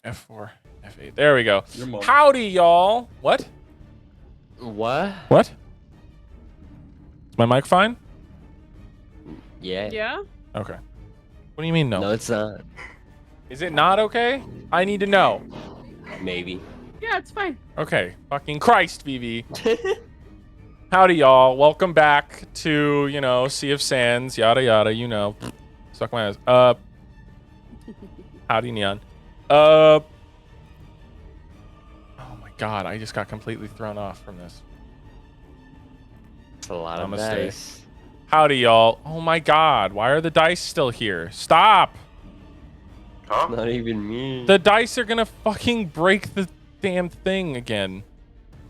F4, F8. There we go. Your mom. Howdy, y'all. What? What? What? Is my mic fine? Yeah. Yeah. Okay. What do you mean no? No, it's not. Is it not okay? I need to know. Maybe. Yeah, it's fine. Okay. Fucking Christ, Vivi. Howdy, y'all. Welcome back to, Sea of Sands, yada yada, Suck my ass. Howdy, Neon. Oh my god, I just got completely thrown off from this. It's a lot of Namaste. dice. Howdy, y'all. Oh my god, why are the dice still here? Stop! Huh? Not even me. The dice are gonna fucking break the damn thing again.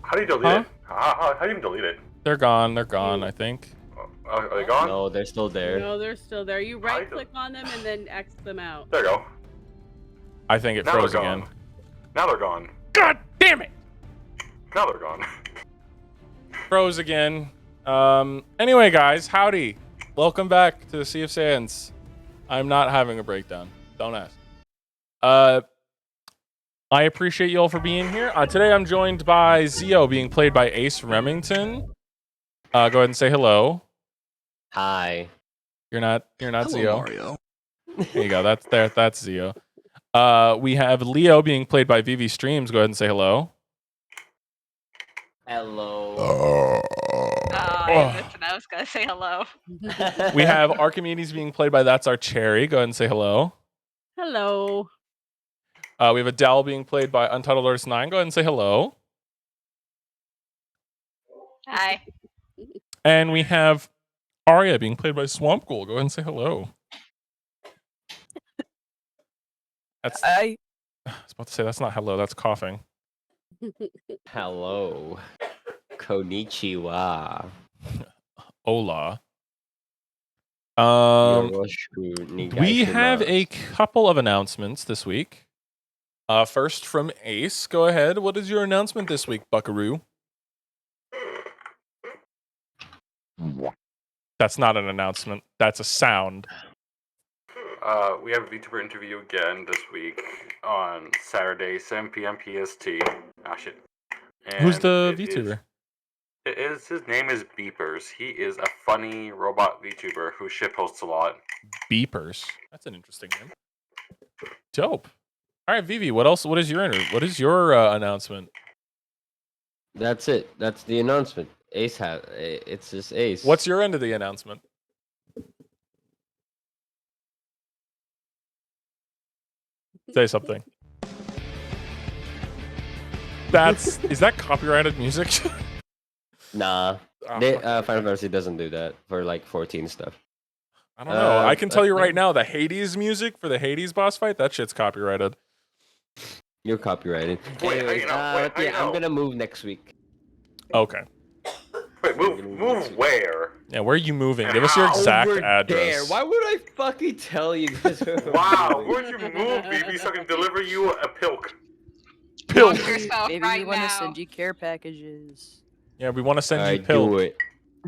How do you delete it? How do you even delete it? They're gone, I think. Are they gone? No, they're still there. No, they're still there. You right click on them and then X them out. There you go. I think it Now froze they're gone. again. Now they're gone. God damn it! Now they're gone. Froze again. Anyway, guys, howdy. Welcome back to the Sea of Sands. I'm not having a breakdown. Don't ask. I appreciate you all for being here. Today I'm joined by Zio, being played by Ace Remington. Go ahead and say hello. Hi. You're not Hello, Zio. Mario. There you go. That's Zio. We have Leo being played by Vivi Streams. Go ahead and say hello. Hello. I missed it. I was gonna say hello. We have Archimedes being played by That's Our Cherry. Go ahead and say hello. Hello. We have Adele being played by Untitled Artist 9. Go ahead and say hello. Hi. And we have Arya being played by Swamp Ghoul. Go ahead and say hello. I was about to say that's not hello, that's coughing. Hello. Konnichiwa. Hola. Yoroshiku We have nigaimasu. a couple of announcements this week. First from Ace. Go ahead. What is your announcement this week, Buckaroo? That's not an announcement. That's a sound. We have a VTuber interview again this week on Saturday, 7 p.m. PST. Ah, shit. And Who's the it VTuber? His name is Beepers. He is a funny robot VTuber who shitposts a lot. Beepers. That's an interesting name. Dope. All right, Vivi. What else? What is your announcement? That's it. That's the announcement. Ace has. It's just Ace. What's your end of the announcement? Say something. Is that copyrighted music? Nah. Oh, Final Fantasy doesn't do that for like 14 stuff. I don't know. I can tell you right now, the Hades music for the Hades boss fight, that shit's copyrighted. You're copyrighted. Wait, Anyways, how you know? I'm gonna move next week. Okay. Wait, move where? Yeah, where are you moving? Give us your exact Over address. There. Why would I fucking tell you guys? Wow, where'd you move, BB, so I can deliver you a pilk? Pilk. Walk yourself Maybe right we want to now. send you care packages. Yeah, we want to send you Alright, pilk. do it.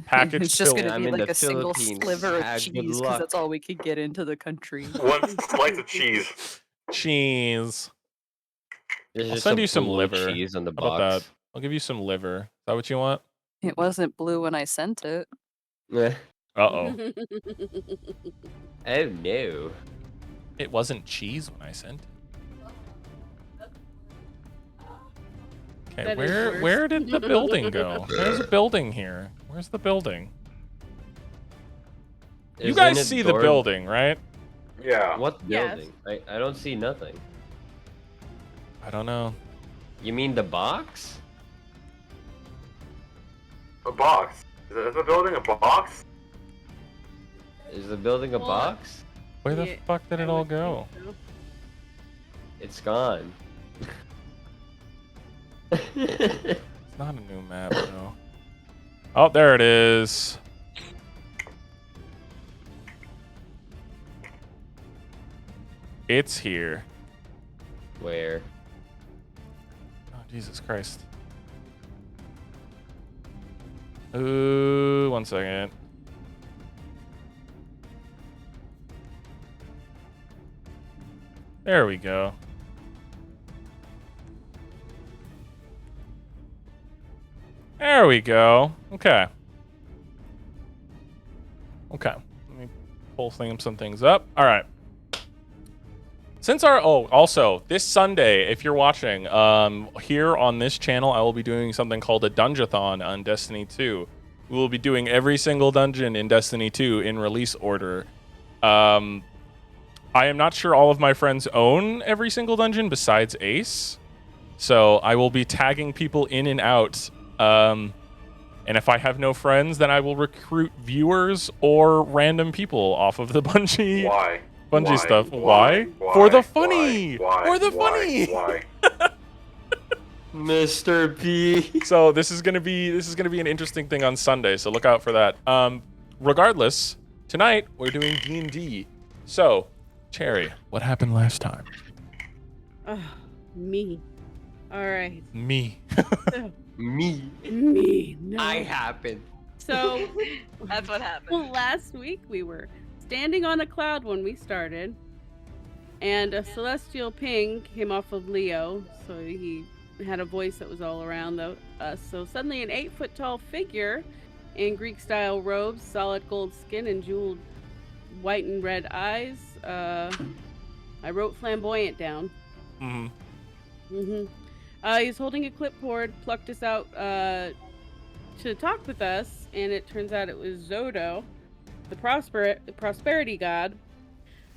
Package It's just pilk. gonna I'm be in like the a single Philippines. sliver of Good cheese because luck. that's all we could get into the country. One slice of cheese. Cheese. There's I'll just send you some blue liver. cheese on the How about box. that? I'll give you some liver. Is that what you want? It wasn't blue when I sent it. Eh. Uh-oh. Oh no. It wasn't cheese when I sent it. Okay, That is worse. where did the building go? There's a building here. Where's the building? You Isn't guys it see the door- building, right? Yeah. What Yes. building? I don't see nothing. I don't know. You mean the box? A box. Is the building a box? Is the building a Well, box? Where the Yeah, fuck did I it all would think go? so. It's gone. It's not a new map, though. Oh, there it is. It's here. Where? Oh, Jesus Christ. Ooh, 1 second. There we go. There we go. Okay. Okay. Let me pull some things up. All right. Since also this Sunday, if you're watching, here on this channel, I will be doing something called a Dungeathon on Destiny 2. We will be doing every single dungeon in Destiny 2 in release order. I am not sure all of my friends own every single dungeon besides Ace. So I will be tagging people in and out. And if I have no friends, then I will recruit viewers or random people off of the Bungie stuff. Why? For the funny. For the funny. Why? Mr. P. So this is gonna be an interesting thing on Sunday. So look out for that. Regardless, tonight we're doing D&D. So, Cherry, what happened last time? Me. All right. Me. Me. Me. No. I happened. So, That's what happened. well, last week we were standing on a cloud when we started, and a celestial ping came off of Leo, so he had a voice that was all around us. So suddenly an 8-foot-tall figure in Greek-style robes, solid gold skin, and jeweled white and red eyes. I wrote flamboyant down. He's holding a clipboard, plucked us out to talk with us, and it turns out it was Zodo, the prosperity god,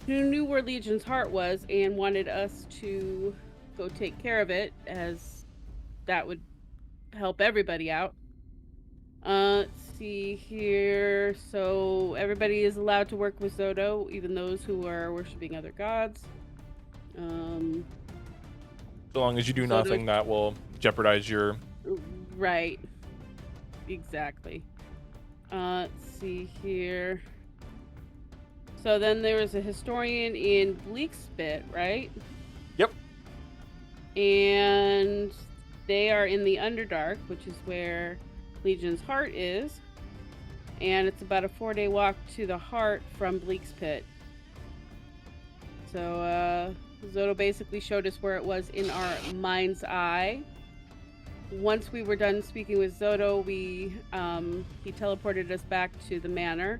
who knew where Legion's heart was and wanted us to go take care of it, as that would help everybody out. Let's see here. So everybody is allowed to work with Zodo, even those who are worshiping other gods. So long as you do nothing that will jeopardize your... Right. Exactly. Let's see here. So then there was a historian in Bleakspit, right? Yep. And they are in the Underdark, which is where Legion's heart is. And it's about a 4-day walk to the heart from Bleakspit. So, Zodo basically showed us where it was in our mind's eye. Once we were done speaking with Zodo, he teleported us back to the manor,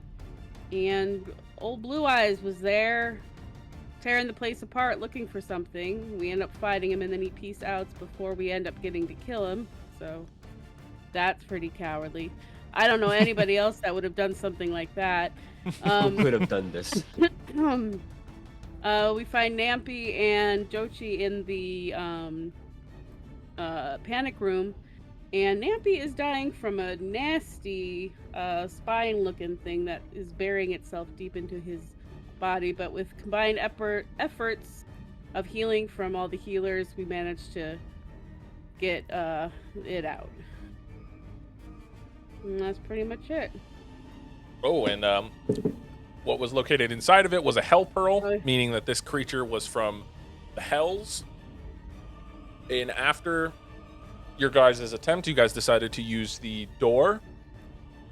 and old Blue Eyes was there, tearing the place apart, looking for something. We end up fighting him, and then he peace outs before we end up getting to kill him. So that's pretty cowardly. I don't know anybody else that would have done something like that. Who could have done this? We find Nampi and Jochi in the panic room, and Nampi is dying from a nasty spine-looking thing that is burying itself deep into his body. But with combined efforts of healing from all the healers, we managed to get it out. And that's pretty much it. Oh, and what was located inside of it was a hell pearl, meaning that this creature was from the hells. And after your guys' attempt, you guys decided to use the door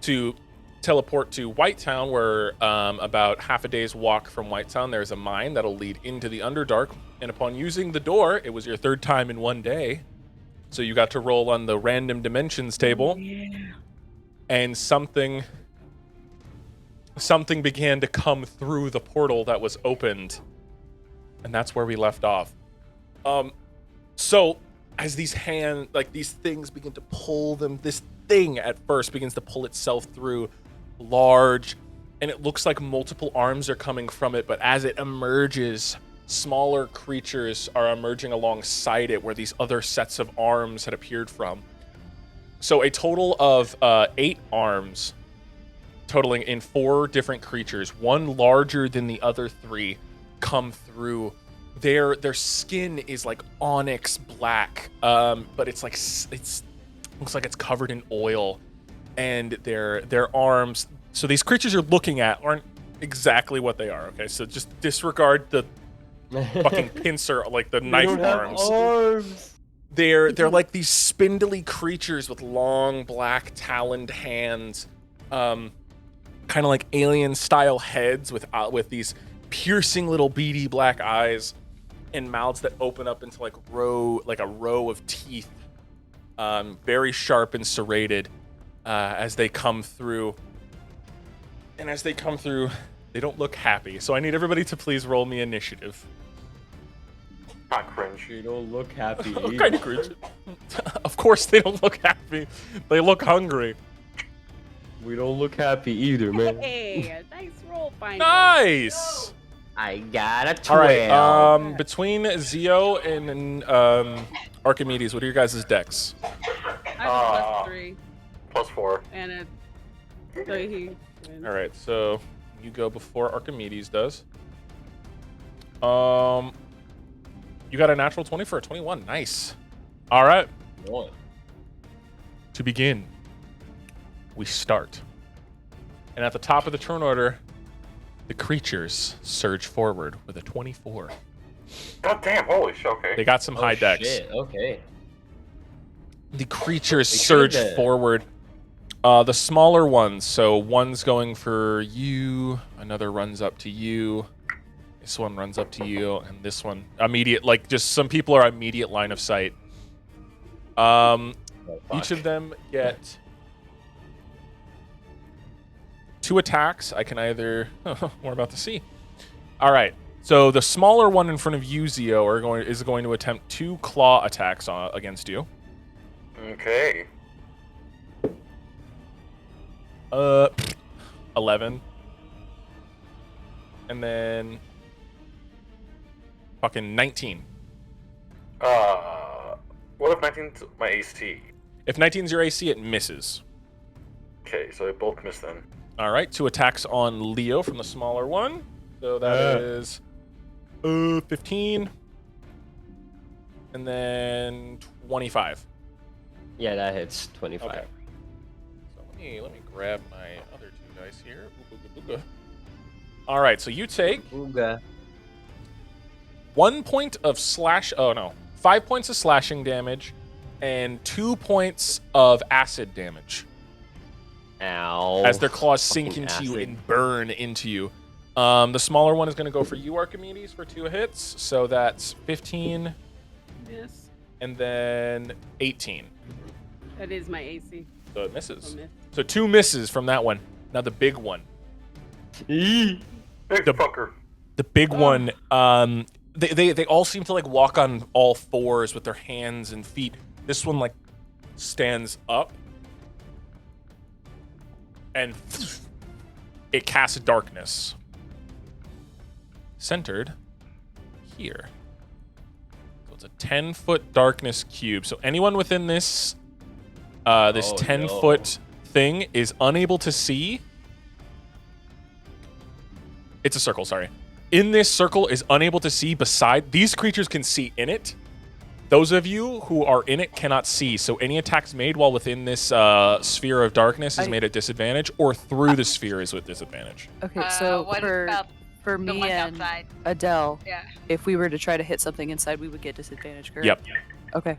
to teleport to Whitetown, where about half a day's walk from Whitetown, there's a mine that'll lead into the Underdark. And upon using the door, it was your third time in one day. So you got to roll on the random dimensions table. Yeah. And something began to come through the portal that was opened. And that's where we left off. So as these things begin to pull them, this thing at first begins to pull itself through, large, and it looks like multiple arms are coming from it, but as it emerges, smaller creatures are emerging alongside it where these other sets of arms had appeared from. So a total of 8 arms, totaling in 4 different creatures, one larger than the other 3, come through. Their skin is like onyx black, but it's looks like it's covered in oil, and their arms. So these creatures you're looking at aren't exactly what they are. Okay, so just disregard the fucking pincer, like the knife arms. They're like these spindly creatures with long black taloned hands, kind of like alien style heads with these piercing little beady black eyes and mouths that open up into like a row of teeth, very sharp and serrated. as they come through. And as they come through, they don't look happy. So I need everybody to please roll me initiative. Not cringe. You don't look happy. Kind of cringe. Of course they don't look happy. They look hungry. We don't look happy either, man. Hey, nice roll, finally. Nice. I got a 12. All right. Between Zio and Archimedes, what are your guys' decks? I have a +3 +4. and a so he wins. All right. So you go before Archimedes does. You got a natural 20 for a 21. Nice. All right. One. To begin, we start. And at the top of the turn order, the creatures surge forward with a 24. God damn, holy shit, okay. They got some high decks. Shit. Okay. The creatures They surge should've- forward. The smaller ones, so one's going for you, another runs up to you, this one runs up to you, and this one immediate, like just some people are immediate line of sight. Oh, Each fuck. of them get 2 attacks. I can either we're about to see. All right. So the smaller one in front of you, Zio, is going to attempt 2 claw attacks against you. Okay. 11. And then fucking 19. What if 19's my AC? If 19's your AC, it misses. Okay, so they both miss then. All right, 2 attacks on Leo from the smaller one. So that is 15. And then 25. Yeah, that hits 25. Okay. So let me grab my other 2 dice here. Ooga, ooga, ooga. All right, so you take Ooga. 1 point of slash. Oh no, 5 points of slashing damage, and 2 points of acid damage Ow. as their claws sink Fucking into you acid. and burn into you. The smaller one is going to go for you, Archimedes, for 2 hits. So that's 15 Miss. and then 18. That is my AC. So it Oh, misses. miss. So 2 misses from that one. Now the big one. Eee. Big The- fucker. The big one, they all seem to like walk on all fours with their hands and feet. This one like stands up and it casts darkness centered here. So it's a 10-foot darkness cube. So anyone within this this Oh, 10-foot thing is unable to see. It's a circle, sorry. In this circle is unable to see beside. These creatures can see in it. Those of you who are in it cannot see. So any attacks made while within this sphere of darkness is made at disadvantage, or through the sphere is with disadvantage. Okay, so what for about the me ones and outside? Adele, Yeah. if we were to try to hit something inside, we would get disadvantage, correct? Yep. Okay.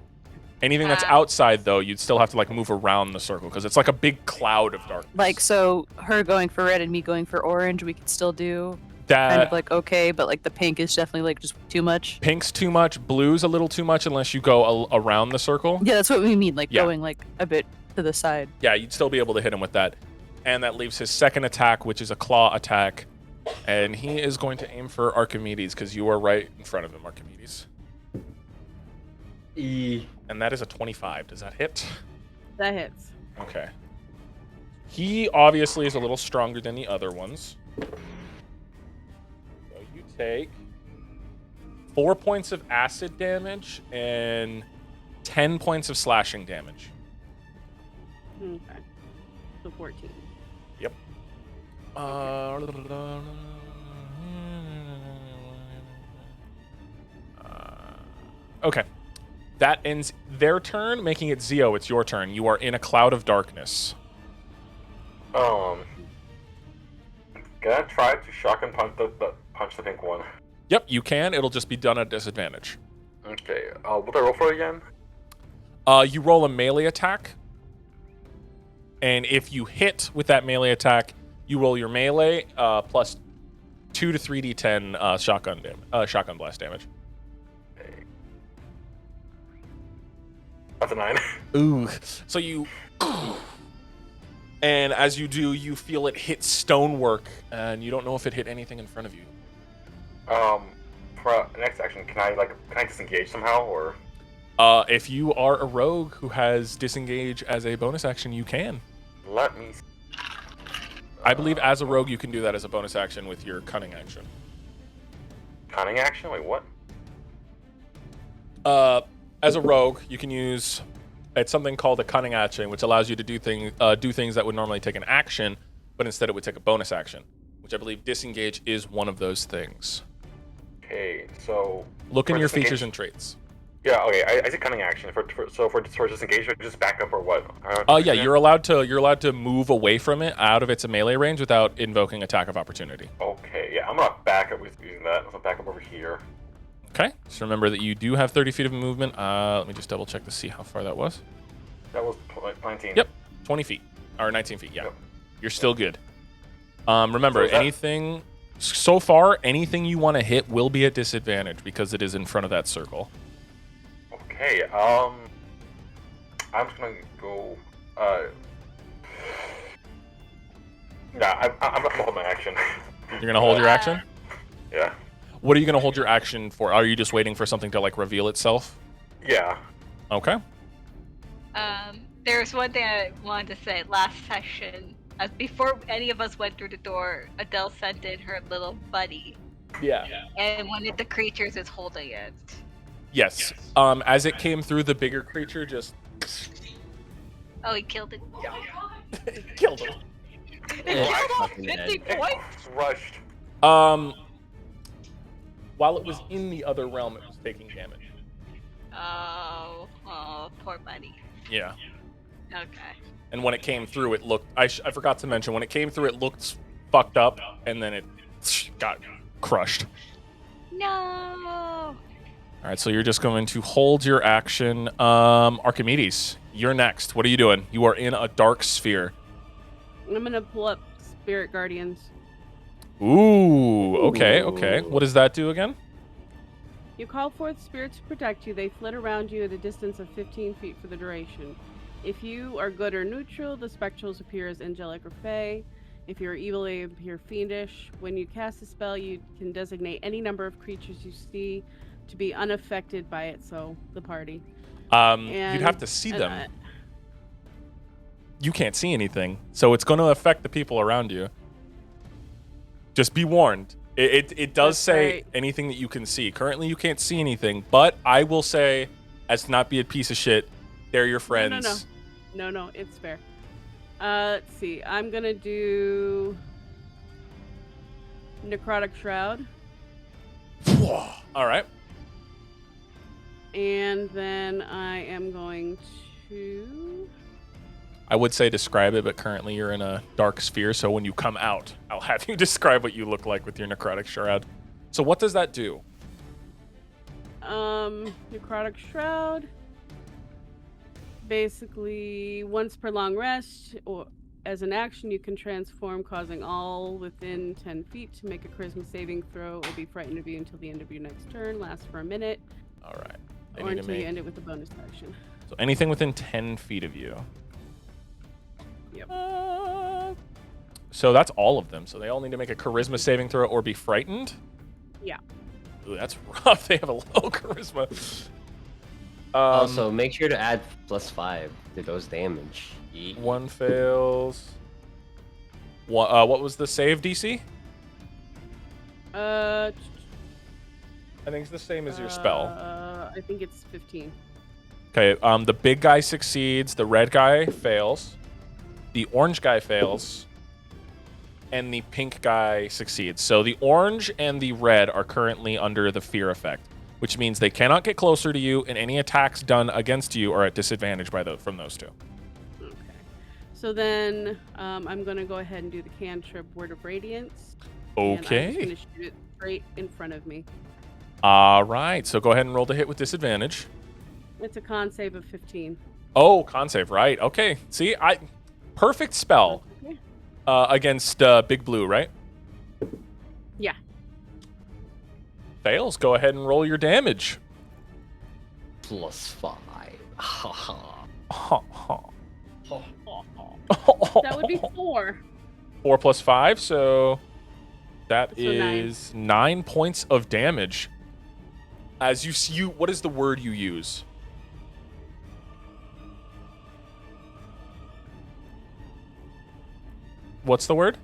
Anything that's outside, though, you'd still have to like move around the circle because it's like a big cloud of darkness. Like, so her going for red and me going for orange, we could still do kind that of like okay, but like the pink is definitely like just too much. pink's too much, blue's a little too much unless you go around the circle. Yeah, that's what we mean, like Yeah. going like a bit to the side. Yeah, you'd still be able to hit him with that. And that leaves his second attack, which is a claw attack. And he is going to aim for Archimedes because you are right in front of him, Archimedes. E. And that is a 25. Does that hit? That hits. Okay. He obviously is a little stronger than the other ones. So you take 4 points of acid damage and 10 points of slashing damage. Okay. So 14. Yep. Okay. That ends their turn, making it Zio. It's your turn. You are in a cloud of darkness. Can I try to shotgun punch the pink one? Yep, you can. It'll just be done at disadvantage. Okay. What do I roll for again? You roll a melee attack. And if you hit with that melee attack, you roll your melee plus 2 to 3d10 shotgun blast damage. That's a 9. Ooh. So you And as you do, you feel it hit stonework, and you don't know if it hit anything in front of you. For next action, can I disengage somehow, or? If you are a rogue who has disengage as a bonus action, you can. Let me. I believe as a rogue, you can do that as a bonus action with your cunning action. Cunning action? Wait, what? As a rogue, you can use it's something called a cunning action, which allows you to do things that would normally take an action, but instead it would take a bonus action, which I believe disengage is one of those things. Okay, so look in your features and traits. Yeah, okay. I said cunning action. For disengage, just back up or what? Yeah, you're allowed to move away from it out of its melee range without invoking attack of opportunity. Okay, yeah, I'm gonna back up with using that. I'm gonna back up over here. Okay, just remember that you do have 30 feet of movement. Let me just double check to see how far that was. That was 19. Yep, 20 feet or 19 feet. Yeah, yep. You're still good. Remember, anything so far, anything you want to hit will be at disadvantage because it is in front of that circle. Okay, I'm just gonna go, yeah, I'm gonna hold my action. You're gonna hold your action? Yeah. What are you gonna hold your action for? Are you just waiting for something to, like, reveal itself? Yeah. Okay. There's one thing I wanted to say. Last session, before any of us went through the door, Adele sent in her little buddy. Yeah. And one of the creatures is holding it. Yes. As it came through, the bigger creature just... Oh, he killed it? Yeah. Killed him. It killed him! 50 points? Rushed. While it was in the other realm, it was taking damage. Oh, poor buddy. Yeah. Okay. And when it came through, it looked... I forgot to mention, when it came through, it looked fucked up, and then it got crushed. No! All right, so you're just going to hold your action. Archimedes, you're next. What are you doing? You are in a dark sphere. I'm gonna pull up Spirit Guardians. Ooh, okay. What does that do again? You call forth spirits to protect you. They flit around you at a distance of 15 feet for the duration. If you are good or neutral, the spectrals appear as angelic or fey. If you're evil, they appear fiendish. When you cast a spell, you can designate any number of creatures you see to be unaffected by it, so the party. You'd have to see them. You can't see anything, so it's going to affect the people around you. Just be warned. It does say right. Anything that you can see. Currently, you can't see anything, but I will say, as to not be a piece of shit, they're your friends. No, it's fair. Let's see. I'm gonna do Necrotic Shroud. All right. And then I am going to... I would say describe it, but currently you're in a dark sphere, so when you come out, I'll have you describe what you look like with your Necrotic Shroud. So what does that do? Necrotic Shroud. Basically, once per long rest, or as an action, you can transform, causing all within 10 feet to make a charisma saving throw or be frightened of you until the end of your next turn. Lasts for a minute. All right. Or until you end it with a bonus action. So anything within 10 feet of you. Yep. So that's all of them. So they all need to make a charisma saving throw or be frightened? Yeah. Ooh, that's rough. They have a low charisma. Also, make sure to add +5 to those damage. One fails. What was the save DC? I think it's the same as your spell. I think it's 15. Okay, the big guy succeeds, the red guy fails, the orange guy fails, and the pink guy succeeds. So the orange and the red are currently under the fear effect, which means they cannot get closer to you, and any attacks done against you are at disadvantage from those two. Okay. So then I'm going to go ahead and do the cantrip Word of Radiance. Okay. And I'm just going to shoot it straight in front of me. All right, so go ahead and roll to hit with disadvantage. It's a con save of 15. Oh, con save, right. Okay, see, perfect spell Okay. against Big Blue, right? Yeah. Fails. Go ahead and roll your damage. +5. Ha ha. Ha ha. That would be 4. 4 plus 5, so that So 9. is 9 points of damage. As you see, what is the word you use? What's the word?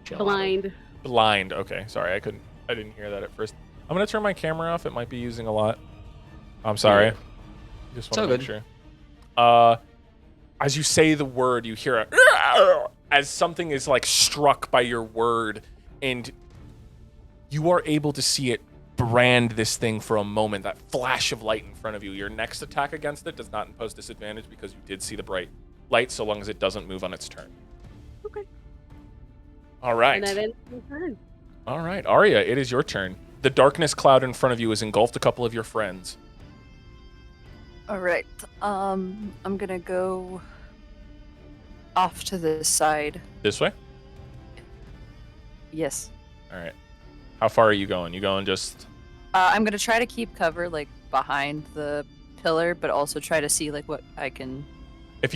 Blind. Blind. Okay, sorry, I didn't hear that at first. I'm gonna turn my camera off. It might be using a lot. I'm sorry. Yeah. Just It's want all to make good. sure. As you say the word, you hear a as something is like struck by your word, and you are able to see it brand this thing for a moment. That flash of light in front of you. Your next attack against it does not impose disadvantage because you did see the bright light, so long as it doesn't move on its turn. Okay. All right. And that ends my turn. All right, Arya, it is your turn. The darkness cloud in front of you has engulfed a couple of your friends. All right. I'm gonna go off to the side. This way? Yes. All right. How far are you going? You going just... I'm gonna try to keep cover like behind the pillar, but also try to see like what I can. If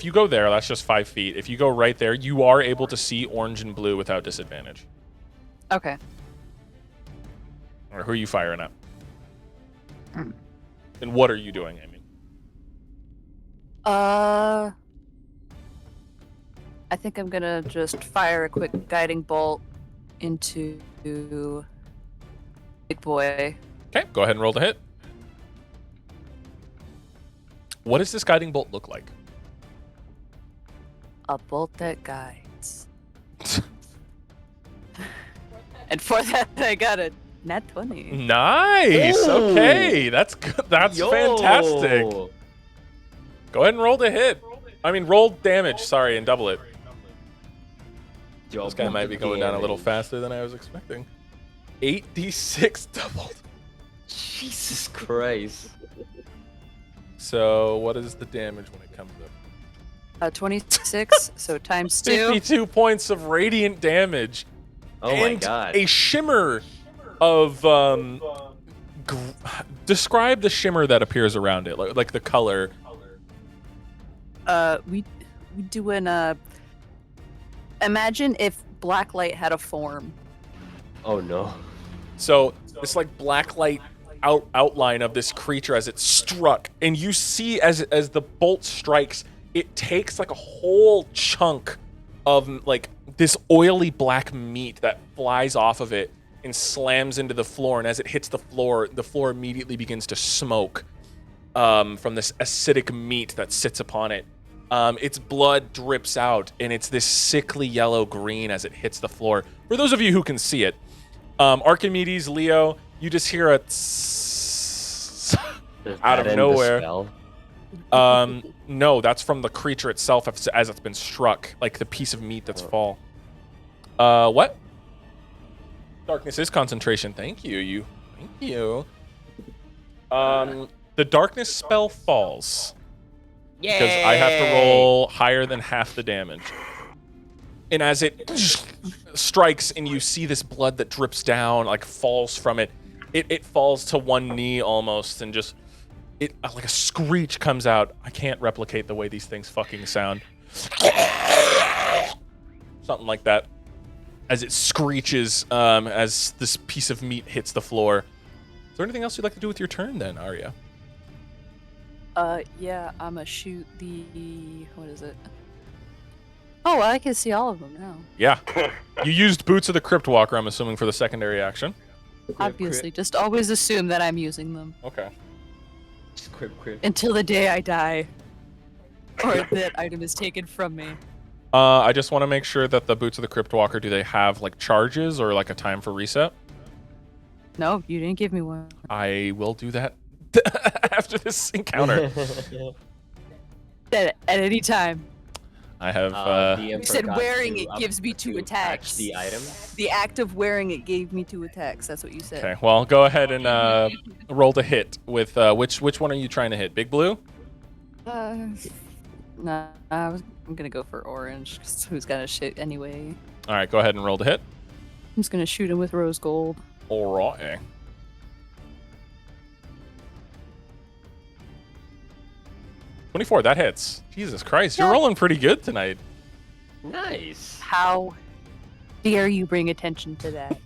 you go there, that's just 5 feet. If you go right there, you are able to see orange and blue without disadvantage. Okay. Or who are you firing at? Hmm. And what are you doing, Amy? I think I'm gonna just fire a quick guiding bolt into Big Boy. Okay, go ahead and roll the hit. What does this guiding bolt look like? A bolt that guides. And for that, I got a nat 20. Nice. Ooh. Okay, that's good. That's fantastic. Go ahead and roll the hit. I mean, roll damage. Sorry, and double it. This guy might be going down a little faster than I was expecting. 8d6 doubled. Jesus Christ. So what is the damage when it comes up? 26, so times 2. 52 points of radiant damage. Oh my and god. a shimmer of describe the shimmer that appears around it, like the color. We doing imagine if black light had a form. Oh no. So it's like black light outline of this creature as it struck, and you see as the bolt strikes, it takes like a whole chunk of like this oily black meat that flies off of it and slams into the floor, and as it hits the floor immediately begins to smoke from this acidic meat that sits upon it. Its blood drips out, and it's this sickly yellow-green as it hits the floor. For those of you who can see it, Archimedes, Leo, you just hear a tss out of nowhere. No, that's from the creature itself as it's been struck, like the piece of meat that's fall. What? Darkness is concentration. Thank you. Thank you. The darkness spell falls. Yay! Because I have to roll higher than half the damage. And as it strikes and you see this blood that drips down, like falls from it, it falls to one knee almost, and just like a screech comes out. I can't replicate the way these things fucking sound. Something like that. As it screeches as this piece of meat hits the floor. Is there anything else you'd like to do with your turn then, Arya? Yeah, I'ma shoot the... what is it? Oh, I can see all of them now. Yeah. You used Boots of the Crypt Walker, I'm assuming, for the secondary action. Obviously, just always assume that I'm using them. Okay. Crip. Until the day I die. Or that item is taken from me. I just want to make sure that the Boots of the Crypt Walker, do they have like charges or like a time for reset? No, you didn't give me one. I will do that after this encounter. At any time. I have DM You said forgot wearing to it gives me 2 attach attacks. the item. The act of wearing it gave me 2 attacks. That's what you said. okay. Well, go ahead and roll to hit with which one are you trying to hit? Big Blue? Nah, I'm gonna go for orange. 'Cause who's gonna shit anyway? All right. Go ahead and roll to hit. I'm just gonna shoot him with rose gold. All right. $24. That hits. Jesus Christ, you're Yeah. rolling pretty good tonight. Nice. How dare you bring attention to that?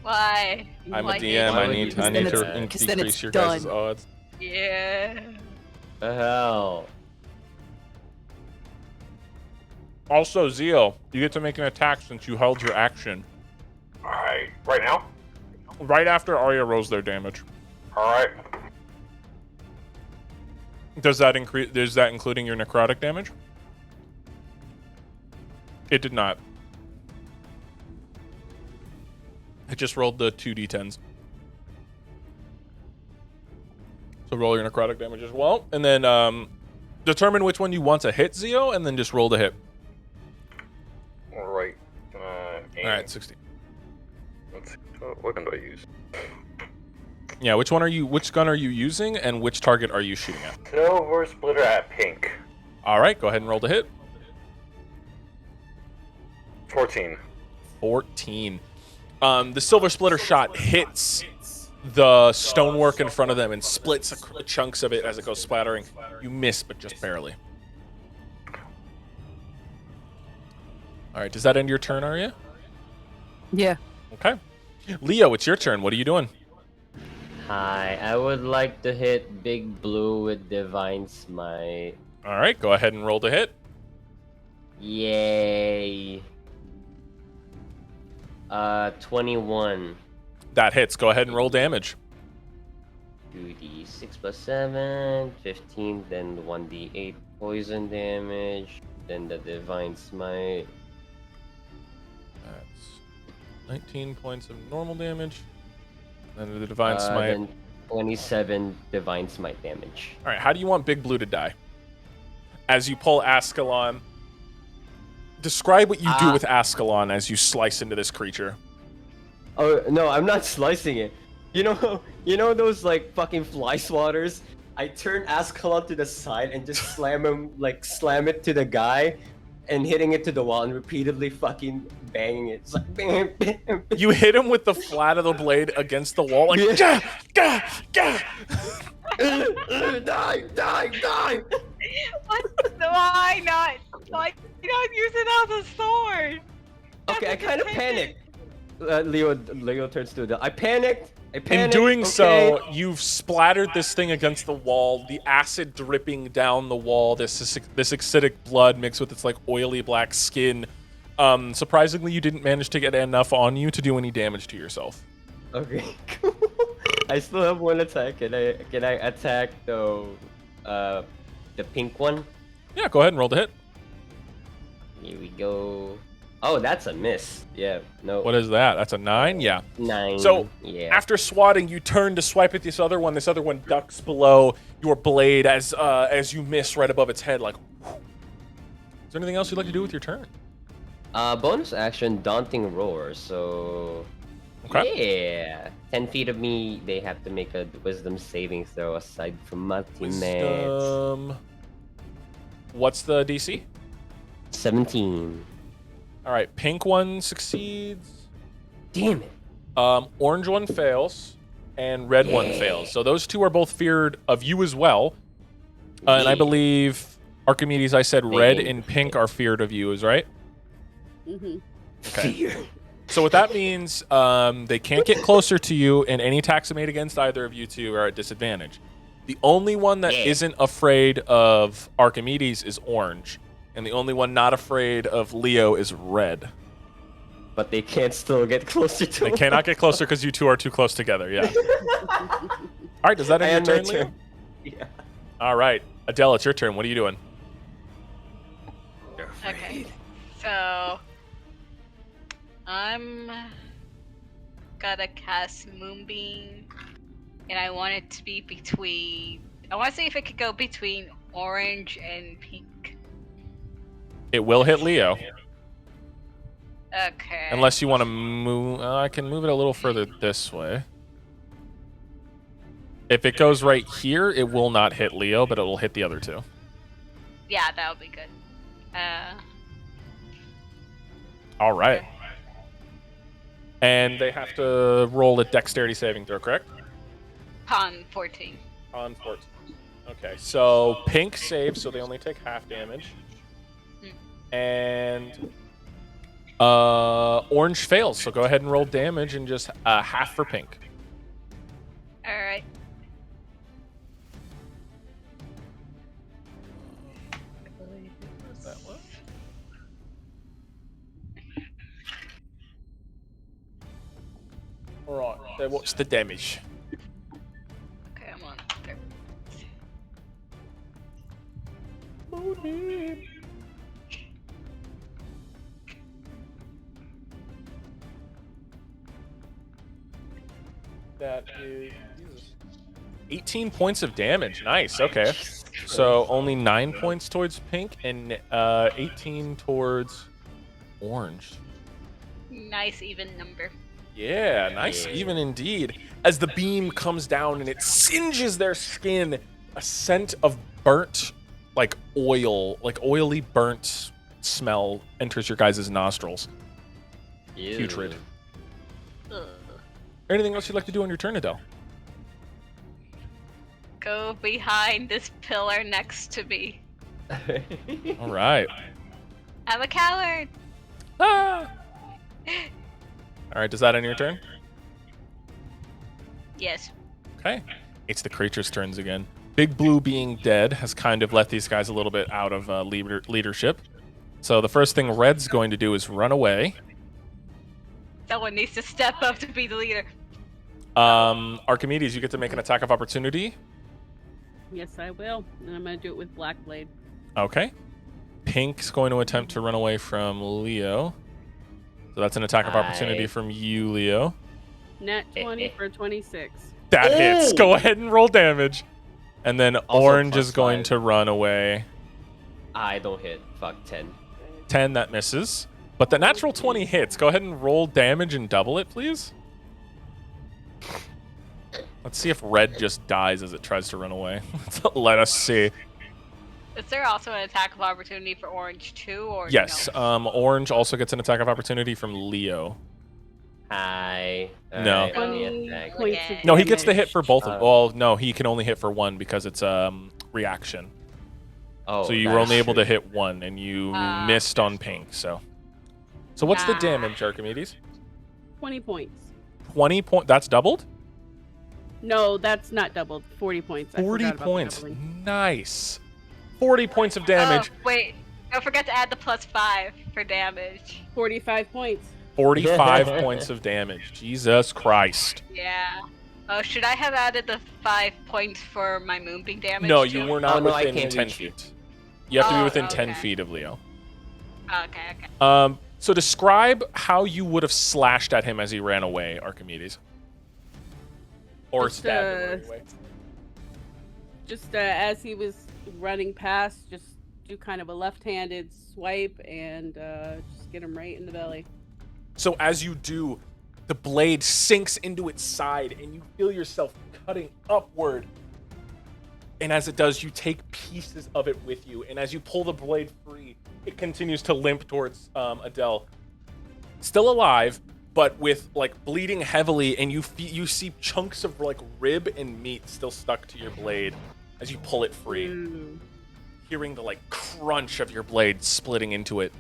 Why? I'm a Like DM. Why I would need you I do need that? to 'Cause then decrease it's your guys' done. odds. Yeah. The hell? Also, Zio, you get to make an attack since you held your action Alright, right now? right after Arya rolls their damage. Alright. Does that increase? Is that including your necrotic damage? It did not. It just rolled the 2d10s. So roll your necrotic damage as well, and then determine which one you want to hit, Zio, and then just roll the hit. Alright. All right, 16. Let's see. What gun do I use? Yeah, which gun are you using, and which target are you shooting at? Silver splitter at pink. All right, go ahead and roll the hit. 14. 14. The silver splitter shot hits the stonework in front of them and splits chunks of it as it goes splattering. You miss, but just barely. All right, does that end your turn, Arya? Yeah. Okay. Leo, it's your turn. What are you doing? Hi, I would like to hit Big Blue with Divine Smite. All right, go ahead and roll the hit. Yay. 21. That hits. Go ahead and roll damage. 2d6 plus 7, 15, then 1d8 poison damage, then the Divine Smite. That's 19 points of normal damage. Then the divine smite. Then 27 Divine Smite damage. All right, how do you want Big Blue to die? As you pull Ascalon, describe what you do with Ascalon as you slice into this creature. Oh no, I'm not slicing it. You know those like fucking fly swatters? I turn Ascalon to the side and just slam it to the guy, and hitting it to the wall and repeatedly fucking banging it. It's like bam, bam, bam. You hit him with the flat of the blade against the wall, like gah, gah, gah. Die! What? Why not? Why not use it as a sword? Okay, I kind of panicked. Leo turns to the. I panicked. In doing okay. so, you've splattered this thing against the wall, the acid dripping down the wall, this acidic blood mixed with its like oily black skin. Surprisingly, you didn't manage to get enough on you to do any damage to yourself. Okay, cool. I still have one attack. Can I attack the pink one? Yeah, go ahead and roll the hit. Here we go. Oh, that's a miss. Yeah, no. What is that? That's a 9? Yeah. 9. So, yeah. after swatting, you turn to swipe at this other one. This other one ducks below your blade as you miss right above its head. Like, whew. Is there anything else you'd like to do with your turn? Bonus action, Daunting Roar. So, yeah, 10 feet of me. They have to make a Wisdom saving throw aside from my teammates. Wisdom. What's the DC? 17. All right, pink one succeeds. Damn it. Orange one fails, and red one fails. So those two are both feared of you as well. And I believe, Archimedes, I said red and pink are feared of you, is right? Mm-hmm. Okay. Fear. So what that means, they can't get closer to you, and any attacks made against either of you two are at disadvantage. The only one that isn't afraid of Archimedes is orange, and the only one not afraid of Leo is red. But they can't still get closer to They him. cannot get closer because you two are too close together, yeah. All right, does that end your turn, Leo? Yeah. All right, Adele, it's your turn. What are you doing? Okay. So I'm gotta cast Moonbeam, and I want it to be between. I want to see if it could go between orange and pink. It will hit Leo, Okay. unless you want to move. I can move it a little further this way. If it goes right here, it will not hit Leo, but it will hit the other two. Yeah, that would be good. All right. And they have to roll a dexterity saving throw, correct? Con 14. On 14. Okay, so pink saves, so they only take half damage. And orange fails, so go ahead and roll damage and just half for pink. All right. That one. All right. So what's the damage? Okay, I'm on there. That is 18 points of damage. Nice. Okay. So only 9 points towards pink and 18 towards orange. Nice even number. Yeah, nice even indeed. As the beam comes down and it singes their skin, a scent of burnt, like oil, like oily burnt smell enters your guys' nostrils. Ew. Putrid. Ugh. Anything else you'd like to do on your turn, Adele? Go behind this pillar next to me. All right. I'm a coward. Ah! All right, does that end your turn? Yes. Okay. It's the creature's turns again. Big Blue being dead has kind of let these guys a little bit out of leadership. So the first thing Red's going to do is run away. Someone needs to step up to be the leader. Archimedes, you get to make an attack of opportunity. Yes, I will. And I'm gonna do it with Black Blade. Okay. Pink's going to attempt to run away from Leo. So that's an attack of opportunity from you, Leo. Nat 20 for 26. That hits. Go ahead and roll damage. And then Also Orange is going +5. to run away. I don't hit. Fuck 10. 10, that misses. But the natural 20 hits. Go ahead and roll damage and double it, please. Let's see if Red just dies as it tries to run away. Let us see. Is there also an attack of opportunity for Orange too, or Yes, no? Orange also gets an attack of opportunity from Leo. Hi. No. Alright, let me 20 attack. points of No, he gets to hit damage. for both of well, no, he can only hit for one because it's reaction. Oh, So you that were is only able true. to hit one and you missed on pink, so. So what's the Ah. damage, Archimedes? 20 points. 20 point that's doubled? No, that's not doubled. 40 points. I 40 forgot about the points. doubling. Nice. 40 points of damage. Oh, wait. Don't forget to add the +5 for damage. 45 points. 45 points of damage. Jesus Christ. Yeah. Oh, should I have added the 5 points for my moonbeam damage? No, too? you were not Oh, no, I within can't 10 reach you. feet. You have to be Oh, within 10 okay. feet of Leo. Okay. So describe how you would have slashed at him as he ran away, Archimedes. Or Just, stabbed him away. Just as he was running past, just do kind of a left-handed swipe and just get him right in the belly. So as you do, the blade sinks into its side and you feel yourself cutting upward. And as it does, you take pieces of it with you. And as you pull the blade free, it continues to limp towards Adele. Still alive, but with like bleeding heavily, and you see chunks of like rib and meat still stuck to your blade as you pull it free. Hearing the like crunch of your blade splitting into it.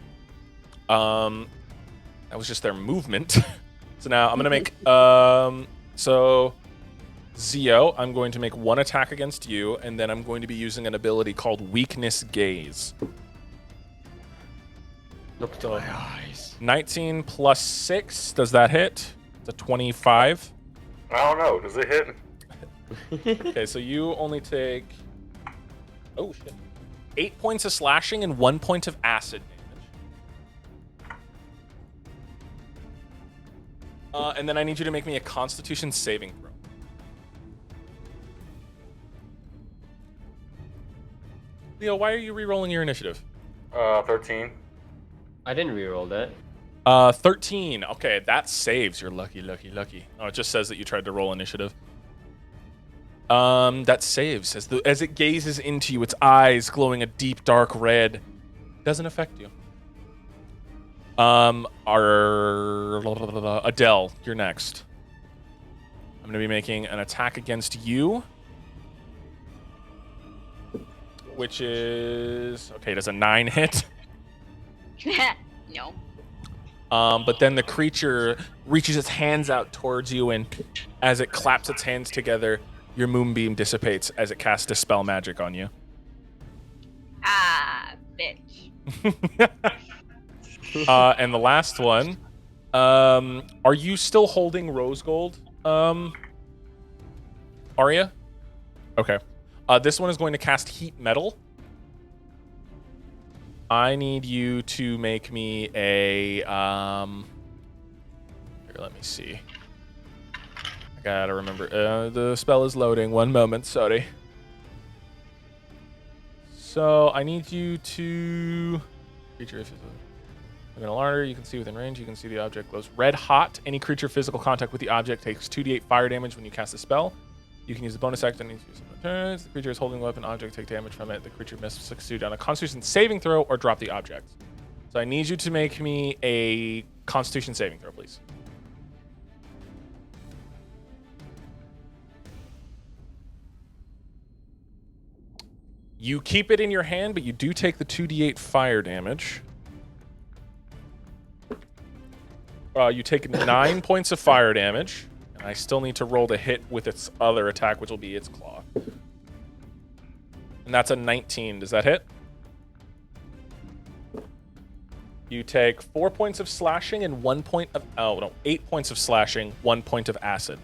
That was just their movement. So now I'm gonna make so Zio, I'm going to make one attack against you, and then I'm going to be using an ability called Weakness Gaze. Look to my eyes. 19 plus 6, does that hit? It's a 25. I don't know. Does it hit? Okay, so you only take, oh shit, 8 points of slashing and 1 point of acid damage. And then I need you to make me a Constitution saving throw. Leo, why are you re-rolling your initiative? 13. I didn't reroll that. 13. Okay, that saves. You're lucky, lucky, lucky. Oh, it just says that you tried to roll initiative. That saves as it gazes into you, its eyes glowing a deep dark red. Doesn't affect you. Adele, you're next. I'm gonna be making an attack against you, which is okay. Does a 9 hit? No. But then the creature reaches its hands out towards you, and as it claps its hands together, your moonbeam dissipates as it casts Dispel Magic on you. Ah, bitch. And the last one, are you still holding Rose Gold, Arya? Okay. This one is going to cast Heat Metal. I need you to make me a, here, let me see. I gotta remember, the spell is loading. One moment, sorry. So I need you to, creature, if within a larder, you can see within range, you can see the object glows red hot. Any creature physical contact with the object takes 2d8 fire damage when you cast a spell. You can use a bonus action to use it on turns. The creature is holding a weapon, object take damage from it. The creature must succeed on a Constitution saving throw or drop the object. So I need you to make me a Constitution saving throw, please. You keep it in your hand, but you do take the 2d8 fire damage. You take 9 points of fire damage. And I still need to roll to hit with its other attack, which will be its claw. And that's a 19. Does that hit? You take 4 points of slashing and 1 point of... Oh, no. 8 points of slashing, 1 point of acid.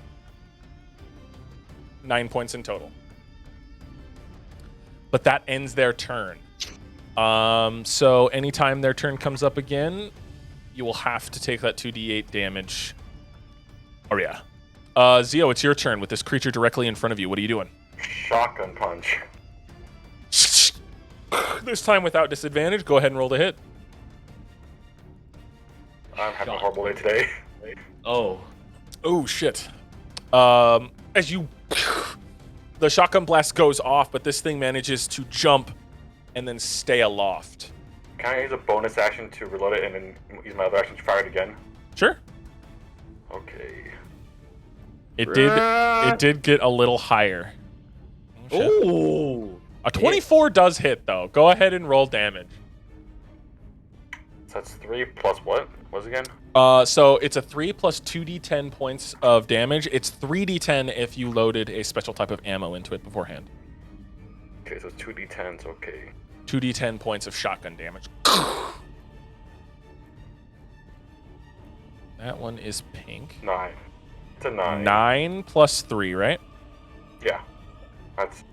9 points in total. But that ends their turn. So anytime their turn comes up again, you will have to take that 2d8 damage. Oh, yeah. Zio, it's your turn with this creature directly in front of you. What are you doing? Shotgun punch. This time without disadvantage. Go ahead and roll to hit. I'm having a horrible day today. Oh. Oh, shit. As you... The shotgun blast goes off, but this thing manages to jump and then stay aloft. Can I use a bonus action to reload it and then use my other action to fire it again? Sure. Okay. It did get a little higher. Oh. A 24 does hit, though. Go ahead and roll damage. So that's 3 plus what? What's it again? So it's a 3 plus 2d10 points of damage. It's 3d10 if you loaded a special type of ammo into it beforehand. Okay, so it's 2d10s, okay. 2d10 points of shotgun damage. That one is pink. 9. It's a 9. 9 plus 3, right? Yeah. That's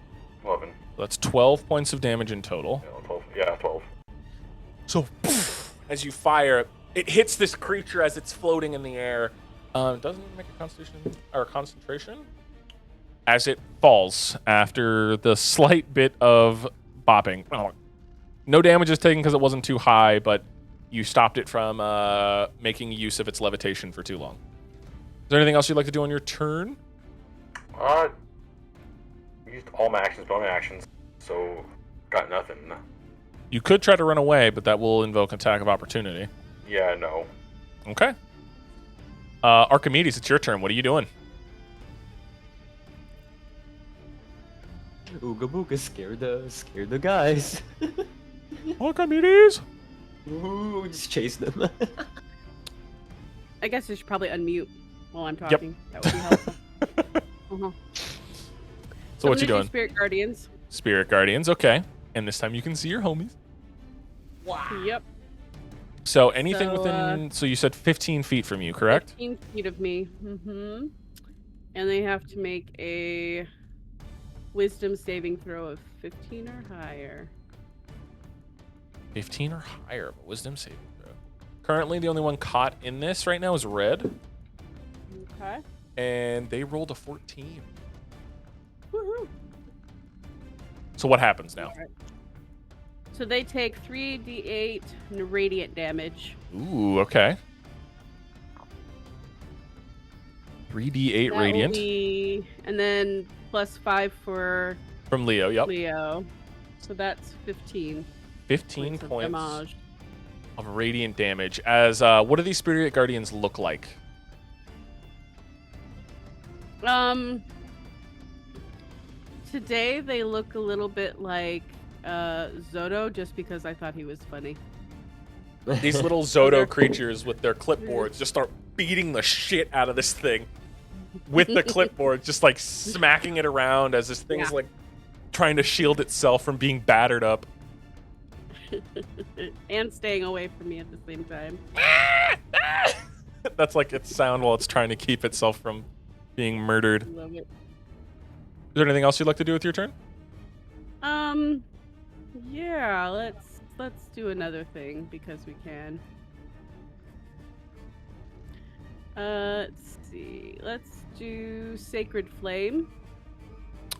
11. That's 12 points of damage in total. Yeah, 12. Yeah, 12. So, as you fire, it hits this creature as it's floating in the air. Doesn't make a constitution or concentration as it falls after the slight bit of bopping. No damage is taken because it wasn't too high, but you stopped it from making use of its levitation for too long. Is there anything else you'd like to do on your turn? Used all my actions, bonus actions, so got nothing. You could try to run away, but that will invoke attack of opportunity. Yeah, no. Okay. Archimedes, it's your turn. What are you doing? Ooga booga, scare the guys. Archimedes? Ooh, just chase them. I guess I should probably unmute while I'm talking. That would be helpful. So what you doing? Spirit Guardians. Spirit Guardians, okay. And this time you can see your homies. Wow. Yep. So anything within... So you said 15 feet from you, correct? 15 feet of me. Mm-hmm. And they have to make a wisdom saving throw of 15 or higher. 15 or higher, but wisdom saving throw. Currently, the only one caught in this right now is red. Okay. And they rolled a 14. Woohoo. So what happens now? All right. So they take 3d8 radiant damage. Ooh, okay. 3d8 That radiant. will be, and then plus 5 for From Leo, yep. Leo. So that's 15. 15 of points damage. of radiant damage. As what do these Spirit Guardians look like? Today they look a little bit like Zodo, just because I thought he was funny. These little Zodo creatures with their clipboards just start beating the shit out of this thing with the clipboard, just like smacking it around as this thing's like trying to shield itself from being battered up. And staying away from me at the same time. That's like its sound while it's trying to keep itself from being murdered. Love it. Is there anything else you'd like to do with your turn? Yeah, let's do another thing because we can. Let's see. Let's do Sacred Flame.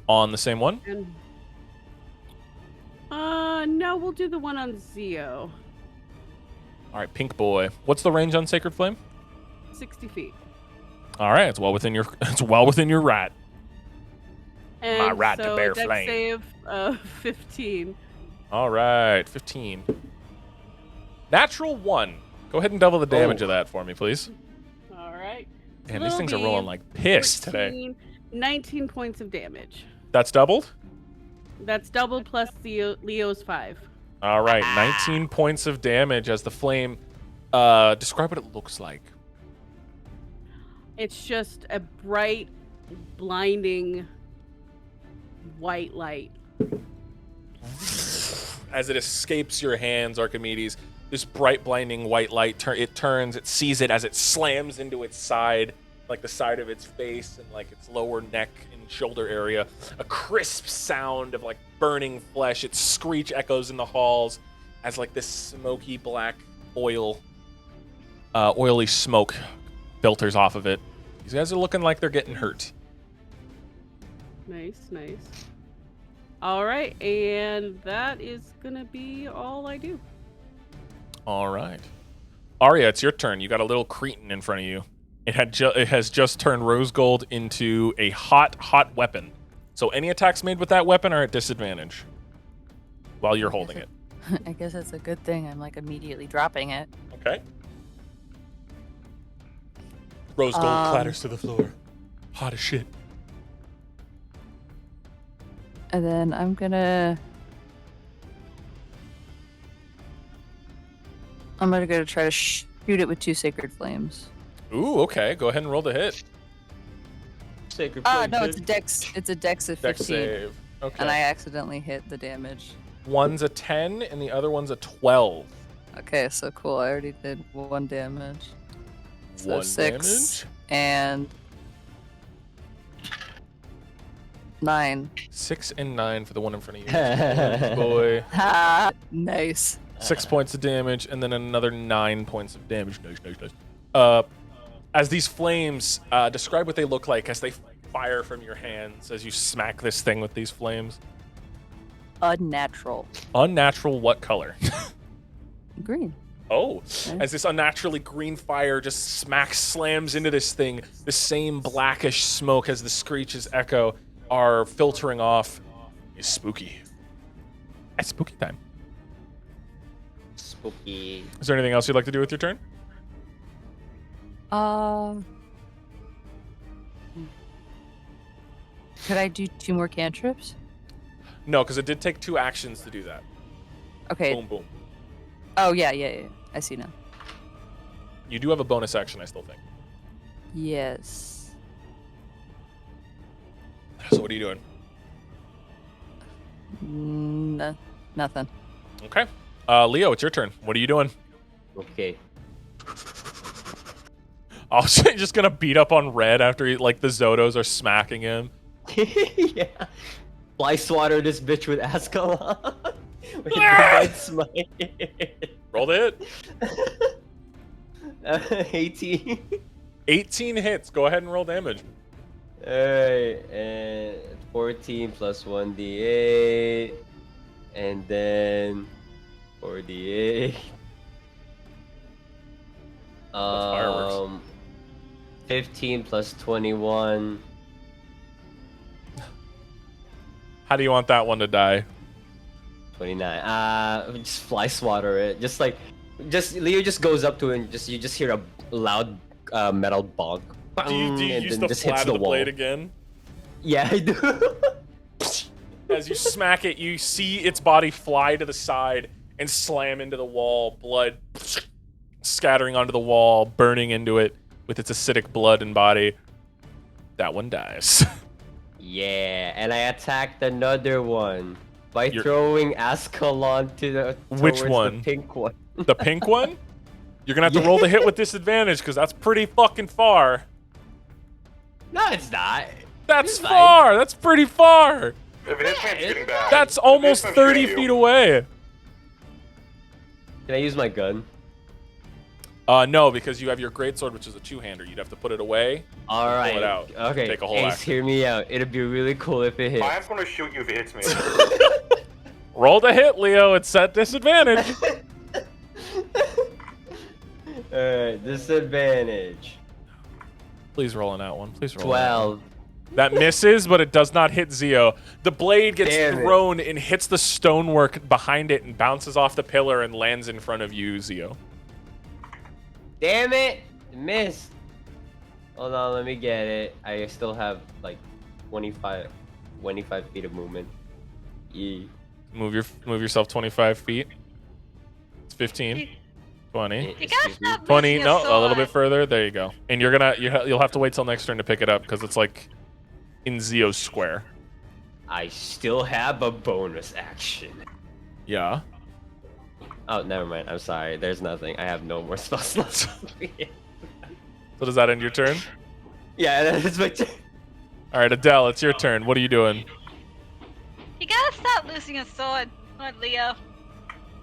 On the same one? And no, we'll do the one on Zeo. All right, Pink Boy. What's the range on Sacred Flame? 60 feet. All right, it's well within your right. And My right to so bear dex flame. save of 15. All right, 15. Natural 1. Go ahead and double the damage of that for me, please. All right. So Man, these that'll things are be rolling like piss today. 14, 19 points of damage. That's doubled? That's doubled plus Leo's 5. All right, 19 points of damage as the flame. Describe what it looks like. It's just a bright, blinding white light. As it escapes your hands, Archimedes, this bright, blinding white light, it sees it as it slams into its side, like the side of its face and like its lower neck and shoulder area. A crisp sound of like burning flesh. Its screech echoes in the halls as like this smoky black oily smoke filters off of it. These guys are looking like they're getting hurt. Nice. All right, and that is gonna be all I do. All right. Arya, it's your turn. You got a little cretin in front of you. It has just turned rose gold into a hot weapon. So any attacks made with that weapon are at disadvantage while you're holding it. I guess it's a good thing I'm like immediately dropping it. Okay. Rose gold clatters to the floor. Hot as shit. And then I'm gonna go try to shoot it with 2 sacred flames. Ooh, okay. Go ahead and roll the hit. Sacred Ah, Flame, no, good. it's a dex of 15. Dex save. Okay. And I accidentally hit the damage. One's a 10 and the other one's a 12. Okay, so cool. I already did 1 damage. So 1 6 damage. and 9. 6 and 9 for the one in front of you. Boy. Ha! Nice. 6 points of damage, and then another 9 points of damage. Nice. As these flames, describe what they look like as they fire from your hands as you smack this thing with these flames. Unnatural. Unnatural what color? Green. Oh, as this unnaturally green fire just slams into this thing, the same blackish smoke as the screeches echo are filtering off. It's spooky. It's spooky time. Spooky. Is there anything else you'd like to do with your turn? Could I do 2 more cantrips? No, because it did take 2 actions to do that. Okay. Boom, boom. Oh, yeah. I see now. You do have a bonus action, I still think. Yes. So what are you doing? Nothing. Okay. Leo, it's your turn. What are you doing? Okay. Oh, so you're just gonna beat up on Red after the Zodos are smacking him. Yeah. Fly swatter this bitch with Ascalon. With Divine Smite. Roll the hit. 18. 18 hits. Go ahead and roll damage. Alright, and 14 plus 1d8. And then 4d8. Fireworks. 15 plus 21. How do you want that one to die? 29. Just fly swatter it. Leo just goes up to it and you just hear a loud metal bonk. Do you and use then the just flat hits of the wall. blade again? Yeah, I do. As you smack it, you see its body fly to the side, and slam into the wall, blood scattering onto the wall, burning into it with its acidic blood and body. That one dies. Yeah, and I attacked another one by You're- throwing Ascalon Which towards one? the pink one. The pink one? You're gonna have to roll the hit with disadvantage because that's pretty fucking far. No, it's not. That's It's fine. far. That's pretty far. If it hits me, I'm shooting back. That's If it almost hits me, I'm 30 shooting feet you. away. Can I use my gun? No, because you have your greatsword, which is a two-hander. You'd have to put it away. All right. it out. Okay. Take a whole Ace, action. hear me out. It'd be really cool if it hits. I'm gonna shoot you if it hits me. Roll the hit, Leo. It's at disadvantage. Alright, disadvantage. Please roll on that one. Please roll. 12. That misses, but it does not hit Zio. The blade gets Damn it. thrown and hits the stonework behind it and bounces off the pillar and lands in front of you, Zio. Damn it! Missed. Hold on, let me get it. I still have like 25 feet of movement. E. Move yourself 25 feet. It's 15, 20, You gotta Excuse me. stop 20. losing No, your a little sword. bit further. There you go. And you'll have to wait till next turn to pick it up because it's like in Zio's square. I still have a bonus action. Yeah. Oh, never mind. I'm sorry. There's nothing. I have no more spell slots. So does that end your turn? Yeah, that's my turn. All right, Adele, it's your turn. What are you doing? You gotta stop losing a sword. Come on, Leo.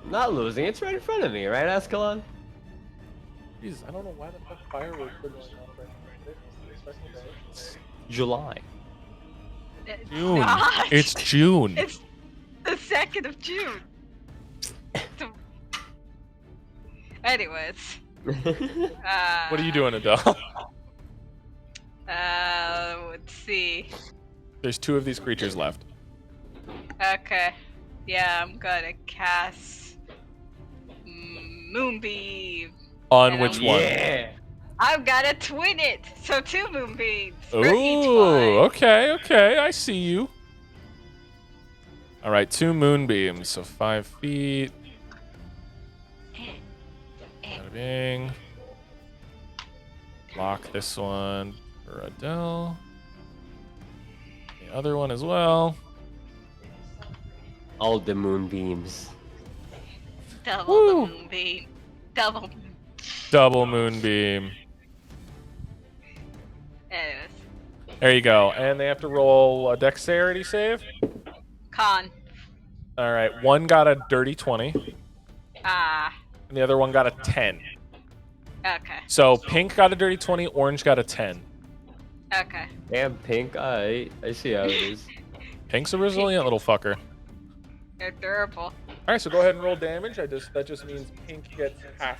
I'm not losing. It's right in front of me, right, Ascalon? Jesus, I don't know why the fuck fireworks are going July. It's June. not. It's June. It's the 2nd of June. Anyways. What are you doing, Adele? Let's see. There's 2 of these creatures left. Okay. Yeah, I'm gonna cast Moonbeam. On And which I'm- one? Yeah. I've gotta twin it, so 2 moonbeams for each Ooh, one. okay, I see you. All right, 2 moonbeams, so 5 feet. Bada bing. Lock this one for Adele. The other one as well. All the moonbeams. Double Woo. the moonbeam. Double. Double moonbeam. Anyways, There you go. And they have to roll a dexterity save. con. All right, one got a dirty 20, Ah. and the other one got a 10. Okay. So pink got a dirty 20, orange got a 10. Okay. Damn, pink. I see how it is. Pink's a resilient little fucker. They're durable. All right, so go ahead and roll damage. That just means pink gets half.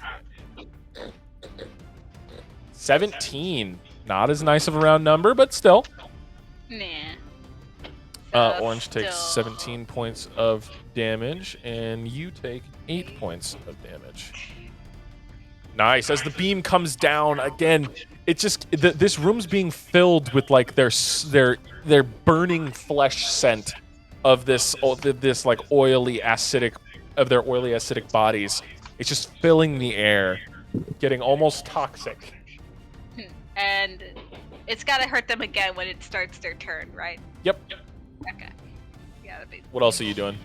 17. Not as nice of a round number, but still. Nah. Orange takes Still. 17 points of damage, and you take 8 points of damage. Nice. As the beam comes down again, it just this room's being filled with like their burning flesh scent of this like oily acidic of their oily acidic bodies. It's just filling the air, getting almost toxic. And it's gotta hurt them again when it starts their turn, right? Yep. Okay. Gotta be. What else are you doing?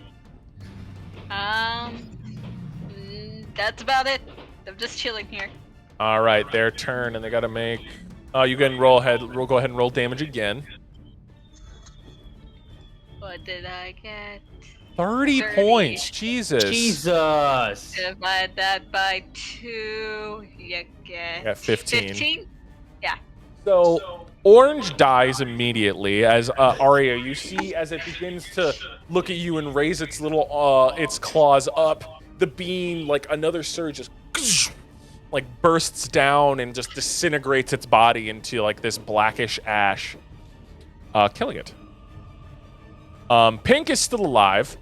That's about it. I'm just chilling here. All right, their turn, and they got to make. You can roll ahead. Go ahead and roll damage again. What did I get? 30 30. points. Jesus. Jesus. Divide that by 2. You get. Yeah, 15. 15? So orange dies immediately as Aria. You see as it begins to look at you and raise its little its claws up. The beam, like another surge, just like bursts down and just disintegrates its body into like this blackish ash, killing it. Pink is still alive,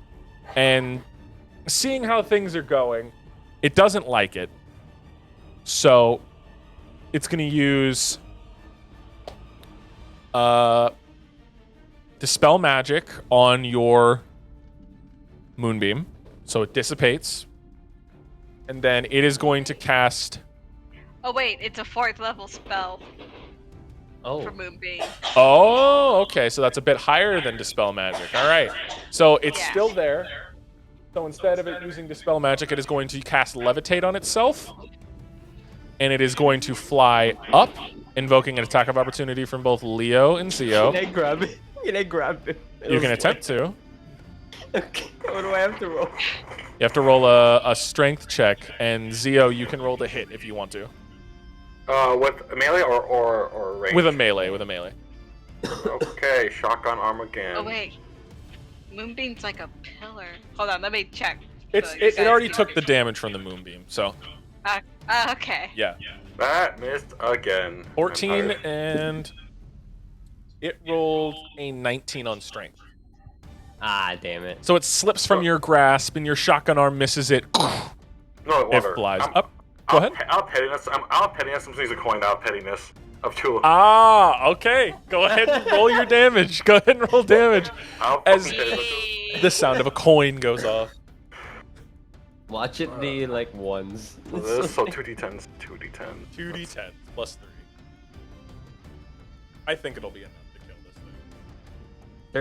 and seeing how things are going, it doesn't like it. So it's gonna use Dispel Magic on your Moonbeam. So it dissipates And then it is going to cast. Oh wait, it's a 4th level spell Oh. for Moonbeam. Oh, okay. So that's a bit higher than Dispel Magic. All right. So it's Yeah. still there. So instead of it using Dispel Magic, it is going to cast Levitate on itself. And it is going to fly up, invoking an attack of opportunity from both Leo and Zio. Can I grab it? Can I grab it? You can attempt to. Okay, what do I have to roll? You have to roll a strength check, and Zio, you can roll to hit if you want to. With a melee or range? With a melee. Okay, shotgun arm again. Oh wait, Moonbeam's like a pillar. Hold on, let me check. It already took the damage from the moonbeam, so Okay. yeah. That missed again. 14 and it rolled a 19 on strength. Ah, damn it. So it slips from your grasp, and your shotgun arm misses it. No, It whatever. flies up. Go ahead. Out pettiness. I'm out pettiness. I'm using a coin out pettiness of 2. Ah, okay. Go ahead and roll your damage. Go ahead and roll damage. Out As fucking pettiness of 2. the sound of a coin goes off. Watch it be like ones. So 2d10s, 2d10. 2d10 plus 3. I think it'll be enough to kill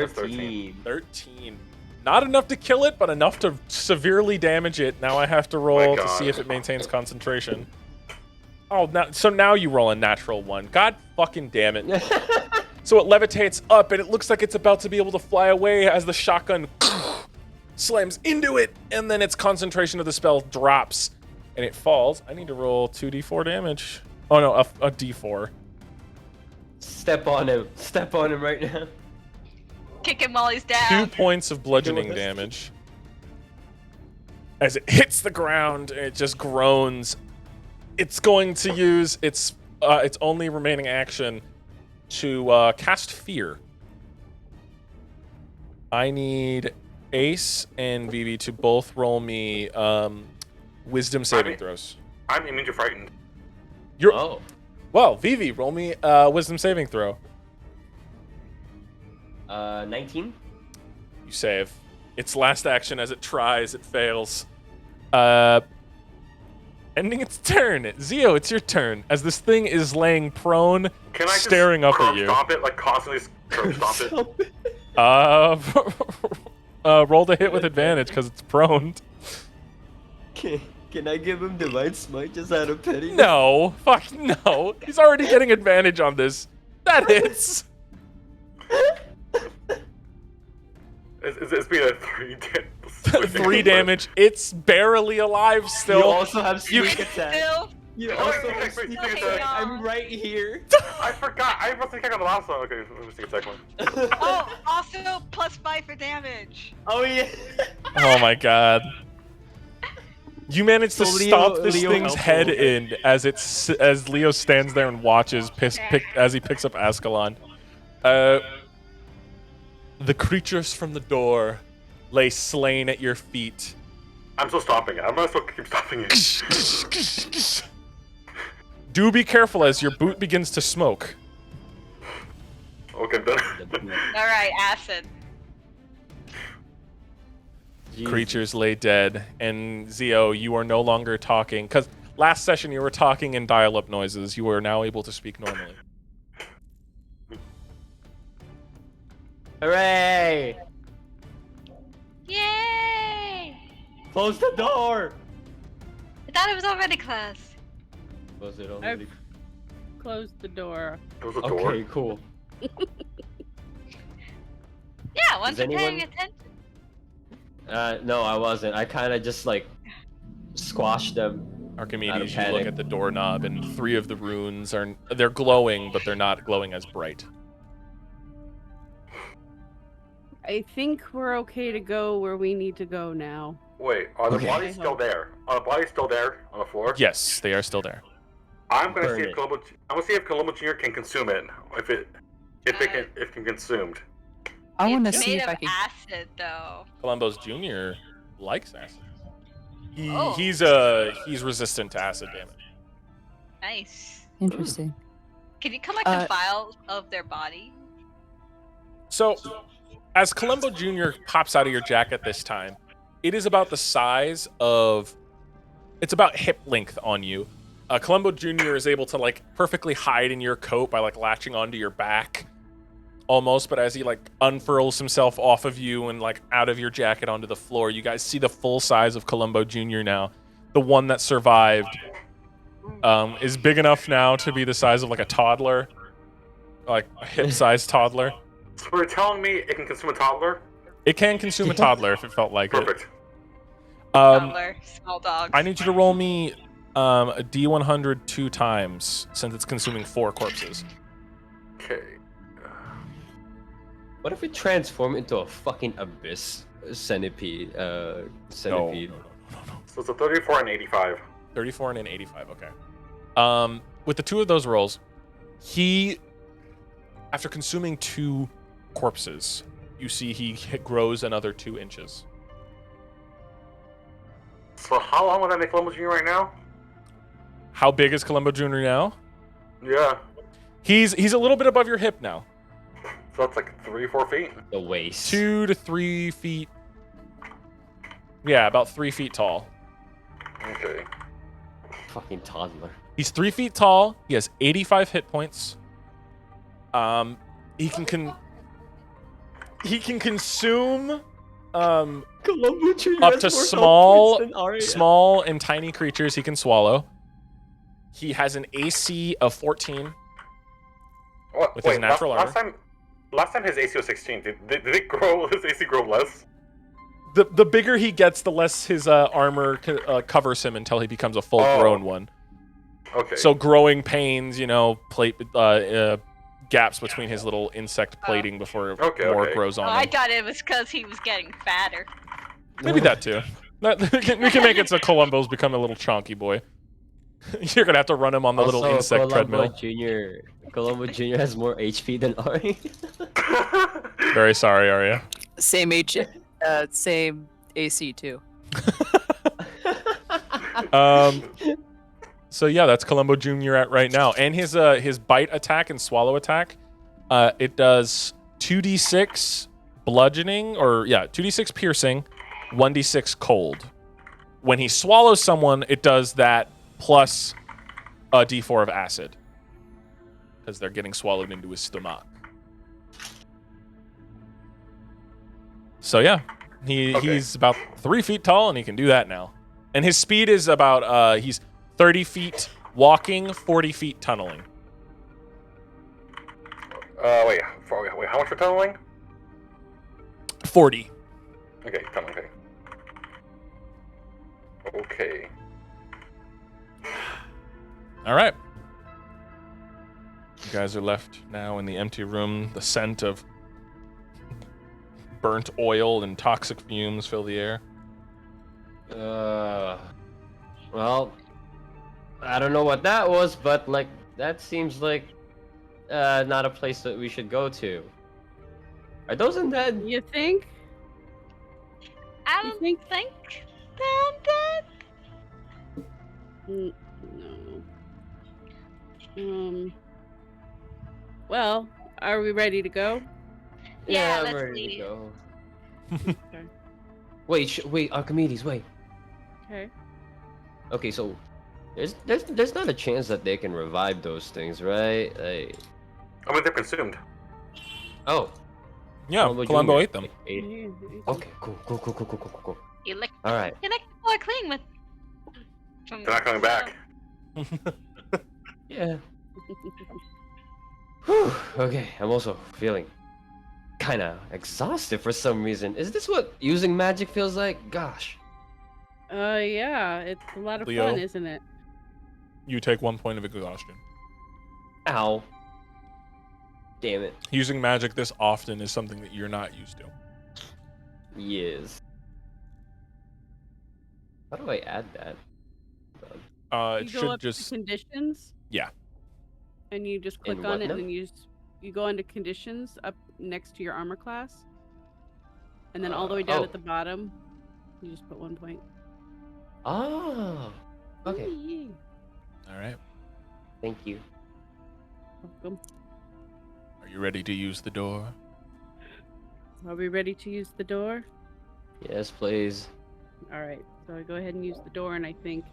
this thing. 13. 13. Not enough to kill it, but enough to severely damage it. Now I have to roll to see if it maintains concentration. Oh, now you roll a natural 1. God fucking damn it. So it levitates up, and it looks like it's about to be able to fly away as the shotgun slams into it, and then its concentration of the spell drops, and it falls. I need to roll 2d4 damage. Oh no, a d4. Step on him. Step on him right now. Kick him while he's 2 down. points of bludgeoning damage. As it hits the ground, it just groans. It's going to use its only remaining action to cast Fear. I need Ace and Vivi to both roll me Wisdom saving throws. I'm immune to frightened. You're Oh. well, Vivi, roll me Wisdom saving throw. 19? You save. Its last action as it tries, it fails. Ending its turn. Zio, it's your turn. As this thing is laying prone, Can I staring just up at you. stomp it, like constantly curb stomp it? Roll to hit with advantage because it's prone. Can I give him Divine Smite just out of pity? No, fuck no. He's already getting advantage on this. That hits. It's been a 3 damage. 3 damage. It's barely alive still. You also have You sneak can- attack. Still. You Oh, also wait, have wait, sneak wait, attack. wait. I'm right here. I forgot. I wasn't thinking on the last one. Okay, let me see a second one. Oh, also +5 for damage. Oh yeah. Oh my god. You managed to So stomp this Leo thing's helped head him. in as Leo stands there and watches as he picks up Ascalon. The creatures from the door lay slain at your feet. I'm still stopping it. I'm gonna still keep stopping it. Do be careful as your boot begins to smoke. Okay, then. All right, acid. Creatures lay dead, and Zio, you are no longer talking because last session you were talking in dial-up noises. You are now able to speak normally. Hooray! Yay! Close the door. I thought it was already closed. Close it I've already. closed the door. There's a door. Okay, cool. Yeah, once Does you're paying anyone- attention. No, I wasn't. I kind of just like squashed them. Archimedes, Out of you look panic. at the doorknob, and 3 of the runes they're glowing, but they're not glowing as bright. I think we're okay to go where we need to go now. Wait, are the Okay. bodies still there? Are the bodies still there on the floor? Yes, they are still there. I'm gonna Burn see it. if Columbo. I'm gonna see if Columbo Jr. can consume it. If it can consumed. I want to It's see made if I of can. acid, though. Columbus Jr. likes acid. Oh. He's resistant to acid damage. Nice. Interesting. Can you collect the files of their body? So, as Columbo Jr. pops out of your jacket this time, it is about the size of it's about hip length on you. Columbo Jr. is able to like perfectly hide in your coat by like latching onto your back, almost. But as he like unfurls himself off of you and like out of your jacket onto the floor, you guys see the full size of Columbo Jr. now. The one that survived is big enough now to be the size of like a toddler, like a hip-sized toddler. So we're telling me it can consume a toddler? It can consume a toddler if it felt like Perfect. it. Toddler, small dogs. I need you to roll me a D100 2 times since it's consuming 4 corpses. Okay. What if we transform into a fucking abyss centipede? Centipede. So it's a 34 and 85. 34 and an 85. Okay. With the 2 of those rolls, he, after consuming 2 corpses, you see he grows another 2 inches. So how long would I make Columbo Jr. right now? How big is Columbo Jr. now? Yeah. He's a little bit above your hip now. So that's like 3-4 feet? The waist. 2 to 3 feet. Yeah, about 3 feet tall. Okay. Fucking toddler. He's 3 feet tall. He has 85 hit points. He can consume Columbo Jr. up has to more health points than Arya. small and tiny creatures he can swallow. He has an AC of 14 What, with his natural armor. Last time his AC was 16. Did it grow? His AC grow less? The bigger he gets, the less his armor covers him until he becomes a full-grown one. Okay. So growing pains, plate gaps between his little insect plating before more grows on I him. thought it was because he was getting fatter. Maybe that too. We can make it so Columbo's become a little chonky boy. You're gonna have to run him on the little insect treadmill. Columbo Jr. has more HP than Arya. Very sorry, Arya. Same same AC too. So yeah, that's Columbo Jr. at right now, and his bite attack and swallow attack, it does 2d6 bludgeoning, 2d6 piercing, 1d6 cold. When he swallows someone, it does that plus a d4 of acid, because they're getting swallowed into his stomach. So yeah, he's about 3 feet tall, and he can do that now. And his speed is about he's 30 feet walking, 40 feet tunneling. Wait, how much for tunneling? 40. Okay, tunneling, okay. Okay. All right. You guys are left now in the empty room. The scent of burnt oil and toxic fumes fill the air. Well, I don't know what that was, but like that seems like not a place that we should go to. Are those undead? You think? I You don't think- think that. No. Well, are we ready to go? Yeah, I'm let's ready to leave. go. Okay. Wait, Archimedes, wait. Okay. Okay, so there's not a chance that they can revive those things, right? Like, I mean, they're consumed. oh, Yeah, Columbo ate them. Okay, cool. You lick All right. the floor clean with. They're not coming back. Yeah. Whew, okay, I'm also feeling kind of exhausted for some reason. Is this what using magic feels like? Gosh. Yeah, it's a lot of Leo. fun, isn't it? You take 1 point of exhaustion. Ow. Damn it. Using magic this often is something that you're not used to. Yes. How do I add that? It You go should up just to conditions. Yeah. And you just click In on what it, now? and then you go into conditions up next to your armor class, and then all the way down oh. at the bottom, you just put 1 point. Oh. Okay. Yay. All right. Thank you. Welcome. Are you ready to use the door? Are we ready to use the door? Yes, please. All right. So I go ahead and use the door, and I think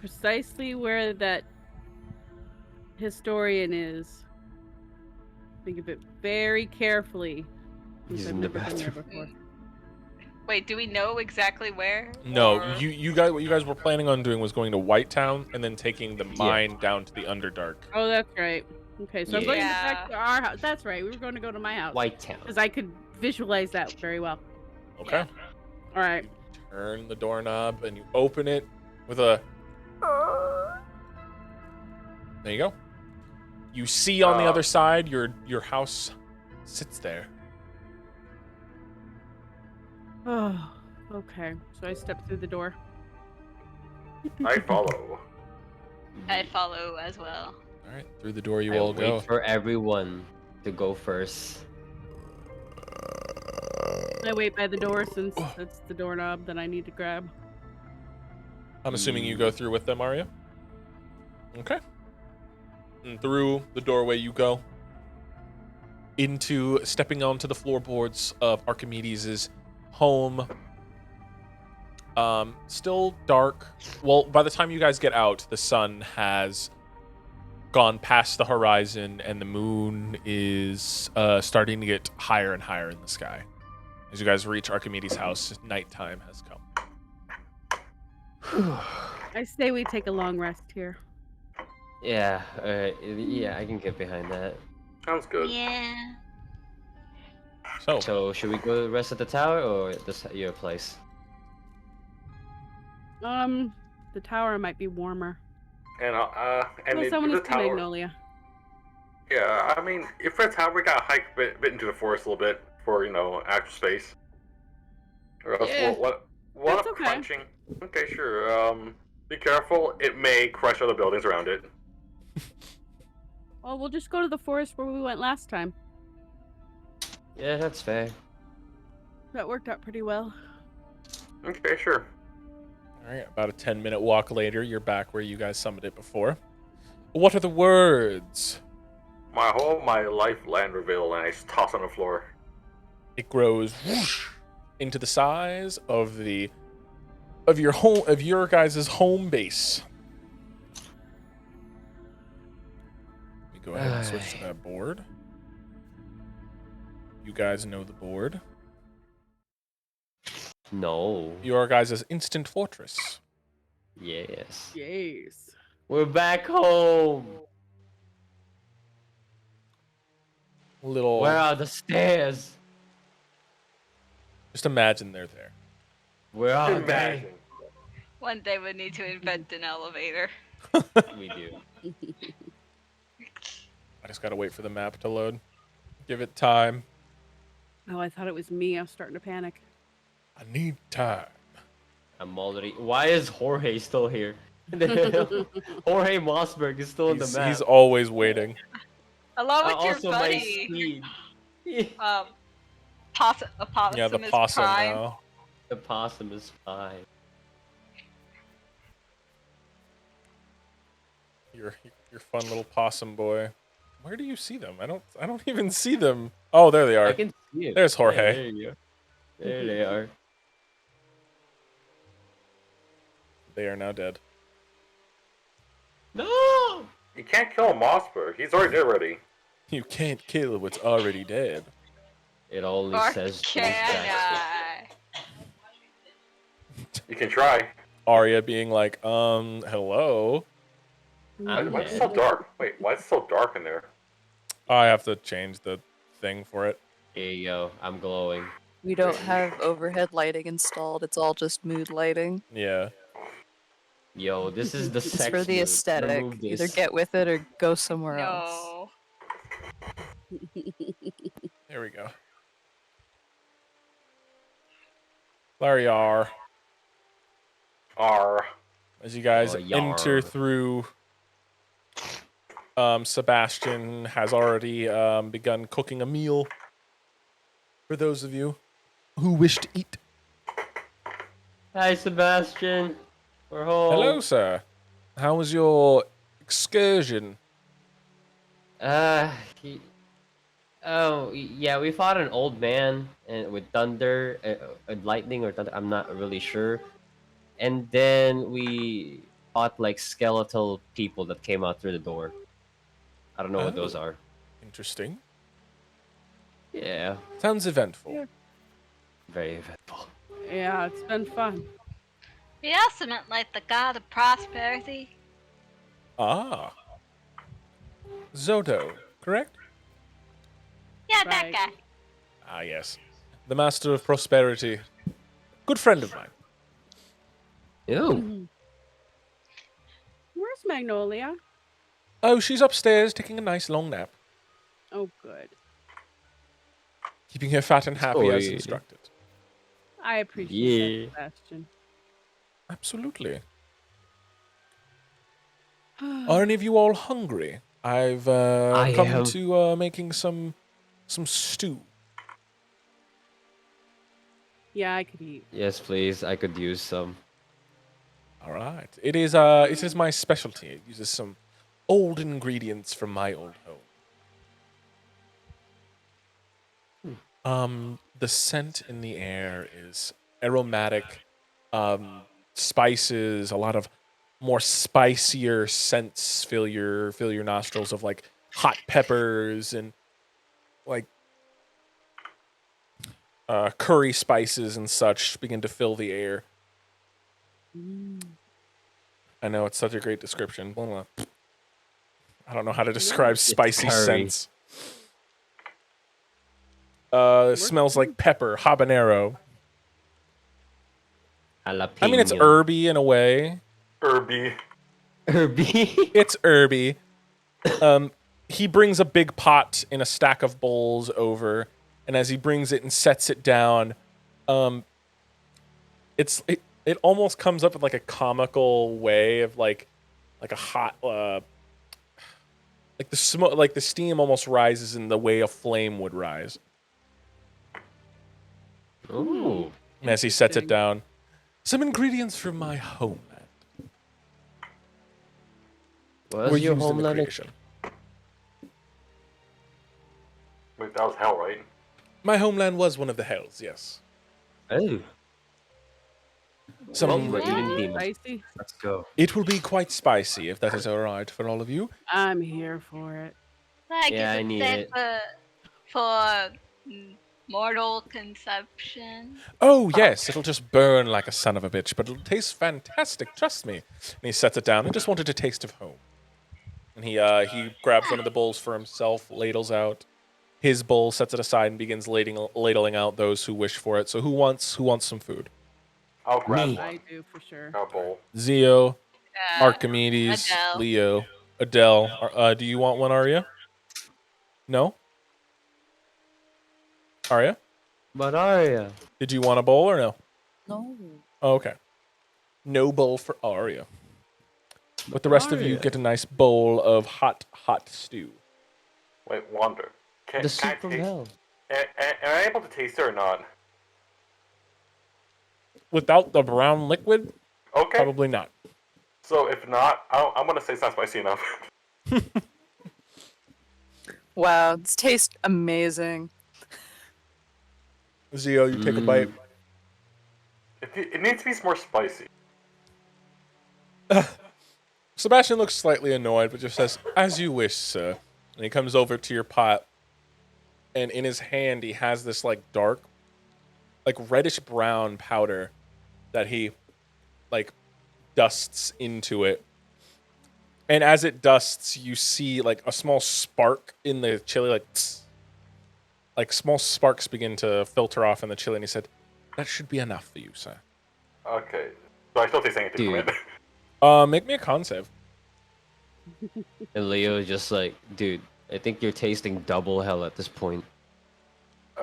Precisely where that historian is. Think of it very carefully. Since He's I've in the never been there bathroom. before. Wait, do we know exactly where? No, Or- you guys, what you guys were planning on doing was going to White Town and then taking the mine down to the Underdark. Oh, that's right. Okay, so I'm going back Yeah. to our house. That's right. We were going to go to my house White Town. because I could visualize that very well. Okay. Yeah. All right. You turn the doorknob and you open it with a. There you go. You see on the other side, your house sits there. Oh, okay. So I step through the door. I follow. I follow as well. All right, through the door you I all wait go. for everyone to go first. I wait by the door since that's the doorknob that I need to grab. I'm assuming you go through with them, are you? Okay. And through the doorway you go. Into stepping onto the floorboards of Archimedes' home. Still dark. Well, by the time you guys get out, the sun has gone past the horizon and the moon is starting to get higher and higher in the sky. As you guys reach Archimedes' house, nighttime has come. I say we take a long rest here. Yeah, yeah, I can get behind that. Sounds good. Yeah. So, So, should we go the rest of the tower or your place? The tower might be warmer. And Unless if someone the is to tower. Magnolia. Yeah, I mean, if the tower, we gotta hike a bit into the forest a little bit for actual space. Or else Yeah, what that's a okay. crunching. Okay, sure. Be careful. It may crush other buildings around it. Well, we'll just go to the forest where we went last time. Yeah, that's fair. That worked out pretty well. Okay, sure. all right, about a 10-minute walk later, you're back where you guys summoned it before. What are the words? My life land reveal, and I just toss on the floor. It grows whoosh, into the size of your guys' home base. Let me go ahead and switch to that board. You guys know the board. No. Your guys' instant fortress. Yes. Yes. We're back home. Little. Where are the stairs? Just imagine they're there. Where are Imagine. One day we need to invent an elevator. they? We do. I just gotta wait for the map to load. Give it time. Oh, I thought it was me. I was starting to panic. I need time. I'm already. Why is Jorge still here? Jorge Mossberg is still on the map. He's always waiting. Along with your Also, my buddy. speed. A possum Yeah, the is possum prime. now. The possum is fine. Your fun little possum boy. Where do you see them? I don't even see them. Oh, there they I are. can see it. There's Jorge. Yeah, there you go. There they are. They are now dead. No! You can't kill Mossberg. He's already dead already. You can't kill what's already dead. It only Or says can that. I? You can try. Arya being like, hello. I'm Why is it dead. so dark? Wait, why is it so dark in there? I have to change the thing for it. Here you go. I'm glowing. We don't have overhead lighting installed. It's all just mood lighting. Yeah. Yo, this is the It's sex for the mood. aesthetic. Remove Either this. get with it or go somewhere else. No. There we go. There you are. R. As you guys Oh, enter yar. through, Sebastian has already begun cooking a meal for those of you who wish to eat. Hi, Sebastian. We're home. Hello, sir. How was your excursion? He... Oh, yeah, we fought an old man and with thunder, lightning or thunder. I'm not really sure. and then we fought like skeletal people that came out through the door. I don't know what those Oh. are. Interesting. Yeah, Sounds eventful. Yeah. very eventful. Yeah, it's been fun. We also met like the god of prosperity. Ah. Zodo, correct? Yeah, that Right. guy. Ah, yes. The Master of Prosperity. Good friend of mine. Ew. Where's Magnolia? Oh, she's upstairs taking a nice long nap. Oh, good. Keeping her fat and happy as Sorry. instructed. I appreciate Yeah. that, Sebastian. Absolutely. Are any of you all hungry? I've I come am. to making some stew. Yeah, I could eat. Yes, please. I could use some. All right. It is my specialty. It uses some old ingredients from my old home. The scent in the air is aromatic, spices, a lot of more spicier scents fill your nostrils of like hot peppers and like curry spices and such begin to fill the air. I know it's such a great description. Blah, blah. I don't know how to describe spicy curry. scents. It smells like pepper, habanero. Jalapeno. I mean, it's herby in a way. Irby. Herby. It's herby. He brings a big pot in a stack of bowls over, and as he brings it and sets it down, it almost comes up with like a comical way of like a hot like the smoke, like the steam almost rises in the way a flame would rise Ooh. as he sets it Interesting. down. Some ingredients from my homeland. What's Were your used in the homeland? creation. Wait, that was hell, right? My homeland was one of the hells, yes. Oh. Some Well, we're eating demons. Spicy? Let's go. It will be quite spicy if that is all right for all of you. I'm here for it. Like, Yeah, is I it need set it. for mortal consumption? Oh yes, it'll just burn like a son of a bitch, but it'll taste fantastic. Trust me. And he sets it down. I just wanted a taste of home. And he grabs one of the bowls for himself, ladles out his bowl, sets it aside, and begins ladling out those who wish for it. So who wants some food? I'll grab Me. one. I do for sure. A bowl. Zio, Uh, Archimedes, Adele. Leo, Adele. Do you want one, Arya? No? Arya? But Arya. Did you want a bowl or no? No. Oh, okay. No bowl for Arya. But the rest of you Arya. get a nice bowl of hot stew. Wait, Wander. Can The I soup from taste? hell. Am I able to taste it or not? Without the brown liquid, Okay. probably not. So if not, I'm gonna say it's not spicy enough. Wow, this tastes amazing. Zio, you take a bite. It needs to be more spicy. Sebastian looks slightly annoyed, but just says, "As you wish, sir." And he comes over to your pot, and in his hand he has this like dark, like reddish brown powder that he like dusts into it. And as it dusts, you see like a small spark in the chili, like tss. Like small sparks begin to filter off in the chili. And he said, "That should be enough for you, sir." Okay. So I still taste anything from Dude. it. Make me a con save. And Leo is just like, dude, I think you're tasting double hell at this point.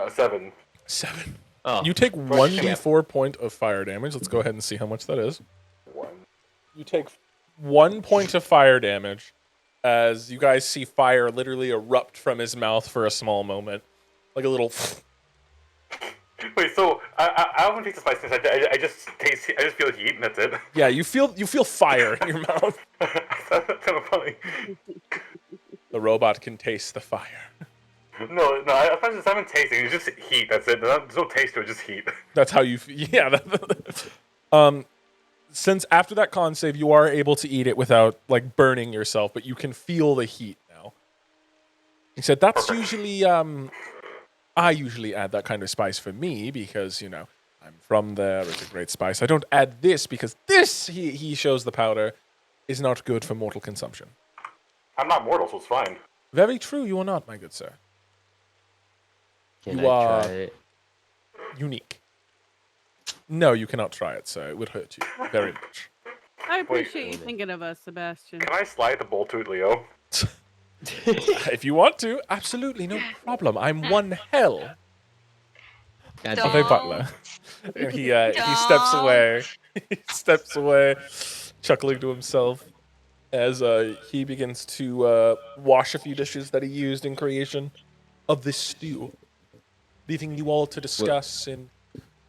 7. 7. Oh. You take shit. 1d4 point of fire damage. Let's go ahead and see how much that is. 1. You take 1 point of fire damage as you guys see fire literally erupt from his mouth for a small moment. Like a little... Wait, so I don't taste the spiciness. I just feel heat and that's it. Yeah, you feel fire in your mouth. That's kind of funny. The robot can taste the fire. No, I find this haven't tasting. It's just heat. That's it. There's no taste to it. Just heat. That's how you... Yeah. since after that con save, you are able to eat it without like burning yourself, but you can feel the heat now. He said that's usually I usually add that kind of spice for me because, you know, I'm from there. It's a great spice. I don't add this because this, he shows the powder, is not good for mortal consumption. I'm not mortal, so it's fine. Very true, you are not, my good sir. Can You I are try it? unique. No, you cannot try it, sir. It would hurt you very much. I appreciate you thinking of us, Sebastian. Can I slide the bowl to it, Leo? If you want to, absolutely, no problem. I'm one hell God of damn. a butler. And he steps away. He steps away, chuckling to himself as he begins to wash a few dishes that he used in creation of this stew, leaving you all to discuss and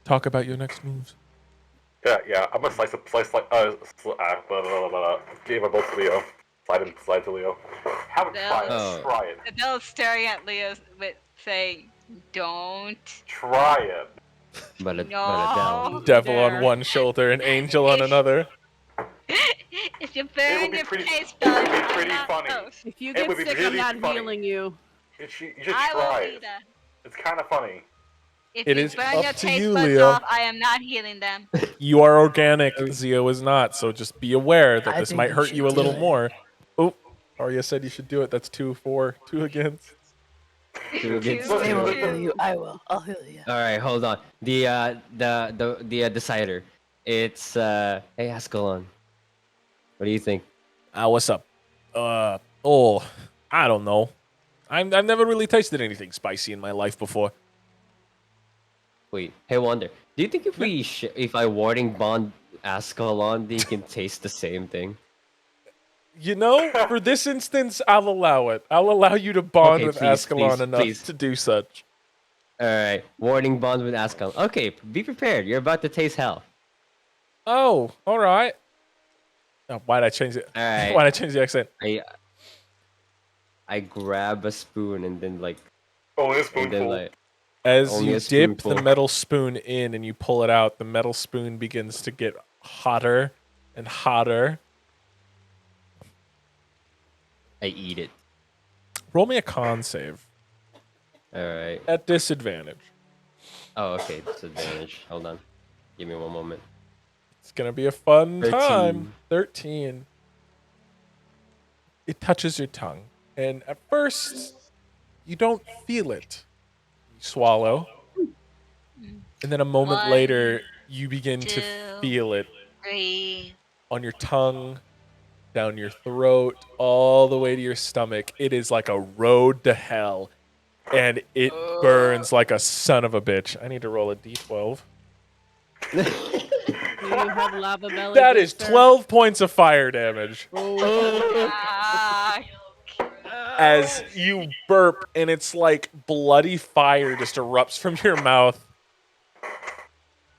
talk about your next moves. Yeah. I'm gonna give my bowl to Leo. Slide to Leo. Haven't tried it. Oh. Try it. Adele's staring at Leo with saying, "Don't." Try it. But No. Devil on There. one shoulder, and angel on another. If you burn be your pretty- face, it would buddy, be I'm pretty not funny. close. If you It get would be sick, I'm really not funny. healing you. You should I try won't it. either. It's kind of funny. If It you is burn up your to taste you, buds Leo. off, I am not healing them. You are organic, Zio is not, so just be aware that I this think might you hurt should you a do little it. more. Oh, Arya said you should do it. That's 2 against. Two against Look, I two. will look, heal you. I will. I'll heal you. All right, hold on. The decider. It's hey Ascalon. What do you think? What's up? I don't know. I've never really tasted anything spicy in my life before. Wait, hey Wonder. Do you think if I warding bond Ascalon, they can taste the same thing? You know, for this instance, I'll allow it. I'll allow you to bond Okay, with please, Ascalon please, enough please. to do such. All right, warding bond with Ascalon. Okay, be prepared. You're about to taste hell. Oh, all right. Oh, why'd I change it? All right. Why'd I change the accent? I grab a spoon and then like Only a and spoonful. then like As Only you a dip the spoonful. metal spoon in and you pull it out, the metal spoon begins to get hotter and hotter. I eat it. Roll me a con save All right. at disadvantage. Oh, okay. Disadvantage. Hold on. Give me one moment. It's going to be a fun 13. time. 13. It touches your tongue. And at first, you don't feel it. You swallow. And then a moment One, later, you begin to two. feel it 3. on your tongue, down your throat, all the way to your stomach. It is like a road to hell. And it burns like a son of a bitch. I need to roll a d12. Do you have lava belly? That good is sir? 12 points of fire damage. Ah, As you burp, and it's like bloody fire just erupts from your mouth.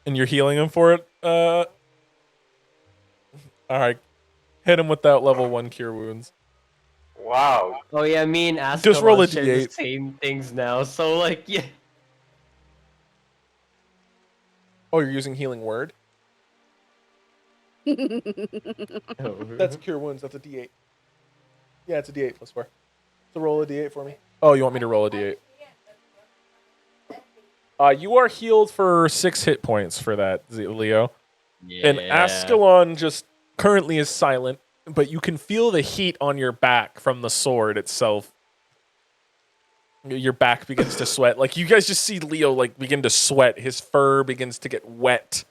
And you're healing him for it? All right. Hit him with that level 1 cure wounds. Wow. Oh yeah, me and Ascalon Just roll a share D8. the same things now. So like yeah. Oh, you're using healing word? That's cure wounds. That's a d8. Yeah, it's a d8 plus 4. So roll a d8 for me. Oh, you want me to roll a d8? You are healed for 6 hit points for that, Leo. And Ascalon just currently is silent, but you can feel the heat on your back from the sword itself. Your back begins to sweat. Like, you guys just see Leo, like, begin to sweat. His fur begins to get wet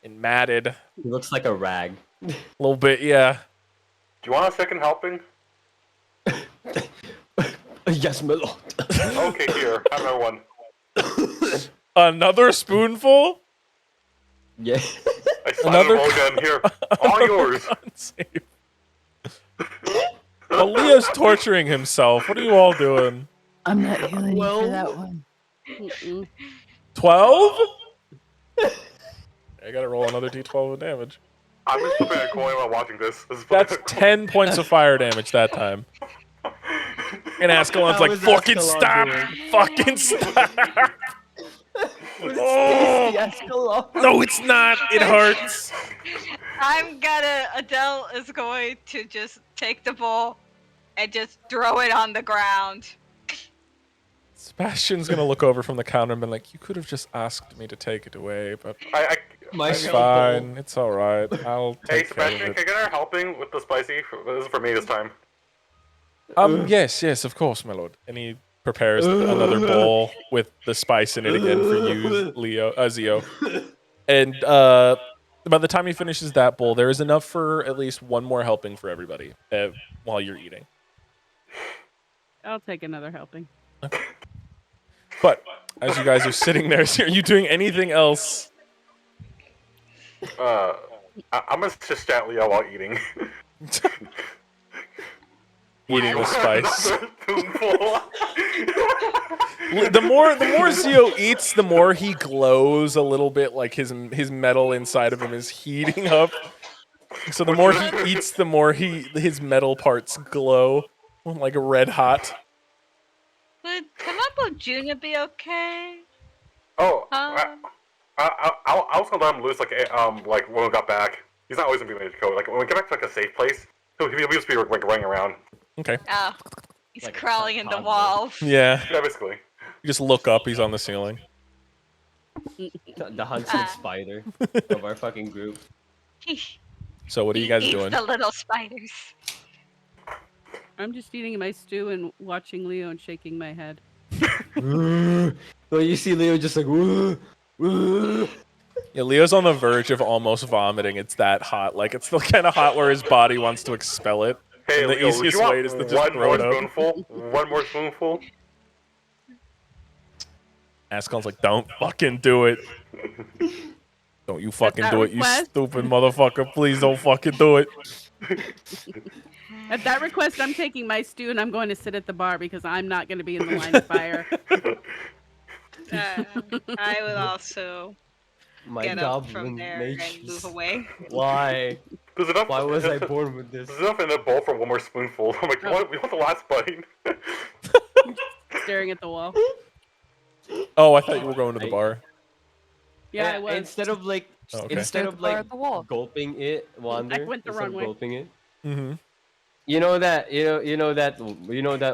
and matted. He looks like a rag. A little bit, yeah. Do you want a second helping? Yes, my lord. Okay, here. Have another one. Another spoonful? Yeah. I slide Another- the bowl again. Here. All yours. Unsafe. Well, Leo's torturing himself. What are you all doing? I'm not healing you Well- for that one. Mm-mm. 12? I gotta roll another d12 of damage. I'm just flipping a coin while watching this. This is That's flipping a 10 points of fire damage that time. And Ascalon's How like, is fucking Ascalon stop! doing? Fucking stop! Tasty Oh, Ascalon. no, it's not. It hurts. Adele is going to just take the bowl and just throw it on the ground. Sebastian's gonna look over from the counter and be like, "You could have just asked me to take it away, but My it's shell bowl. fine. It's all right. I'll Hey, take care of Sebastian, it." can I get her helping with the spicy? This is for me this time. Yes, of course, my lord. And he prepares another bowl with the spice in it again for you, Zio. And by the time he finishes that bowl, there is enough for at least one more helping for everybody while you're eating. I'll take another helping. But as you guys are sitting there, are you doing anything else? I'm gonna just chat Leo while eating. Eating the spice. Another spoonful. The more Zio eats, the more he glows a little bit. Like his metal inside of him is heating up. So the more he eats, the more his metal parts glow like red hot. Would Kamabo Jr. be okay? Oh, I was gonna let him loose like when we got back. He's not always gonna be ready to go. Like when we get back to like a safe place, he'll just be like running around. Okay. Oh, he's Like a crawling in the toddler. walls. Yeah. Yeah, basically. You just look up. He's on the ceiling. The hunted spider of our fucking group. So what are you guys Eats doing? the little spiders. I'm just eating my stew and watching Leo and shaking my head. So you see Leo just like. Yeah, Leo's on the verge of almost vomiting. It's that hot. Like it's the kind of hot where his body wants to expel it. Hey, And the Leo, would easiest you want way is to just one throw more it up. spoonful? One more spoonful? Ascalon's like, don't fucking do it. Don't you fucking that do it, you request? stupid motherfucker. Please don't fucking do it. At that request, I'm taking my stew and I'm going to sit at the bar because I'm not going to be in the line of fire. I will also My get up from goblin there and mages. move away. Why? There's enough. Why was I born with this? There's enough in the bowl for one more spoonful. I'm like, we want the last bite. Staring at the wall. Oh, I thought you were going to the bar. Yeah, I was. Instead of like, Oh, okay. instead Stare at of the bar like at the wall. gulping it, Wander. went the instead wrong of way. Gulping it. Mm-hmm. You know that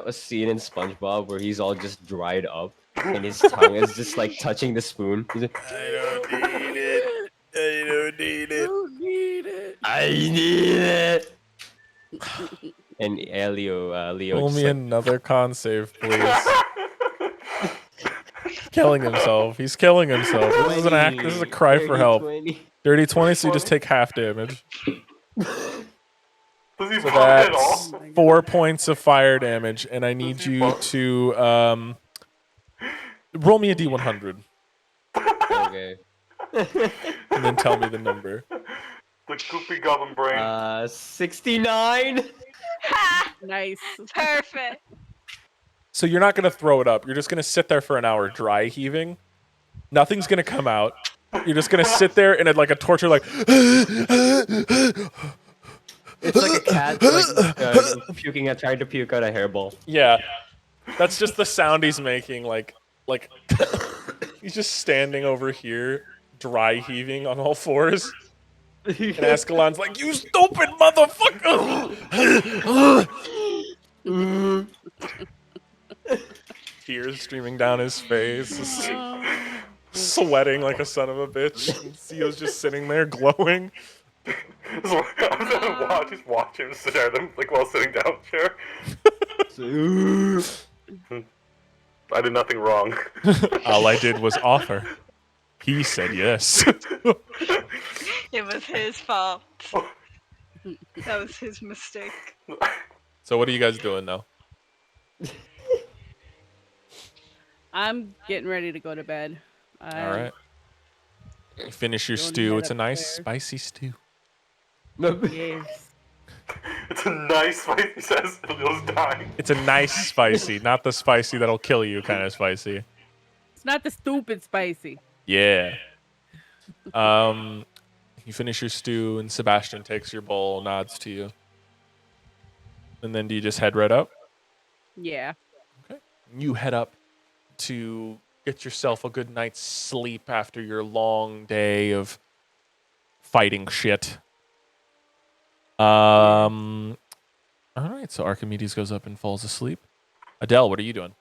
a scene in SpongeBob where he's all just dried up and his tongue is just like touching the spoon. He's like, I don't need it. I don't need it. Don't need it. I need it. And Leo Roll just me like, another con save, please. Killing himself. He's killing himself. This is an act. This is a cry for help. 20. Dirty 20, so you just take half damage. Does he So vomit at all? that's 4 points of fire damage, and I need you to roll me a d100 Okay. and then tell me the number. The goopy goblin brain. 69. Ha! Nice. Perfect. So you're not gonna throw it up. You're just gonna sit there for an hour, dry heaving. Nothing's gonna come out. You're just gonna sit there and like a torture, like. It's like a cat like puking trying to puke out a hairball. Yeah, that's just the sound he's making. Like he's just standing over here, dry heaving on all fours. And Ascalon's like, "You stupid motherfucker!" Tears streaming down his face, sweating like a son of a bitch. And Theo's just sitting there glowing. I'm gonna watch him stare at him like while sitting down chair. I did nothing wrong. All I did was offer. He said yes. It was his fault. That was his mistake. So what are you guys doing now? I'm getting ready to go to bed. All right. You finish your Don't stew. head It's a up nice there. spicy stew. Yes. It's a nice fight, he says. Leo's dying. It's a nice spicy, not the spicy that'll kill you kind of spicy. It's not the stupid spicy. Yeah. You finish your stew, and Sebastian takes your bowl, nods to you. And then do you just head right up? Yeah. You head up to get yourself a good night's sleep after your long day of fighting shit. All right, so Archimedes goes up and falls asleep. Adele, what are you doing?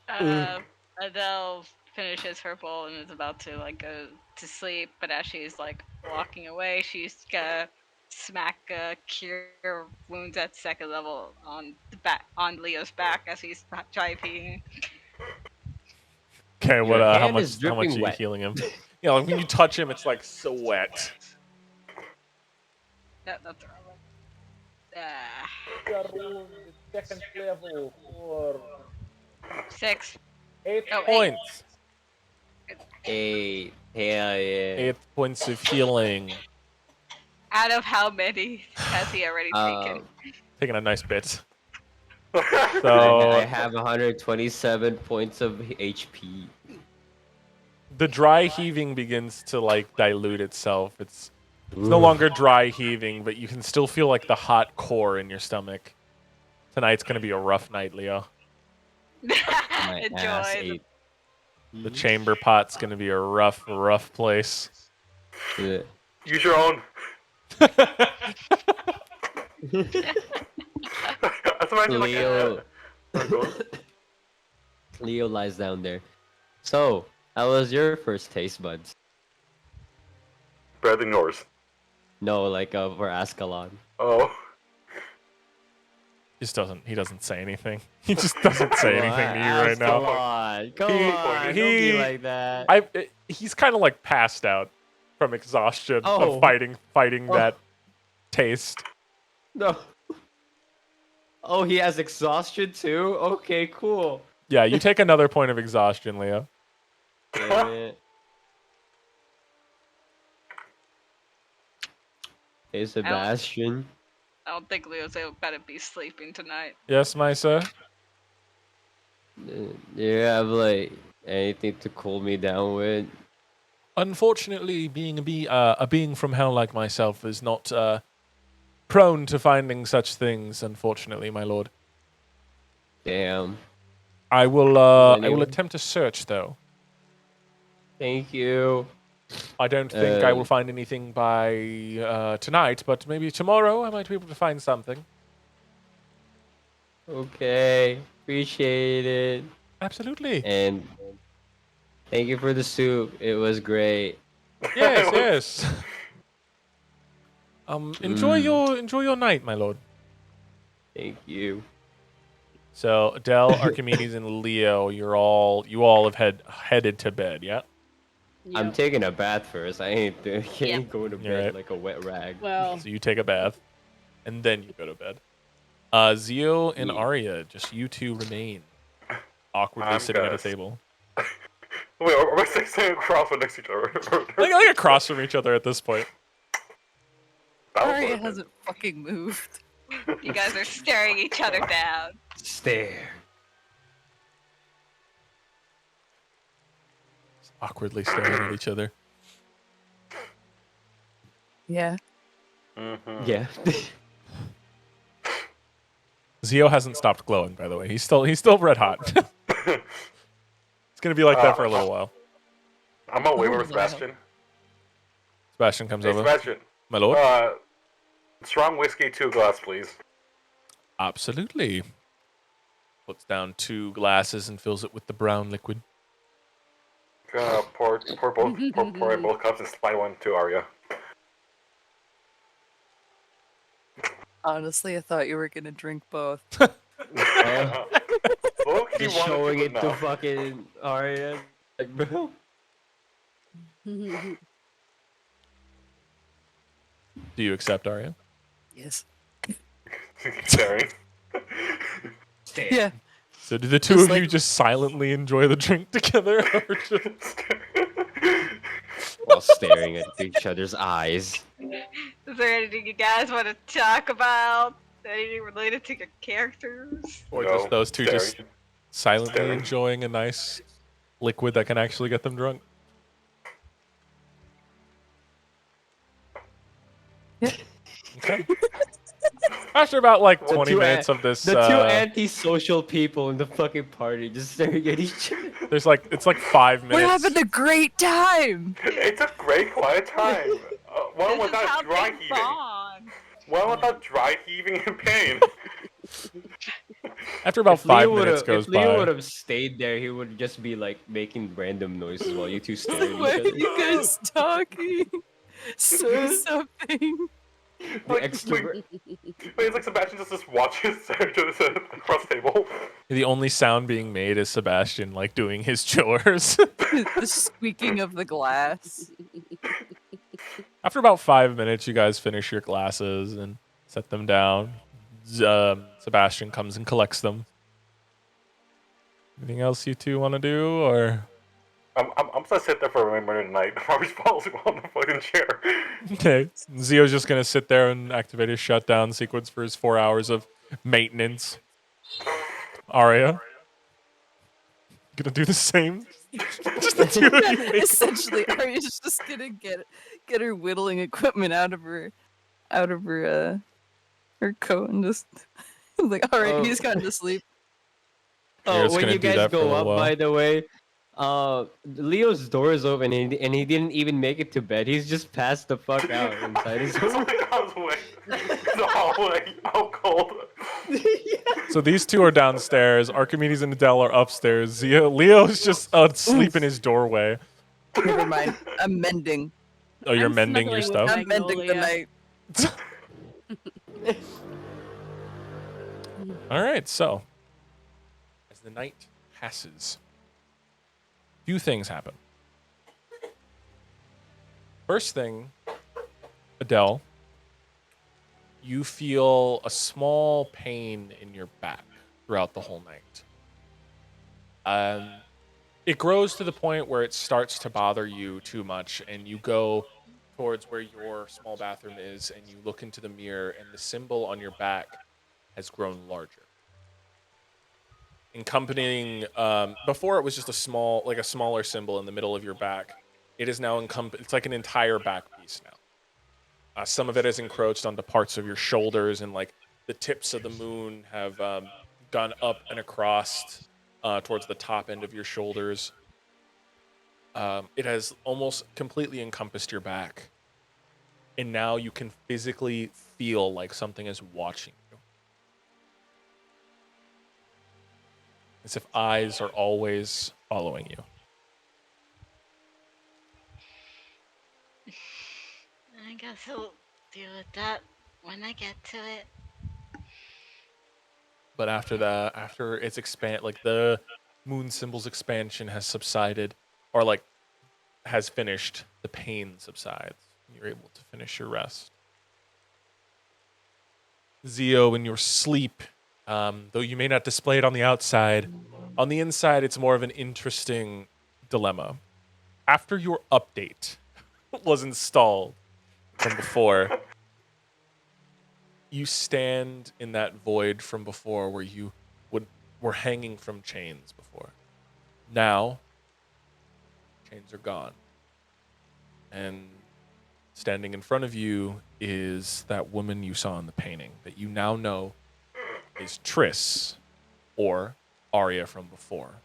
Adele finishes her bowl and is about to like go to sleep, but as she's like walking away, she's gonna smack cure wounds at second level on the back on Leo's back as he's dry peeing. Okay, Your how hand much is dripping are you wet. healing him? You know, like when you touch him, it's like so wet. That's wrong. Second level for 6. 8 Oh, 8. points. 8. Hell yeah. 8 points of healing. Out of how many has he already taken? Taking a nice bit. I So have 127 points of HP. the dry heaving begins to like dilute itself. It's no longer dry heaving, but you can still feel like the hot core in your stomach. Tonight's gonna be a rough night, Leo. My ass Enjoy. ate. The chamber pot's gonna be a rough place. Yeah. Use your own. That's imagine like Leo. Go. Leo lies down there. So, how was your first taste buds? Better than yours. No, like for Ascalon. Oh. He doesn't say anything. He just doesn't say anything to you right now. Ascalon, come He- on, don't he- be like that. He's kind of like passed out from exhaustion Oh. of fighting that taste. No. Oh, he has exhaustion too? Okay, cool. Yeah, you take another point of exhaustion, Leo. Damn it. Hey, Sebastian. I don't think Leo's about to be sleeping tonight. Yes, Misa? Do you have like anything to cool me down with? Unfortunately, being a being from hell like myself is not prone to finding such things, unfortunately, my lord. Damn. I will Anyway. attempt to search though. Thank you. I don't think I will find anything by tonight, but maybe tomorrow I might be able to find something. Okay. Appreciate it. Absolutely. And thank you for the soup. It was great. Yes, yes. Enjoy Mm. your night, my lord. Thank you. So Adele, Archimedes, and Leo, you all have headed to bed, yeah? I'm Yep. taking a bath first. I ain't Yep. going to You're bed right. like a wet rag. Well, So you take a bath, and then you go to bed. Zio and Yeah. Arya, just you two remain awkwardly I'm sitting at a gonna- table. Wait, are we sitting across or next to each other? Like across from each other at this point. That was Arya worth it. hasn't fucking moved. You guys are staring each other down. Stare. Awkwardly staring at each other. Yeah. Mhm. Yeah. Zio hasn't stopped glowing, by the way. He's still red hot. It's gonna be like that for a little while. I'm gonna wait Oh, for wow. Sebastian. Sebastian comes Hey, over. Sebastian. My lord? Strong whiskey, 2 glass, please. Absolutely. Puts down 2 glasses and fills it with the brown liquid. Pour in both cups and slide one to Arya. Honestly, I thought you were gonna drink both. Look, he Just wanted showing to it to enough. fucking Arya. Like, bro. Do you accept, Arya? Yes. Staring. Yeah. So do the two Just of you like- just silently enjoy the drink together? Or just... While staring at each other's eyes. Is there anything you guys want to talk about? Anything related to your characters? Or No, just those two just staring. silently Staring. enjoying a nice liquid that can actually get them drunk? Okay. After about like The 20 two minutes of this, The two antisocial people in the fucking party just staring at each other. there's like it's like 5 minutes. We're having a great time. It's a great quiet time. One This is without how dry they heaving. bond. Well, without dry heaving in pain. After about If Leo 5 would minutes have, goes if Leo would by. have stayed there, he would just be like making random noises while you two stare at Why each are other. you guys talking? Say something. The Like, extrovert. Wait, it's like Sebastian just watches across the table. The only sound being made is Sebastian like doing his chores. The squeaking of the glass. After about 5 minutes, you guys finish your glasses and set them down. Sebastian comes and collects them. Anything else you two want to do, or I'm just gonna sit there for a remainder of the night. Probably fall asleep on the fucking chair. okay? Zio's just gonna sit there and activate his shutdown sequence for his 4 hours of maintenance. Arya, gonna do the same. Just the two of you. Make Essentially, Arya's just gonna get her whittling equipment out of her her coat and just like, all right, Oh. he's gone to sleep. You're just When gonna you do guys that for a go little up, while. by the way, Leo's door is open and he didn't even make it to bed. He's just passed the fuck out inside his It's room. like the hallway. The hallway. How cold. So these two are downstairs. Archimedes and Adele are upstairs. Leo's just asleep in his doorway. Never mind. I'm mending. Oh, you're I'm mending your snuggling with stuff? I'm mending the Magnolia. night. All right, so as the night passes, few things happen. First thing, Adele, you feel a small pain in your back throughout the whole night. It grows to the point where it starts to bother you too much, and you go towards where your small bathroom is, and you look into the mirror, and the symbol on your back has grown larger. Accompanying, before it was just a smaller symbol in the middle of your back. It is now it's like an entire back piece now. Some of it has encroached onto parts of your shoulders, and like the tips of the moon have gone up and across towards the top end of your shoulders. It has almost completely encompassed your back, and now you can physically feel like something is watching you. As if eyes are always following you. I guess I'll deal with that when I get to it. But after that, after it's like the moon symbol's expansion has subsided, or like has finished, the pain subsides. You're able to finish your rest. Zio, in your sleep, though you may not display it on the outside, on the inside, it's more of an interesting dilemma. After your update was installed from before, you stand in that void from before where you were hanging from chains before. Now, chains are gone. And standing in front of you is that woman you saw in the painting that you now know is Triss, or Arya from before.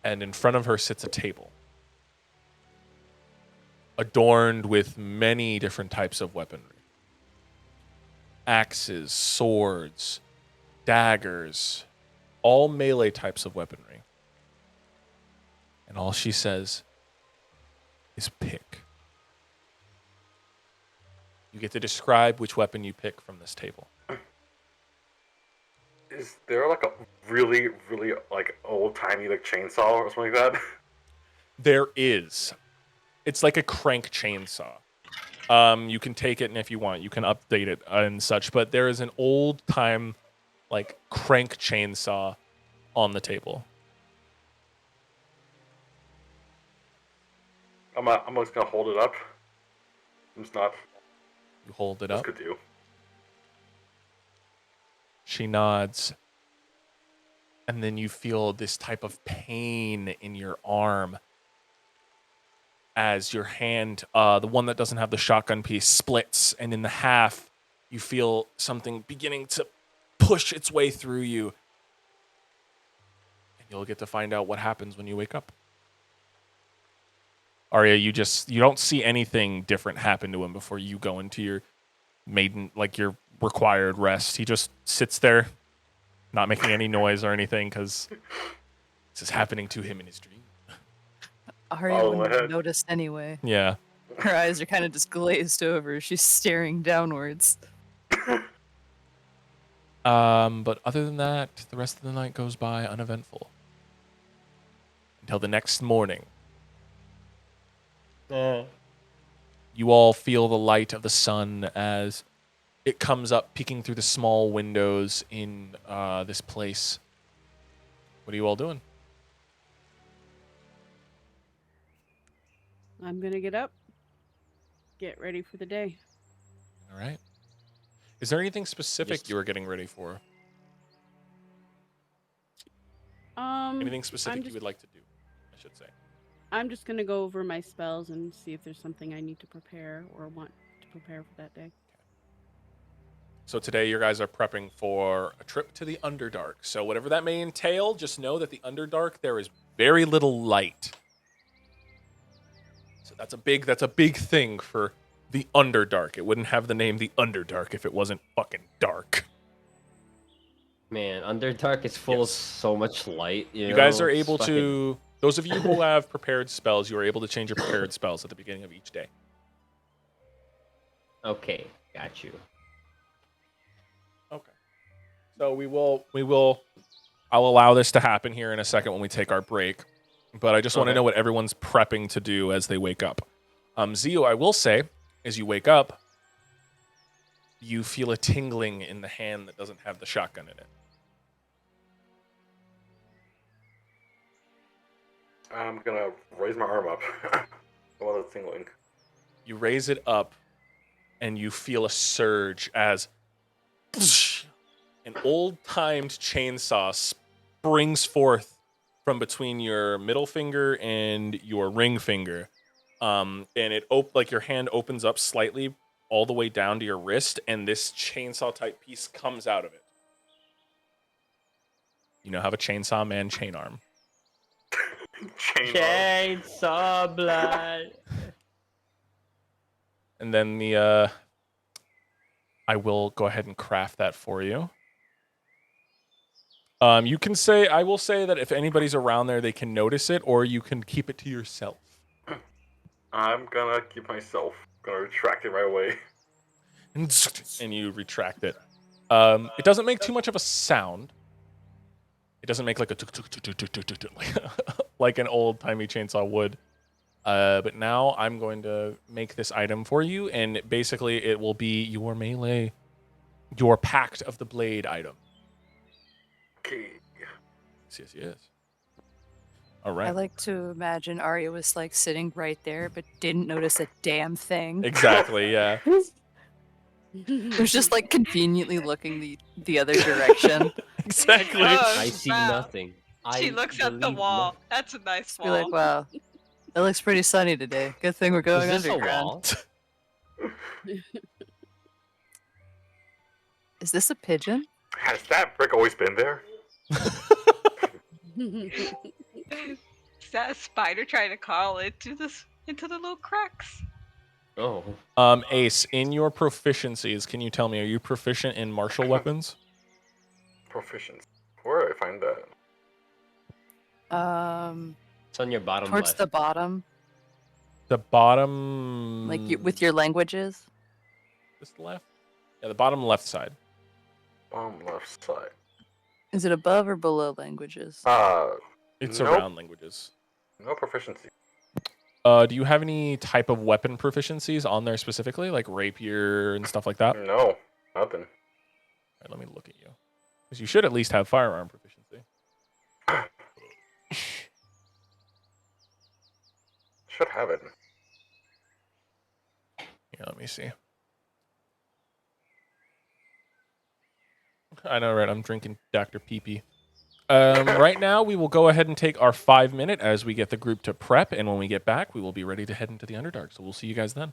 And in front of her sits a table, adorned with many different types of weaponry. Axes, swords, daggers, all melee types of weaponry. And all she says is pick. You get to describe which weapon you pick from this table. Is there like a really, really like old-timey like chainsaw or something like that? There is. It's like a crank chainsaw. You can take it, and if you want, you can update it and such. But there is an old-time, like crank chainsaw on the table. I'm just gonna hold it up. I'm just not. You hold it This up. could do. She nods. And then you feel this type of pain in your arm as your hand, the one that doesn't have the shotgun piece, splits. And in the half, you feel something beginning to push its way through you. And you'll get to find out what happens when you wake up. Arya, you don't see anything different happen to him before you go into your your required rest. He just sits there, not making any noise or anything, because this is happening to him in his dream. Arya Oh, wouldn't my have head. noticed anyway. Yeah. Her eyes are kind of just glazed over. She's staring downwards. But other than that, the rest of the night goes by uneventful. Until the next morning. You all feel the light of the sun as it comes up, peeking through the small windows in this place. What are you all doing? I'm gonna get up, get ready for the day. All right. Is there anything specific Just- you were getting ready for? Anything specific you would like to do, I should say. I'm just gonna go over my spells and see if there's something I need to prepare or want to prepare for that day. So today you guys are prepping for a trip to the Underdark. So whatever that may entail, just know that the Underdark, there is very little light. So that's a big thing for the Underdark. It wouldn't have the name the Underdark if it wasn't fucking dark. Man, Underdark is full of Yes. so much light. You guys know? are It's able fucking- to, those of you who have prepared spells, you are able to change your prepared spells at the beginning of each day. Okay, got you. Okay. So I'll allow this to happen here in a second when we take our break. But I just want to Okay. know what everyone's prepping to do as they wake up. Zio, I will say, as you wake up, you feel a tingling in the hand that doesn't have the shotgun in it. I'm gonna raise my arm up. While it's tingling. You raise it up, and you feel a surge as an old-timed chainsaw springs forth from between your middle finger and your ring finger. And it like your hand opens up slightly all the way down to your wrist, and this chainsaw-type piece comes out of it. You now have a Chainsaw Man chain arm. Chainsaw blood. And then I will go ahead and craft that for you. You can say, I will say that if anybody's around there, they can notice it, or you can keep it to yourself. I'm gonna keep myself. Gonna retract it right away. And you retract it. It doesn't make too much of a sound. It doesn't make like a like an old timey chainsaw would. But now I'm going to make this item for you, and basically it will be your melee, your Pact of the Blade item. Okay. Yes. All right. I like to imagine Arya was like sitting right there, but didn't notice a damn thing. Exactly. Yeah. It was just like conveniently looking the other direction. Exactly. Oh, I see wow. nothing. She I looks at the believe wall. nothing. That's a nice Just be wall. like, wow, it looks pretty sunny today. Good thing we're going Is this a underground. wall? Is this a pigeon? Has that brick always been there? Is that a spider trying to crawl into the little cracks? Oh. Ace, in your proficiencies, can you tell me, are you proficient in martial weapons? Proficiency. Where do I find that? It's on your bottom Towards left. the bottom, The bottom. like with your languages. This left? Yeah, the bottom left side. Bottom left side. Is it above or below languages? It's Nope. around languages. No proficiency. Do you have any type of weapon proficiencies on there specifically, like rapier and stuff like that? All No, nothing. right, let me look at you. Because you should at least have firearm proficiency. Should have it. Yeah, let me see. I know, right? I'm drinking Dr. Pee-Pee. Right now, we will go ahead and take our 5 minute as we get the group to prep, and when we get back, we will be ready to head into the Underdark. So we'll see you guys then.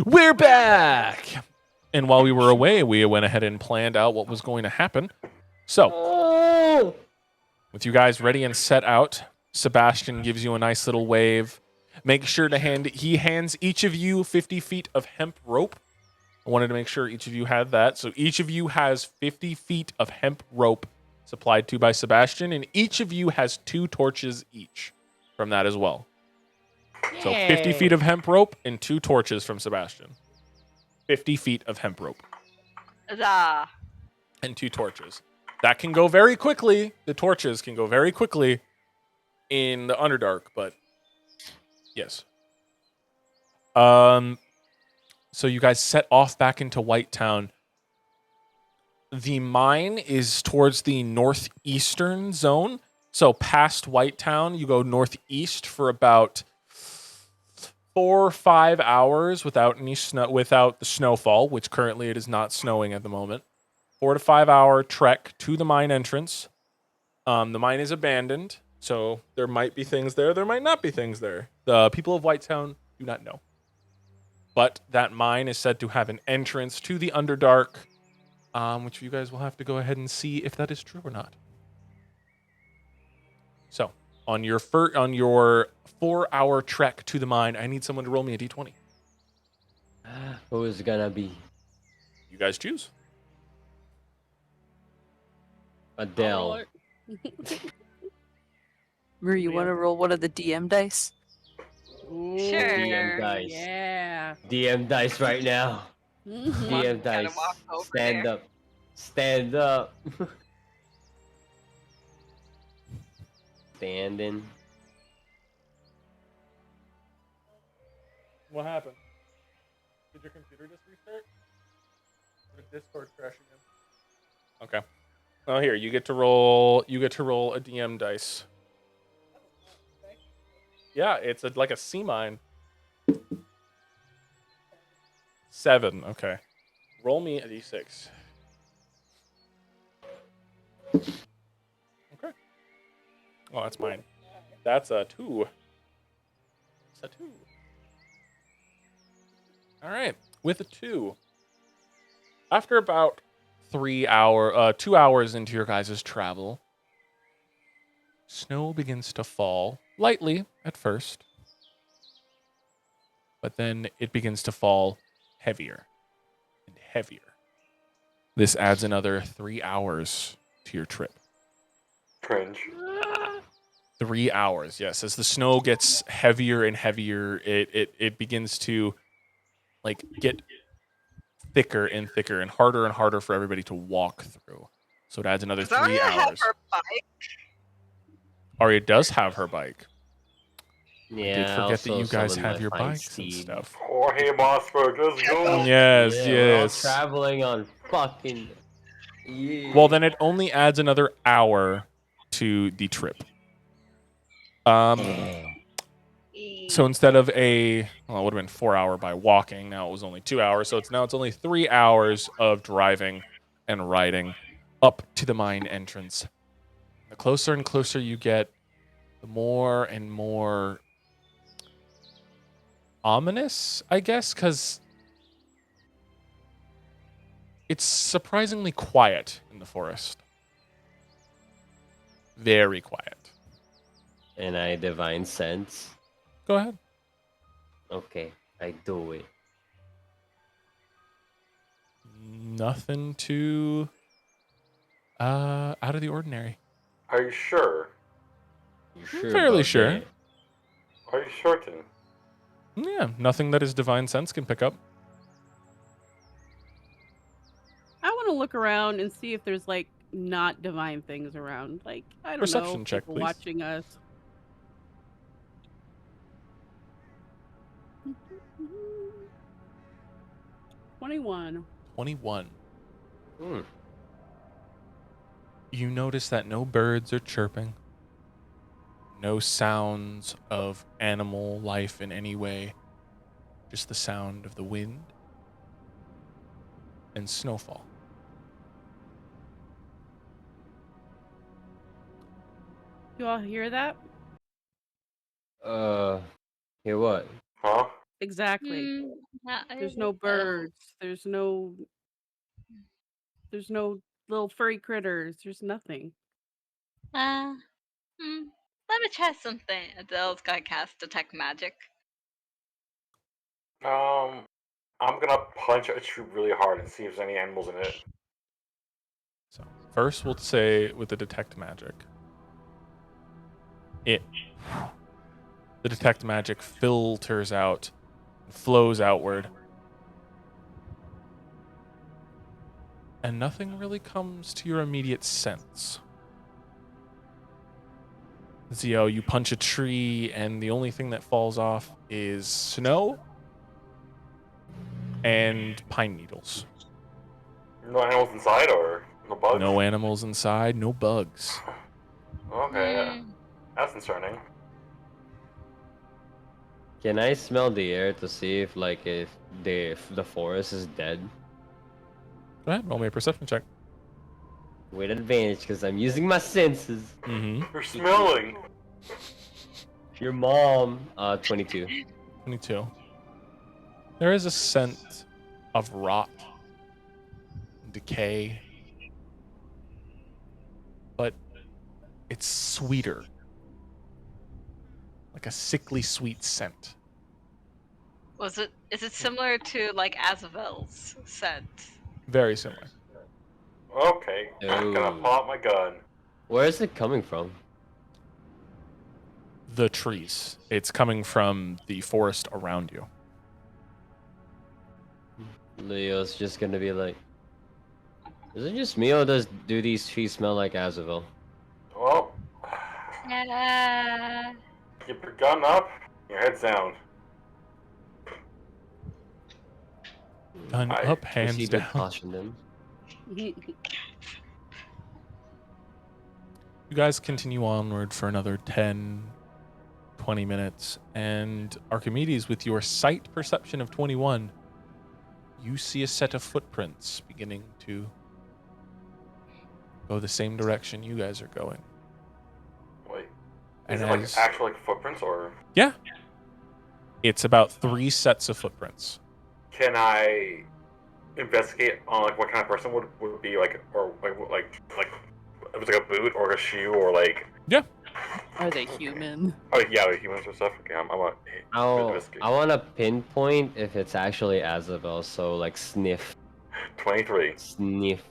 We're back! And while we were away, we went ahead and planned out what was going to happen. So, Oh! with you guys ready and set out, Sebastian gives you a nice little wave. Make sure to he hands each of you 50 feet of hemp rope. I wanted to make sure each of you had that. So each of you has 50 feet of hemp rope supplied to by Sebastian, and each of you has 2 torches each from that as well. So 50 feet of hemp rope and 2 torches from Sebastian. 50 feet of hemp rope. Huzzah. And 2 torches. That can go very quickly. The torches can go very quickly in the Underdark, but yes. So you guys set off back into Whitetown. The mine is towards the northeastern zone. So past Whitetown, you go northeast for about 4 or 5 hours without any snow, without the snowfall, which currently it is not snowing at the moment. 4 to 5 hour trek to the mine entrance. The mine is abandoned, so there might be things there. There might not be things there. The people of Whitetown do not know. But that mine is said to have an entrance to the Underdark, which you guys will have to go ahead and see if that is true or not. So, on your 4-hour trek to the mine, I need someone to roll me a d20. Who is gonna be? You guys choose. Adele. Marie, you want to roll one of the DM dice? Sure. DM dice. Yeah. DM dice right now. Mhm. DM Gotta dice. walk over Stand there. up. Stand up. Standing. What happened? Did your computer just restart? Or did Discord crash again? Okay. Oh, here you get to roll. You get to roll a DM dice. Yeah, it's like a sea mine. 7. Okay. Roll me a d6. Okay. Oh, that's mine. That's a 2. It's a 2. All right. With a 2. After about 2 hours into your guys' travel, snow begins to fall lightly at first, but then it begins to fall heavier and heavier. This adds another 3 hours to your trip. Cringe. 3 hours, yes. As the snow gets heavier and heavier, it begins to like get thicker and thicker and harder for everybody to walk through. So it adds another Does 3 Arya have hours. her bike? Arya does have her bike. Yeah, I did forget that also you guys summon have my your fine bikes and steed. stuff. Oh, hey, Mossberg, let's go. Yes, Yeah, we're all yes. traveling on fucking. Yeah. Well, then it only adds another hour to the trip. So instead of it would have been 4 hour by walking. Now it was only 2 hours. So it's only 3 hours of driving and riding up to the mine entrance. The closer and closer you get, the more and more ominous, I guess, because it's surprisingly quiet in the forest. Very quiet. And I divine sense. Go ahead. Okay, I do it. Nothing too out of the ordinary. Are you sure? You sure Fairly about sure. that? Are you certain? Yeah, nothing that his divine sense can pick up. I want to look around and see if there's like not divine things around. Like, I don't Perception know, check, people please. watching us. $21. 21. Hmm. You notice that no birds are chirping. No sounds of animal life in any way. Just the sound of the wind and snowfall. You all hear that? Hear what? Huh? Exactly. Yeah, There's no birds. There's no little furry critters. There's nothing. Uh, let me try something. Adele's gonna cast Detect Magic. I'm gonna punch a tree really hard and see if there's any animals in it. So first, we'll say with the detect magic, the detect magic filters out, flows outward, and nothing really comes to your immediate sense. Zio, you punch a tree, and the only thing that falls off is snow and pine needles. No animals inside or no bugs? No animals inside, no bugs. Okay, yeah. That's concerning. Can I smell the air to see if the forest is dead? Go ahead, roll me a perception check. With advantage, because I'm using my senses. Mm-hmm. You're smelling. Your mom, 22. 22. There is a scent of rot, decay, but it's sweeter. Like a sickly sweet scent. Is it similar to like Azavel's scent? Very similar. Okay, gonna Oh. pull out my gun. Where is it coming from? The trees. It's coming from the forest around you. Leo's just gonna be like, is it just me or do these trees smell like Azavel? Well, Yeah. keep your gun up, your head's down. Gun I up, hands Proceed with down. caution then. You guys continue onward for another 10, 20 minutes, and Archimedes, with your sight perception of 21, you see a set of footprints beginning to go the same direction you guys are going. Wait. And Is it like actual like footprints or? Yeah. It's about 3 sets of footprints. Can I investigate on like what kind of person would be like, or like if it's like a boot or a shoe or like? Yeah. Are they human? Oh yeah, like humans or stuff. Okay, I'm investigate. I want to pinpoint if it's actually Azavel, so like sniff. 23. Sniff.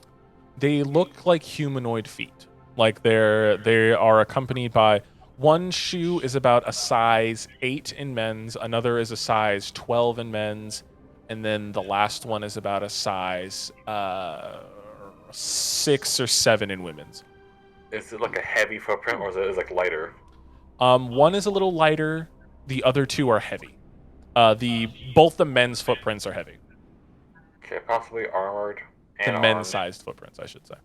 They look like humanoid feet. Like they are accompanied by one shoe is about a size 8 in men's, another is a size 12 in men's, and then the last one is about a size 6 or 7 in women's. Is it like a heavy footprint or is it like lighter? One is a little lighter, the other 2 are heavy. Both the men's footprints are heavy. Okay, possibly armored and The armed. men's-sized footprints, I should say.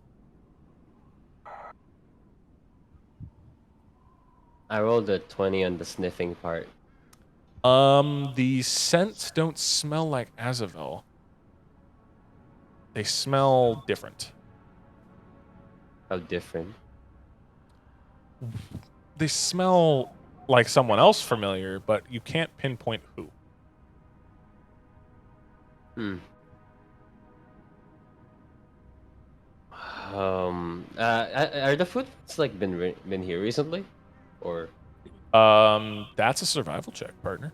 I rolled a 20 on the sniffing part. The scents don't smell like Azavel. They smell different. How different. They smell like someone else familiar, but you can't pinpoint who. Are the footprints like been here recently, or? That's a survival check, partner.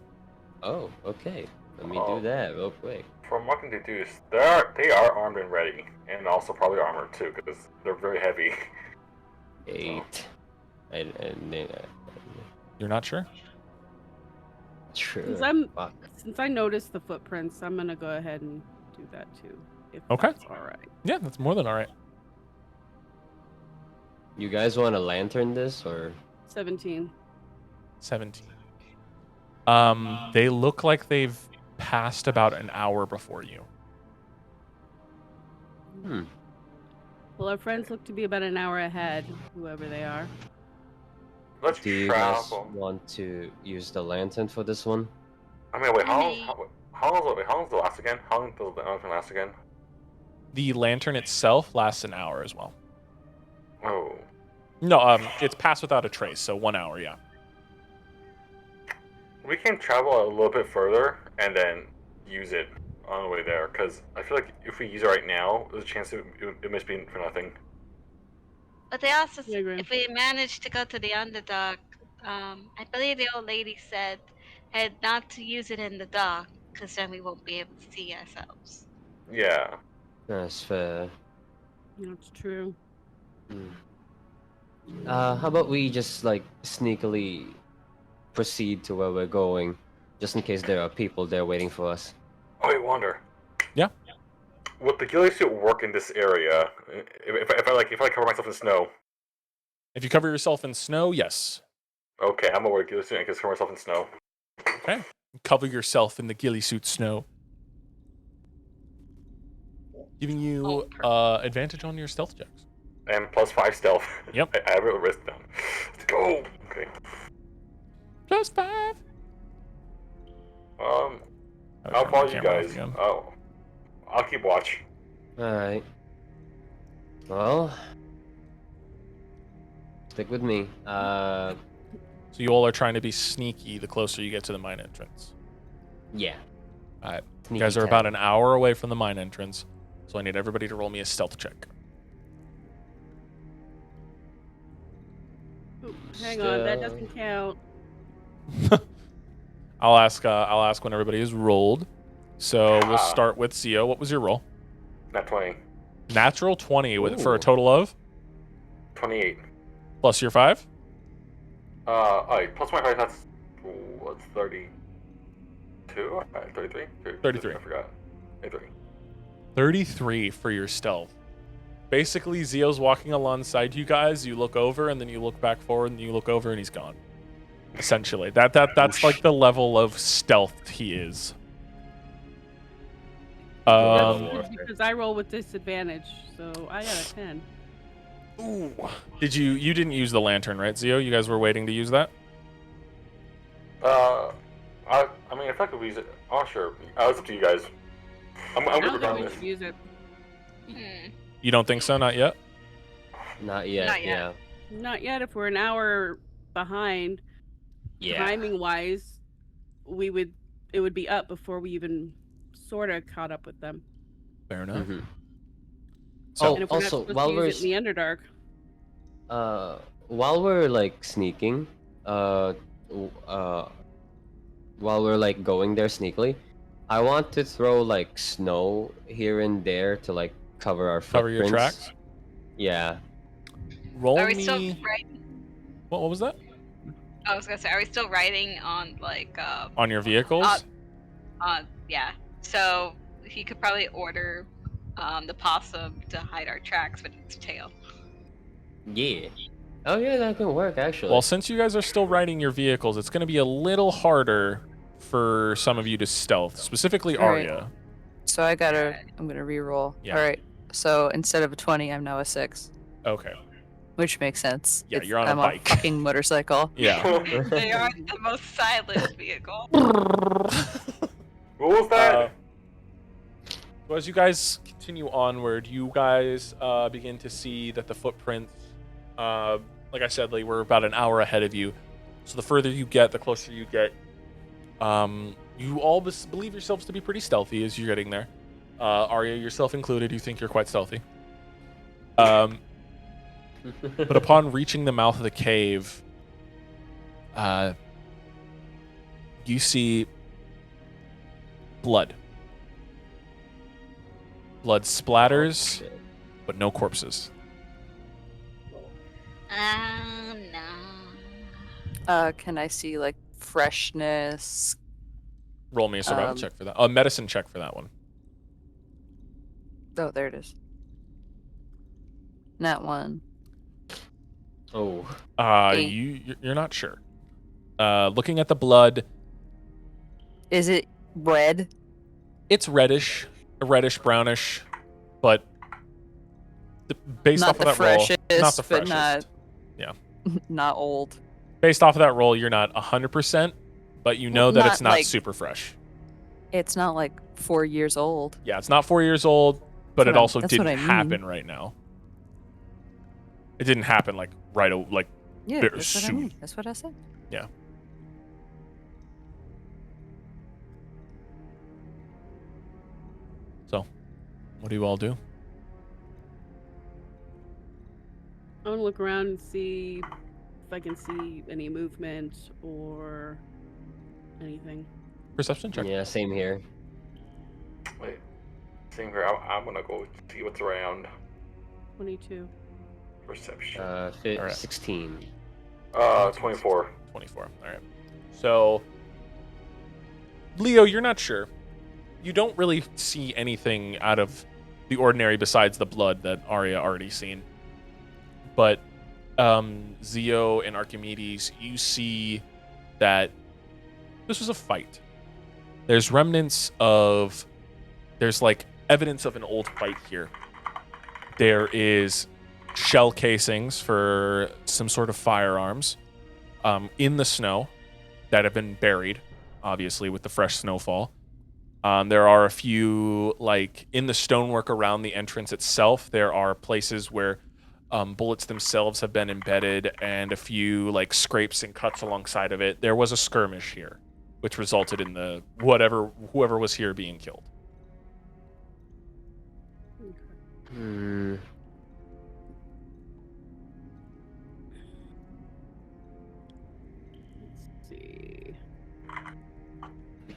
Oh, okay. Let me do that real quick. From what I can deduce, they are armed and ready, and also probably armored too, because they're very heavy. 8. You're not sure? Sure. Since I noticed the footprints, I'm gonna go ahead and do that too. If Okay. that's all right. Yeah, that's more than all right. You guys want to lantern this or? 17. 17. They look like they've passed about an hour before you. Well, our friends look to be about an hour ahead, whoever they are. Let's Do you guys travel. want to use the lantern for this one? I mean, wait, how long does it last again? How long does the lantern last again? The lantern itself lasts an hour as well. Oh. No, it's passed without a trace, so 1 hour, yeah. We can travel a little bit further and then use it on the way there. Because I feel like if we use it right now, there's a chance it must be for nothing. But they also, I agree. if we manage to go to the underdark, I believe the old lady said not to use it in the dark, because then we won't be able to see ourselves. Yeah. That's fair. That's true. How about we just like sneakily proceed to where we're going, just in case there are people there waiting for us. Oh, wait, Wander. Yeah. Would the ghillie suit work in this area? If I cover myself in snow. If you cover yourself in snow, yes. Okay, I'm gonna wear a ghillie suit and just cover myself in snow. Okay. Cover yourself in the ghillie suit snow. Giving you advantage on your stealth checks. And +5 stealth. Yep. I have it wrist down. Let's go. Okay. +5. I'll turn follow my you camera off guys. again. I'll keep watch. Alright. Well, stick with me. So you all are trying to be sneaky the closer you get to the mine entrance. Yeah. All right. You Sneaky guys are town. about an hour away from the mine entrance, so I need everybody to roll me a stealth check. Ooh, hang on, that doesn't count. I'll ask when everybody is rolled. So we'll start with Zio. What was your roll? Not 20. Natural 20 for Ooh. a total of 28. plus your 5. Alright, plus my 5, that's what's 32? 33? 33. I forgot. 33. 33 for your stealth. Basically, Zio's walking alongside you guys. You look over, and then you look back forward, and you look over, and he's gone. Essentially, that's like the level of stealth he is. That's good because I roll with disadvantage, so I got a 10. Ooh. You didn't use the lantern, right, Zio? You guys were waiting to use that? I mean, if I could use it, oh sure. It's up to you guys. I'm I good don't think we regardless. should use it. You don't think so? Not yet? Not yet. Not yet. Yeah. Not yet. If we're an hour behind, Yeah. timing wise, it would be up before we even sort of caught up with them. Fair enough. Mhm. So, And if we're also, not supposed while to we're use it in the Underdark, while we're like sneaking, while we're like going there sneakily, I want to throw like snow here and there to like cover our cover your footprints. tracks. Yeah. Roll Are we me. still riding? What was that? I was gonna say, are we still riding on like On your vehicles? yeah. So he could probably order the possum to hide our tracks with its tail. Yeah. Oh yeah, that can work actually. Well, since you guys are still riding your vehicles, it's going to be a little harder for some of you to stealth, specifically All right. Arya. So I'm gonna re-roll. Yeah. All right. So instead of a 20, I'm now a 6, Okay. which makes sense. Yeah, you're on a I'm bike. a fucking motorcycle. Yeah. They are the most silent vehicle. What was that? So as you guys continue onward, you guys begin to see that the footprints, like I said, like, we're about an hour ahead of you. So the further you get, the closer you get. You all believe yourselves to be pretty stealthy as you're getting there. Arya, yourself included, you think you're quite stealthy. But upon reaching the mouth of the cave, you see blood. Blood splatters, Shit. but no corpses. No. Can I see like freshness? Roll me a survival check for that. A medicine check for that one. Oh, there it is. Nat 1. Oh. 8. You're not sure. Looking at the blood, Is it red? it's reddish brownish, but based Not off of the that roll, freshest, not the but freshest. Not old. Based off of that roll, you're not 100%, but you know Well, that not it's not like- super fresh. It's not like 4 years old. Yeah, it's not 4 years old, but it also That's what didn't I mean. happen right now. It didn't happen like Yeah, Very that's what I soon. mean. That's what I said. So, what do you all do? I want to look around and see if I can see any movement or anything. Perception check. Yeah, same here. Wait, same here. I'm gonna go see what's around. 22. Perception. Alright. 16. 24. 24. All right. So, Leo, you're not sure. You don't really see anything out of the ordinary besides the blood that Arya already seen. But Zio and Archimedes, you see that this was a fight. There's remnants of, there's like evidence of an old fight here. There is shell casings for some sort of firearms in the snow that have been buried, obviously, with the fresh snowfall. There are a few, like, in the stonework around the entrance itself, there are places where bullets themselves have been embedded and a few, like, scrapes and cuts alongside of it. There was a skirmish here, which resulted in the whoever was here being killed. Hmm. Let's see.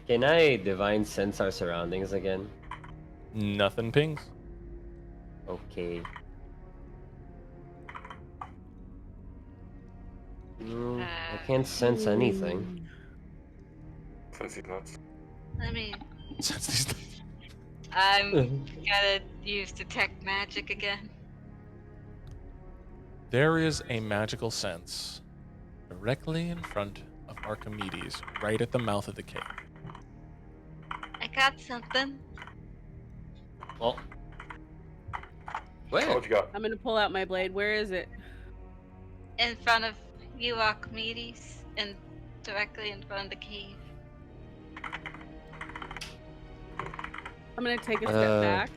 Can I divine sense our surroundings again? Nothing pings. Okay. I can't sense anything. Since he's nuts. I mean, Since these- I'm gonna use detect magic again. There is a magical sense directly in front of Archimedes, right at the mouth of the cave. I got something. Well. Oh, Where? what you got? I'm gonna pull out my blade. Where is it? In front of you, Archimedes, and directly in front of the cave. I'm gonna take a step back.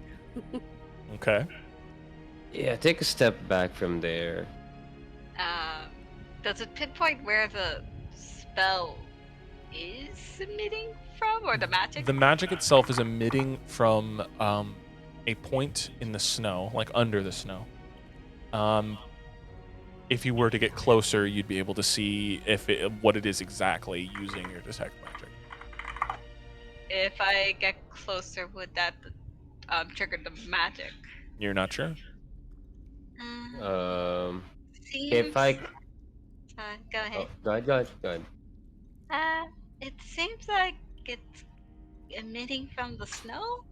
Okay. Yeah, take a step back from there. Does it pinpoint where the spell is emitting from, or the magic? The magic itself is emitting from a point in the snow, like under the snow. If you were to get closer, you'd be able to see what it is exactly using your detect magic. If I get closer, would that trigger the magic? You're not sure? Seems. If I. Go ahead. Oh, go ahead, go ahead, go ahead. It seems like it's emitting from the snow.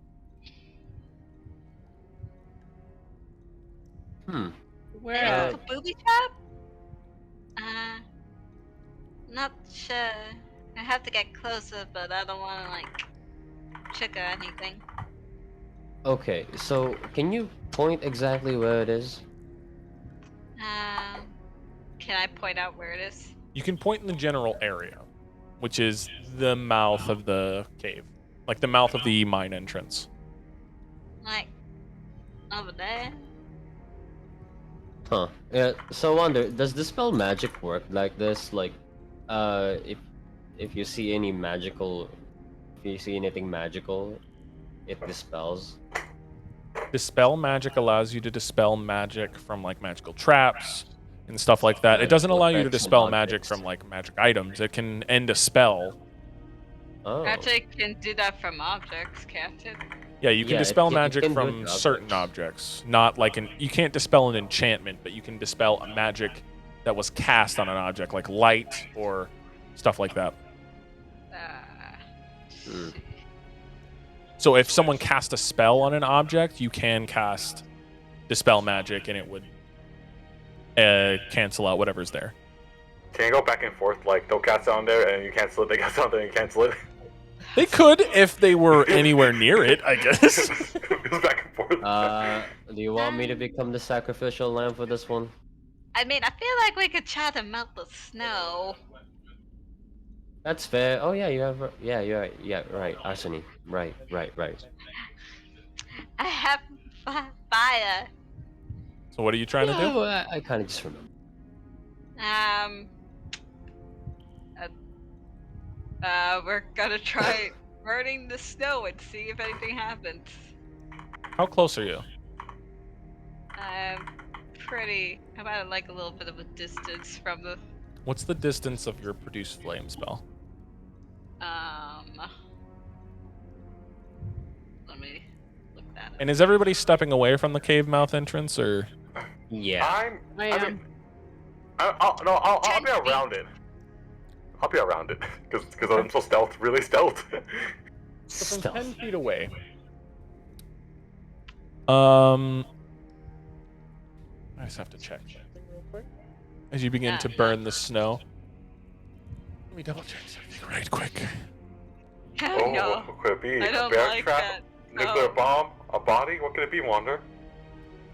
Where Maybe at? like a booby trap? Not sure. I have to get closer, but I don't want to like trigger anything. Okay, so can you point exactly where it is? Can I point out where it is? You can point in the general area, which is the mouth of the cave, like the mouth of the mine entrance. Like over there? Huh. Yeah, so I wonder, does dispel magic work like this? Like, if you see any magical, if you see anything magical, it dispels. Dispel magic allows you to dispel magic from like magical traps and stuff like that. It doesn't allow you to Effects and dispel magic objects. from like magic items. It can end a spell. Oh. Magic can do that from objects, can't it? Yeah, you can Yeah, dispel it magic can do it from to certain objects. objects. Not like you can't dispel an enchantment, but you can dispel a magic that was cast on an object, like light or stuff like that. Hmm. So if someone cast a spell on an object, you can cast dispel magic, and it would cancel out whatever's there. Can you go back and forth? Like, they'll cast down there and you cancel it, they cast down there and you cancel it? They could if they were anywhere near it, I guess. It goes back and forth. Do you want me to become the sacrificial lamb for this one? I mean, I feel like we could try to melt the snow. That's fair. Oh yeah, you have. Yeah, you're right. Yeah, right. Arsony. Right. I have fire. So what are you trying to do? No, I kind of just remember. We're gonna try burning the snow and see if anything happens. How close are you? I'm I'm at like a little bit of a distance from the. What's the distance of your produce flame spell? Let me look that up. And is everybody stepping away from the cave mouth entrance, or? Yeah. I am. I'll be around it. I'll be around it because I'm so really stealth. So from Stealth. 10 feet away. I just have to check something real quick. As you begin to burn the snow. Let me double check something right quick. Oh, No, what could it be? I A don't bear like trap? that. Nuclear No. bomb? A body? What could it be, Wander?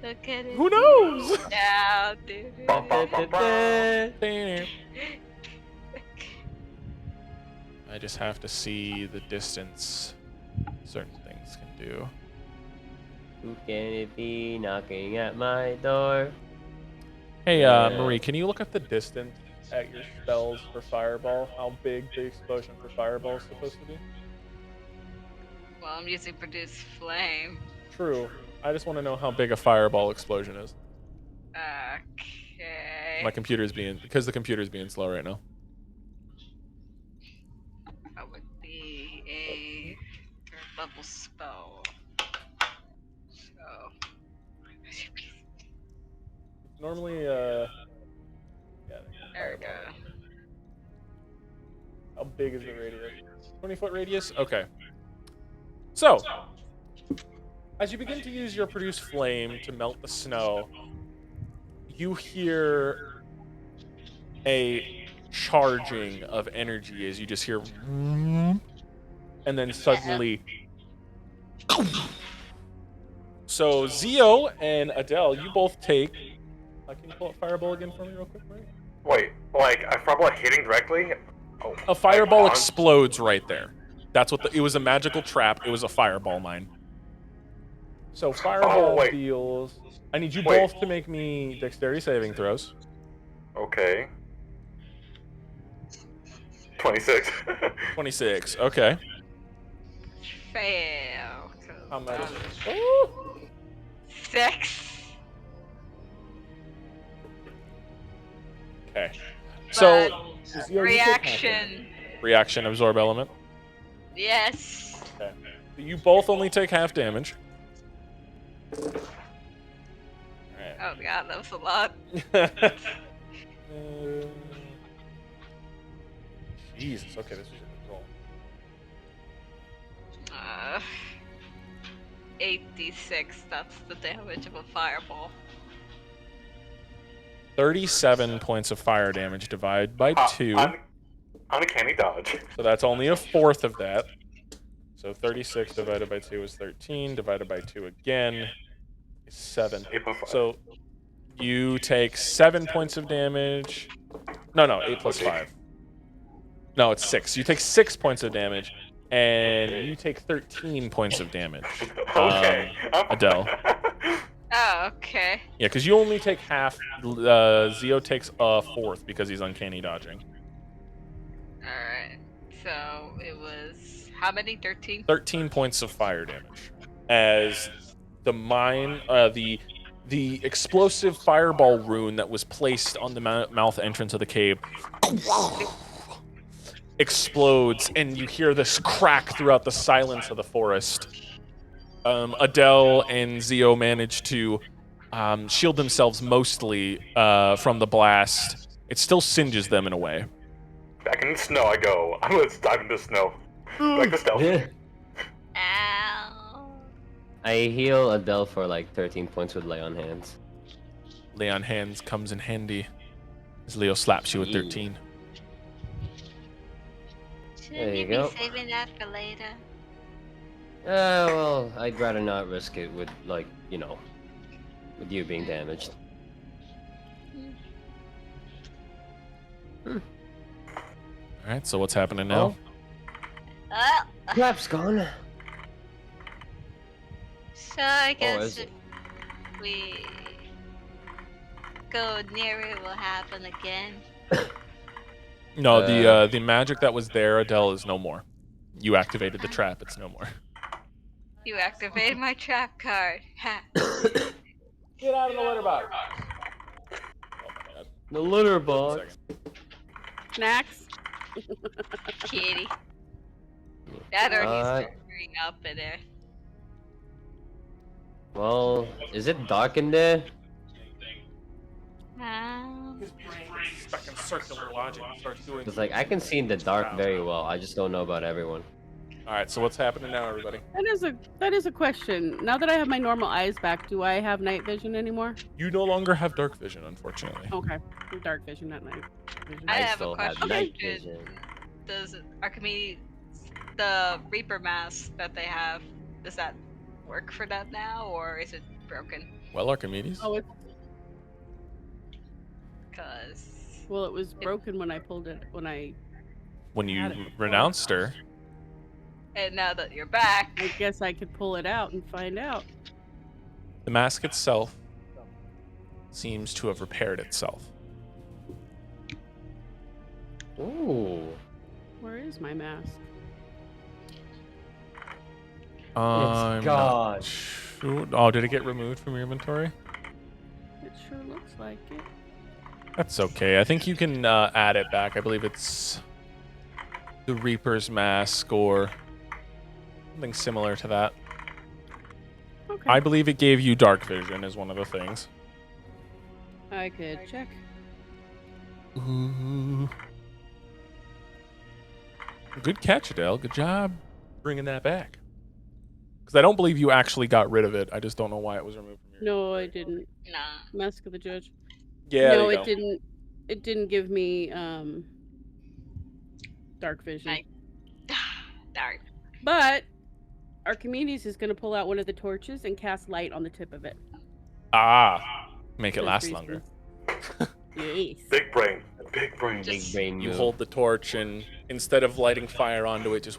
Look at it. Who knows? Yeah, dude. Bum, bum, bum, bum. I just have to see the distance certain things can do. Who can it be knocking at my door? Hey, Yeah. Marie, can you look at the distance at your spells for Fireball? How big the explosion for Fireball is supposed to be? Well, I'm using produce flame. True. I just want to know how big a Fireball explosion is. Okay. My computer's because the computer's being slow right now. That would be a third level spell. So. Normally, yeah. There we go. How big is the radius? 20-foot radius? Okay. So, as you begin to use your produce flame to melt the snow, you hear a charging of energy as you just hear, and then suddenly. So Zio and Adele, you both take. Can you pull up Fireball again for me real quick, right? Wait, like a fireball hitting directly? Oh, A fireball like on- explodes right there. That's what it was, a magical trap. It was a fireball mine. So fireball wait. deals. I need you Wait. both to make me dexterity saving throws. Okay. 26. 26. Okay. Fail. How much? 6. Okay. So But Zio, you take half damage. reaction. Reaction, absorb element. Yes. Okay. So you both only take half damage. Alright. Oh god, that was a lot. Jesus. Okay, this is a good roll. 8d6. That's the damage of a fireball. 37 points of fire damage divided by 2. Uncanny dodge. So that's only a fourth of that. So 36 divided by 2 is 13. Divided by 2 again is 7. 8.5. So you take 7 points of damage. No, 8 plus 5. No, it's 6. You take 6 points of damage, and you take 13 points of damage. Okay. Adele. Oh, okay. Yeah, because you only take half. Zio takes a fourth because he's uncanny dodging. Alright. So it was how many? 13? 13 points of fire damage. As the mine, the explosive fireball rune that was placed on the mouth entrance of the cave explodes, and you hear this crack throughout the silence of the forest. Adele and Zio manage to shield themselves mostly from the blast. It still singes them in a way. Back in the snow I go. Let's dive into snow. Like the stealth. Ow. I heal Adele for like 13 points with lay on hands. Lay on hands comes in handy as Leo slaps you with 13. There Shouldn't you you be go. saving that for later? Well, I'd rather not risk it with, like, with you being damaged. Alright, so what's happening now? Oh, Crap's gone. so I guess is if it? we go near it, will happen again. No, the magic that was there, Adele, is no more. You activated the trap, it's no more. You activated my trap card. Ha. Get out of the litter box. Oh my god. The litter One box. second. Snacks. Kitty. That or he's Uh, screwing up in there. Well, is it dark in there? His brain gets stuck in circular logic and starts doing. Cause like I can see in the dark very well. I just don't know about everyone. All right, so what's happening now, everybody? That is a question. Now that I have my normal eyes back, do I have night vision anymore? You no longer have dark vision, unfortunately. Okay, dark vision, not night vision. I I have a still have question. night vision. Does Archimedes, the Reaper mask that they have, does that work for that now, or is it broken? Well, Archimedes. Oh, it's Cause well, it was broken when I pulled it when I. When you Had it. renounced her, and now that you're back, I guess I could pull it out and find out. the mask itself seems to have repaired itself. Ooh. Where is my mask? I'm gone. not sure. Oh, did it get removed from your inventory? It sure looks like it. That's okay. I think you can add it back. I believe it's the Reaper's mask or something similar to that. Okay. I believe it gave you dark vision is one of the things. I could check. Ooh. Good catch, Adele. Good job bringing that back. Because I don't believe you actually got rid of it. I just don't know why it was removed from your. No, I didn't. nah. Mask of the Judge. Yeah. No, there you it go. didn't. It didn't give me dark vision. Night. Dark. But Archimedes is going to pull out one of the torches and cast light on the tip of it. Ah. Make it for last reasons. longer. Yes. Big brain. Big brain. Big brain You move. hold the torch, and instead of lighting fire onto it, just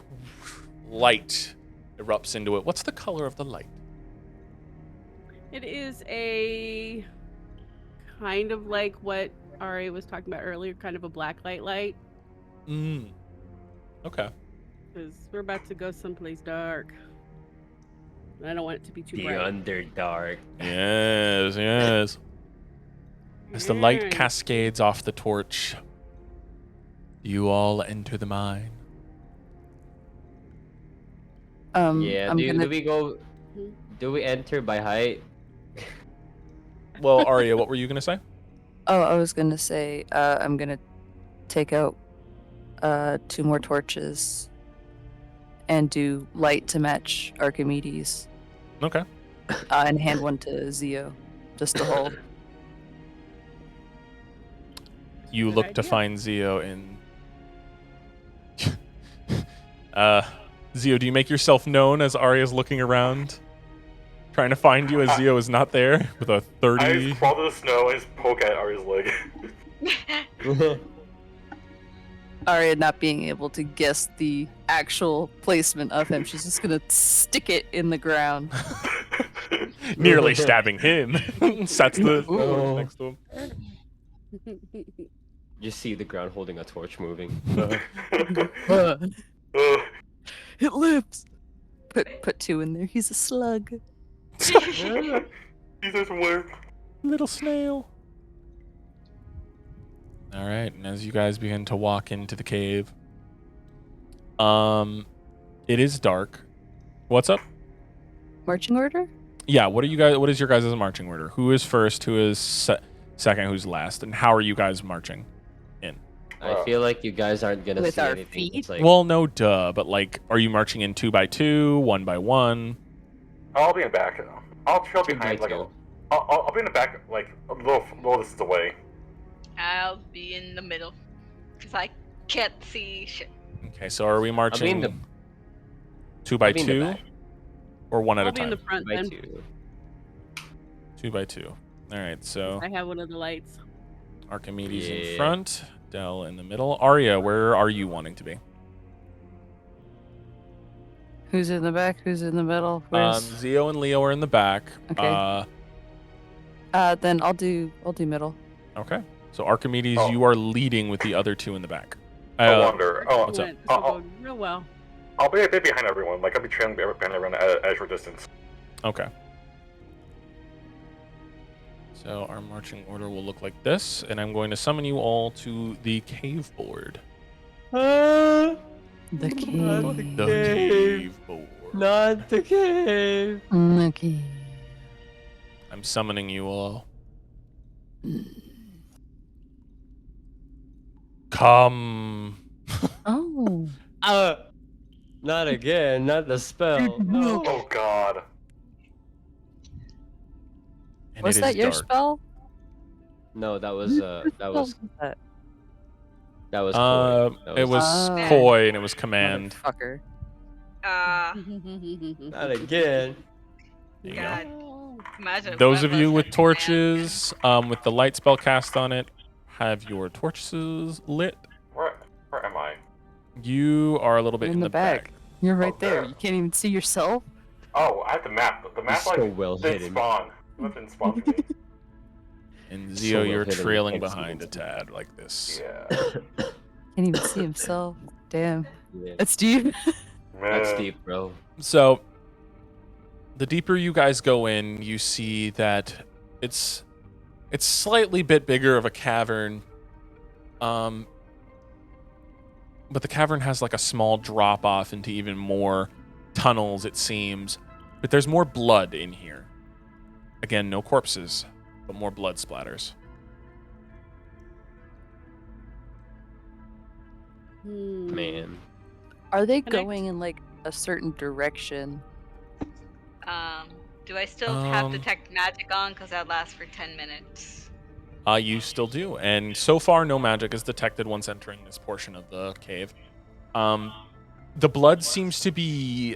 light erupts into it. What's the color of the light? It is a kind of like what Ari was talking about earlier, kind of a blacklight light. Okay. Because we're about to go someplace dark. And I don't want it to be too The bright. Underdark. Yes, yes. As the light Yes. cascades off the torch, you all enter the mine. Yeah. I'm Do gonna. we go? Hmm? Do we enter by height? Well, Arya, what were you gonna say? Oh, I was gonna say, I'm gonna take out 2 more torches and do light to match Archimedes, Okay. and hand one to Zio, just to hold. You Good look to idea. find Zio in. Zio, do you make yourself known as Arya's looking around, trying to find you as Zio is not there with a I 30? just crawl to the snow and just poke at Ari's leg. Arya not being able to guess the actual placement of him, she's just gonna stick it in the ground. Nearly stabbing him. Sets the Ooh. torch next to him. You see the ground holding a torch moving. It lives. Put 2 in there. He's a slug. Jesus, where? Little snail. All right, and as you guys begin to walk into the cave, it is dark. What's up? Marching order? Yeah, what is your guys' marching order? Who is first? Who is second? Who's last? And how are you guys marching in? I feel like you guys aren't gonna With see our anything. feet? It's like, Well, no, duh. But like, are you marching in 2 by 2, 1 by 1? I'll be in the back. I'll trail 2 by behind. Like, 2. I'll be in the back, like a little distance away. I'll be in the middle, cause I can't see shit. Okay, so are we I'll be in marching the 2 by I'll be in the 2 back. or one at I'll a be in time? the front by then. 2. 2 by 2. All right, so I have one of the lights. Archimedes in Yeah. front, Dell in the middle. Arya, where are you wanting to be? Who's in the back? Who's in the middle? Where's... Zio and Leo are in the back. Okay. Then I'll do middle. Okay. So Archimedes, Oh. you are leading with the other 2 in the back. I wonder. Oh, what's up? This will go real well. I'll be a bit behind everyone. Like, I'll be trailing behind everyone at a short distance. Okay. So our marching order will look like this, and I'm going to summon you all to the cave board. Ah, The not cave. The cave. cave board. Not the cave. The cave. I'm summoning you all. Come. Oh. Not again. Not the spell. No. Oh God. And Was it that is your dark. spell? No, that was That was that. that was Koi. That It was Oh. Koi and it was command. Motherfucker. not again. There you go. God. Imagine Those one of you us with had torches, with the light spell cast on it, have your torches lit. Where am I? You are a little bit You're in the back. You're right there. there. You can't even see yourself. Oh, I have the map. The map so like well didn't hidden. spawn. The map didn't spawn for me. And So Zio, well you're hidden, you trailing can't see behind a them. tad like this. Yeah. Can't even see himself. Damn. Yeah. That's deep. That's Man. deep, bro. So, the deeper you guys go in, you see that it's slightly bit bigger of a cavern. But the cavern has like a small drop off into even more tunnels, it seems. But there's more blood in here. Again, no corpses, but more blood splatters. Man. Are they Can I- going in like a certain direction? Do I still have Um, detect magic on? Because that lasts for 10 minutes. You still do. And so far, no magic is detected once entering this portion of the cave. The blood seems to be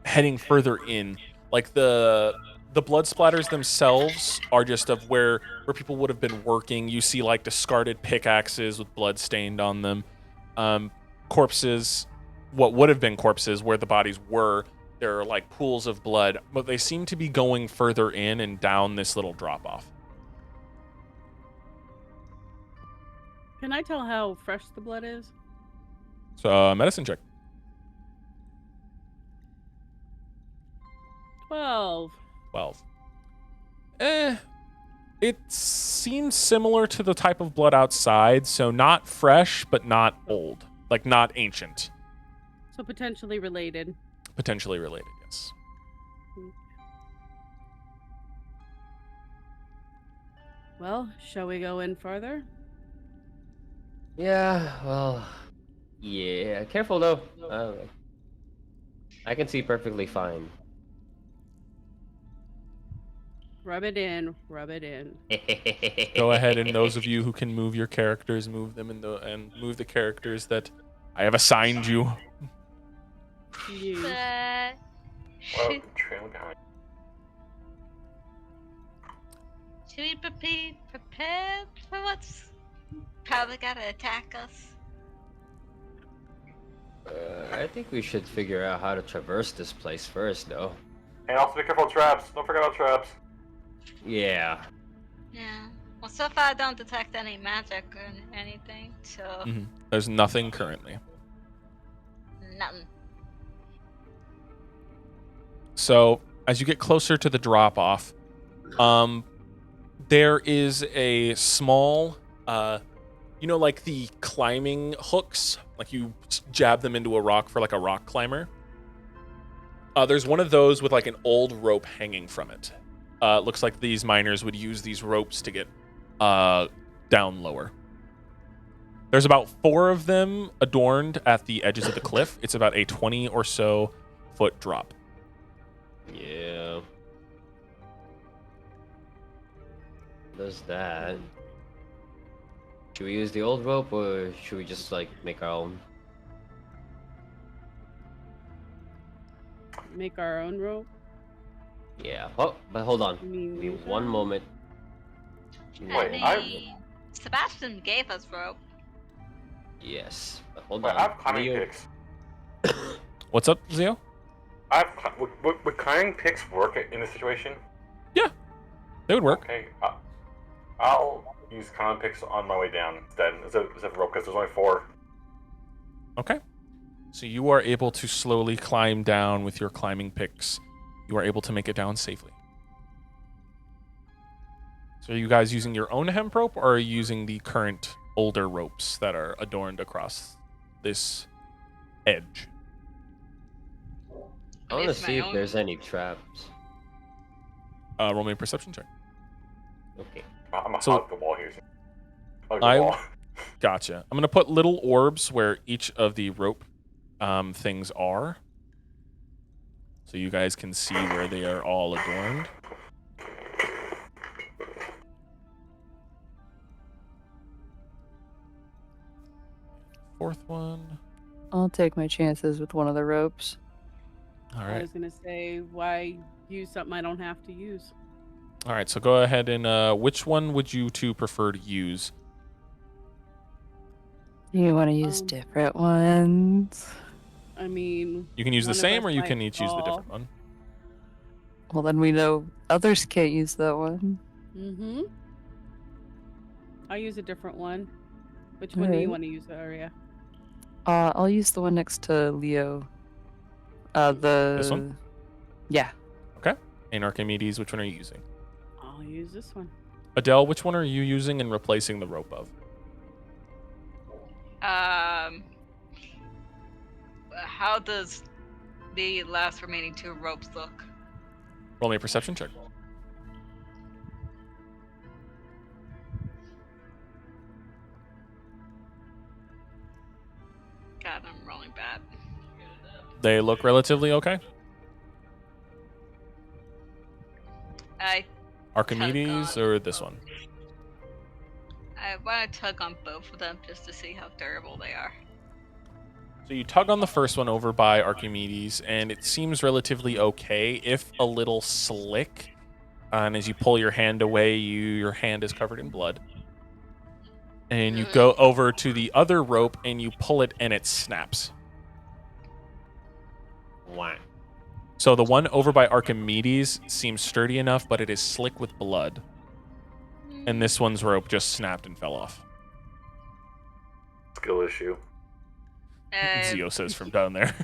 heading further in. Like the blood splatters themselves are just of where people would have been working. You see like discarded pickaxes with blood stained on them. Corpses, what would have been corpses where the bodies were, there are like pools of blood, but they seem to be going further in and down this little drop off. Can I tell how fresh the blood is? So medicine check. 12. 12. It seems similar to the type of blood outside, so not fresh, but not old. Like, not ancient. So potentially related. Potentially related, yes. Well, shall we go in further? Yeah, well, yeah. Careful though. I can see perfectly fine. Rub it in. Rub it in. Go ahead, and those of you who can move your characters, move them and move the characters that I have assigned you. Use. Well, Should, trailing behind. should we be prepared for what's probably gonna attack us? I think we should figure out how to traverse this place first, though. And also be careful of traps. Don't forget about traps. Yeah. Yeah. Well, so far I don't detect any magic or anything, so There's nothing currently. nothing. So, as you get closer to the drop off, there is a small, like the climbing hooks, like you jab them into a rock for like a rock climber. There's one of those with like an old rope hanging from it. It looks like these miners would use these ropes to get down lower. There's about 4 of them adorned at the edges of the cliff. It's about a 20 or so foot drop. Yeah. There's that. Should we use the old rope or should we just like make our own? Make our own rope? Yeah. Oh, but hold on. You mean Give me use one that? moment. Wait, I mean, Sebastian gave us rope. Yes. But hold Wait, on. I have climbing Leo- picks. What's up, Zio? Would climbing picks work in this situation? They would work. Okay, I'll use climbing picks on my way down instead of rope because there's only 4. Okay. So you are able to slowly climb down with your climbing picks. You are able to make it down safely. So are you guys using your own hemp rope, or are you using the current older ropes that are adorned across this edge? I want to It's my see if own. there's any traps. Roll me a perception check. Okay. I'm gonna So- hug the wall here. Hug the I- wall. Gotcha. I'm going to put little orbs where each of the rope things are. So you guys can see where they are all adorned. Fourth one. I'll take my chances with one of the ropes. All I right. was gonna say, why use something I don't have to use? All right. So go ahead and which one would you two prefer to use? You want to use Um, different ones? I mean, You can use the one of same, us or you might can each use the fall. different one. Well, then we know others can't use that one. Mm-hmm. I'll use a different one. Which one do you Alright. want to use, Aria? I'll use the one next to Leo. This one? Yeah. And Archimedes, which one are you using? I'll use this one. Adele, which one are you using and replacing the rope of? How does the last remaining 2 ropes look? Roll me a perception check. God, I'm rolling bad. They look relatively okay. Archimedes or this one? I want to tug on both of them just to see how durable they are. So you tug on the first one over by Archimedes, and it seems relatively okay, if a little slick. And as you pull your hand away, your hand is covered in blood. And you go over to the other rope, and you pull it, and it snaps. Wow. So the one over by Archimedes seems sturdy enough, but it is slick with blood. And this one's rope just snapped and fell off. Skill issue. Zio says from down there.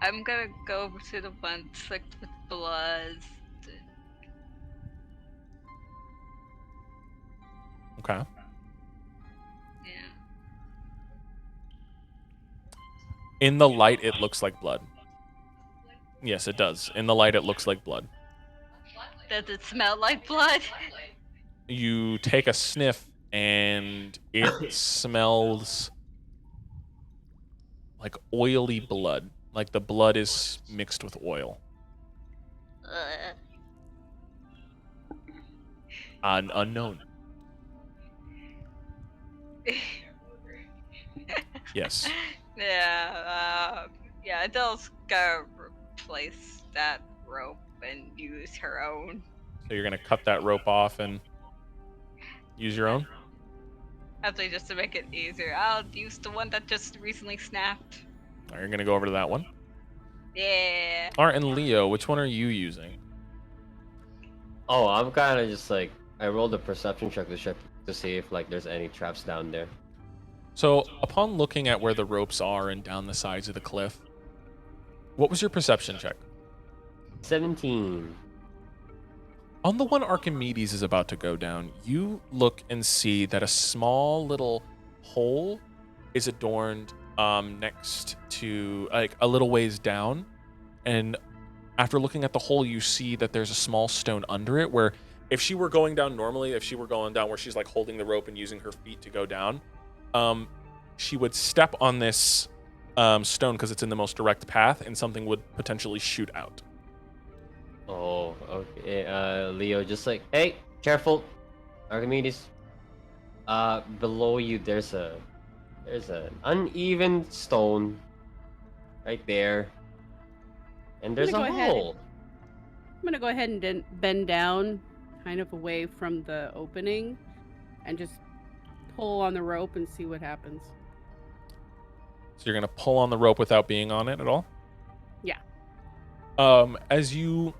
I'm gonna go over to the one slicked with blood. Okay. Yeah. In the light, it looks like blood. Yes, it does. In the light, it looks like blood. Does it smell like blood? You take a sniff, and it smells like oily blood. Like the blood is mixed with oil. Unknown. Yes. Yeah, Adele's gonna replace that rope and use her own. So you're going to cut that rope off and use your own? Actually, just to make it easier, I'll use the one that just recently snapped. All right, you're going to go over to that one. Yeah. All right, and Leo, which one are you using? Oh, I'm kind of just like, I rolled a perception check to see if like there's any traps down there. So upon looking at where the ropes are and down the sides of the cliff, what was your perception check? 17. On the one Archimedes is about to go down, you look and see that a small little hole is adorned next to, like, a little ways down. And after looking at the hole, you see that there's a small stone under it where if she were going down normally, if she were going down where she's like holding the rope and using her feet to go down, she would step on this stone because it's in the most direct path and something would potentially shoot out. Oh, okay. Leo, just like, hey, careful, Archimedes. Below you, there's an uneven stone right there, and there's a gonna go ahead. hole. I'm gonna go ahead and bend down, kind of away from the opening, and just pull on the rope and see what happens. So you're gonna pull on the rope without being on it at all? Yeah. As you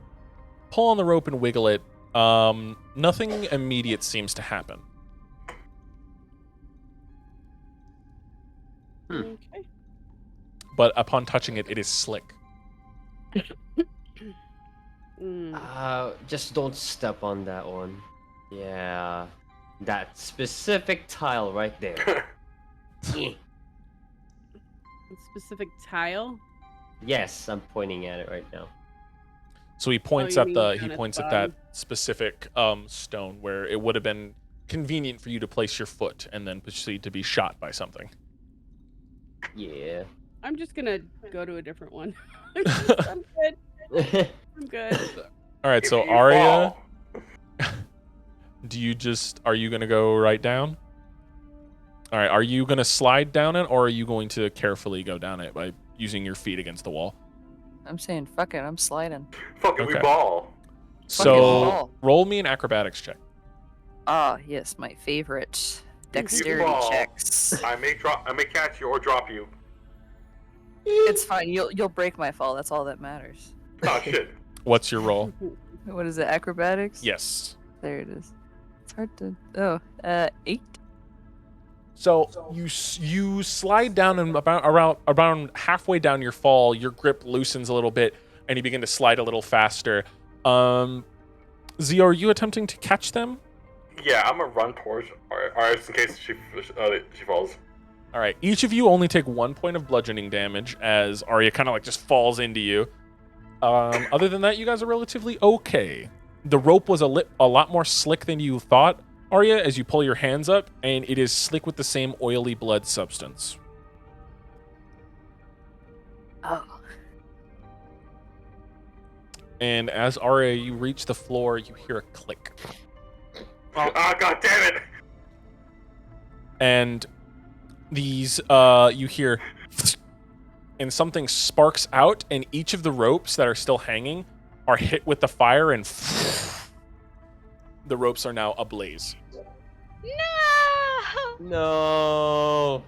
pull on the rope and wiggle it, nothing immediate seems to happen. Okay. But upon touching it, it is slick. Just don't step on that one. Yeah. That specific tile right there. A specific tile. Yes, I'm pointing at it right now. So he points you at mean the down at the that bottom? specific stone where it would have been convenient for you to place your foot and then proceed to be shot by something. Yeah. I'm just gonna go to a different one. I'm good. I'm good. All right, If so you Arya, fall- are you gonna go right down? All right, are you gonna slide down it, or are you going to carefully go down it by using your feet against the wall? I'm saying, fuck it, I'm sliding. Fuck it, we Okay. ball. Fuck it, So ball. roll me an acrobatics check. Ah, yes, my favorite. Dexterity fall. checks. I may catch you or drop you. It's fine. You'll break my fall. That's all that matters. Oh shit. What's your roll? What is it? Acrobatics? Yes. There it is. It's hard to. 8. So you slide down, and around halfway down your fall, your grip loosens a little bit, and you begin to slide a little faster. Zio, are you attempting to catch them? Yeah, I'm gonna run towards Arya in case she falls. All right. Each of you only take 1 point of bludgeoning damage as Arya kind of like just falls into you. Other than that, you guys are relatively okay. The rope was a lot more slick than you thought, Arya, as you pull your hands up, and it is slick with the same oily blood substance. Oh. And as Arya, you reach the floor, you hear a click. Ah, god damn it! And these, you hear, and something sparks out, and each of the ropes that are still hanging are hit with the fire, and the ropes are now ablaze. No. No.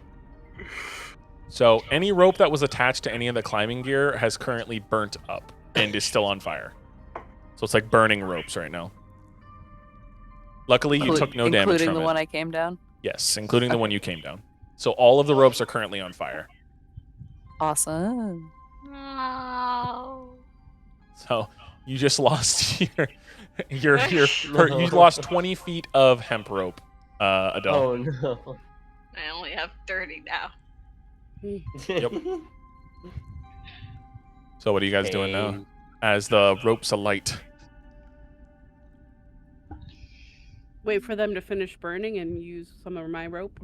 So any rope that was attached to any of the climbing gear has currently burnt up and is still on fire. So it's like burning ropes right now. Luckily, you took no damage Including from the it. one I came down? Yes, including the one you came down. So all of the ropes are currently on fire. Awesome. No. So you just lost you lost 20 feet of hemp rope, Adele. Oh no. I only have 30 now. Yep. So what are you guys doing now? Pain. As the ropes alight. Wait for them to finish burning and use some of my rope.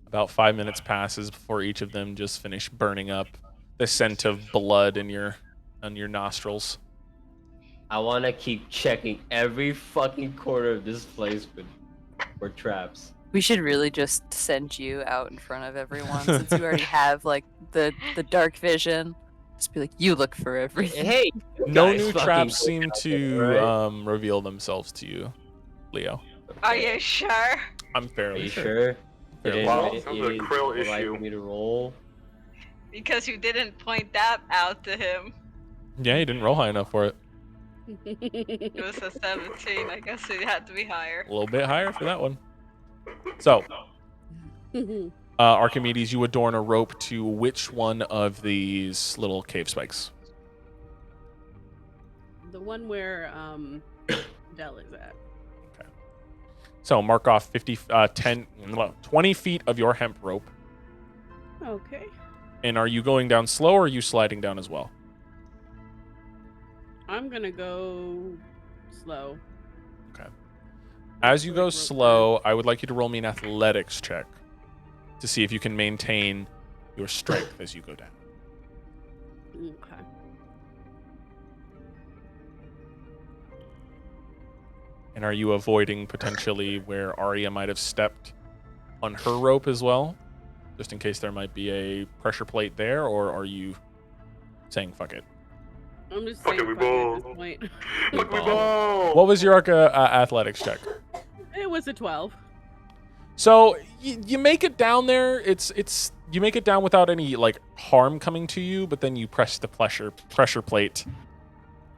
About 5 minutes passes before each of them just finish burning up. The scent of blood in your nostrils. I want to keep checking every fucking corner of this place for traps. We should really just send you out in front of everyone since you already have like the dark vision. Just be like, you look for everything. Hey, you No guys new fucking traps go seem out to there, right? reveal themselves to you, Leo. Are you sure? I'm Are fairly you sure. sure? You Fair didn't, Wow, you sounds like a didn't Krill like issue. me to roll? Because you didn't point that out to him. Yeah, you didn't roll high enough for it. It was a 17. I guess it had to be higher. A little bit higher for that one. So, Archimedes, you adorn a rope to which one of these little cave spikes? The one where Dell is at. So mark off 20 feet of your hemp rope. Okay. And are you going down slow, or are you sliding down as well? I'm gonna go slow. As you go Rope slow, I would like you to roll me an athletics check to see if you can maintain your strength as you go down. Okay. And are you avoiding potentially where Arya might have stepped on her rope as well? Just in case there might be a pressure plate there, or are you saying fuck it? I'm just Fuck saying it, we fuck it at ball. this point. Look, we ball. What was your athletics check? It was a 12. So you make it down there. It's you make it down without any like harm coming to you, but then you press the pressure plate,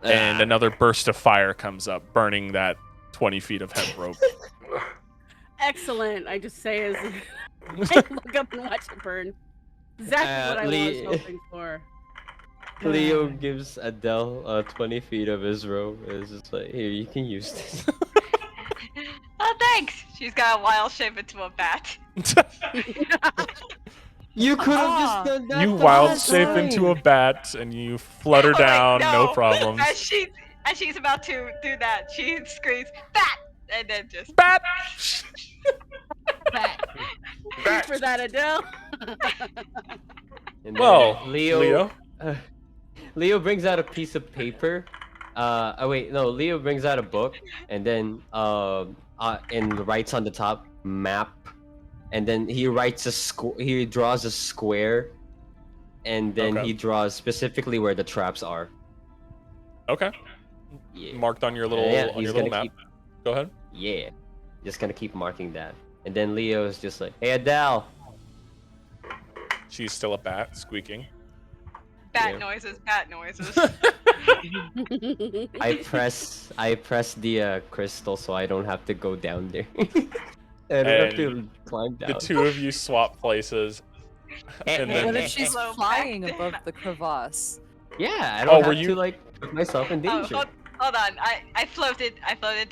and another burst of fire comes up, burning that 20 feet of hemp rope. Excellent. I just say as I look up and watch it burn. Exactly what I was Lee- hoping for. Leo gives Adele 20 feet of his robe. It's just like, here, you can use this. Oh, thanks. She's got a wild shape into a bat. You could have Ah, just done that. You the wild whole shape into a time. bat and you flutter Oh, wait, down, no no. problems. As she's about to do that, she screams, "Bat!" and then just Bat! bat. Thanks for that, Adele. And then Well, Leo, Leo brings out a piece of paper. Oh wait, no. Leo brings out a book, and then and writes on the top map, and then he writes he draws a square, and then Okay. he draws specifically where the traps are. Okay. Yeah. Marked on your little Yeah, on he's your little gonna map. Go ahead. Yeah. Just gonna keep marking that. And then Leo is just like, hey Adele. She's still a bat, squeaking. Bat Yeah. noises, bat noises. I press the crystal so I don't have to go down there. I don't have to climb down. The two of you swap places. And What then if she's Slow flying back above down. the crevasse? Yeah, I Oh, don't were have you- to like put myself in Oh, danger. hold on. I floated down. I floated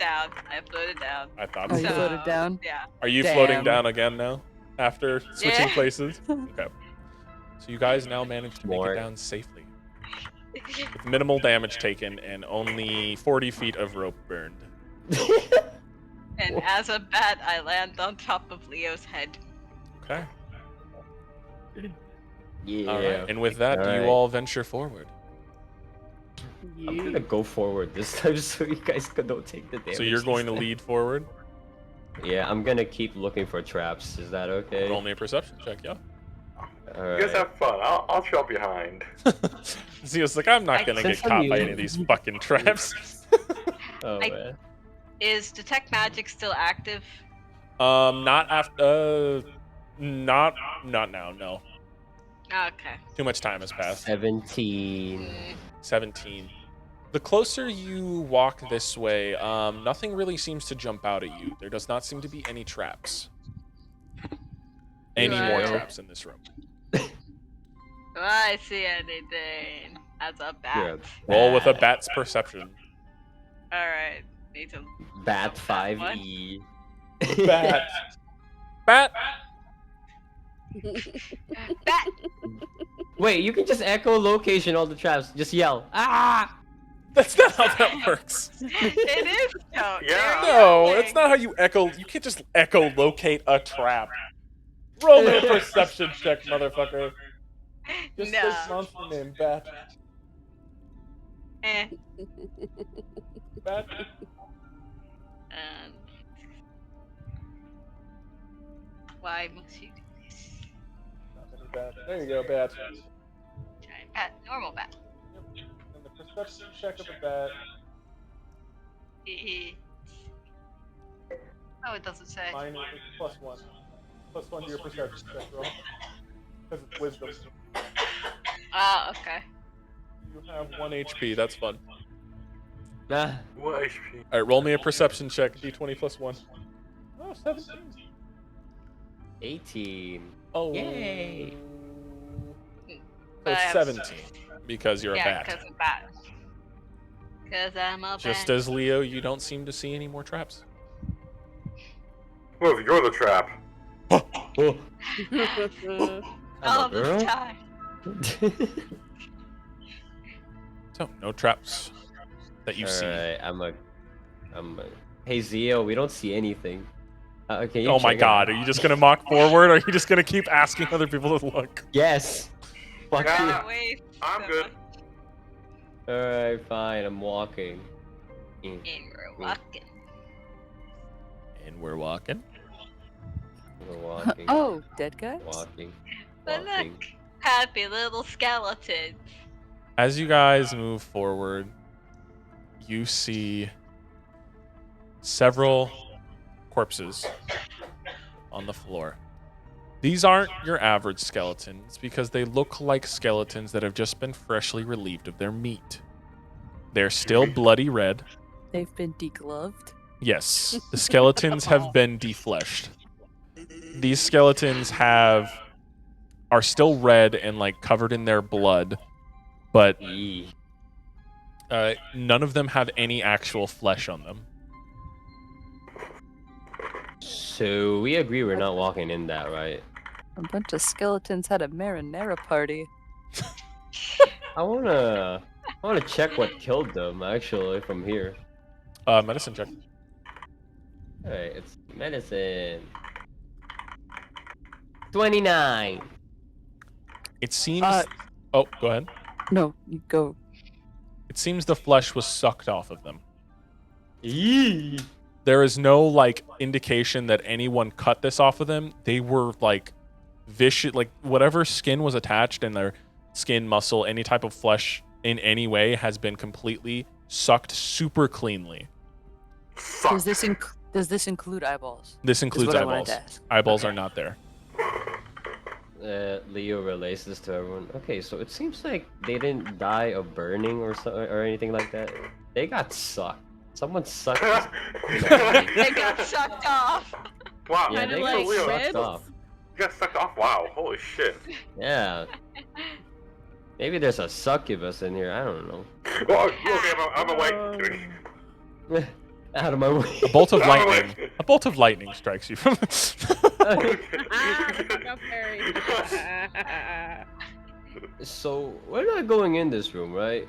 down. I thought Oh, so. you floated down? Yeah. Are you floating Damn. down again now? After switching Yeah. places? Okay. So you guys now managed to make More. it down safely. With minimal damage taken and only 40 feet of rope burned. And as a bat, I land on top of Leo's head. Okay. Yeah. All right. And with that, do you Alright. all venture forward? I'm gonna go forward this time so you guys don't take the damage. So you're going to this time. lead forward? Yeah, I'm gonna keep looking for traps. Is that okay? Roll me a perception check, yeah. You Alright. guys have fun. I'll trail behind. Zio's like, I'm not gonna get Since I'm caught by new- any of these fucking traps. Oh I- man. Is detect magic still active? Not after. Not now. No. Okay. Too much time has passed. 17. Mm, 17. The closer you walk this way, nothing really seems to jump out at you. There does not seem to be any traps. Any more Right. traps in this room. Do I see anything as a bat? You're a Roll with a bat. bat's perception. Alright. Need to. Bat That one. 5e. Bat. Bat. Bat! Wait, you can just echo location all the traps. Just yell. Ah! That's not how that works. It is though. Yeah. They're No, yelling. it's not how you echo. You can't just echo locate a trap. Roll me a perception check, motherfucker. Just No. this monster name, Bat. Eh. Bat. And why must you do this? Bat. There you go, Bat. Giant bat, normal bat. And the perception check of a bat. Oh, it doesn't say. Mine is +1. +1 to your perception check roll. Because it's wisdom. Ah, okay. You have 1 HP, that's fun. Nah. 1 HP. Alright, roll me a perception check, d20 +1. Oh, 17. 18. Oh. Yay. So But I it's have- 17, because you're a Yeah, bat. because I'm bat. Because I'm a Just bat. as Leo, you don't seem to see any more traps. Well, you're the trap. Oh. All I'm a girl? the time. So, no traps that you see. Alright, I'm a. Hey Zio, we don't see anything. Okay. Oh my god, are you just gonna mock forward, or are you just gonna keep asking other people to look? Yes. Fuck Yeah. Wait, I'm good. you. Alright, fine. I'm walking. And we're walking. And we're walking. We're walking. Oh, dead guys? Walking. But Walking. look, happy little skeleton. As you guys move forward, you see several corpses on the floor. These aren't your average skeletons because they look like skeletons that have just been freshly relieved of their meat. They're still bloody red. They've been degloved. Yes, the skeletons have been defleshed. These skeletons have are still red and like covered in their blood, but Eee. none of them have any actual flesh on them. So we agree we're not walking in that, right? A bunch of skeletons had a marinara party. I wanna check what killed them actually from here. Medicine check. Alright, it's medicine. 29. It seems. Uh, Oh, go ahead. No, you go. It seems the flesh was sucked off of them. Eee. There is no like indication that anyone cut this off of them. They were like vicious, like whatever skin was attached in their skin, muscle, any type of flesh in any way has been completely sucked super cleanly. Does this include eyeballs? This includes what I wanted eyeballs. to ask. Eyeballs Okay. are not there. Leo relays this to everyone. Okay, so it seems like they didn't die of burning or or anything like that. They got sucked. Someone sucked. They got sucked off. Wow. Yeah, Kinda they like got sucked ribs? off. You got sucked off. Wow. Holy shit. Yeah. Maybe there's a succubus in here. I don't know. Well, okay, I'm awake. Out of my way. A bolt of Oh, lightning. wait. A bolt of lightning strikes you from. Ah, the fuck up, Harry. So we're not going in this room, right?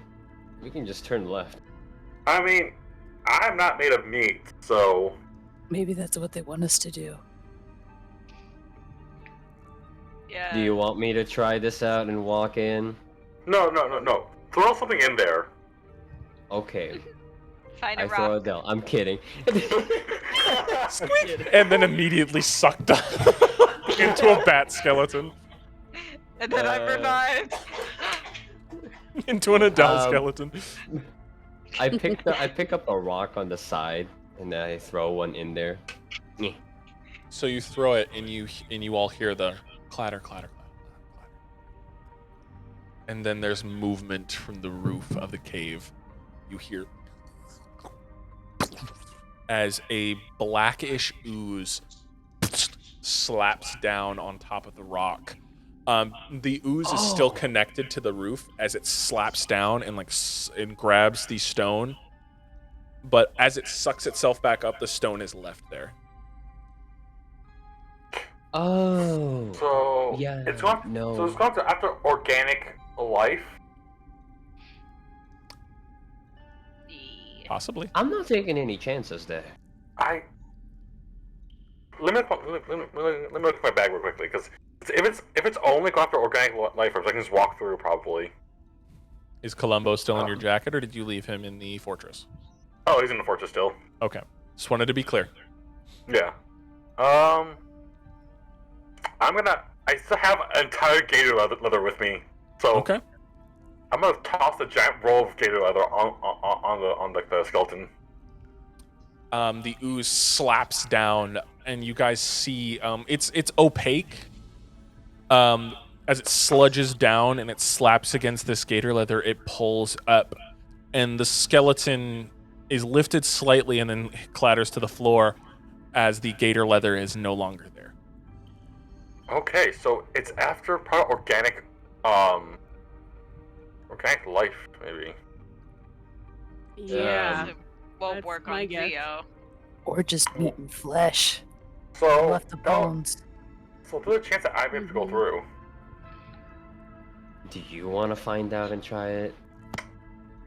We can just turn left. I mean, I'm not made of meat, so Maybe that's what they want us to do. Yeah. Do you want me to try this out and walk in? no. Throw something in there. Okay, Find a I throw rock. it down. I'm kidding. and then immediately sucked up into a bat skeleton. And then I'm revived. Into an Adele Um, skeleton. I pick up a rock on the side and then I throw one in there. So you throw it, and you all hear the clatter, clatter, clatter, clatter. And then there's movement from the roof of the cave. You hear as a blackish ooze slaps down on top of the rock. The ooze is still connected to the roof as it slaps down and and grabs the stone. But as it sucks itself back up, the stone is left there. Oh. So Yeah, it's gone. no. So it's gone to after organic life. Yeah. Possibly. I'm not taking any chances there. Let me look at my bag real quickly, because if it's only gone after organic life forms, I can just walk through probably. Is Columbo still in your jacket, or did you leave him in the fortress? Oh, he's in the fortress still. Okay. Just wanted to be clear. Yeah. I still have an entire gator leather with me, so Okay. I'm gonna toss a giant roll of gator leather on the skeleton. The ooze slaps down, and you guys see it's opaque. As it sludges down and it slaps against this gator leather, it pulls up, and the skeleton is lifted slightly and then clatters to the floor as the gator leather is no longer there. Okay, so it's after probably organic life maybe. Yeah. So won't That's work my on guess. Theo. Or just meat and flesh. So Left the bones. So there's a chance that I may have to go through. Do you want to find out and try it?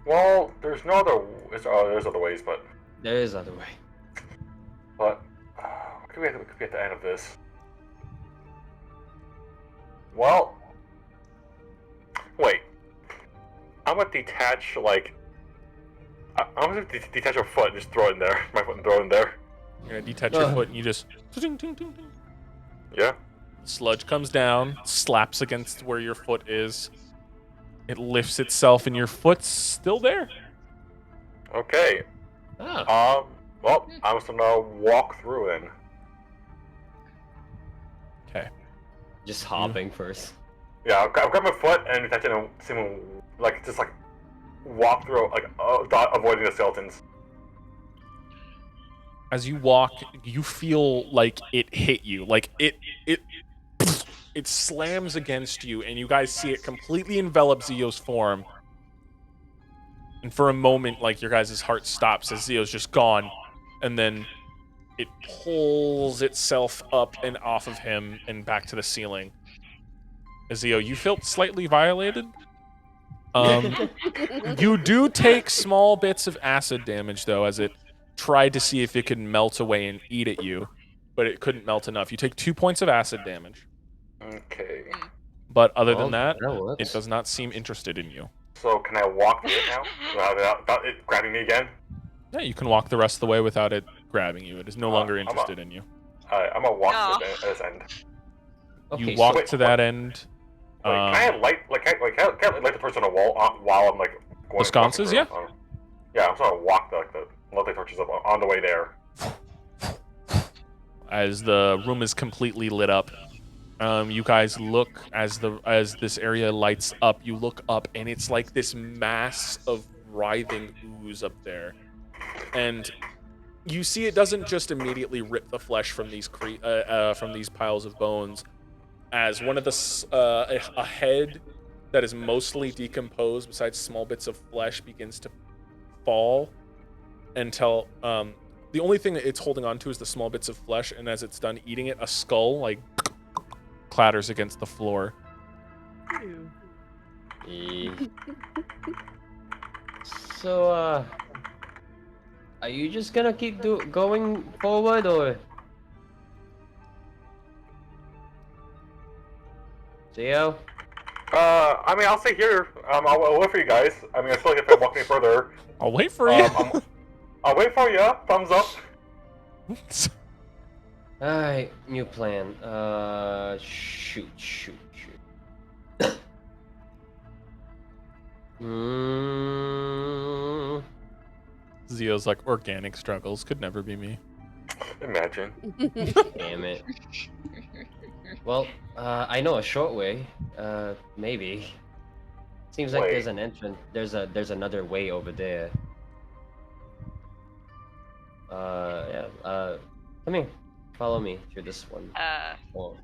Well, there's no other. There's other ways, but There is other way. what could we at the end of this? Well, wait. I'm gonna detach I'm gonna detach a foot and just throw it in there. My foot and throw it in there. You're gonna detach your foot, and you just Yeah. sludge comes down, slaps against where your foot is. It lifts itself, and your foot's still there. Okay. Ah. Well, I'm just gonna walk through then. Okay. Just hopping first. Yeah, I'll grab my foot and detach it and see him, just walk through, avoiding the skeletons. As you walk, you feel like it hit you, like it it slams against you, and you guys see it completely envelop Zio's form. And for a moment, like, your guys' heart stops as Zio's just gone, and then it pulls itself up and off of him and back to the ceiling. Zio, you felt slightly violated. You do take small bits of acid damage, though, as it tried to see if it could melt away and eat at you, but it couldn't melt enough. You take 2 points of acid damage. Okay. But other Well, than that, works. it does not seem interested in you. So can I walk through it now without it grabbing me again? Yeah, you can walk the rest of the way without it grabbing you. It is no longer interested in you. I'm gonna walk No. to this end. Okay, You walk wait, to that end. Wait, can I light can I light the torch on the wall while I'm like going? The sconces, walking yeah. through? Yeah, I'm just gonna walk the light the torches up on the way there. As the room is completely lit up, you guys look as this area lights up. You look up, and it's like this mass of writhing ooze up there, and you see it doesn't just immediately rip the flesh from these piles of bones. As one of the a head that is mostly decomposed, besides small bits of flesh, begins to fall until the only thing that it's holding on to is the small bits of flesh, and as it's done eating it, a skull like clatters against the floor. Ew. So, are you just gonna keep going forward, or? Zio? I mean, I'll stay here. I'll wait for you guys. I mean, I feel like if I walk any further, I'll wait for you. I'll wait for you. Thumbs up. Alright, new plan. Shoot. Zio's like, organic struggles could never be me. Imagine. Damn it. Well, I know a short way. Maybe. Seems like Wait. there's an entrance. There's another way over there. Yeah. Come here. Follow me through this one. Oh.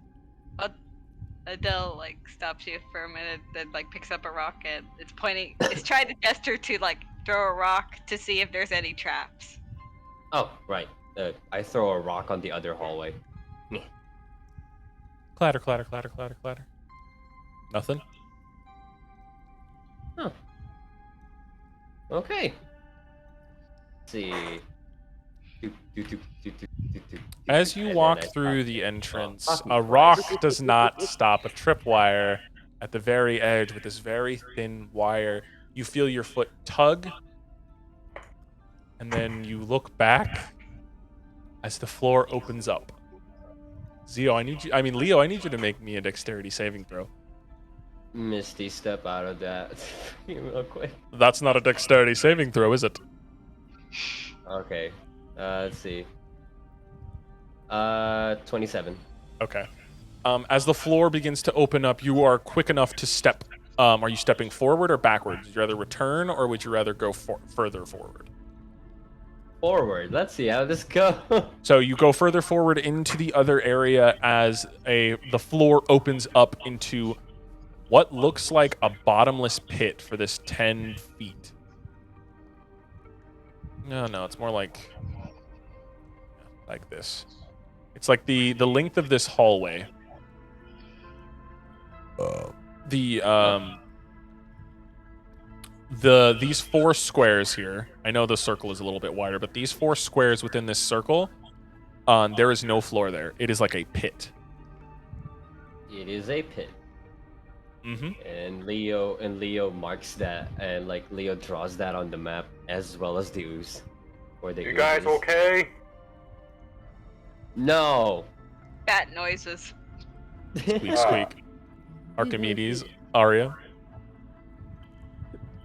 Adele like stops you for a minute, then like picks up a rock and it's pointing. It's trying to gesture to like throw a rock to see if there's any traps. Oh, right. I throw a rock on the other hallway. Clatter, clatter, clatter, clatter, clatter. Nothing? Huh. Okay. Let's see. As you And walk then I through tap the it. entrance, fucking a rock Christ. does not stop a tripwire at the very edge with this very thin wire. You feel your foot tug, and then you look back as the floor opens up. Leo, I need you to make me a dexterity saving throw. Misty, step out of that. Real quick. That's not a dexterity saving throw, is it? Okay. Let's see. 27. Okay. As the floor begins to open up, you are quick enough to step. Are you stepping forward or backwards? Would you rather return, or would you rather go further forward? Forward. Let's see how this goes. So you go further forward into the other area as the floor opens up into what looks like a bottomless pit for this 10 feet. No, it's more like this. It's like the length of this hallway. These 4 squares here. I know the circle is a little bit wider, but these 4 squares within this circle, there is no floor there. It is like a pit. It is a pit. Mm-hmm. And Leo marks that, and like Leo draws that on the map as well as the ooze. Or the You guys oozes. okay? No. Bat noises. Squeak, squeak. Archimedes, Arya.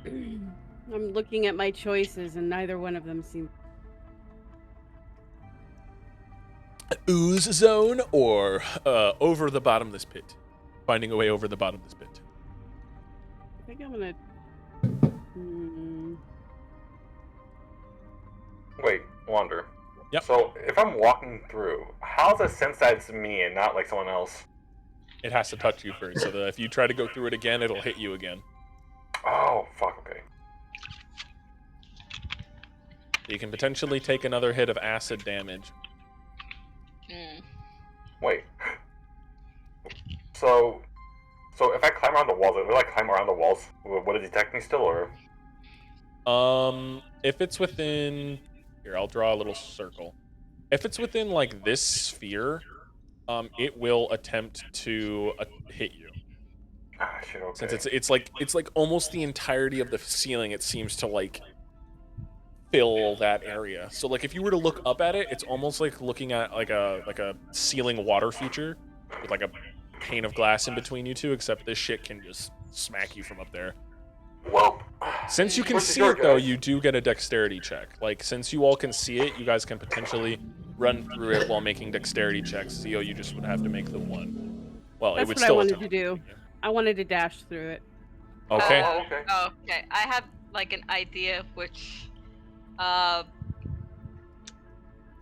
I'm looking at my choices, and neither one of them seem. Ooze zone or over the bottomless pit. Finding a way over the bottom of this pit. I think I'm gonna. Wait, Wander. Yep. So if I'm walking through, how's it sense that it's me and not like someone else? It has to touch you first, so that if you try to go through it again, it'll hit you again. Oh, fuck, okay. You can potentially take another hit of acid damage. Mm. Wait. So if I climb around the walls, will I climb around the walls? Would it detect me still, or? If it's within... Here, I'll draw a little circle. If it's within, like, this sphere, it will attempt to hit you. Ah, shit, okay. Since it's like almost the entirety of the ceiling, it seems to, like, fill that area. So, like, if you were to look up at it, it's almost like looking at, like a ceiling water feature with, like, a pane of glass in between you two, except this shit can just smack you from up there. Well, Since you can Where's the see door, it, though, guys? you do get a dexterity check. Like, since you all can see it, you guys can potentially run through it while making dexterity checks. Zio, you just would have to make the one. Well, it That's would what I still wanted attempt to do. I wanted to dash through it. Okay. Oh, okay. Oh, okay. I have like an idea of which.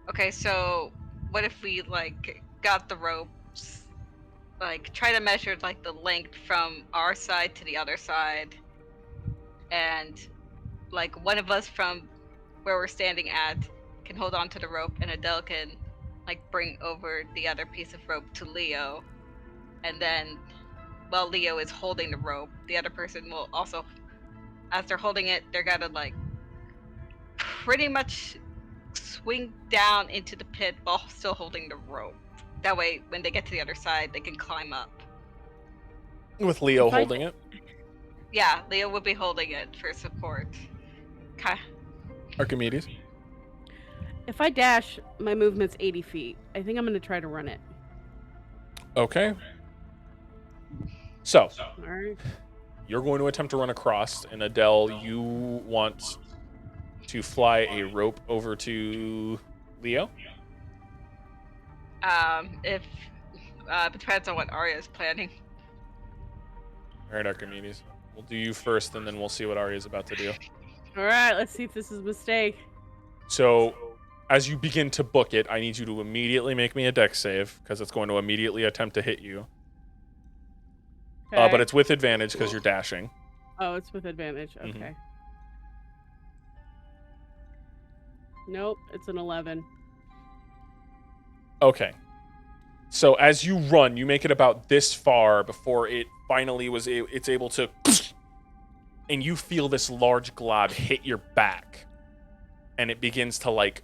Okay, so what if we like got the ropes, like try to measure like the length from our side to the other side, and like one of us from where we're standing at can hold on to the rope, and Adele can like bring over the other piece of rope to Leo, and then while Leo is holding the rope, the other person will also, as they're holding it, they're gonna like pretty much swing down into the pit while still holding the rope. That way, when they get to the other side, they can climb up. With Leo If I- holding it. Yeah, Leo would be holding it for support. Okay. Archimedes. If I dash, my movement's 80 feet. I think I'm going to try to run it. Okay. So, All right. you're going to attempt to run across, and Adele, you want to fly a rope over to Leo? If depends on what Arya's planning. All right, Archimedes. We'll do you first, and then we'll see what Arya's about to do. All right. Let's see if this is a mistake. So, as you begin to book it, I need you to immediately make me a dex save, because it's going to immediately attempt to hit you. Okay. But it's with advantage because you're dashing. Oh, it's with advantage. Okay. Mhm. Nope. It's an 11. Okay. So as you run, you make it about this far before it finally it's able to, and you feel this large glob hit your back, and it begins to like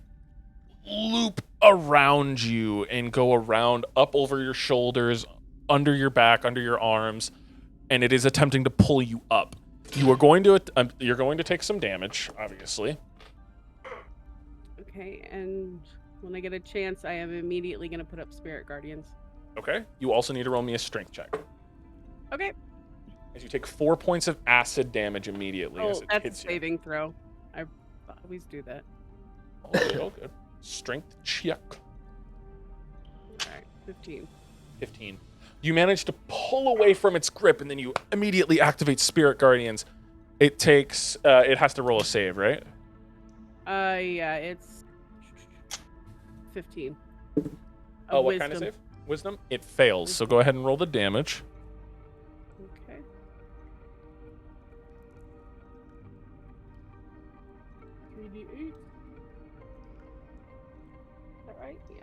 loop around you and go around up over your shoulders, under your back, under your arms, and it is attempting to pull you up. You're going to take some damage, obviously. Okay. And when I get a chance, I am immediately going to put up Spirit Guardians. Okay. You also need to roll me a strength check. Okay. As you take 4 points of acid damage immediately as Oh, it that's a hits you. saving throw. I always do that. All good, all good. Strength check. All right. 15. 15. You manage to pull away from its grip, and then you immediately activate Spirit Guardians. It takes, it has to roll a save, right? Yeah, it's 15. Oh, what kind of save? Wisdom? It fails, so go ahead and roll the damage. Okay. $3d8. Is that right? Yeah.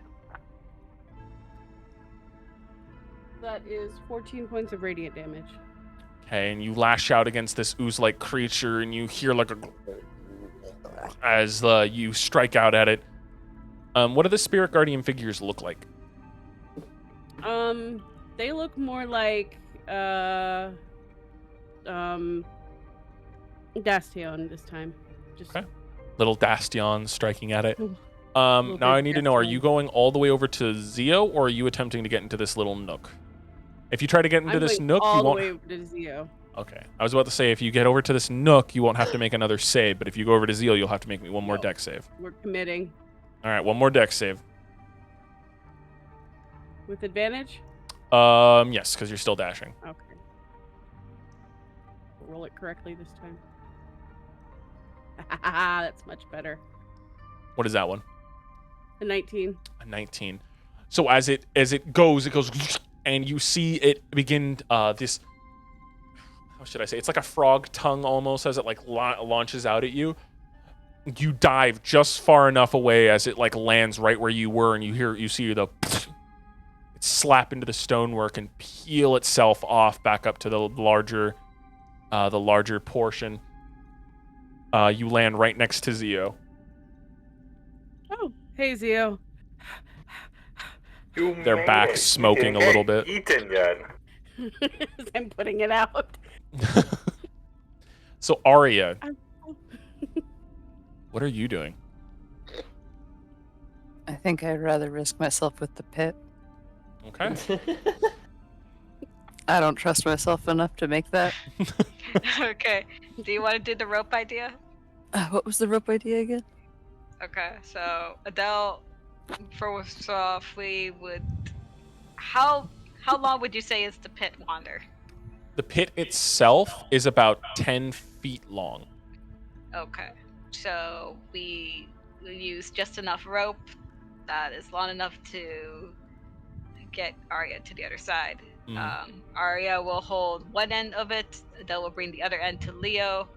That is 14 points of radiant damage. Okay, and you lash out against this ooze-like creature, and you hear like a as you strike out at it. What do the Spirit Guardian figures look like? They look more like Dastion this time. Just Okay. Little Dastion striking at it. Little Now I bit need to know, are Dastion. you going all the way over to Zio, or are you attempting to get into this little nook? If you try to get into I'm this going nook, all you the won't... way over to Zio. Okay. I was about to say, if you get over to this nook, you won't have to make another save, but if you go over to Zio, you'll have to make me one more No. dex save. We're committing All right, one more dex save. with advantage. Yes, because you're still dashing. Okay. Roll it correctly this time. That's much better. What is that one? A 19. A 19. So as it goes, and you see it begin this. How should I say? It's like a frog tongue almost as it like launches out at you. You dive just far enough away as it like lands right where you were, and you see the it slap into the stonework and peel itself off back up to the larger portion. You land right next to Zio. Oh, hey Zio. You Their made back it. smoking You a little didn't bit. get eaten yet. I'm putting it out. So Arya, Oh. what are you doing? I think I'd rather risk myself with the pit. Okay. I don't trust myself enough to make that. Okay. Do you want to do the rope idea? What was the rope idea again? Okay, so Adele, first off, we would. How long would you say is the pit wander? The pit itself is about 10 feet long. Okay, so we use just enough rope that is long enough to get Arya to the other side. Arya will hold one end of it. Adele will bring the other end to Leo,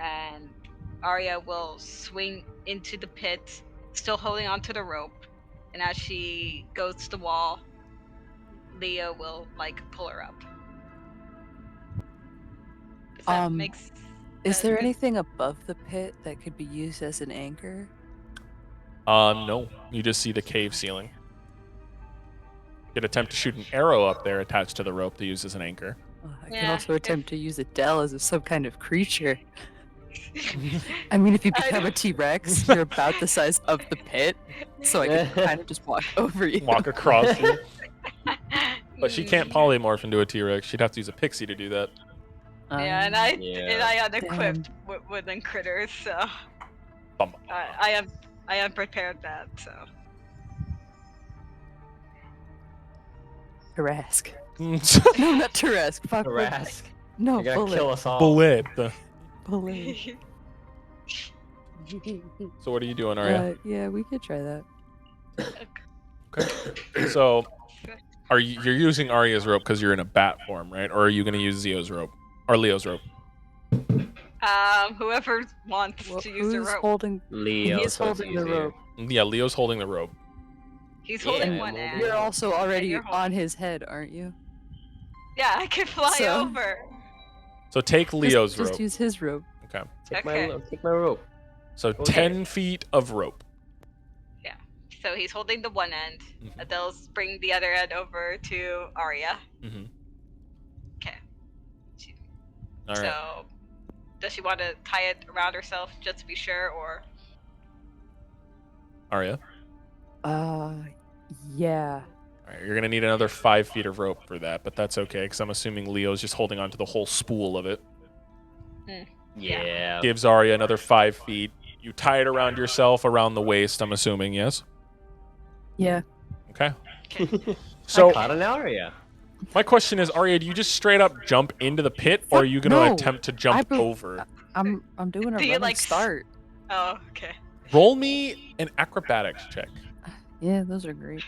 and Arya will swing into the pit, still holding onto the rope. And as she goes to the wall, Leo will like pull her up. Does that make sense? Is there anything above the pit that could be used as an anchor? No. You just see the cave ceiling. You could attempt to shoot an arrow up there attached to the rope to use as an anchor. I could Yeah, also attempt to use Adele as some kind of creature. I mean, if you become a T-Rex, you're about the size of the pit, so I could kind of just walk over you. Walk across you. But she can't polymorph into a T-Rex. She'd have to use a pixie to do that. Yeah, and I Yeah. unequipped wooden critters, so Bum. I am prepared that. So Tarask. Bullet. No, not Tarask. Fuck. Harass. No, You're gonna Bullet. kill us all. Bullet. So what are you doing, Arya? Yeah, we could try that. Okay. So you're using Arya's rope because you're in a bat form, right? Or are you going to use Zio's rope or Leo's rope? whoever wants Well, to use the who's rope. holding? Leo. He's so it's holding the easier. rope. Yeah, Leo's holding the rope. He's Yeah, holding I'm one holding end. You're also already you're holding- on his head, aren't you? Yeah, I can fly So- over. So take Leo's just rope. use his rope. Okay. Take Okay. take my rope. So Okay. 10 feet of rope. So he's holding the one end. Mhm. Adele's bring the other end over to Arya. Mm-hmm. Okay. All right. So, does she want to tie it around herself just to be sure, or? Arya. Yeah. All right, you're going to need another 5 feet of rope for that, but that's okay because I'm assuming Leo's just holding onto the whole spool of it. Yeah. Gives Arya another 5 feet. You tie it around yourself, around the waist, I'm assuming, yes? Yeah. Okay. Okay. So I caught an Arya. my question is, Arya, do you just straight up jump into the pit, or are you going to No. attempt to jump I over? I'm doing a Do you, running like, start. Oh, okay. Roll me an acrobatics check. Yeah, those are great.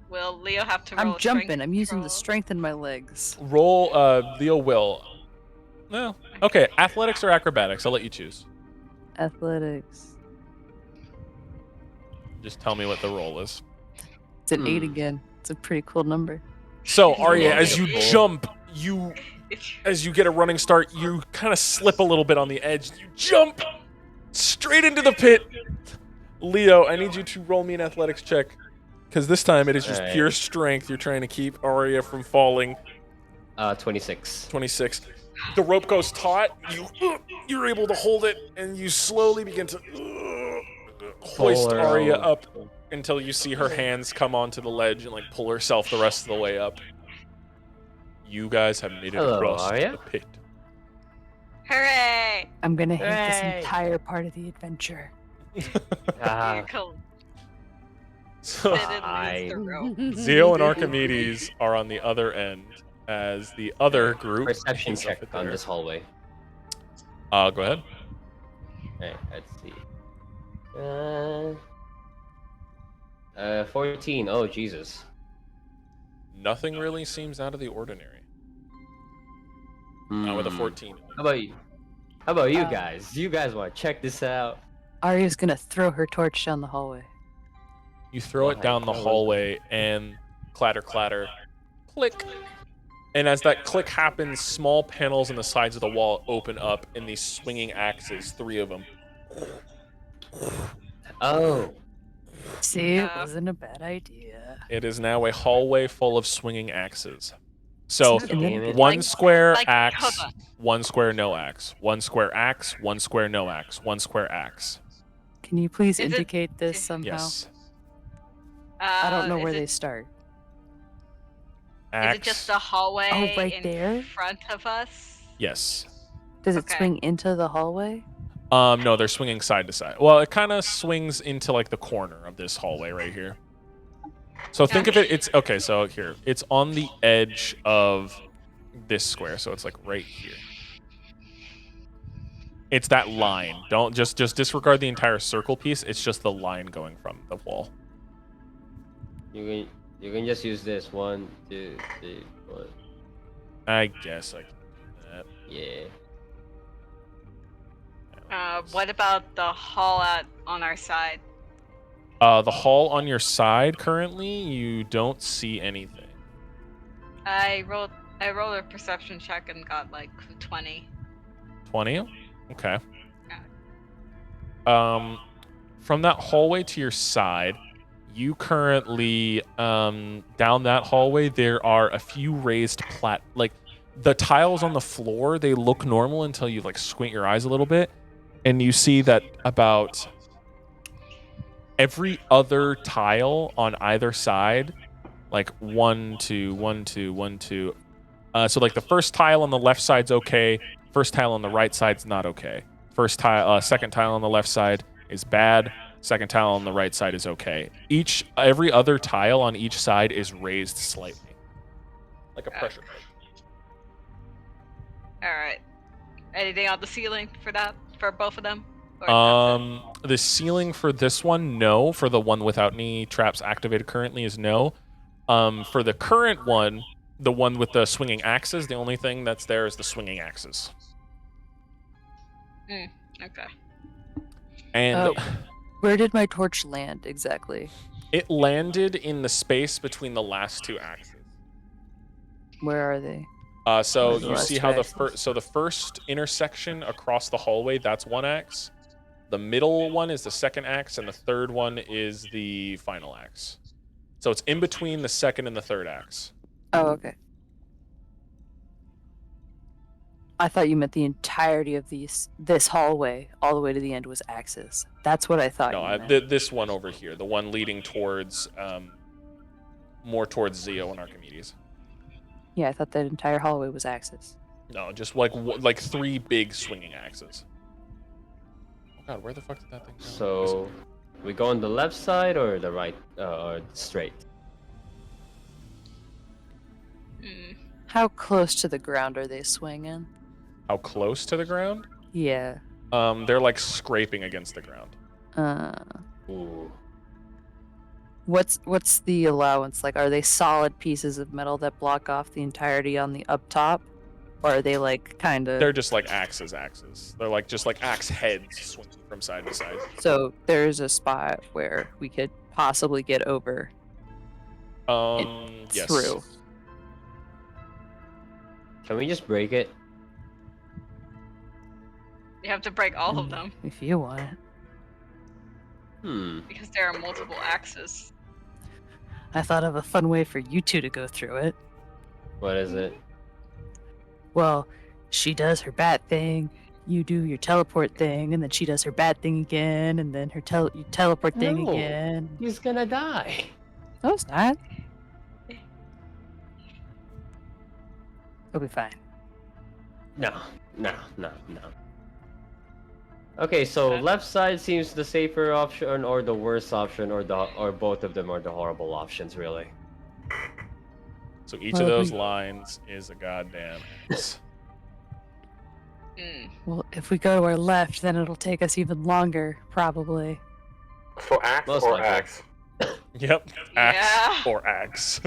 Will Leo have to roll? I'm a strength jumping. I'm using the control? strength in my legs. Roll, Leo will. Well, okay, athletics or acrobatics? I'll let you choose. Athletics. Just tell me what the roll is. It's an 8 again. It's a pretty cool number. So, Arya, as you Beautiful. jump, as you get a running start, you kind of slip a little bit on the edge. You jump straight into the pit. Leo, I need you to roll me an athletics check, because this time it is just Alright. pure strength. You're trying to keep Arya from falling. 26. 26. The rope goes taut. You're able to hold it, and you slowly begin to hoist Pull her Arya out. up until you see her hands come onto the ledge and like pull herself the rest of the way up. You guys have made it Hello, across Arya. the pit. Hooray! I'm gonna hate Hooray. this entire part of the adventure. Ah, You can So fit in the rope. Zio and Archimedes are on the other end as the other group. perception is up check at on there. this hallway. Go ahead. Alright, let's see. 14. Oh, Jesus. Nothing really seems out of the ordinary. Not with a Hmm. 14. How about you? How about you Uh, guys? Do you guys want to check this out? Arya's gonna throw her torch down the hallway. You throw it Why? down the Why was hallway, and clatter, clatter, click. And as that click happens, small panels in the sides of the wall open up, and these swinging axes, 3 of them. Oh, See, it Uh, wasn't a bad idea. It is now a hallway full of swinging axes. So, And then Damn it. one Like- square like, axe, hold on. one square no axe, one square axe, one square no axe, one square axe. can you please Is it- indicate this somehow? Yes. I don't know is where it, they start. Axe. Is it just the hallway Oh, right in there? front of us? Yes. Does it Okay. swing into the hallway? No, they're swinging side to side. Well, it kind of swings into like the corner of this hallway right here. So think of it. It's okay. So here, it's on the edge of this square. So it's like right here. It's that line. Don't just disregard the entire circle piece. It's just the line going from the wall. you can just use this. 1, 2, 3, 4. I guess I can do that. Yeah. What about the hall out on our side? The hall on your side currently, you don't see anything. I rolled a perception check and got like 20. 20? Okay. From that hallway to your side, you currently, down that hallway, there are a few raised like, the tiles on the floor, they look normal until you, like, squint your eyes a little bit, and you see that about every other tile on either side, like 1, 2, 1, 2, 1, 2. So like the first tile on the left side's okay. First tile on the right side's not okay. Second tile on the left side is bad. Second tile on the right side is okay. Every other tile on each side is raised slightly, like a pressure plate. All right. Anything on the ceiling for both of them? Or that's The ceiling for this one, no. For the one without any traps activated currently is no. For the current one, the one with the swinging axes, the only thing that's there is the swinging axes. it? Okay. And Where did my torch land exactly? it landed in the space between the last 2 axes. Where are they? So Where's the you last see 2 how axes? the first intersection across the hallway, that's 1 axe. The middle one is the second axe, and the third one is the final axe. So it's in between the second and the third axe. Oh, okay. I thought you meant the entirety of this hallway, all the way to the end, was axes. That's what I thought. No, you meant. this one over here, the one leading towards, more towards Zio and Archimedes. Yeah, I thought that entire hallway was axes. No, just like 3 big swinging axes. Oh god, where the fuck did that thing go? So, we go on the left side or the right, or straight? Hmm. How close to the ground are they swinging? How close to the ground? Yeah. They're like scraping against the ground. Ooh. What's the allowance? Like, are they solid pieces of metal that block off the entirety on the up top? Or are they like kind of... They're just like axes. They're like just like axe heads swinging from side to side. So there's a spot where we could possibly get over Yes. through. Can we just break it? You have to break all of them If you want. because there are multiple axes. I thought of a fun way for you two to go through it. What is it? Well, she does her bat thing, you do your teleport thing, and then she does her bat thing again, and then her you teleport thing No. again. He's gonna die. No, it's not. It'll be fine. No. Okay, so left side seems the safer option, or the worst option, or both of them are the horrible options, really. So each Well, of those we- lines is a goddamn axe. Well, if we go to our left, then it'll take us even longer, probably. So axe Most or likely. axe? Yep. Axe Yeah. or axe.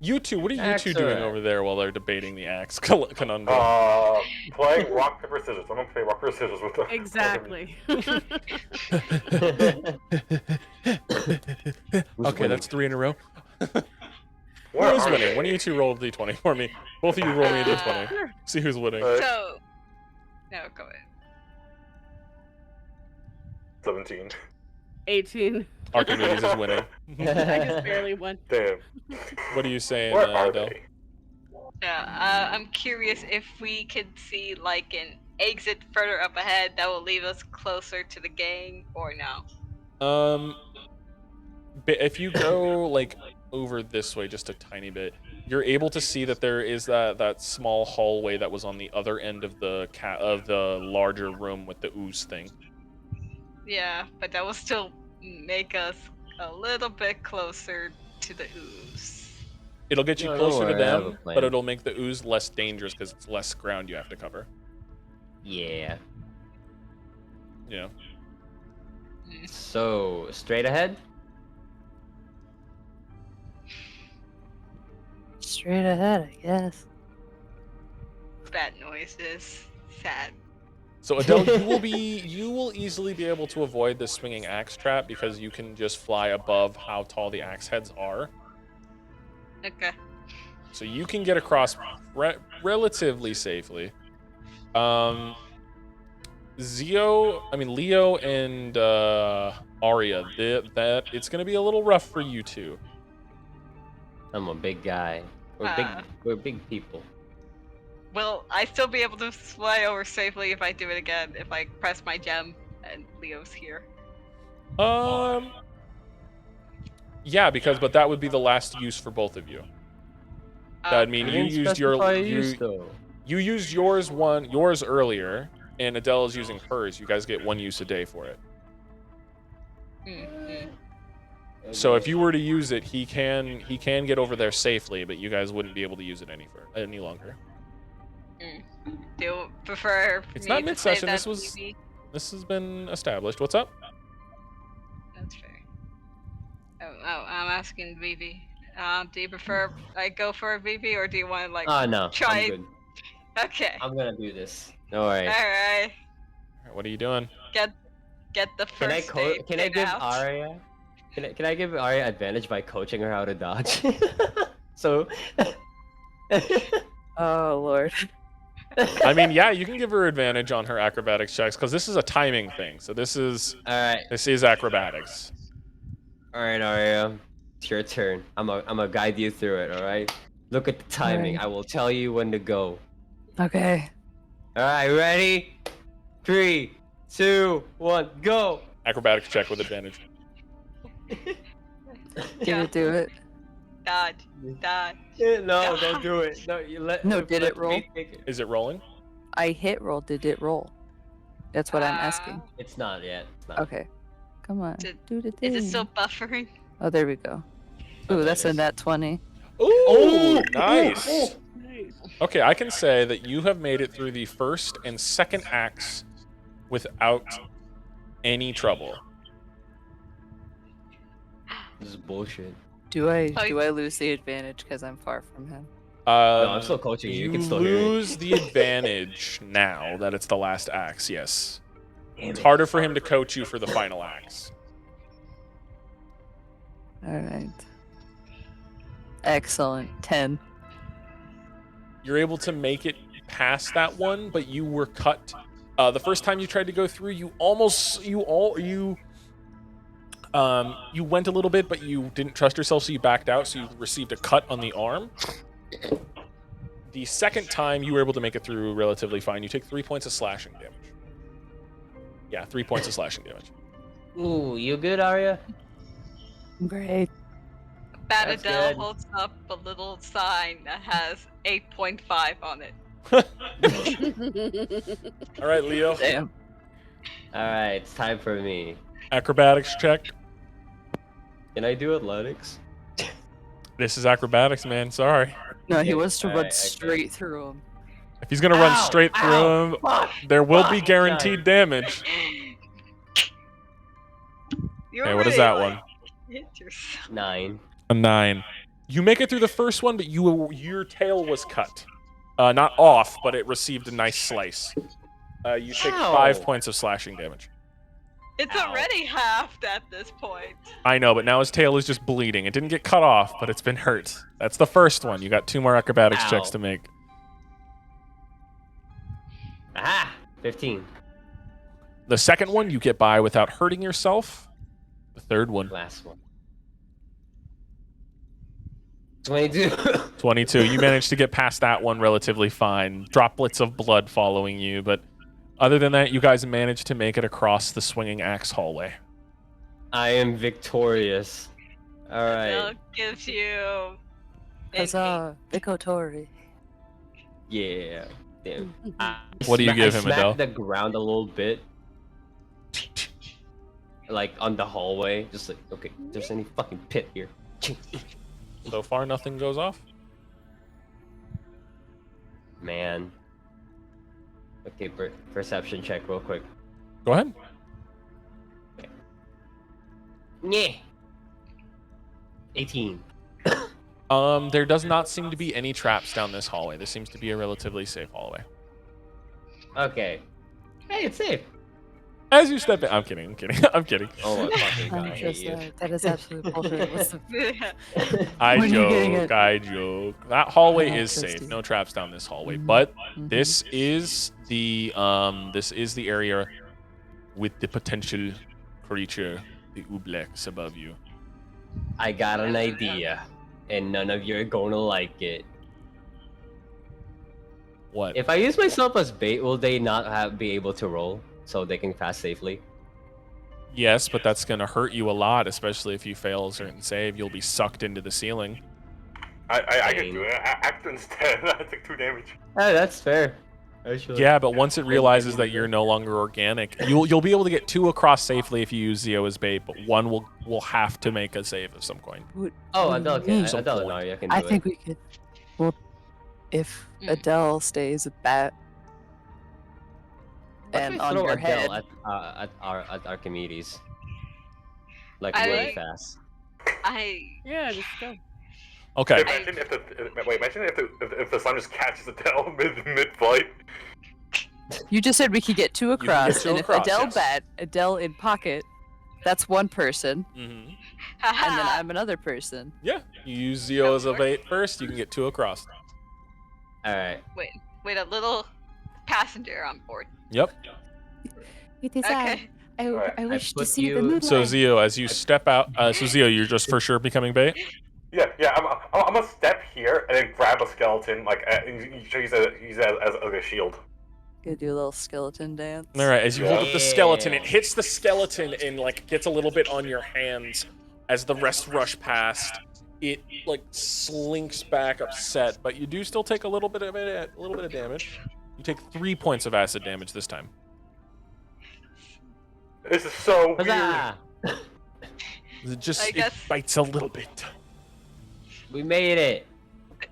You two, what are you two doing Excellent. over there while they're debating the axe conundrum? Playing rock, paper, scissors. I'm gonna play rock, paper, scissors with them. Exactly. Okay, winning? that's 3 in a row. Where Who is are winning? they? Why don't you two roll a d20 for me? Both of you roll me a d20. Sure. See who's winning. So, no, go ahead. 17. 18. Archimedes is winning. I just barely won. Damn. What are you saying, Where are Del? they? I'm curious if we could see like an exit further up ahead that will leave us closer to the gang, or no? If you go like over this way just a tiny bit, you're able to see that there is that small hallway that was on the other end of the larger room with the ooze thing. Yeah, but that will still make us a little bit closer to the ooze. It'll get you No, don't closer to worry, I have a them, plan. but it'll make the ooze less dangerous because it's less ground you have to cover. Yeah. Yeah. So, straight ahead? Straight ahead, I guess. Bad noises. Sad. So Adele, you will easily be able to avoid the swinging axe trap because you can just fly above how tall the axe heads are. Okay. So you can get across relatively safely. Leo and Arya, that it's gonna be a little rough for you two. I'm a big guy. We're big people. Will I still be able to fly over safely if I do it again? If I press my gem and Leo's here? Yeah, but that would be the last use for both of you. I mean, you used you used yours earlier, and Adele is using hers. You guys get 1 use a day for it. So if you were to use it, he can get over there safely, but you guys wouldn't be able to use it any longer. Do you prefer It's me not to mid-session. say that This has been established. What's up? That's fair. Oh, I'm asking Vivi. Do you prefer I go for a Vivi, or do you want to like No, try? I'm good. Okay. I'm gonna do this. Don't worry. All right. What are you doing? Get the Can I first aid Can I kit give out. Arya? Can I give Arya advantage by coaching her how to dodge? So. Oh lord. I mean, yeah, you can give her advantage on her acrobatics checks because this is a timing thing. So this is acrobatics. All right, Arya. It's your turn. I'm a guide you through it. All right. Look at the timing. Alright. I will tell you when to go. Okay. All right, ready? 3, 2, 1, go. Acrobatics check with advantage. Did it do it? Dodge. No, don't do it. No, Did it roll? Is it rolling? I hit roll. Did it roll? That's what I'm asking. It's not yet. It's not. Okay. Come on. Do the Is thing. it still buffering? Oh, there we go. Oh, Ooh, there that's it a is. nat 20. Ooh, nice. Nice. Okay, I can say that you have made it through the first and second acts without any trouble. This is bullshit. Do I Oh, lose the advantage because I'm far from him? No, I'm still coaching you. You can still hear me. lose the advantage now that it's the last acts, yes. Damn It's it. harder for him to coach you for the final acts. All right. Excellent. 10. You're able to make it past that one, but you were cut. The first time you tried to go through, you went a little bit, but you didn't trust yourself, so you backed out, so you received a cut on the arm. The second time, you were able to make it through relatively fine. You take 3 points of slashing damage. Yeah, 3 points of slashing damage. Ooh, you good, Arya? Great. That's Banadell good. holds up a little sign that has 8.5 on it. All right, Leo. Damn. All right, it's time for me. Acrobatics check. Can I do athletics? This is acrobatics, man. Sorry. No, he Okay, wants to run alright, okay. straight through him. If he's gonna run Ow, straight through ow, him, fuck, there will be fuck, guaranteed damage. You're Okay, what is really, that like, one? hit yourself. 9. A 9. You make it through the first one, but your tail was cut. Not off, but it received a nice slice. You take Ow. 5 points of slashing damage. It's Ow. already halved at this point. I know, but now his tail is just bleeding. It didn't get cut off, but it's been hurt. That's the first one. You got 2 more acrobatics Ow. checks to make. Aha! 15. The second one, you get by without hurting yourself. The third one, Last one. 22. 22. You managed to get past that one relatively fine. Droplets of blood following you, but other than that, you guys managed to make it across the swinging axe hallway. I am victorious. Alright. That gives you. Huzzah, Vikotori. Yeah. Damn. What do you give him, smack Adele? the ground a little bit. Like on the hallway. Just like, okay, if there's any fucking pit here. So far, nothing goes off. Man. Okay, perception check real quick. Go ahead. Yeah. 18. There does not seem to be any traps down this hallway. This seems to be a relatively safe hallway. Okay. Hey, it's safe. As you step in, I'm kidding. I'm kidding. Oh my fucking god, I I'm hate just, you. that is absolute bullshit. What's the I When you're getting joke. it. I joke. That hallway I is trust safe. you. No traps down this hallway. Mhm. But Mhm. this is the area with the potential creature, the Ublex above you. I got an idea, and none of you are gonna like it. What? If I use myself as bait, will they not be able to roll so they can pass safely? Yes, but that's gonna hurt you a lot, especially if you fail a certain save. You'll be sucked into the ceiling. I can do it. Act instead. I took 2 damage. Oh, that's fair. Actually. Yeah, but once it realizes that you're no longer organic, you'll be able to get 2 across safely if you use Zio as bait, but 1 will have to make a save of some kind. Oh, What do Adele you can. mean? Adele and Arya can do I it. think we could. Well, if Mm. Adele stays a bat Why don't and we on throw your Adele head, at Archimedes. Like I really like- fast. Yeah, just go. Okay. Imagine if the slime just catches Adele mid fight. you just said we could get 2 can get across, 2 and across, if Adele yes. bat, Adele in pocket, that's one person, hmm and Ah. then I'm another person. Yeah. You use Zio as a bait first, you can get 2 across. Alright. Wait, a little passenger on board. Yep. It is Okay. I wish put you- So Zio, as you step out, Zio, you're just for sure becoming bait. Yeah. I'm gonna step here and then grab a skeleton, like use it as a shield. Gonna do a little skeleton dance. All right, as you hold up the skeleton, it Yeah. hits the skeleton and like gets a little bit on your hands. As the rest rush past, it like slinks back upset, but you do still take a little bit of damage. You take 3 points of acid damage this time. This is so weird. Huzzah! I It guess- bites a little bit. We made it.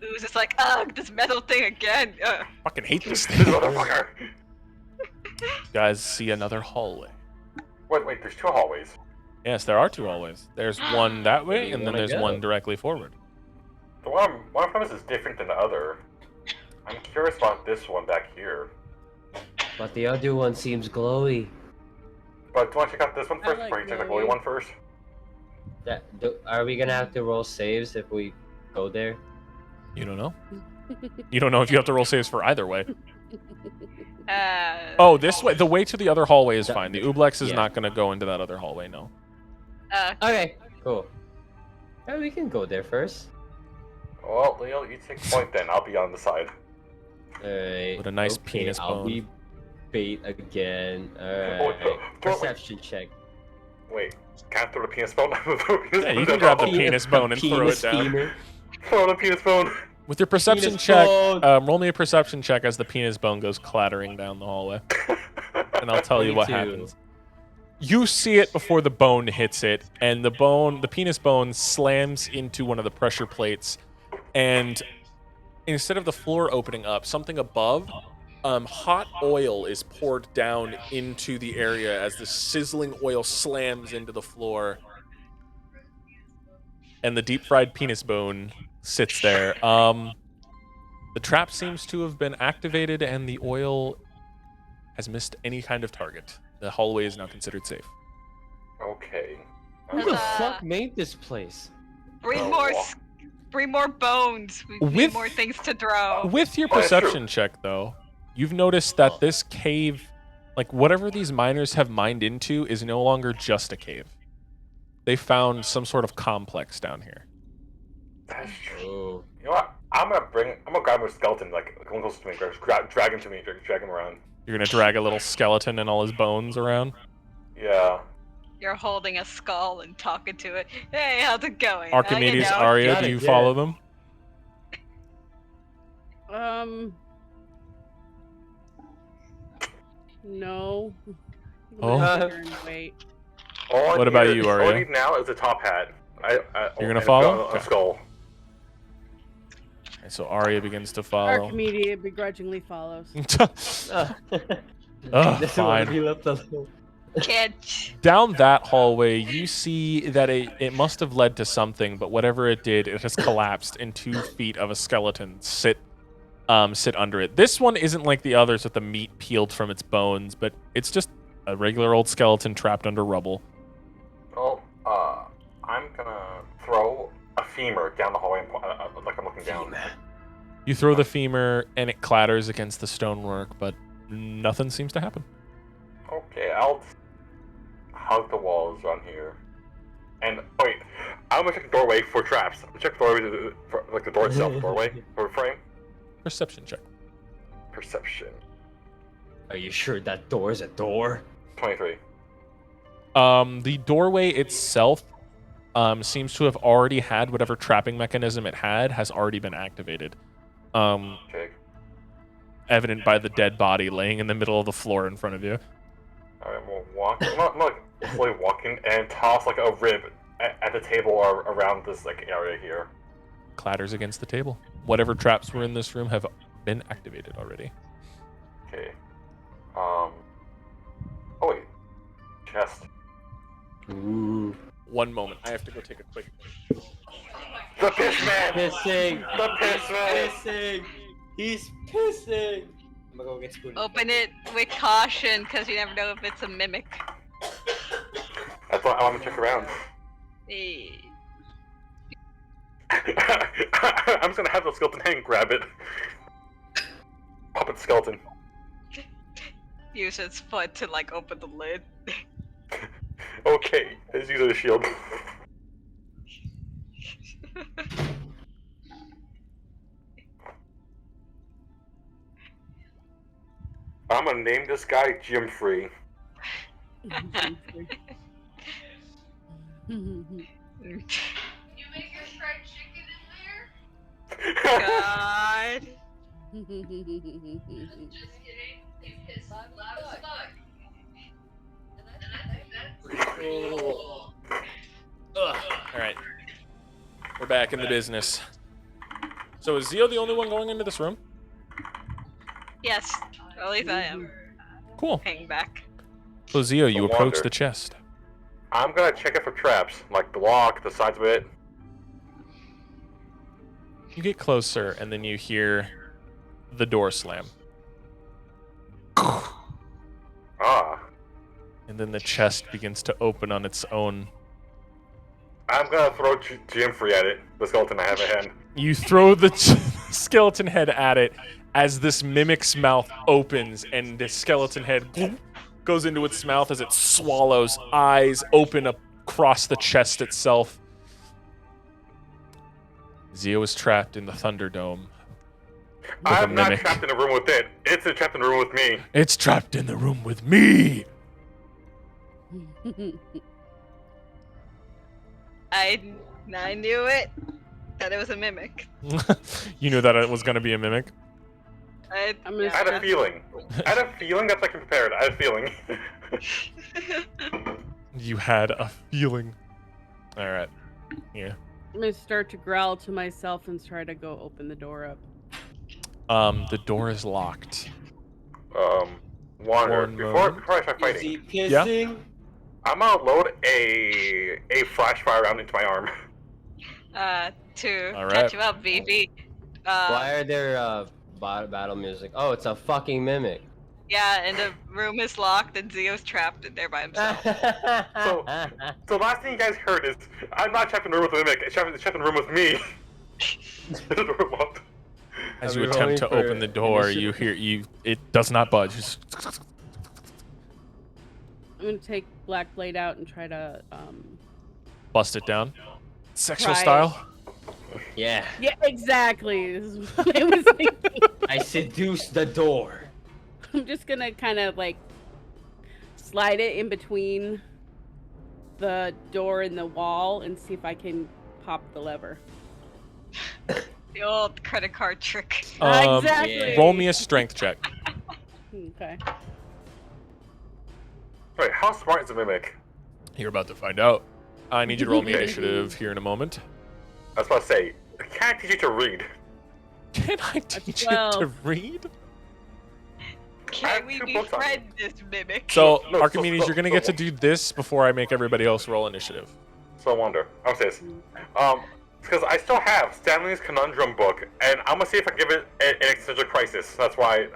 The ooze is like, ugh, this metal thing again. Ugh. Fucking hate this This thing. motherfucker. You guys see another hallway. Wait, there's 2 hallways. Yes, there are 2 hallways. There's one that Where do way, you and then wanna there's go? one directly forward. The one from us is different than the other. I'm curious about this one back here. But the other one seems glowy. But do you want to check out this one I first, like or you check the glowy. glowy one first? Are we gonna have to roll saves if we go there? You don't know. You don't know if you have to roll saves for either way. Uh, Oh, this way. The way to the other hallway is The- fine. The Ublex is yeah. not going to go into that other hallway. No. Okay, cool. Yeah, we can go there first. Well, Leo, you take point then. I'll be on the side. Alright. With a nice okay, penis I'll bone. be bait again. Oh, Alright. Perception check. Wait, can I throw the penis bone? Yeah, you can grab the penis bone and throw it Penis down. femur. Throw the penis bone. With your perception Penis check, bone. roll me a perception check as the penis bone goes clattering down the hallway, and I'll tell you what 22. happens. You see it before the bone hits it, and the penis bone slams into one of the pressure plates, and instead of the floor opening up, something above, hot oil is poured down into the area as the sizzling oil slams into the floor. and the deep fried penis bone sits there. The trap seems to have been activated, and the oil has missed any kind of target. The hallway is now considered safe. Okay. Who the Uh, fuck made this place? Bring Oh, more, wow. bring more bones. We With- need more things to throw. With your Oh, that's true. perception check, though, you've noticed that this cave, like whatever these miners have mined into, is no longer just a cave. They found some sort of complex down here. That's true. Oh. You know what? I'm gonna grab my skeleton, like come close to me, drag him to me, drag him around. You're gonna drag a little skeleton and all his bones around. Yeah. You're holding a skull and talking to it. Hey, how's it going? Archimedes, You know, Arya, Got do it, you yeah. follow them? No. Oh. I'm gonna sit here and wait. All I What about need- you, All I Arya? need now is a top hat. You're gonna and follow? A Okay. skull. And so Arya begins to follow. Archimedes begrudgingly follows. Ugh, Doesn't want to fine. be left alone. can't. Down that hallway, you see that it must have led to something, but whatever it did, it has collapsed, and 2 feet of a skeleton sit under it. This one isn't like the others with the meat peeled from its bones, but it's just a regular old skeleton trapped under rubble. Well, I'm gonna throw a femur down the hallway, and, like I'm looking down. You throw the femur, and it clatters against the stonework, but nothing seems to happen. Okay, I'll hug the walls around here. And wait, I'm gonna check the doorway for traps. I'm gonna check the doorway, like the door itself, doorway, door frame. Perception check. Perception. Are you sure that door is a door? 23. The doorway itself seems to have already had whatever trapping mechanism it had has already been activated. Okay. Evident by the dead body laying in the middle of the floor in front of you. Alright, we'll walk. I'm like slowly walking and toss like a rib at the table or around this like area here. Clatters against the table. Whatever traps were in this room have been activated already. Okay. Oh wait. Chest. Ooh. One moment. I have to go take a quick. The piss man. Pissing. The piss man. Pissing. He's pissing. I'm gonna go get spoon. Open it with caution, because you never know if it's a mimic. That's why I want to check around. Eh. I'm just gonna have the skeleton hang, grab it. Pop it, skeleton. Use its foot to like open the lid. Okay, let's use it as a shield. I'm gonna name this guy Jim Free. God. All right. We're back in the business. So is Zio the only one going into this room? Yes, at least I am. Cool. Hang back. So Zio, you No approach wonder. the chest. I'm gonna check it for traps, like the lock, the sides of it. You get closer, and then you hear the door slam. Ah. And then the chest begins to open on its own. I'm gonna throw Jim Free at it, the skeleton I have at hand. You throw the skeleton head at it as this mimic's mouth opens, and the skeleton head goes into its mouth as it swallows. Eyes open up across the chest itself. Zio is trapped in the Thunderdome. with a I'm not mimic. trapped in a room with it. It's trapped in a room with me. It's trapped in the room with me. I knew it. That it was a mimic. You knew that it was going to be a mimic. I I'm gonna I had a start- feeling. I had a feeling that's like prepared. I had a feeling. You had a feeling. All right. Yeah. I'm gonna start to growl to myself and try to go open the door up. The door is locked. Wander. One Before moment. I start Is he fighting, pissing? I'm gonna load a flash fire round into my arm. To All right. catch you up, VV. Why are there battle music? Oh, it's a fucking mimic. Yeah, and the room is locked, and Zio's trapped in there by himself. So last thing you guys heard is, I'm not trapped in the room with the mimic. It's trapped in the room with me. The door locked. As Are you we attempt rolling to for open the door, you initiative? hear it does not budge. Just- I'm gonna take Black Blade out and try to bust it down. Sexual Right. style. Yeah. Yeah, exactly. This is what I was thinking. I seduced the door. I'm just gonna kind of like slide it in between the door and the wall and see if I can pop the lever. The old credit card trick. Exactly. Roll me a strength check. Okay. Wait, how smart is the mimic? You're about to find out. I need you to roll me initiative here in a moment. I was about to say, I can't teach you to read. Can I teach you 12. to read? Can we two books on befriend this mimic? So, No, Archimedes, you're gonna get to do this before I make everybody else roll initiative. So I wonder. I'll say this. Because I still have Stanley's Conundrum book, and I'm gonna see if I can give it an existential crisis. That's why.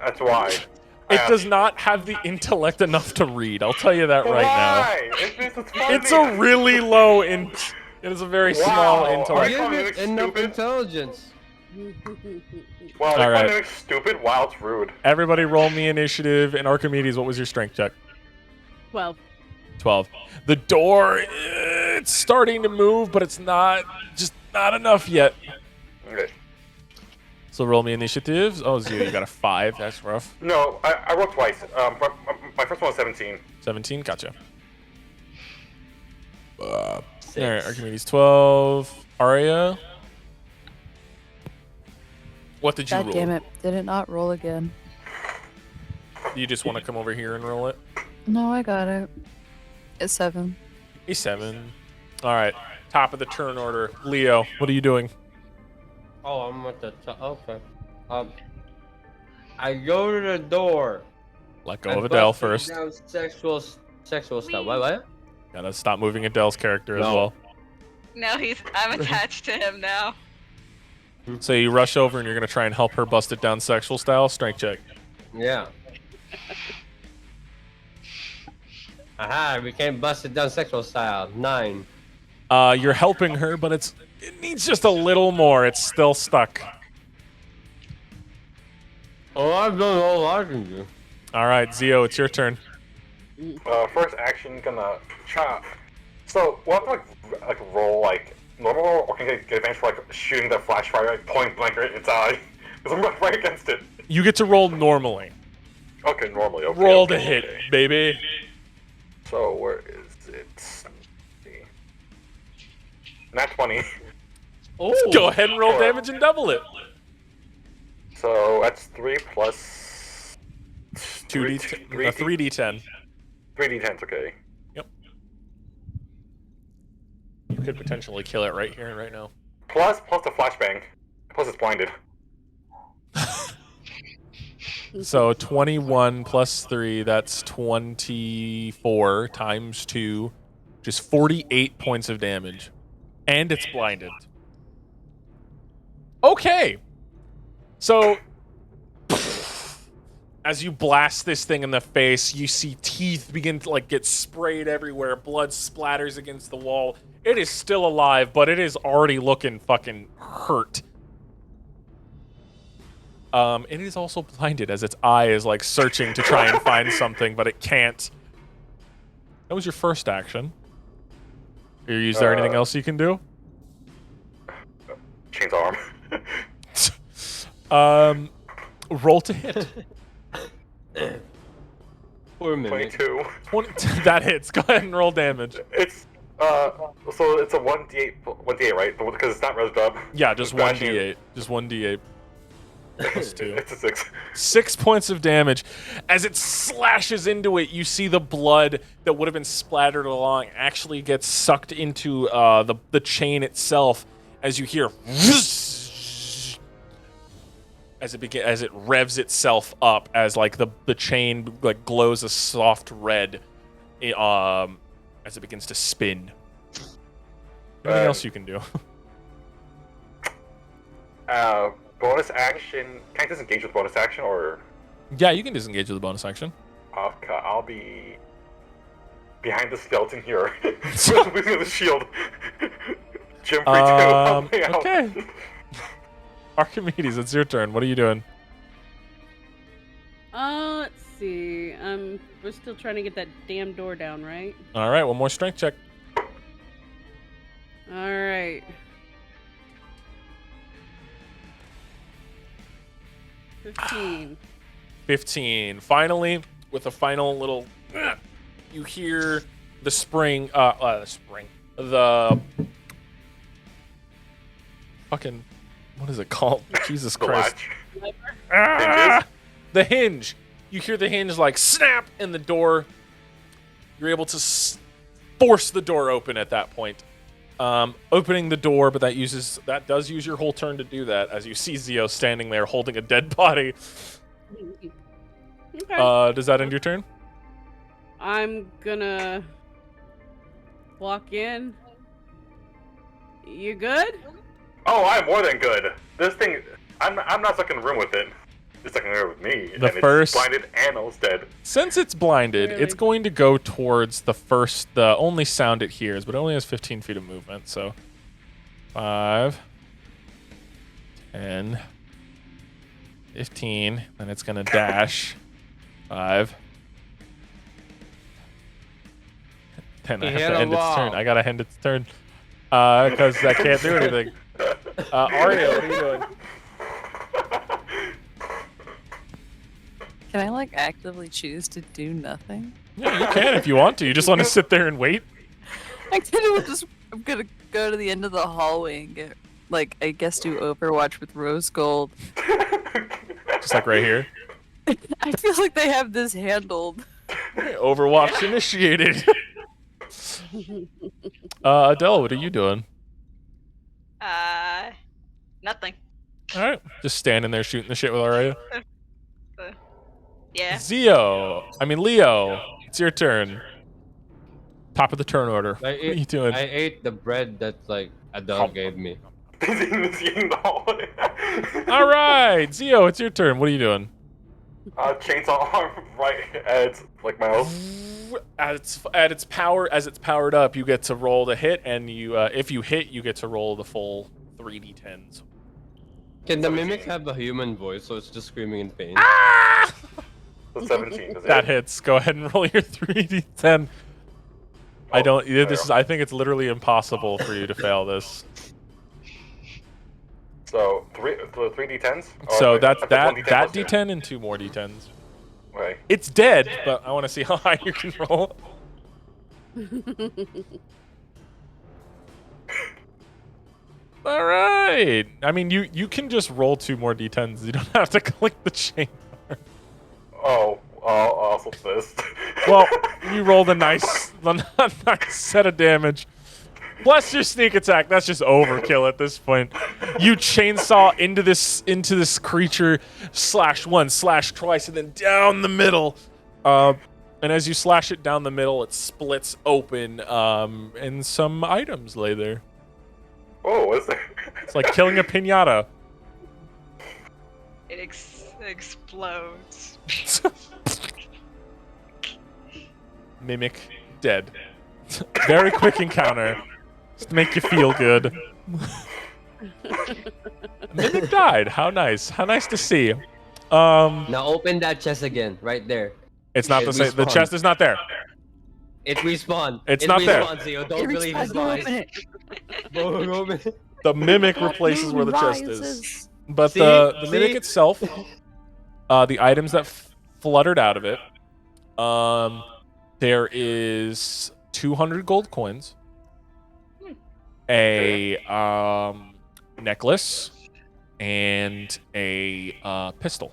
It does not have the intellect enough to read. I'll tell you that right now. Why? It's funny. It's a really low It is a very small Wow. intellect. Are you- Give it enough stupid? intelligence. Well, All right. it's stupid. Wow, it's rude. Everybody roll me initiative. And Archimedes, what was your strength check? 12. 12. The door, it's starting to move, but it's not enough yet. Okay. So roll me initiatives. Oh, Zio, you got a 5. That's rough. No, I rolled twice. My first one was 17. 17, gotcha. All Six. right, Archimedes 12. Aria, what did you God roll? damn it. Did it not roll again? You just want to come over here and roll it? No, I got it. It's 7. A 7. All right, top of the turn order. Leo, what are you doing? Oh, I'm at the top. Okay. I go to the door. Let go I of Adele bust first. down sexual stuff. What? Gotta stop moving Adele's character as No. well. No, I'm attached to him now. So you rush over and you're gonna try and help her bust it down sexual style. Strength check. Yeah. Aha, we can't bust it down sexual style. 9. You're helping her, but it needs just a little more. It's still stuck. Oh, I've done all I can do. All right, Zio, it's your turn. First action, gonna chop. So, we'll have to like roll like normal, or can I get advantage for like shooting the flash fire like point blank right in its eye? Because I'm right against it. You get to roll normally. Okay, normally. Okay, Roll okay, to hit, okay. baby. So where is it? Let's see. Nat 20. Oh, Go ahead and roll damage and double it. So that's 3 plus 2d, 3 3d10. 3d10s. Okay. Yep. You could potentially kill it right here and right now. Plus the flashbang. Plus it's blinded. So 21 plus 3, that's 24 times 2, which is 48 points of damage. And it's blinded. Okay. So, as you blast this thing in the face, you see teeth begin to like get sprayed everywhere. Blood splatters against the wall. It is still alive, but it is already looking fucking hurt. It is also blinded as its eye is like searching to try and find something, but it can't. That was your first action. Is there anything else you can do? Chainsaw arm. Roll to hit. Poor mimic. 22. 20, that hits. Go ahead and roll damage. It's so it's a 1d8, right? Because it's not res up. Yeah, just It's bashing- 1d8. Just 1d8. Plus 2. It's a 6. 6 points of damage. As it slashes into it, you see the blood that would have been splattered along actually gets sucked into the chain itself. As you hear, as it revs itself up, as like the chain like glows a soft red, as it begins to spin. Anything else you can do? Bonus action. Can I disengage with bonus action or? Yeah, you can disengage with a bonus action. I'll be behind the skeleton here with the shield. Jim free too. Help me out. Okay. Archimedes, it's your turn. What are you doing? Let's see. We're still trying to get that damn door down, right? All right, one more strength check. All right. 15. 15. Finally, with a final little, you hear the spring. The fucking, what is it called? Jesus The Christ. latch. Ah! The hinge. You hear the hinge like snap in the door. You're able to force the door open at that point. Opening the door, but that does use your whole turn to do that, as you see Zio standing there holding a dead body. Okay. Does that end your turn? I'm gonna walk in. You good? Oh, I'm more than good. This thing, I'm not stuck in the room with it. It's stuck in the room with me. The and first- it's blinded and almost dead. Since it's blinded, Really? it's going to go towards the only sound it hears, but it only has 15 feet of movement, so 5, 10, 15, and it's going to dash 5. Then I have to end its turn. I gotta end its turn. Because I can't do anything. Aria, what are you doing? Can I like actively choose to do nothing? Yeah, you can if you want to. You just want to sit there and wait. I'm gonna go to the end of the hallway and get like I guess do Overwatch with Rose Gold. Just like right here. I feel like they have this handled. Overwatch initiated. Adele, what are you doing? Nothing. All right, just standing there shooting the shit with Aria. Yeah. Leo, it's your turn. Top of the turn order. What are you doing? I ate the bread that like Adele gave me. He's eating the hallway. All right, Zio, it's your turn. What are you doing? Chainsaw arm right at its like mouth. At its power, as it's powered up, you get to roll the hit, and if you hit, you get to roll the full 3d10s. Can the mimic have a human voice so it's just screaming in pain? Ah! So 17. Does That it? hits. Go ahead and roll your 3d10. I don't. I think it's literally impossible for you to fail this. So 3d10s. So that's that 1d10 that plus two. d10 and 2 more d10s. Right. It's dead, but I want to see how high you can roll. All right. I mean, you can just roll 2 more d10s. You don't have to click the chain. Oh, I'll flip this. Well, you rolled a nice set of damage. Bless your sneak attack. That's just overkill at this point. You chainsaw into this creature, slash once, slash twice, and then down the middle. And as you slash it down the middle, it splits open, and some items lay there. Oh, what is there? It's like killing a piñata. It explodes. Mimic dead. Very quick encounter. Just to make you feel good. Mimic died. How nice. How nice to see. Now open that chest again, right there. It's not It the same. The respawned. chest is not there. It respawned. It's it not there. respawned, Zio. Don't believe his lies. Open it. The mimic replaces where the chest is. But See? the mimic See? itself, the items that fluttered out of it, there is 200 gold coins, a necklace, and a pistol.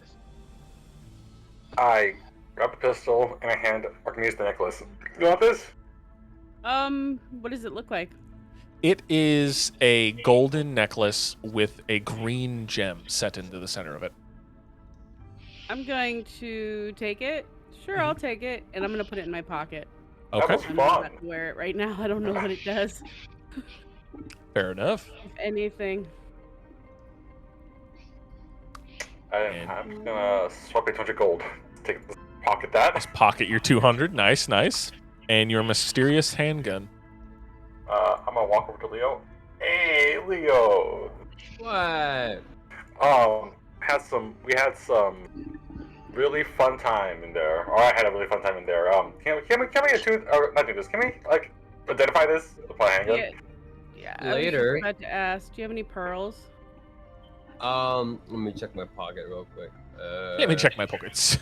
I grab the pistol and I hand Archimedes the necklace. You want this? What does it look like? It is a golden necklace with a green gem set into the center of it. I'm going to take it. Sure, I'll take it, and I'm gonna put it in my pocket. Okay, was I'm not fun. about to wear it right now. I don't know what it does, fair enough. if anything. I'm just gonna swap 800 gold. Pocket that. Let's pocket your 200. Nice, nice. And your mysterious handgun. I'm gonna walk over to Leo. Hey, Leo. What? We had some really fun time in there. Or I had a really fun time in there. Can we not do this? Can we like identify this? The play handgun. Yeah. Later. I was just about to ask. Do you have any pearls? Let me check my pocket real quick. Let me check my pockets.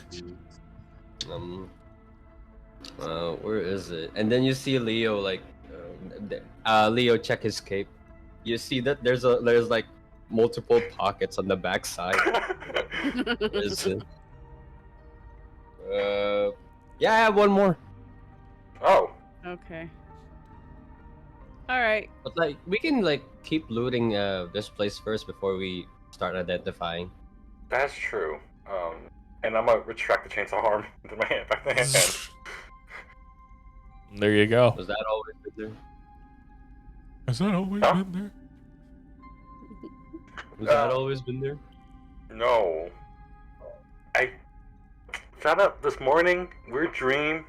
Where is it? And then you see Leo like, Leo check his cape. You see that there's like multiple pockets on the back side. Where is it? Yeah, I have one more. Oh. Okay. All right. But like, we can like keep looting this place first before we start identifying. That's true. And I'm gonna retract the chainsaw arm into my hand, back to my hand. There you go. Was that always been there? Has that always Huh? been there? Was that always been there? No. I found out this morning, weird dream.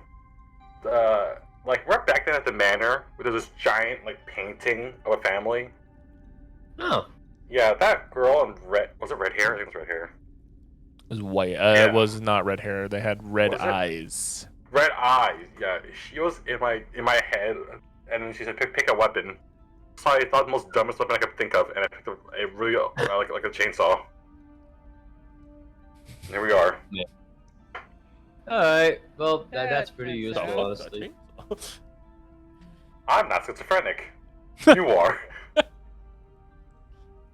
Like we're back then at the manor, where there's this giant like painting of a family. Oh. Yeah, that girl in red. Was it red hair? I think it was red hair. It was white. Yeah. It was not red hair. They had red Was it? eyes. Red eyes. Yeah, she was in my head, and then she said, "Pick a weapon." So I thought the most dumbest weapon I could think of, and I picked up a really like a chainsaw. And here we are. Alright, well, that's pretty That's useful, fair. honestly. I'm not schizophrenic. You are.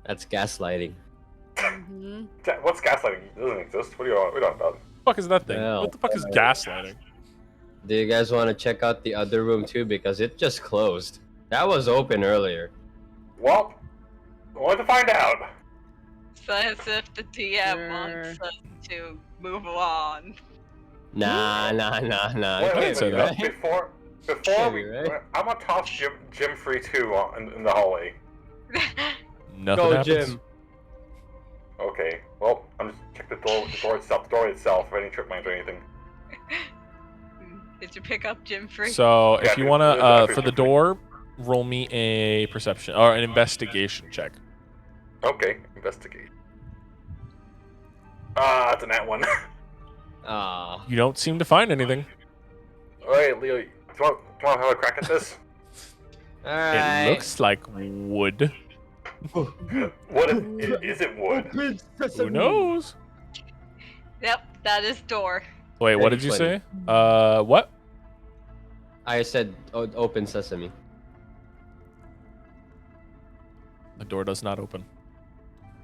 That's gaslighting. Mm-hmm. What's gaslighting? It doesn't exist. What are you talking about? What the fuck is that thing? Well, What the fuck is gaslighting? Do you guys want to check out the other room too? Because it just closed. That was open earlier. Well, I want to find out. So as if the DM Sure. wants us to move on. Nah. Wait, say that. Before Can't we, be right. I'm gonna toss Jim free too in the hallway. Nothing Go, happens. Jim. Okay. Well, I'm just check the door itself. If any trip mines or anything. Did you pick up Jim Free? So Yeah, if you there's wanna, definitely for the something. door, roll me a perception or an investigation check. Okay, investigate. It's an at one. Ah. You don't seem to find anything. Alright, Leo, do you want to have a crack at this? Alright. It looks like wood. What is it wood? Who knows? Yep, that is door. Wait, what did you say? What? I said open sesame. The door does not open.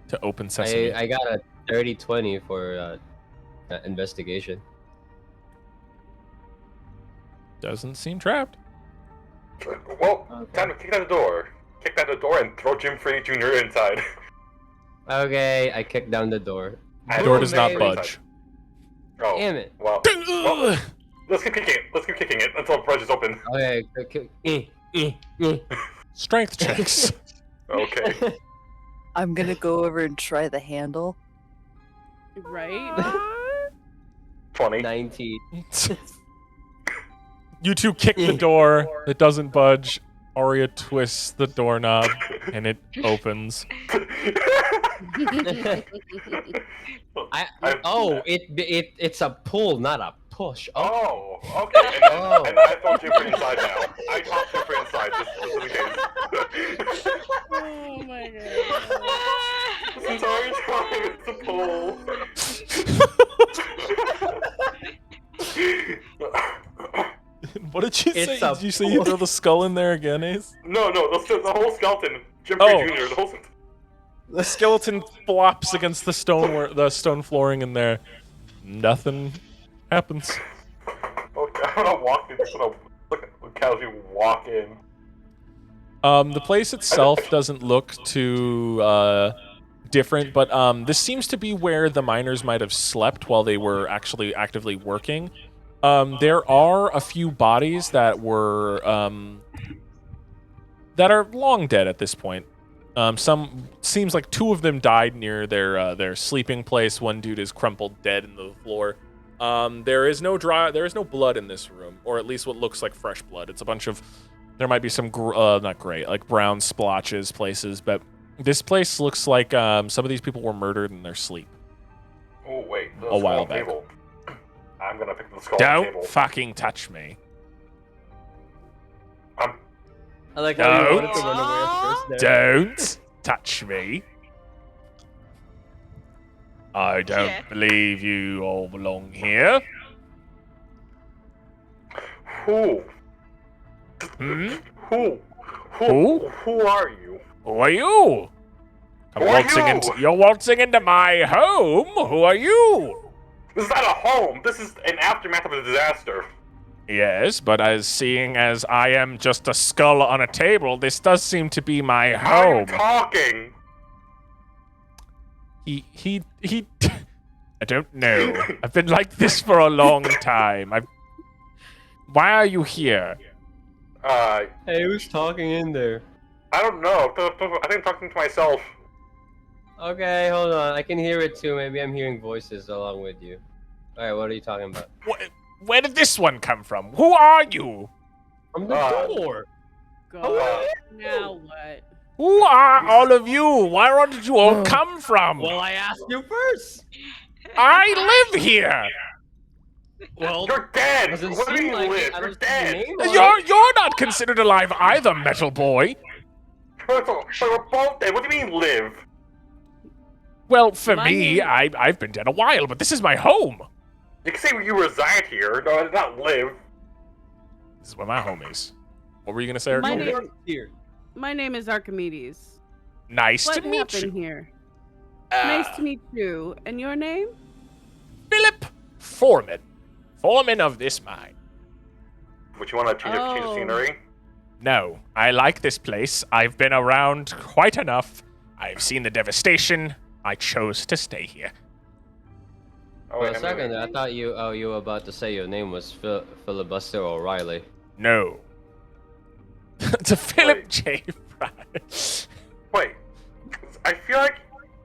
To open sesame. I got a 30-20 for investigation. Doesn't seem trapped. Well, time to kick down the door. Kick down the door and throw Jim Free Jr. inside. Okay, I kicked down the door. The door does not Inside. budge. Oh, Damn it. well, let's keep kicking it. Let's keep kicking it until the bridge is open. Okay. Strength checks. Okay. I'm gonna go over and try the handle. Right? 20. 19. You two kick the door. It doesn't budge. Aria twists the doorknob, and it opens. It's a pull, not a push. Oh, okay. And I throw Jim Free inside now. I toss Jim Free inside just in case. Oh my god. This entire time it's a pull. What did you It's say? a Did you say you throw the skull in there again, Ace? No, the whole skeleton. Jim Oh. Free Jr. The whole. The skeleton flops against the stone flooring in there. Nothing happens. Okay, I'm gonna walk in. Just gonna casually walk in. The place itself doesn't look too different, but this seems to be where the miners might have slept while they were actually actively working. There are a few bodies that were that are long dead at this point. Some seems like 2 of them died near their sleeping place. One dude is crumpled dead in the floor. There is no blood in this room, or at least what looks like fresh blood. It's a bunch of, there might be some not great, like brown splotches places, but this place looks like some of these people were murdered in their sleep. Oh wait, the A while skull back. table. I'm gonna pick the skull on the Don't table. fucking touch me. I like how you No. wanted to run away first there. Don't touch me. I don't Yeah. believe you all belong here. Who? Hmm? Who? Who? Who are you? Who are you? Who are you? You're waltzing into my home. Who are you? This is not a home. This is an aftermath of a disaster. Yes, but seeing as I am just a skull on a table, this does seem to be my How are you home. talking? He I don't know. I've been like this for a long time. Why are you here? Hey, who's talking in there? I don't know. I think I'm talking to myself. Okay, hold on. I can hear it too. Maybe I'm hearing voices along with you. Alright, what are you talking about? Where did this one come from? Who are you? From the door! God. Now what? Who are all of you? Where did you all come from? Well, I asked you first! I live here. Well, You're dead. doesn't What do you seem mean like live? it. I You're don't see your dead. name on it. You're not considered alive either, metal boy. So we're both dead. What do you mean live? Well, for My me, name- I've been dead a while, but this is my home. You can say you reside here. No, not live. This is where my home is. What were you gonna say, My Arjun? name- Here. My name is Archimedes. Nice What to meet happened you. here? Nice to meet you. And your name? Philip Foreman. Foreman of this mine. Would you want to change the Oh. scenery? No, I like this place. I've been around quite enough. I've seen the devastation. I chose to stay here. Oh, For wait, a I mean, second, I thought you were about to say your name was Filibuster O'Reilly. No. To Philip Wait. J. Fry. wait. I feel like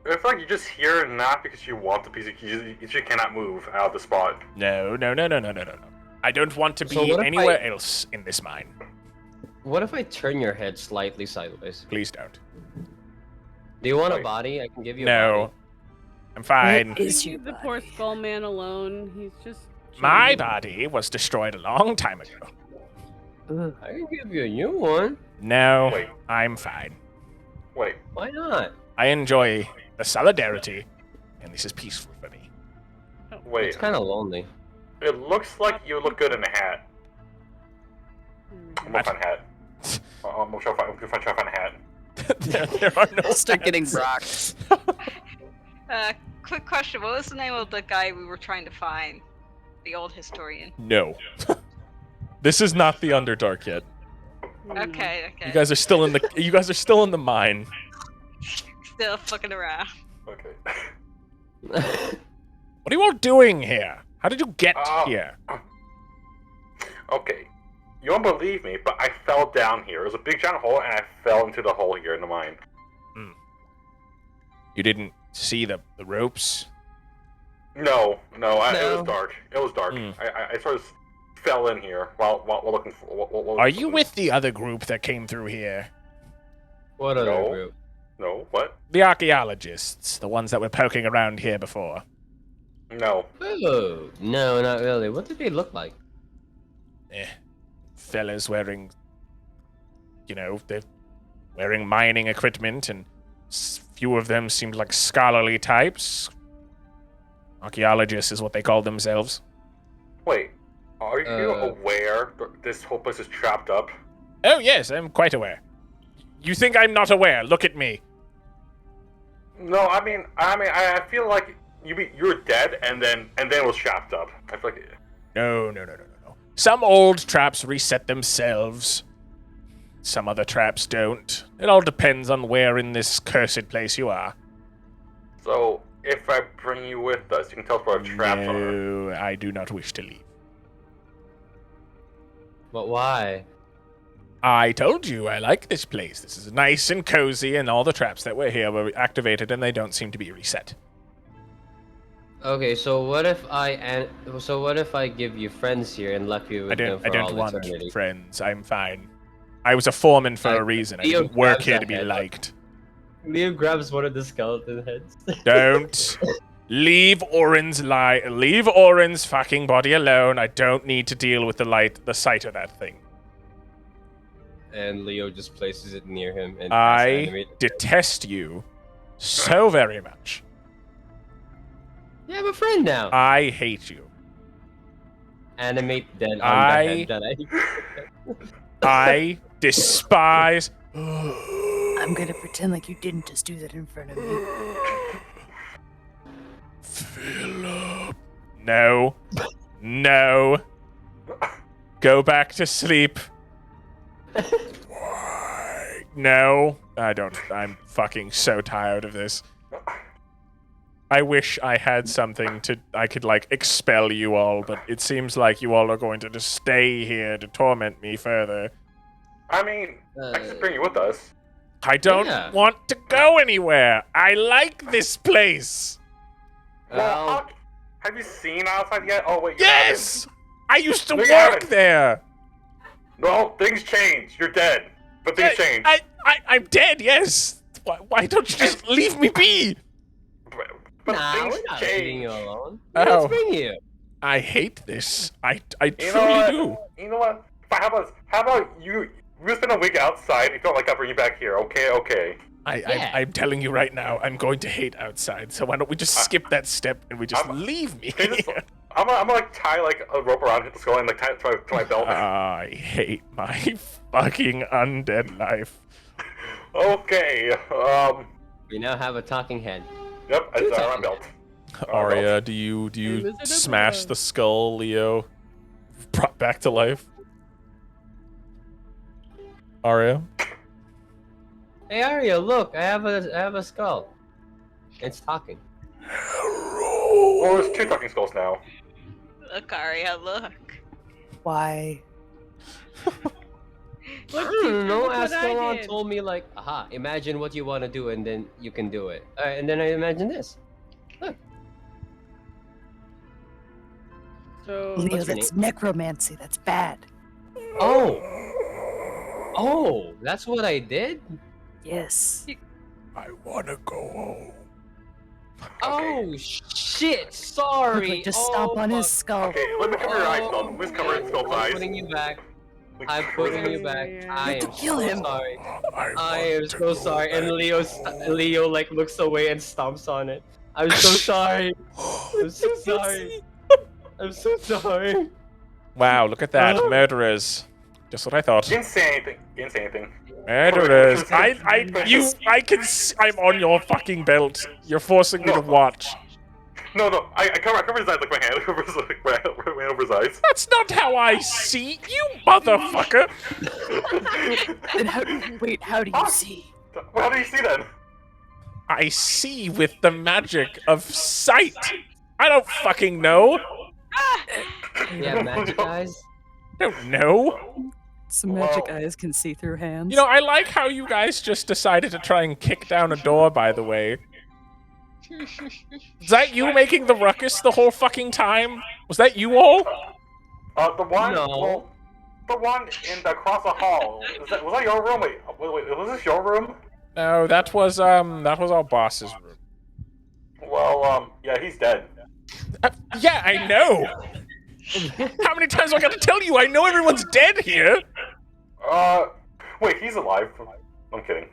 you're just here not because you want the piece. You just cannot move out of the spot. No. I don't want to So be what if anywhere else in this mine. What if I turn your head slightly sideways? Please don't. Do you want a Wait. body? I can give you a No. body. I'm fine. Is Leave your the poor body? skull man alone. He's just. My chilling. body was destroyed a long time ago. Ugh. I can give you a new one. No, Wait. I'm fine. Wait. Why not? I enjoy the solidarity, and this is peaceful for me. Wait. It's kind of lonely. It looks like you look good in a hat. I'm gonna find a hat. I'm gonna try to find a hat. there are no Start getting hats. rocked. Quick question. What was the name of the guy we were trying to find? The old historian. No. This is not the Underdark yet. Okay. You guys are still in the mine. Still fucking around. Okay. What are you all doing here? How did you get here? Okay. You won't believe me, but I fell down here. It was a big giant hole, and I fell into the hole here in the mine. You didn't see the ropes? No, it No. was dark. It was dark. Hmm. I sort of fell in here while looking for. While Are you with the other group that came through here? What other No. group? No, what? The archaeologists, the ones that were poking around here before. No. Oh, no, not really. What did they look like? Fellas wearing, they're wearing mining equipment, and few of them seemed like scholarly types. Archaeologists is what they call themselves. Wait. Are you Uh. aware that this whole place is trapped up? Oh yes, I'm quite aware. You think I'm not aware? Look at me. No, I mean, I feel like you're dead, and then it was trapped up. I feel like. No. Some old traps reset themselves. Some other traps don't. It all depends on where in this cursed place you are. So, if I bring you with us, you can tell us where our traps are. No, I do not wish to leave. But why? I told you I like this place. This is nice and cozy, and all the traps that were here were activated, and they don't seem to be reset. Okay, so what if I give you friends here and left you with them I for don't all want eternity? friends. I'm fine. I was a foreman for a reason. I Leo didn't work grabs here a to be head. liked. Leo grabs one of the skeleton heads. Don't leave Orin's fucking body alone. I don't need to deal with the sight of that thing. And Leo just places it near him and I animate. detest you so very much. You have a friend now. I hate you. Animate then on I- the head that I despise. I'm gonna pretend like you didn't just do that in front of me. Philip. No. No. Go back to sleep. Why? No. I don't. I'm fucking so tired of this. I wish I had something I could, like, expel you all, but it seems like you all are going to just stay here to torment me further. I mean, I can just bring you with us. I don't Yeah. want to go anywhere. I like this place. Well, have you seen outside yet? Oh wait, you Yes! I used to No, you work haven't. there. haven't. No, things change. You're dead, but things change. I'm dead, yes. Why don't you just leave me be? But nah, things we're not leaving change. you alone. Oh. Let's bring you. I hate this. I You know truly what? do. You know what? How about you? We spend a week outside. If you don't like, I'll bring you back here. Okay. Yeah. I'm telling you right now, I'm going to hate outside. So why don't we just skip that step and we just leave me? Can you just, I'm gonna like tie like a rope around the skull and like tie it to my belt. I hate my fucking undead life. Okay. We now have a talking head. Yep. I tie my belt. Arya, do you smash the skull Leo brought back to life? Arya? Hey Arya, look, I have a skull. It's talking. Oh, there's 2 talking skulls now. Look, Arya, look. Why? I don't know. Look what I Ascalon did. told me like, aha, imagine what you want to do and then you can do it. And then I imagine this. So Leo, what's your that's necromancy. That's bad. Oh, that's what I did? Yes. I wanna go home. Oh, shit, sorry. Quickly, just stomp on his skull. Okay, let me cover your eyes, though. Let's cover his skull's I'm eyes. putting you back. Like, I'm putting you back. Yeah. I You have am to kill so him. sorry. I I am want to so go sorry. And back. Leo like looks away and stomps on it. I'm so sorry. I'm so sorry. I'm so sorry. Wow, look at that. Murderers. Just what I thought. Didn't say anything. Murderers. I can I'm on your fucking belt. You're forcing me to watch. No, I cover his eyes like my hand. I cover his like my hand over his eyes. That's not how I see you, motherfucker. Then how do you see? Well, how do you see then? I see with the magic of sight. I don't fucking know. Yeah, magic eyes. I don't know. Some magic eyes can see through hands. You know, I like how you guys just decided to try and kick down a door, by the way. Is that you making the ruckus the whole fucking time? Was that you all? The one. No. Well, the one in the across the hall. Was that your room? Wait, was this your room? No, that was our boss's room. Well, yeah, he's dead. Yeah, I know. How many times do I got to tell you? I know everyone's dead here. Wait, he's alive. I'm kidding.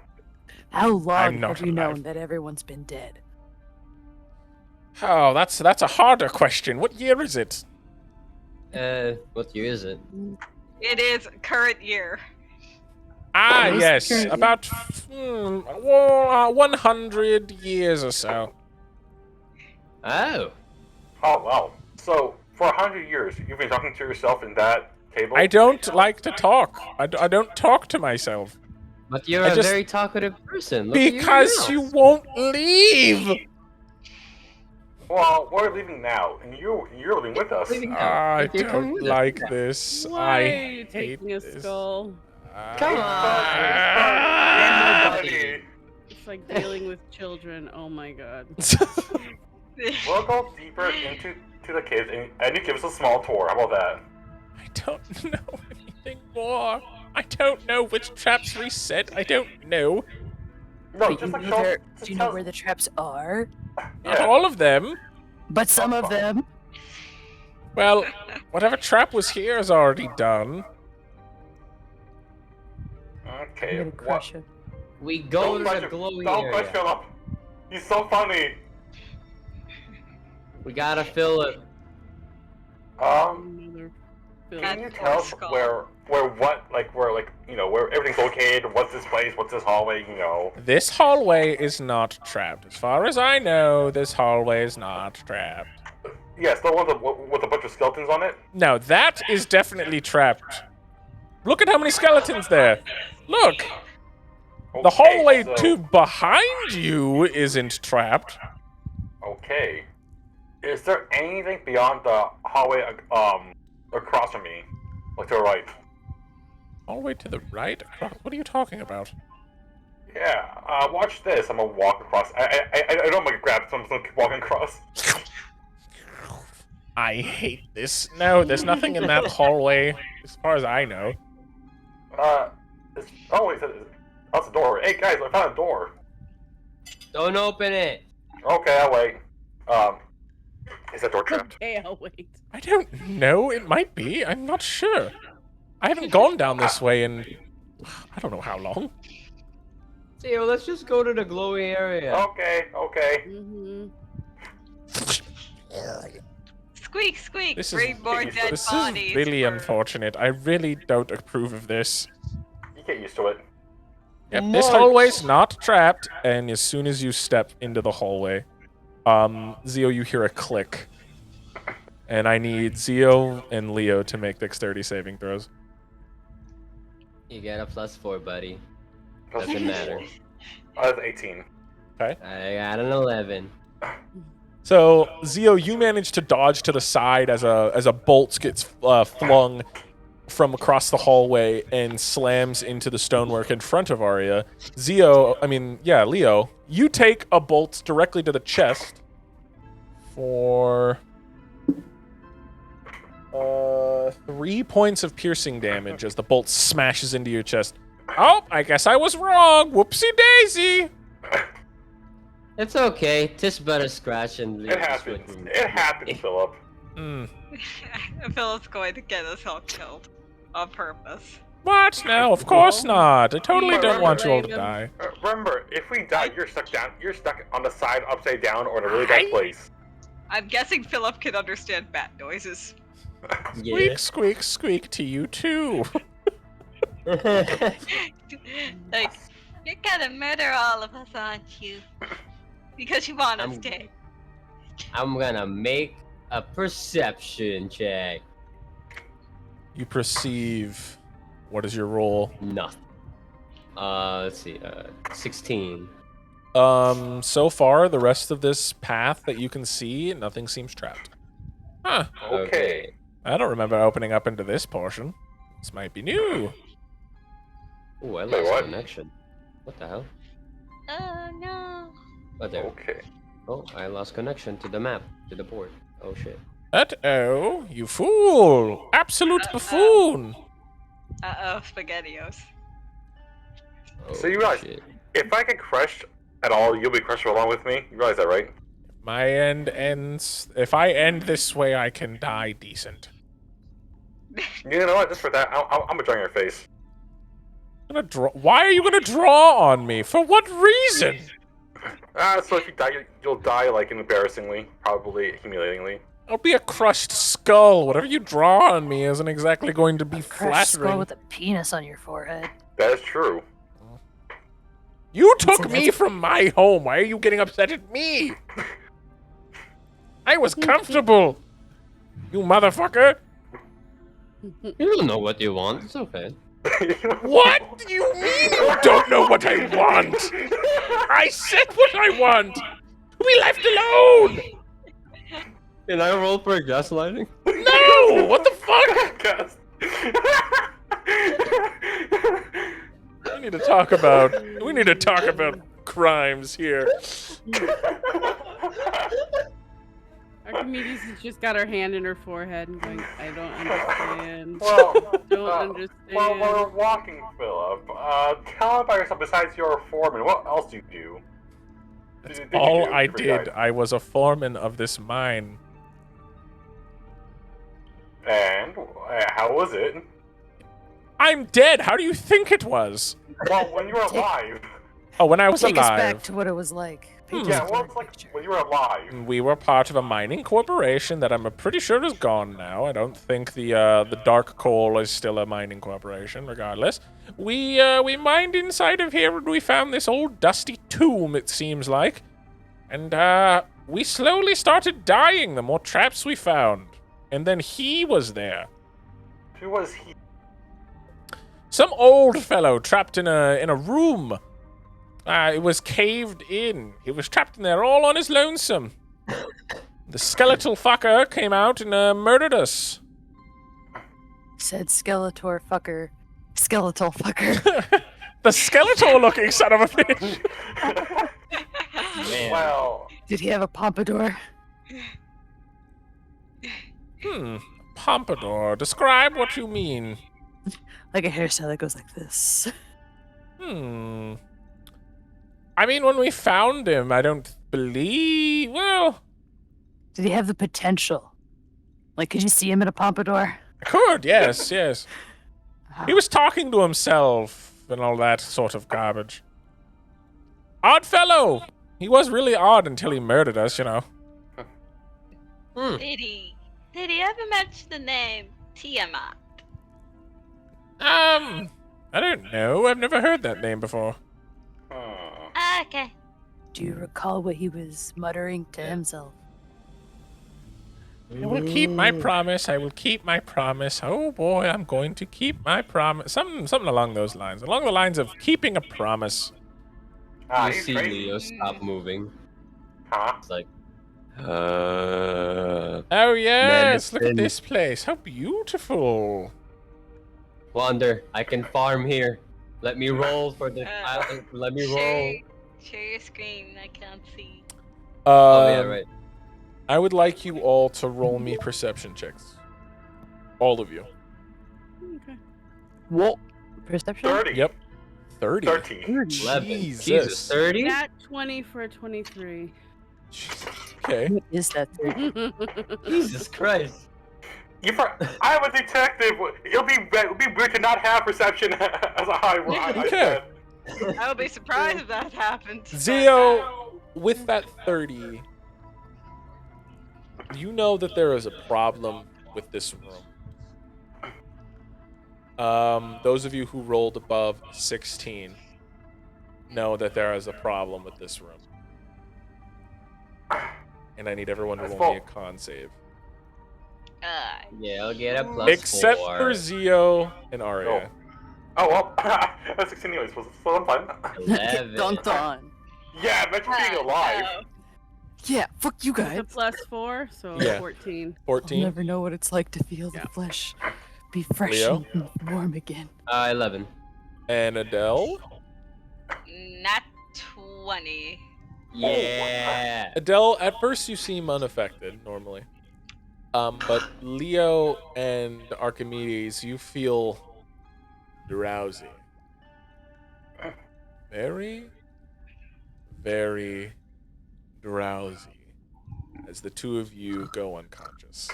How long I'm not have you alive. known that everyone's been dead? Oh, that's a harder question. What year is it? What year is it? It is current year. Ah, Yes, yes, currently. about 100 years or so. Oh. Oh wow. So for 100 years, you've been talking to yourself in that table. I don't like to talk. I don't talk to myself. But you're I a just- very talkative person. Look at you Because now. you won't leave. Well, we're leaving now, and you're leaving with us. Leaving now. I You're coming don't with us. like Yeah. this. Why I are you hate taking a this. skull? Come Ah. on! Nobody. It's like dealing with children. Oh my god. We'll go deeper into the caves, and you give us a small tour. How about that? I don't know anything more. I don't know which traps reset. I don't know. No, But just like do show. you know where the traps are? Not Yeah. all of them. But some of them. Well, whatever trap was here is already done. I'm Okay. gonna crush him. We go to the glowing Don't push area. Philip. He's so funny. We gotta fill it. Mother Can you That tell us skull. where everything's located? What's this place? What's this hallway? This hallway is not trapped. As far as I know, this hallway is not trapped. Yes, the one with a bunch of skeletons on it. No, that is definitely trapped. Look at how many skeletons there. Look, the Okay, hallway so- to behind you isn't trapped. Okay. Is there anything beyond the hallway across from me? Like to the right? Hallway to the right? What are you talking about? Yeah, watch this. I'm gonna walk across. I don't want to grab something walking across. I hate this. No, there's nothing in that hallway, as far as I know. Wait, that's a door. Hey guys, I found a door. Don't open it. Okay, I'll wait. Is that door trapped? Okay, I'll wait. I don't know. It might be. I'm not sure. I haven't gone down this way in I don't know how long. See, let's just go to the glowing area. Okay. Mm-hmm. Squeak, squeak. This Bring more is- dead This bodies. is really for- unfortunate. I really don't approve of this. You get used to it. Yep, this March. hallway's not trapped, and as soon as you step into the hallway, Zio, you hear a click. And I need Zio and Leo to make dexterity saving throws. You get a +4, buddy. Plus Doesn't matter. That's 18. I got an 11. So, Zio, you manage to dodge to the side as a bolt gets flung from across the hallway and slams into the stonework in front of Arya. Leo, you take a bolt directly to the chest for 3 points of piercing damage as the bolt smashes into your chest. Oh, I guess I was wrong. Whoopsie daisy. It's okay. Tis but a scratch and leave It us happens. with- It happens, Philip. Philip's going to get us all killed on purpose. What? No, of course not. I totally don't want you all to die. Remember, if we die, you're stuck down. You're stuck on the side, upside down, or in a really bad place. I'm guessing Philip can understand bat noises. Yeah. Squeak, squeak, squeak to you too. Like, you're gonna murder all of us, aren't you? Because you want us I'm- dead. I'm gonna make a perception check. You perceive. What is your roll? Nothing. Let's see. 16. So far, the rest of this path that you can see, nothing seems trapped. Huh. Okay. I don't remember opening up into this portion. This might be new. Ooh, I Wait, lost what? connection. What the hell? Oh no. Oh, there. Okay. Oh, I lost connection to the map, to the board. Oh shit. Uh-oh, you fool! Absolute buffoon! Uh-oh, SpaghettiOs. Oh, So you realize- shit. If I get crushed at all, you'll be crushed along with me. You realize that, right? My end ends. If I end this way, I can die decent. You know what? Just for that, I'm gonna draw your face. I'm gonna draw. Why are you gonna draw on me? For what reason? So if you die, you'll die like embarrassingly, probably humiliatingly. I'll be a crushed skull. Whatever you draw on me isn't exactly going to be Crushed skull flattering. with a penis on your forehead. That is true. You took That's- me from my home. Why are you getting upset at me? I was comfortable. You motherfucker. You don't know what you want. It's okay. What do you mean you don't know what I want? I said what I want. To be left alone. Can I roll for gaslighting? No. What the fuck? Guys. We need to talk about crimes here. Archimedes has just got her hand in her forehead and going, I don't understand. Well, Don't well, understand. while we're walking, Philip, tell about yourself besides your foreman. What else do you do? That's Did you all do I for the did. guy? I was a foreman of this mine. And how was it? I'm dead. How do you think it was? Well, when you were alive. Oh, when I was Take us back alive. to what it was like. Paint Yeah, us a well, better it's like picture. when you were alive. We were part of a mining corporation that I'm pretty sure is gone now. I don't think the dark coal is still a mining corporation. Regardless, we mined inside of here and we found this old dusty tomb. It seems like, and we slowly started dying. The more traps we found, and then he was there. Who was he? Some old fellow trapped in a room. It was caved in. He was trapped in there all on his lonesome. The skeletal fucker came out and murdered us. Said Skeletor fucker. Skeletal fucker. The skeletal looking son of a bitch. Man. Well, Did he have a pompadour? Pompadour. Describe what you mean. Like a hairstyle that goes like this. I mean, when we found him, I don't believe... Well, Did he have the potential? Like, could you see him in a pompadour? I could, yes, yes. He was talking to himself and all that sort of garbage. Odd fellow! He was really odd until he murdered us, you know. Did he ever mention the name Tiamat? I don't know. I've never heard that name before. Okay. Do you recall what he was muttering to himself? I will keep my promise. I will keep my promise. Oh boy, I'm going to keep my promise. Something along those lines. Along the lines of keeping a promise. You he's see crazy. Leo stop moving. Huh? It's like, Oh yes, look at Medicine. this place. How beautiful. Wander, I can farm here. Let me roll for the island. Let me roll. Share your screen. I can't see. Oh yeah, right. I would like you all to roll me perception checks. All of you. Okay. What? Perception? 30. Yep. 30. 13. 11. Jesus. Jesus, 30? Nat 20 for a 23. Okay. What is that thing? Jesus Christ. I'm a detective. It'll be weird to not have perception as a high roll. Okay. I would be surprised if that happened. Zio, with that 30, you know that there is a problem with this room. Those of you who rolled above 16 know that there is a problem with this room. And I need everyone to roll me a con save. Yeah, I'll get a plus Except 4. for Zio and Arya. Oh well, that's 16 anyways. So I'm fine. 11. Dun dun. Yeah, imagine being alive. Yeah, fuck you It's a guys. +4, so Yeah. 14. I'll 14. never know what it's like to feel the flesh be fresh Leo? and warm again. 11. And Adele. Nat 20. Yeah. Adele, at first you seem unaffected normally. But Leo and Archimedes, you feel drowsy. Very, very drowsy as the two of you go unconscious.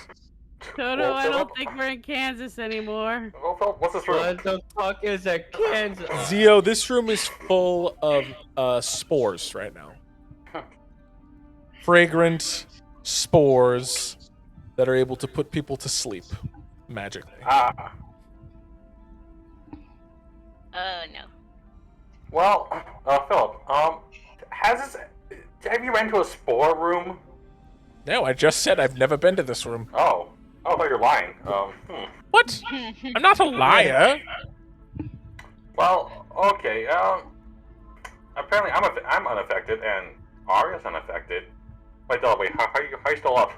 Toto, Well, I Philip- don't think we're in Kansas anymore. Well, Philip, what's this room? What the fuck is a Kansas? Zio, this room is full of spores right now. Fragrant spores that are able to put people to sleep magically. Ah. Oh no. Well, Philip, have you been to a spore room? No, I just said I've never been to this room. Oh, I thought you're lying. What? I'm not a liar. Well, okay. Apparently I'm unaffected and Arya's unaffected. Wait, how are you still up?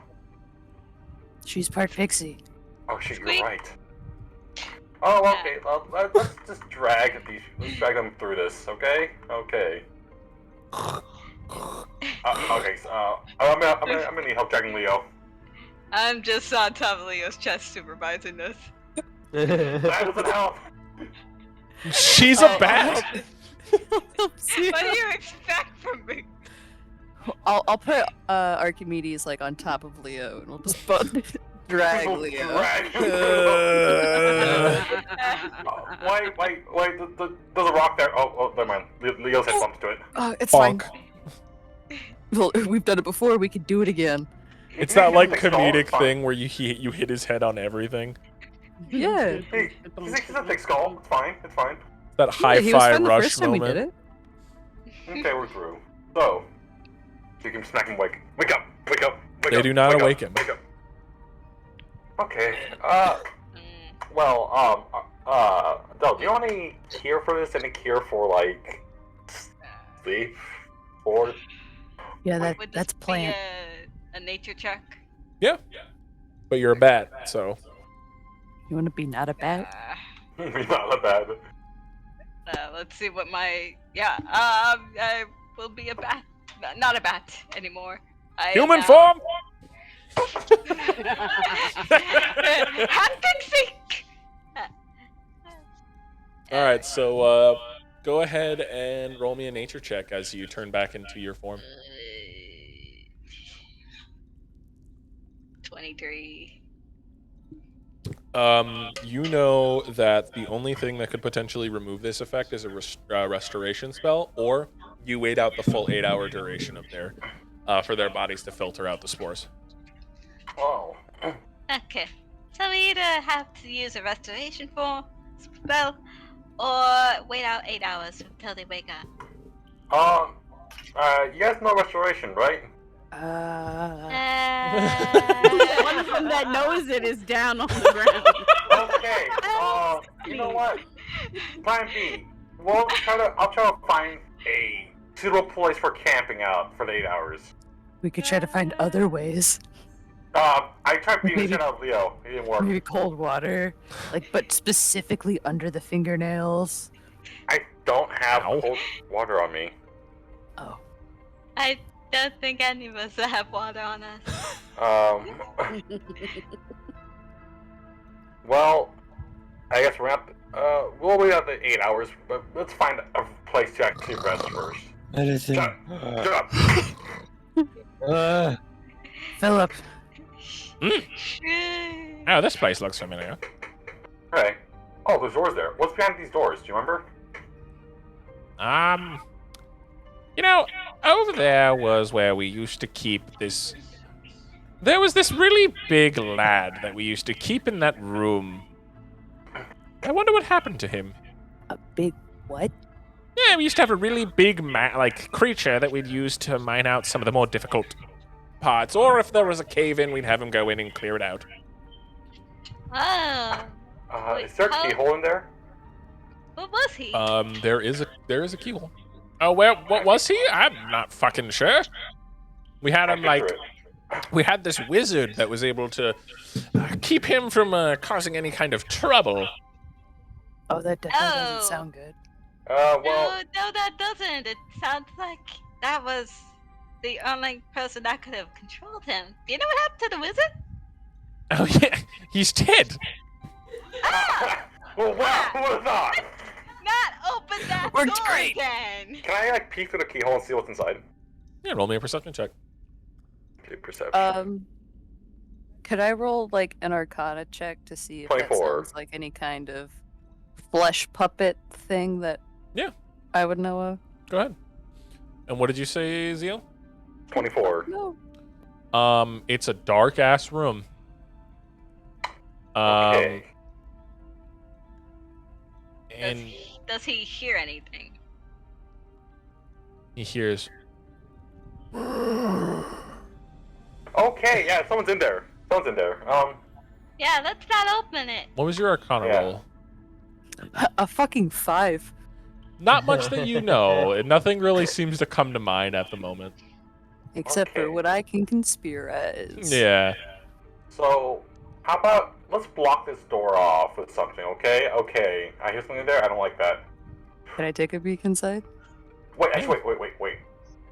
She's part pixie. Oh shit, you're Squeak. right. Oh, okay. Well, let's just let's drag them through this, okay? Okay. Okay. So, I'm gonna need help dragging Leo. I'm just on top of Leo's chest supervising this. That doesn't help. She's a bat. See? What do you expect from me? I'll put Archimedes like on top of Leo, and we'll just both drag We'll Leo. drag him Wait. There's a rock there. Oh, never mind. Leo's head bumped to it. It's Bonk. fine. Well, we've done it before. We could do it again. It's that like Fix it all, comedic it's fine. thing where you hit his head on everything. Yeah. Hey, he's a thick skull. It's fine. It's fine. That Yeah, he was hi-fi fine the rush first time we moment. did it. Okay, we're through. So, you can smack him awake. Wake up! Wake up! Wake They up! do not wake up, awaken. Wake up. Okay. Mm. Well, Del, do you want any cure for this? Any cure for like sleep? Or Yeah, Would that's this plant. be a nature check? Yeah. But you're a bat, so. You want to be not a bat? not that bad. Let's see what my I will be a bat, not a bat anymore. I am Human now- form! Hot pixie! Alright, so go ahead and roll me a nature check as you turn back into your form. 23. You know that the only thing that could potentially remove this effect is a restoration spell, or you wait out the full 8-hour duration of for their bodies to filter out the spores. Oh. Okay, so we either have to use a restoration spell, or wait out 8 hours until they wake up. You guys know restoration, right? One of them that knows it is down on the ground. Okay. You know what? Plan B. I'll try to find a suitable place for camping out for the 8 hours. We could try to find other ways. I tried beating the Maybe- shit out of Leo. It didn't work. Maybe cold water, but specifically under the fingernails. I don't have Ow. cold water on me. Oh. I don't think any of us have water on us. Well, I guess we're not. We'll wait out the 8 hours, but let's find a place to actually rest first. Medicine. Shut up. Philip, Oh, this place looks familiar. Okay. Oh, there's doors there. What's behind these doors? Do you remember? You know, over there was where we used to keep this. There was this really big lad that we used to keep in that room. I wonder what happened to him. a big what? Yeah, we used to have a really big creature that we'd use to mine out some of the more difficult parts. Or if there was a cave in, we'd have him go in and clear it out. Oh, Wait, Is there a how- keyhole in there? what was he? There is a keyhole. Oh, well, what was he? I'm not fucking sure. We had him I picture we had this wizard that was able to keep him from causing any kind of trouble. Oh, that definitely Oh. doesn't sound good. Well, No, that doesn't. It sounds like that was the only person that could have controlled him. Do you know what happened to the wizard? Oh yeah, he's dead. well, wow, who would have thought? Not open that Worked door great. again. Can I like peek through the keyhole and see what's inside? Yeah, roll me a perception check. Okay, perception. Could I roll like an Arcana check to see if that 24. sounds like any kind of flesh puppet thing that Yeah. I would know of? Go ahead. And what did you say, Zeal? 24. No. It's a dark ass room. Okay. And Does he hear anything? he hears. Okay, yeah, someone's in there. Someone's in there. Yeah, let's not open it. What was your Arcana Yeah. roll? A fucking 5. Not much that you know. and Nothing really seems to come to mind at the moment. Except Okay. for what I can conspirize. Yeah. So, how about let's block this door off with something, okay? Okay. I hear something there. I don't like that. Can I take a peek inside? Wait, actually, wait.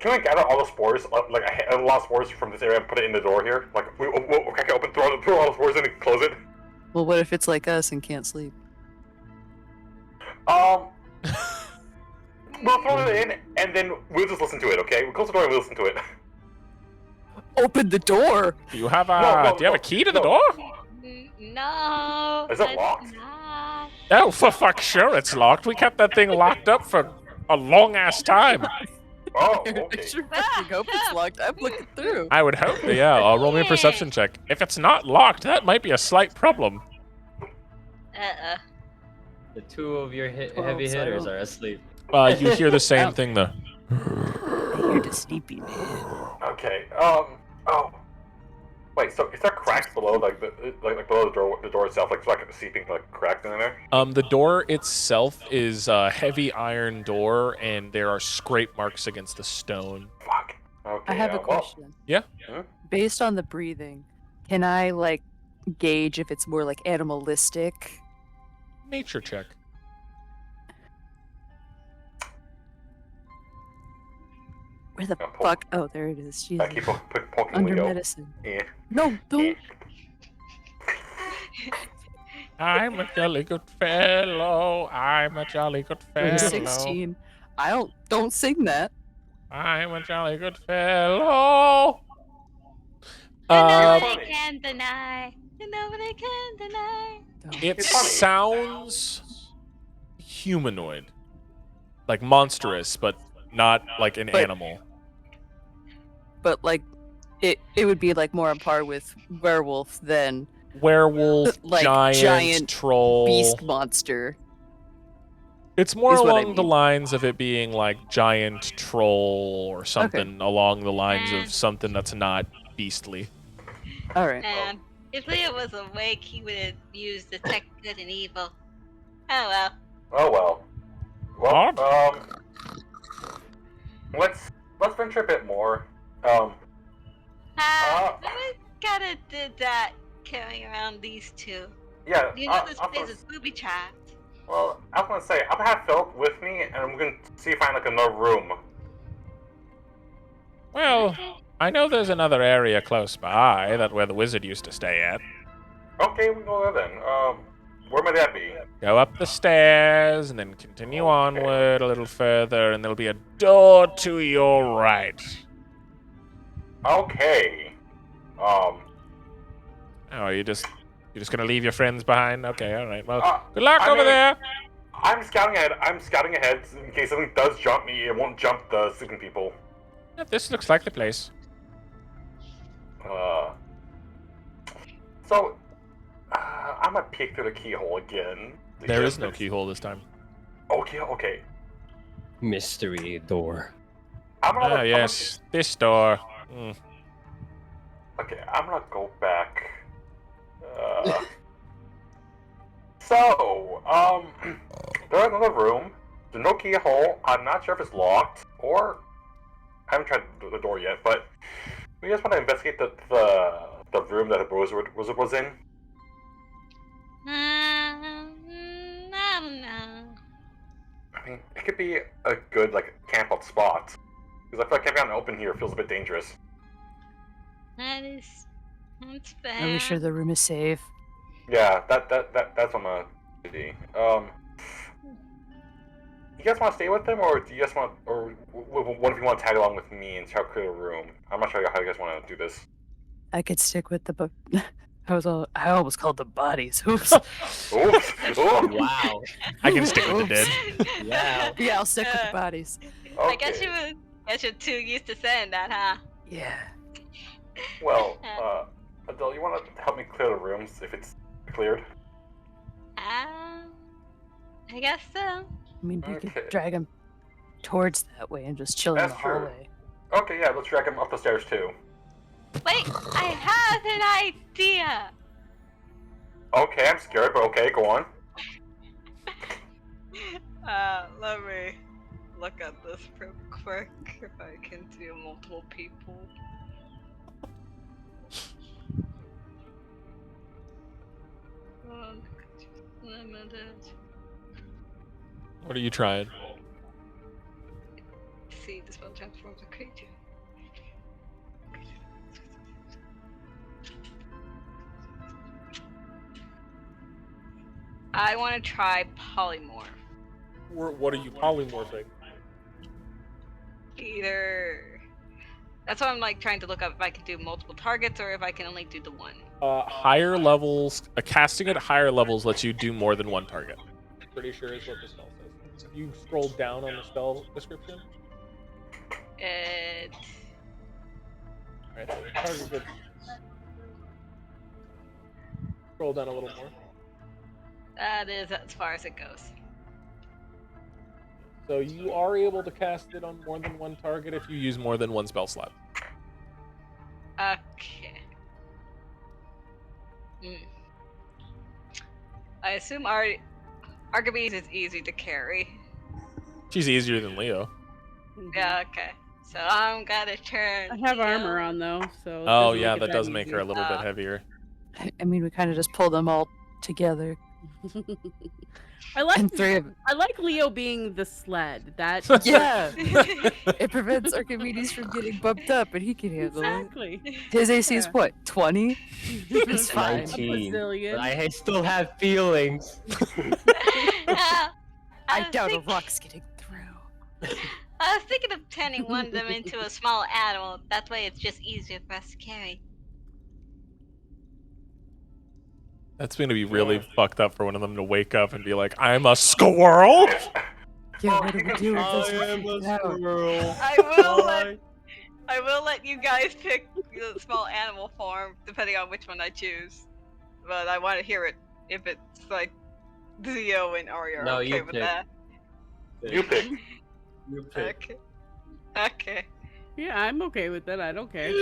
Can we gather all the spores, like a lot of spores from this area, and put it in the door here? Like, we can open, throw all the spores in and close it. Well, what if it's like us and can't sleep? We'll throw it in, and then we'll just listen to it, okay? We'll close the door and we'll listen to it. Open the door! Do you have a key to the door? No. Is it locked? Not. Oh, for fuck's sure it's locked. We kept that thing locked up for a long ass time. Oh, I okay. sure fucking hope it's locked. I'm looking through. I would hope. Yeah, roll me a perception check. If it's not locked, that might be a slight problem. The two of your Oh, heavy so I hitters don't- are asleep. You hear the same thing though. You're the sleepy man. Okay. Oh. Wait. So is there cracks below, like below the door itself, like a seeping, like cracked in there? The door itself is a heavy iron door, and there are scrape marks against the stone. Fuck. Okay. I have a well, question. Yeah? Huh? Based on the breathing, can I like gauge if it's more like animalistic? Nature check. Where the Yeah, pull- fuck? Oh, there it is. I Jesus. keep poking Under Leo. medicine. Yeah. No, don't. I'm a jolly good fellow. I'm a jolly good fellow. 16. I don't sing that. I'm a jolly good fellow. Nobody can deny. Nobody can deny. It It's funny. sounds humanoid, like monstrous, but not like an But- animal. But like, it would be like more on par with werewolf than Werewolf, like giant, troll. beast monster. It's more is what I along the mean. lines of it being like giant troll or something along the lines Eh. of something that's not beastly. All right. And if Leo was awake, he would have used detect good and evil. Oh well. Oh well. What? Well, let's venture a bit more. We kinda did that carrying around these two. Yeah. You know this place is booby trapped. Well, I was gonna say I'm gonna have Philip with me, and I'm gonna see if I find like another room. Well, I know there's another area close by that where the wizard used to stay at. Okay, we go there then. Where might that be? Go up the stairs and then continue Okay. onward a little further, and there'll be a door to your right. Okay. Oh, you're just gonna leave your friends behind? Okay, all right. Well, Uh, good luck I over mean- there. I'm scouting ahead in case something does jump me. It won't jump the sleeping people. Yep, this looks like the place. So, I'm gonna peek through the keyhole again. There is no Because- keyhole this time. Okay. Mystery door. I'm gonna. Ah, yes, this door. Okay, I'm gonna go back. So, there's another room. There's no keyhole. I'm not sure if it's locked or I haven't tried the door yet. But we just want to investigate the room that the wizard was in. I don't know. I mean, it could be a good like camp out spot because I feel like camping out in the open here feels a bit dangerous. That's bad. Are we sure the room is safe? Yeah, that's what I'm gonna do. You guys want to stay with them, or do you guys want, or what if you want to tag along with me and try to clear the room? I'm not sure how you guys want to do this. I could stick with the. I almost called them bodies. Oops. Oops! Oops. Wow. I can stick with the dead. Yeah. Yeah, I'll stick with the bodies. I guess Okay. you're too used to saying that, huh? Yeah. Well, Adele, you want to help me clear the rooms if it's cleared? I guess so. I mean, we Okay. could drag him towards that way and just chill in That's the true. hallway. Okay, yeah, let's drag him up the stairs too. Wait, I have an idea. Okay, I'm scared, but okay, go on. Let me look at this real quick if I can do multiple people. Limited. What are you trying? See, the spell transforms a creature. I want to try polymorph. What are you polymorphing? Either. That's why I'm like trying to look up if I can do multiple targets or if I can only do the one. Higher levels, casting at higher levels lets you do more than one target. Pretty sure is what the spell says. If you scroll down on the spell description. It. Alright, so the target gets... Scroll down a little more. That is as far as it goes. So you are able to cast it on more than one target if you use more than one spell slot. Okay. I assume Archimedes is easy to carry. She's easier than Leo. Yeah, okay. So I'm gonna turn. I have Leo. armor on though, so. it Oh doesn't yeah, make it that does make her a easy. little bit heavier. I mean, we kind of just pull them all together. I like And three of I like Leo being the sled. That Yeah, it prevents Archimedes from getting bumped up, and he can handle exactly. it. His AC is Yeah. what, 20? It's fine. 19. bazillion. But I still have feelings. I doubt a rock's getting through. I was thinking of turning one of them into a small animal. That way it's just easier for us to carry. That's going to be really fucked up for one of them to wake up and be like, I'm a squirrel? Yeah, what do we do with this? I am a freaked out? squirrel. I will let you guys pick the small animal form depending on which one I choose. But I want to hear it if it's like Zio and Ori are No, okay you with pick. that. You pick. You pick. Okay. Okay. Yeah, I'm okay with that. I don't care.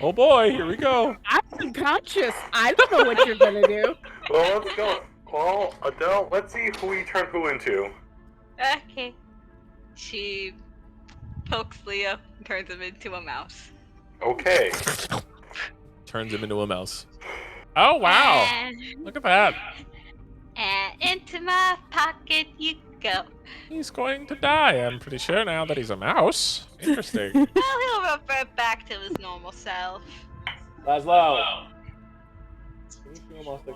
Oh boy, here we go. I'm unconscious. I don't know what you're gonna do. Well, let's go. Well, Adele, let's see who we turn who into. Okay. She pokes Leo and turns him into a mouse. Okay. Turns him into a mouse. Oh wow, And, look at that. and into my pocket you go. He's going to die, I'm pretty sure, now that he's a mouse. Interesting. Well, he'll revert back to his normal self. Laszlo. Can you shoot him off the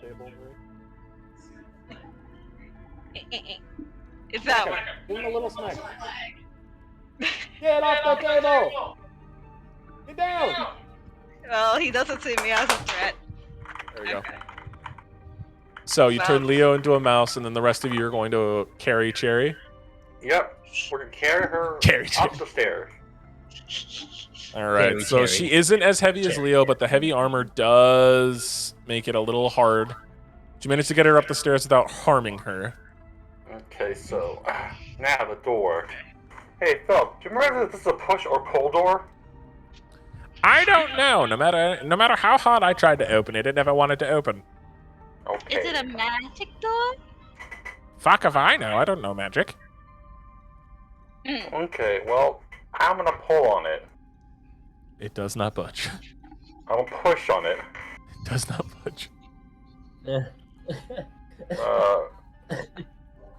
table? Is that one? Give him a little smack. Get off the table! Get down! Well, he doesn't see me as a threat. There we go. Okay. So you Wow. turn Leo into a mouse, and then the rest of you are going to carry Cherry. Yep. We're gonna carry her Carry up the stairs. All right. Carry So Cherry. she isn't as heavy as Leo, but the heavy armor does make it a little hard. Did you manage to get her up the stairs without harming her? Okay, so now the door. Hey, Phil, do you remember if this is a push or pull door? I don't know. No matter how hard I tried to open it, it never wanted to open. Okay. Is it a magic door? Fuck if I know. I don't know magic. Okay, well, I'm gonna pull on it. It does not budge. I'm gonna push on it. It does not budge.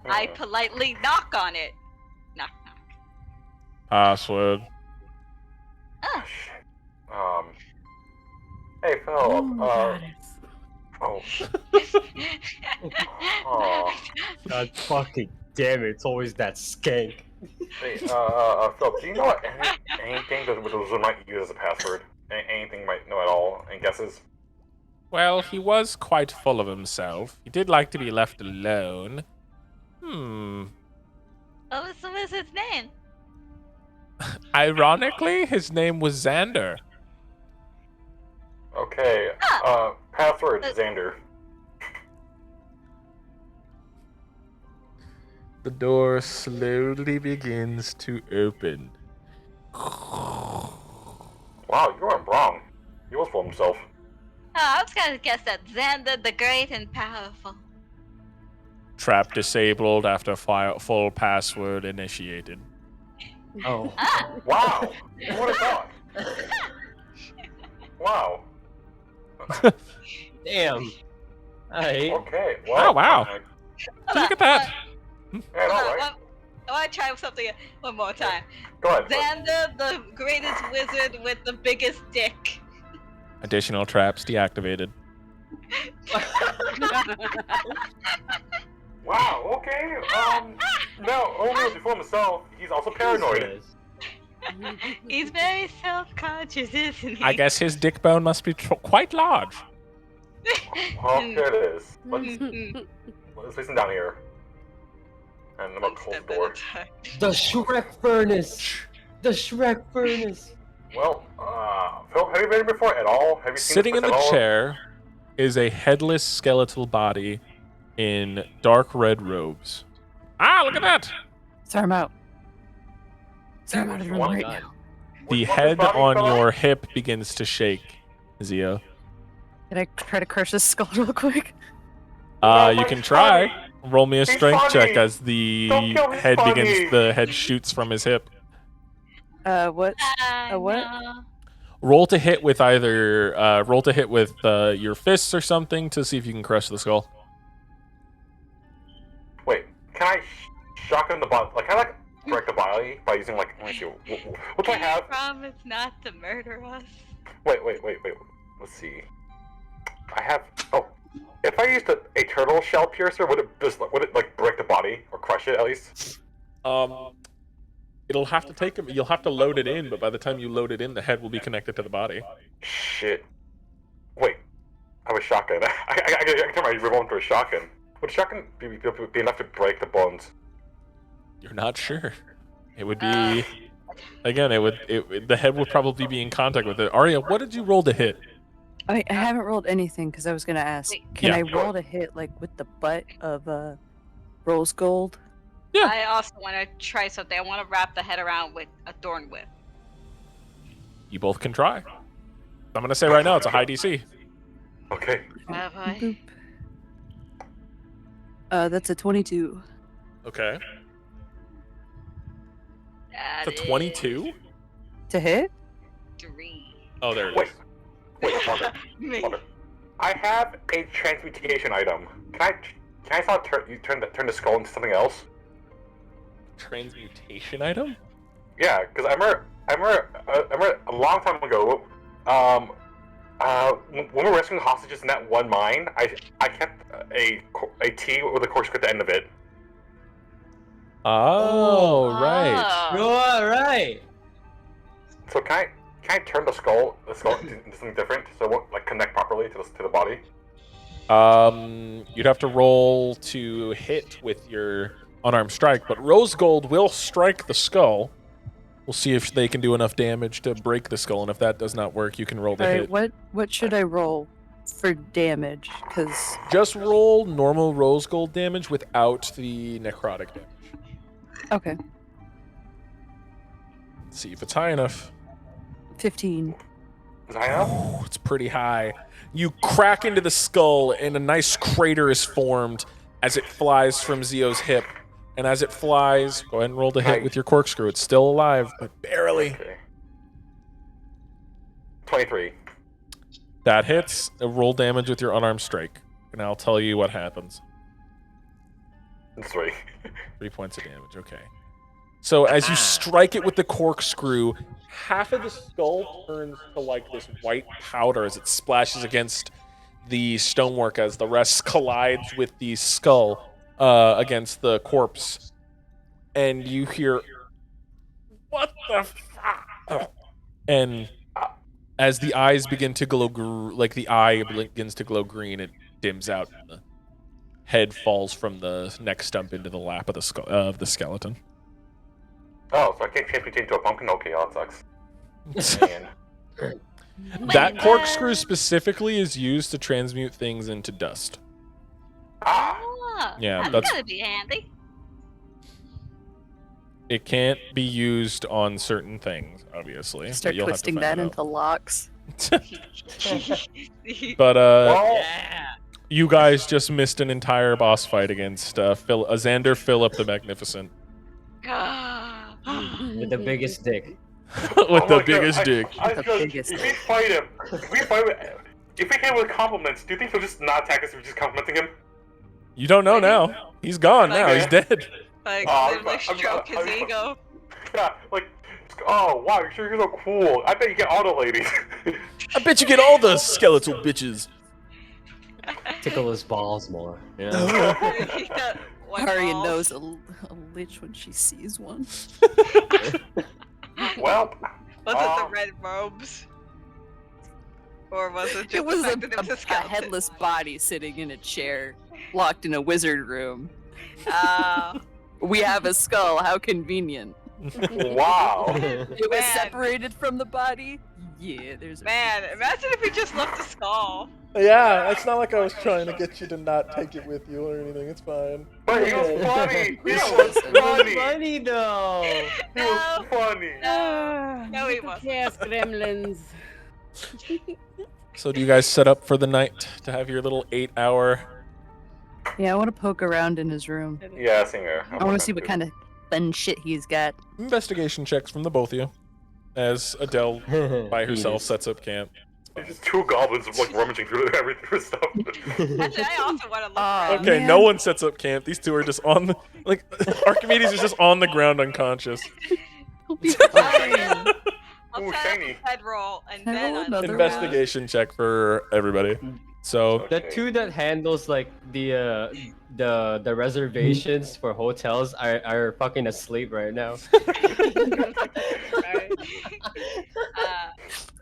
I politely knock on it. Knock, knock. Password. Oh, Hey, Phil, Oh, oh, aw. God fucking damn it, it's always that skank. Hey, Phil, do you know what anything that Wizard might use as a password? Anything you might know at all? Any guesses? Well, he was quite full of himself. He did like to be left alone. what was his name? Ironically, his name was Xander. Okay, password, Xander. The door slowly begins to open. Wow, you weren't wrong. He was full of himself. Oh, I was gonna guess that Xander the Great and Powerful. Trap disabled after full password initiated. Oh. Ah! Wow! Who would have thought? Wow. Damn. Alright. Okay, Oh, well. wow. Look at that. Yeah, Hold no, on, right? I want to try something one more time. Go ahead. Xander, the greatest wizard with the biggest dick. Additional traps deactivated. Wow, okay. No, only before himself, he's also paranoid. He's very self-conscious, isn't he? I guess his dick bone must be quite large. Well, here it is. Mm, Let's listen down here. And I'm gonna one close step the at a door. time. The Shrek furnace. The Shrek furnace. Well, Phil, have you been here before at all? Have you seen Sitting this in place the at all? chair is a headless skeletal body in dark red robes. Ah, look at that! Throw him out. Throw him out of the room Oh my right God. now. The Which one head is body, on fella? your hip begins to shake, Zio. Can I try to crush his skull real quick? No, You but can it's try. funny. Roll me a He's strength check funny. as the Don't kill his head funny. the head shoots from his hip. What? I what? know. Roll to hit with either your fists or something to see if you can crush the skull. Wait, can I shotgun the body? Like, can I like break the body by using like? Let me see. What do I Can you have? promise not to murder us? Wait. Let's see. I have. Oh, if I used a turtle shell piercer, would it like break the body or crush it at least? It'll have to take him. You'll have to load it in, but by the time you load it in, the head will be connected to the body. Shit. Wait, I have a shotgun. I can turn my revolver into a shotgun. Would a shotgun be enough to break the bones? You're not sure. It would be. Again, the head would probably be in contact with it. Arya, what did you roll to hit? I haven't rolled anything because I was gonna ask. Wait. Can Yeah. I roll to hit like with the butt of Rose Gold? Yeah. I also want to try something. I want to wrap the head around with a thorn whip. You both can try. I'm gonna say right now it's a high DC. Okay. Have I? Boop. That's a 22. Okay. That It's a 22. To hit? is 3. Oh, there it Wait. is. Wait, Mother. Me. Mother. I have a transmutation item. Can I start turn the skull into something else? Transmutation item? Yeah, because I remember a long time ago, when we were rescuing hostages in that one mine, I kept a T with a corkscrew at the end of it. Oh, right. Oh. You're alright. So can I turn the skull into something different so it won't like connect properly to the body? You'd have to roll to hit with your unarmed strike, but Rose Gold will strike the skull. We'll see if they can do enough damage to break the skull, and if that does not work, you can roll to Alright, hit. what should I roll for damage? Because Just roll normal Rose Gold damage without the necrotic damage. okay, See if it's high enough. 15. Is that enough? It's pretty high. You crack into the skull, and a nice crater is formed as it flies from Zio's hip. And as it flies, go ahead and roll to hit with your corkscrew. It's still alive, but barely. Okay. 23. That hits. Roll damage with your unarmed strike. And I'll tell you what happens. 3. 3 points of damage, okay. So as you strike it with the corkscrew, half of the skull turns to like this white powder as it splashes against the stonework as the rest collides with the skull against the corpse. And you hear, "What the fuck?" And as the eyes begin to glow, like the eye begins to glow green, it dims out. And the head falls from the neck stump into the lap of the skeleton. Oh, so I can't change into a pumpkin? Okay, that sucks. Man. That corkscrew specifically is used to transmute things into dust. Ah! Oh, Yeah, that's that's- gotta be handy. It can't be used on certain things, obviously. but Start you'll have to twisting find that it into locks. out. But Well, Yeah. you guys just missed an entire boss fight against Xander Philip the Magnificent With the biggest dick. with oh the my God, biggest dick. I The feel- biggest if we fight him, if we hit him with compliments, do you think he'll just not attack us if we're just complimenting him? You don't know now. He's gone now. He's dead. Like, Oh, literally stroke his ego. Yeah, like, oh wow, you're sure you're so cool. I bet you get all the ladies. I bet you get all the skeletal bitches. Tickle his balls more. Yeah. He got one Arya ball. knows a lich when she sees one. Well, Was it the red robes? Or was it just It was the fact that it was a a skeleton? headless body sitting in a chair, locked in a wizard room. We have a skull. How convenient. wow. It was Man. separated from the body. Yeah, there's a Man, imagine if we just left the skull. Yeah, it's not like I was trying to get you to not take it with you or anything. It's fine. But he was funny. He Yeah. was funny. Funny though. He was funny. No, he wasn't. Chaos gremlins. So do you guys set up for the night to have your little 8-hour? Yeah, I want to poke around in his room. Yeah, singer. I want to see what kind of fun shit he's got. Investigation checks from the both of you. As Adele by herself sets up camp. There's just two goblins like rummaging through everything stuff. Actually, I also want to look around. Okay, man. no one sets up camp. These two are just on the Archimedes is just on the ground unconscious. I'll Ooh, set up shiny. a bedroll and Can I then roll on another Investigation check for everybody. So The two that handles like the reservations for hotels are fucking asleep right now. Right.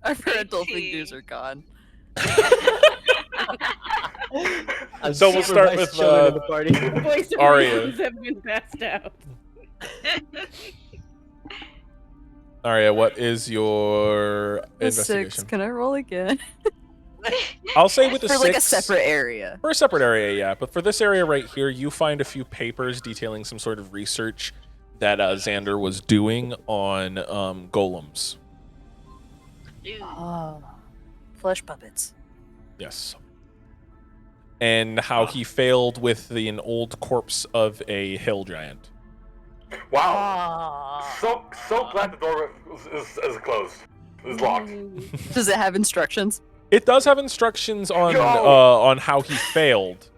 Our parental 18. figures are gone. I'm So we'll start with, chilling in the party. The voice of Arya. reasons have been passed out. Aria, what is your A investigation? 6. Can I roll again? I'll say with a For 6. like a separate area. For a separate area, yeah. But for this area right here, you find a few papers detailing some sort of research that Xander was doing on golems. Oh, flesh puppets. Yes. And how he failed with an old corpse of a hill giant. Wow. Oh. So glad the door is closed. It's locked. Does it have instructions? It does have instructions on Yo! on how he failed.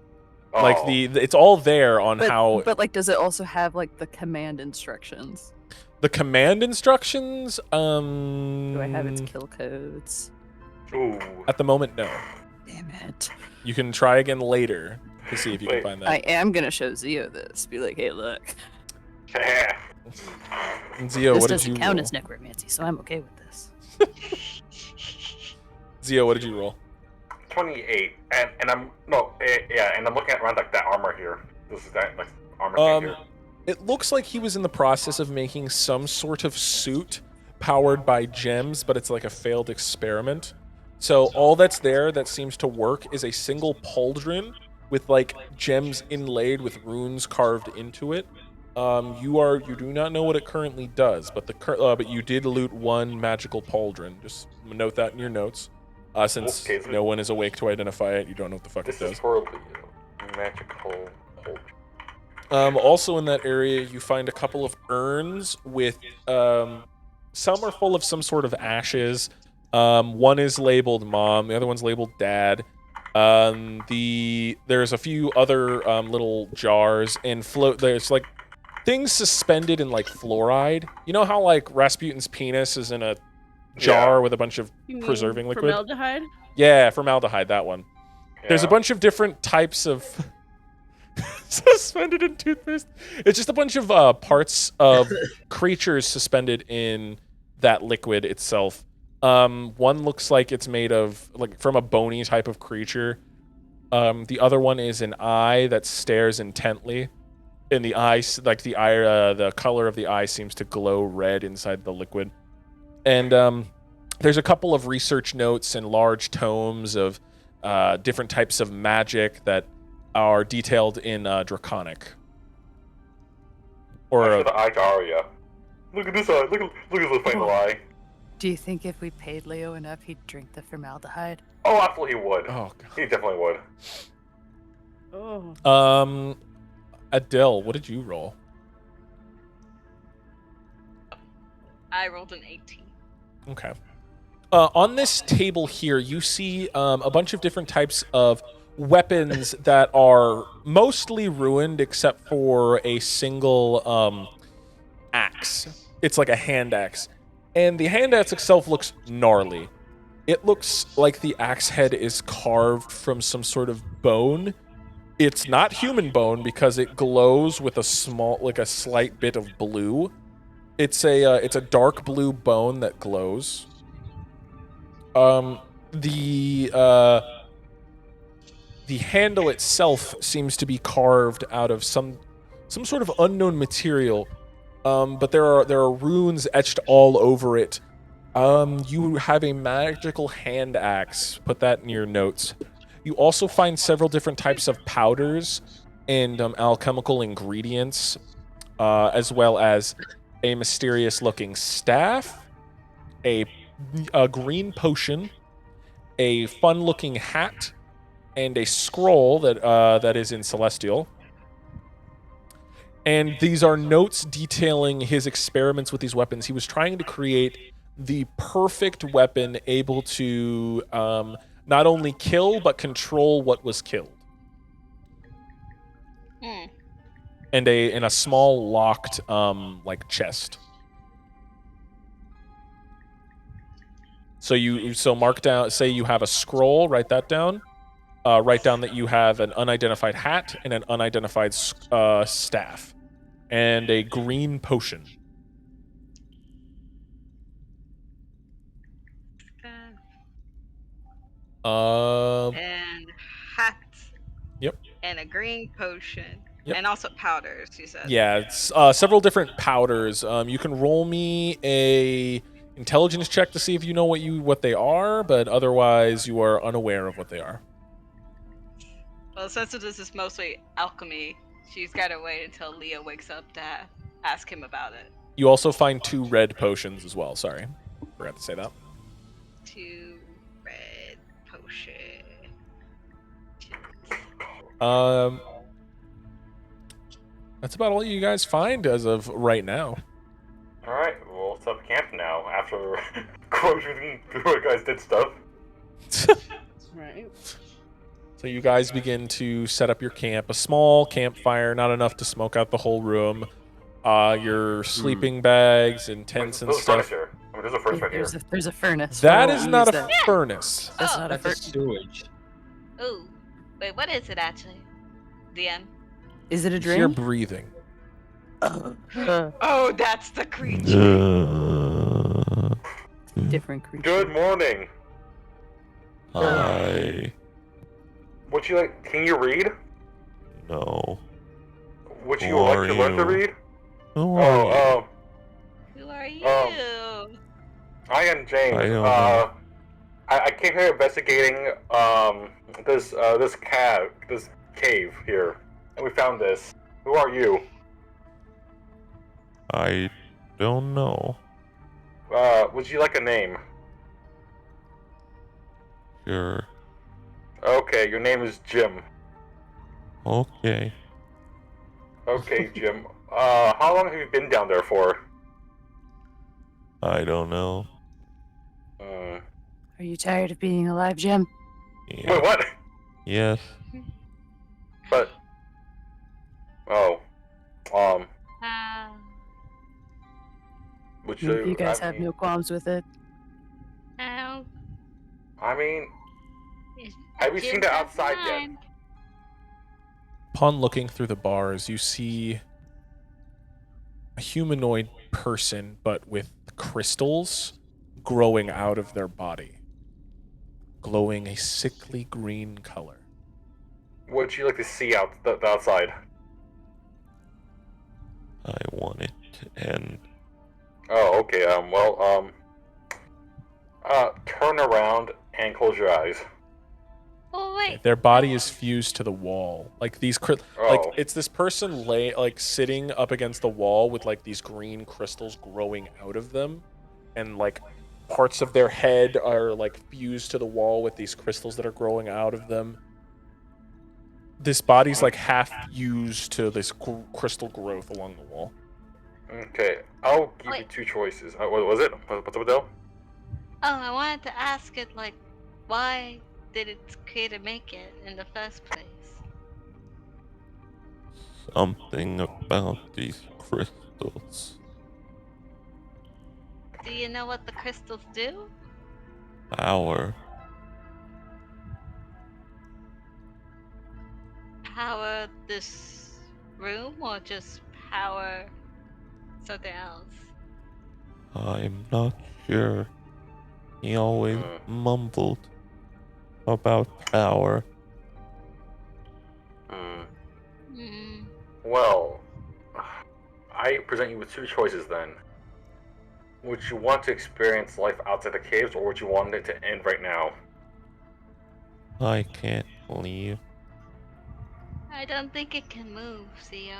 Like Oh. it's all there on But, how but like, does it also have like the command instructions? the command instructions. Do I have its kill codes? Ooh. At the moment, no. Damn it! You can try again later to see if you can Wait. find I that. am gonna show Zio this. Be like, hey, look, Yeah. And Zio, this what did doesn't you count roll? as necromancy, so I'm okay with this. Zio, what did you roll? 28. And I'm and I'm looking at around like that armor here. This is that like armor thing here. It looks like he was in the process of making some sort of suit powered by gems, but it's like a failed experiment. So all that's there that seems to work is a single pauldron with like gems inlaid with runes carved into it. You do not know what it currently does, but but you did loot one magical pauldron. Just note that in your notes. Since Okay, so- no one is awake to identify it, you don't know what the fuck This it is does. horribly magical. Also in that area, you find a couple of urns with some are full of some sort of ashes. One is labeled mom, the other one's labeled dad. There's a few other little jars and there's like things suspended in like fluoride. You know how like Rasputin's penis is in a jar with a bunch of You mean preserving liquid? Formaldehyde? Yeah, formaldehyde, that one. There's a bunch of different types of suspended in toothpaste. It's just a bunch of parts of creatures suspended in that liquid itself. One looks like it's made of like from a bony type of creature. The other one is an eye that stares intently. And the the color of the eye seems to glow red inside the liquid. And there's a couple of research notes and large tomes of different types of magic that are detailed in Draconic. Or the eye to Arya. Look at this eye. Look at this final eye. Do you think if we paid Leo enough, he'd drink the formaldehyde? Oh, absolutely he would. Oh, God. He definitely would. Oh. Adele, what did you roll? I rolled an 18. Okay. On this table here, you see a bunch of different types of weapons that are mostly ruined except for a single axe. It's like a hand axe. And the hand axe itself looks gnarly. It looks like the axe head is carved from some sort of bone. It's not human bone because it glows with a slight bit of blue. It's a dark blue bone that glows. The handle itself seems to be carved out of some sort of unknown material. But there are runes etched all over it. You have a magical hand axe. Put that in your notes. You also find several different types of powders and alchemical ingredients, as well as a mysterious-looking staff, a green potion, a fun-looking hat, and a scroll that is in Celestial. And these are notes detailing his experiments with these weapons. He was trying to create the perfect weapon able to not only kill, but control what was killed. And in a small locked like chest. So mark down, say you have a scroll, write that down. Write down that you have an unidentified hat and an unidentified staff. And a green potion. And hat. Yep. And a green potion. Yep. And also powders, you said. Yeah, it's several different powders. You can roll me a intelligence check to see if you know what they are, but otherwise you are unaware of what they are. Well, since this is mostly alchemy, she's got to wait until Leah wakes up to ask him about it. You also find 2 red potions as well. Sorry, forgot to say that. 2 red potion. That's about all you guys find as of right now. Alright, we'll set up camp now after Crozier and the guys did stuff. Right. So you guys begin to set up your camp. A small campfire, not enough to smoke out the whole room. Your sleeping bags and tents and stuff. Here. I mean, there's a furnace right here. There's a furnace. That We'll is use not a that. furnace. That's not a That's a furnace. sewage. Ooh. Wait, what is it actually? DM? Is it a You're drink? breathing. Oh, that's the creature. Different creature. Good morning. Hi. Would you like? Can you read? No. Would you Who like are to learn to you? read? Who are you? Who are you? I am James. I don't know. I came here investigating this cave here, and we found this. Who are you? I don't know. Would you like a name? Sure. Okay, your name is Jim. Okay. Okay, Jim. How long have you been down there for? I don't know. Are you tired of being alive, Jim? Yeah. Wait, what? Yes. But would you? You guys have no qualms with it? I mean, have you seen the outside yet? Upon looking through the bars, you see a humanoid person, but with crystals growing out of their body, glowing a sickly green color. What'd you like to see out the outside? I want it to end. Oh, okay. Turn around and close your eyes. Oh, wait. Their body is fused to the wall. Like these, like Oh. it's this person sitting up against the wall with like these green crystals growing out of them, and like parts of their head are like fused to the wall with these crystals that are growing out of them. This body's like half fused to this crystal growth along the wall. Okay, I'll give you Wait. 2 choices. What was it? What's up, Adele? Oh, I wanted to ask it, like, why did its creator make it in the first place? Something about these crystals. Do you know what the crystals do? Power. Power this room or just power something else? I'm not sure. He always Hmm. mumbled about power. Hmm. Hmm. Well, I present you with two choices then. Would you want to experience life outside the caves, or would you want it to end right now? I can't leave. I don't think it can move, Theo.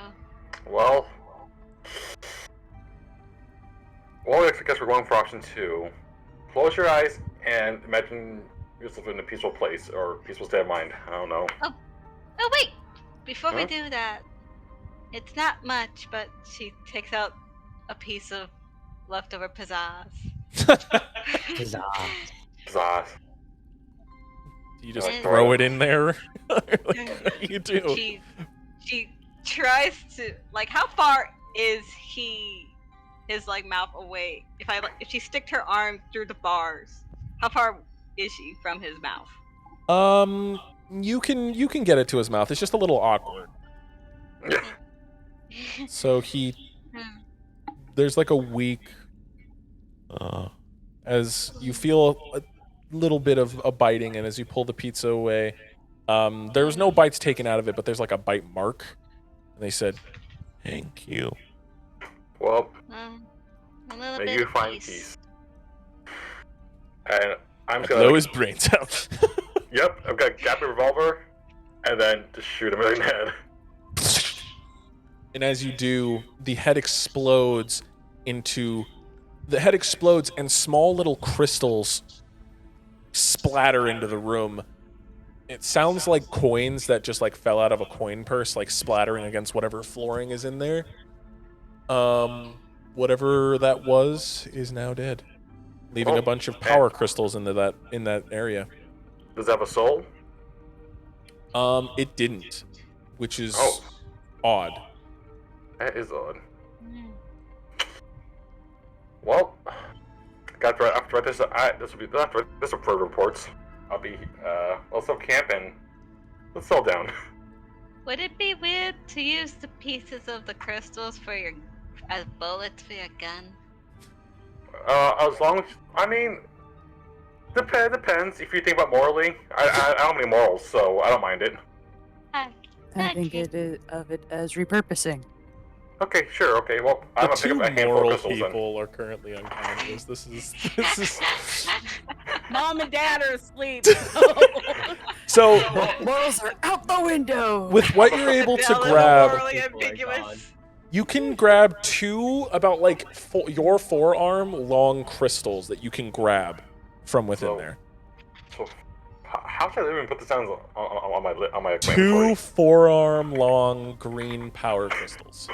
Well, I guess we're going for option two. Close your eyes and imagine yourself in a peaceful place or peaceful state of mind. I don't know. Oh, wait! Before we Huh? do that, it's not much, but she takes out a piece of leftover pizzazz. Huzzah. Zaz. You just Like, throw throw it it. in there. Like, what do you do? She tries to, like, how far is his like mouth away? If she sticked her arm through the bars, how far is she from his mouth? You can get it to his mouth. It's just a little awkward. Yeah. So there's like a weak, as you feel a little bit of a biting, and as you pull the pizza away, there's no bites taken out of it, but there's like a bite mark. And they said, Thank you. Well, A little may bit you of find peace. And I'm just gonna blow his brains out. Yep, I'm gonna grab a revolver and then just shoot him in the head. And as you do, the head explodes and small little crystals splatter into the room. It sounds like coins that just like fell out of a coin purse, like splattering against whatever flooring is in there. Whatever that was is now dead, leaving a bunch of power crystals in that area. Does it have a soul? It didn't, which is Oh. odd. That is odd. Well, after this, this will further reports. I'll be also camping. Let's settle down. Would it be weird to use the pieces of the crystals as bullets for your gun? As long as depends. If you think about morally, I don't have any morals, so I don't mind it. I think of it as repurposing. Okay, sure. Okay, well, I'm The gonna pick two up a handful of moral crystals then. people are currently unconscious. This is Mom and Dad are asleep. so. Morals are out the window. With what you're able to They're grab, morally ambiguous. you can grab two about like your forearm long crystals that you can grab from within there. So, how should I even put this down on my Two inventory? forearm long green power crystals.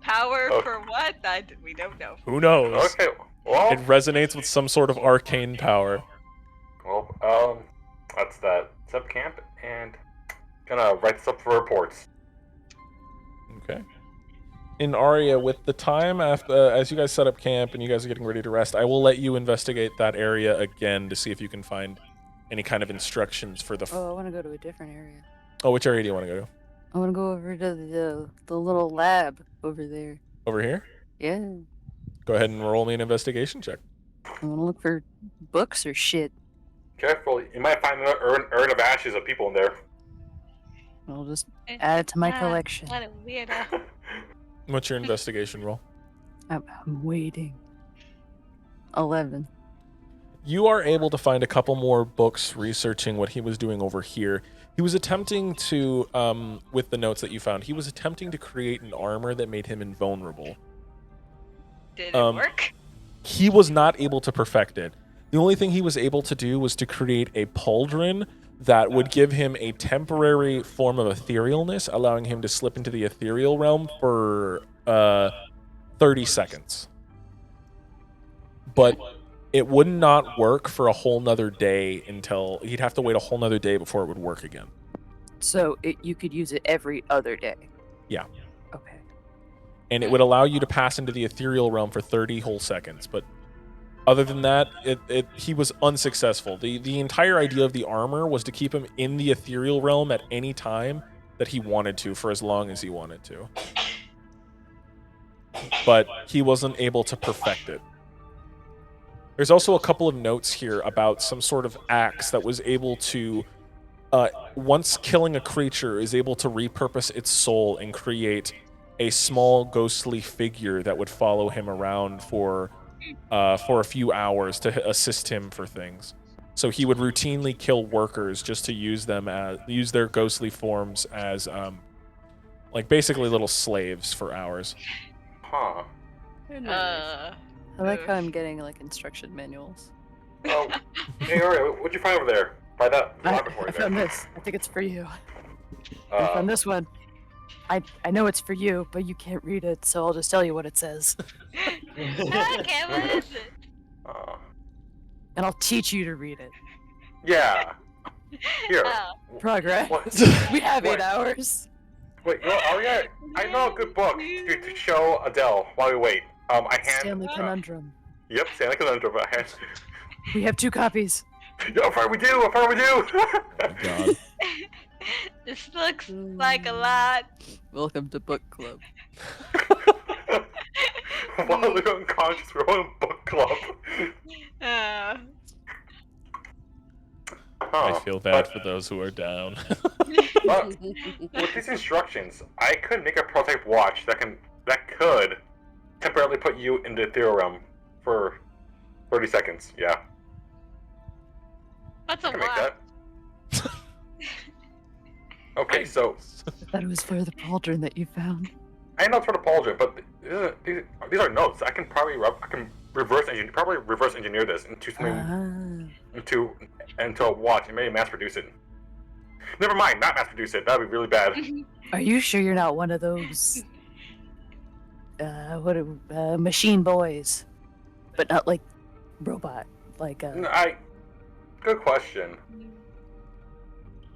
Power Oh. for what? We don't know. Who knows? Okay, well, It resonates with some sort of arcane power. that's that. Sub camp and gonna write this up for reports. Okay. In Aria, with the time after, as you guys set up camp and you guys are getting ready to rest, I will let you investigate that area again to see if you can find any kind of instructions for the. Oh, I want to go to a different area. Oh, which area do you want to go to? I want to go over to the little lab over there. Over here? Yeah. Go ahead and roll me an investigation check. I want to look for books or shit. Careful, you might find an urn of ashes of people in there. I'll just add it to my collection. What a weirdo. What's your investigation roll? I'm waiting. 11. You are able to find a couple more books researching what he was doing over here. He was attempting to, with the notes that you found, he was attempting to create an armor that made him invulnerable. Did it work? He was not able to perfect it. The only thing he was able to do was to create a pauldron that would give him a temporary form of etherealness, allowing him to slip into the ethereal realm for 30 seconds. but it would not work for a whole nother day until he'd have to wait a whole nother day before it would work again. So you could use it every other day. Yeah. Okay. And it would allow you to pass into the ethereal realm for 30 whole seconds. But other than that, he was unsuccessful. The entire idea of the armor was to keep him in the ethereal realm at any time that he wanted to for as long as he wanted to. But he wasn't able to perfect it. There's also a couple of notes here about some sort of axe that was able to, once killing a creature, is able to repurpose its soul and create a small ghostly figure that would follow him around for a few hours to assist him for things. So he would routinely kill workers just to use their ghostly forms as like basically little slaves for hours. Huh. I like how I'm getting like instruction manuals. Oh, hey, Aria, what'd you find over there? By that I laboratory there. found this. I think it's for you. I found this one. I know it's for you, but you can't read it, so I'll just tell you what it says. Okay, what is it? And I'll teach you to read it. Yeah. Here. Oh. Progress. What? We have 8 What? hours. Wait, you know, Aria, I know a good book to show Adele while we wait. I hand. Stanley Conundrum. Yep, Stanley Conundrum. I hand. We have 2 copies. How far we do? How far we do? God. This looks like a lot. Welcome to book club. While we're unconscious, we're on book club. I feel bad for those who are down. But with these instructions, I could make a prototype watch that could temporarily put you in the ethereal realm for 30 seconds. Yeah. That's I a can make lot. that. Okay, so I thought it was for the pauldron that you found. I know it's for the pauldron, but these are notes. I can probably reverse engineer this into something into a watch and maybe mass produce it. Never mind, not mass produce it. That'd be really bad. Are you sure you're not one of those machine boys, but not like robot, like Good question.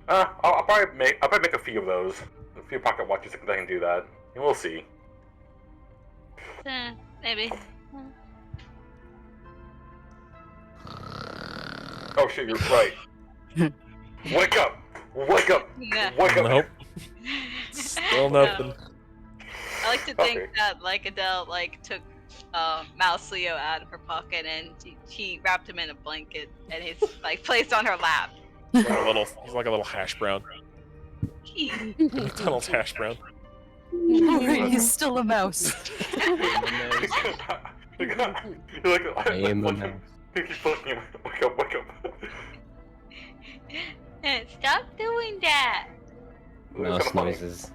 I'll probably make a few of those, a few pocket watches that can do that. And we'll see. Maybe. Oh shit, you're right. Wake up! Wake up! Yeah. Wake up! Nope. Still nothing. I like to think Okay. that like Adele took Mouse Leo out of her pocket and she wrapped him in a blanket and he's placed on her lap. He's like a little hash brown. McDonald's hash brown. he's still a mouse. You're like, I am a mouse. you keep looking at him. Wake up! Wake up! Stop doing that. Mouse noises.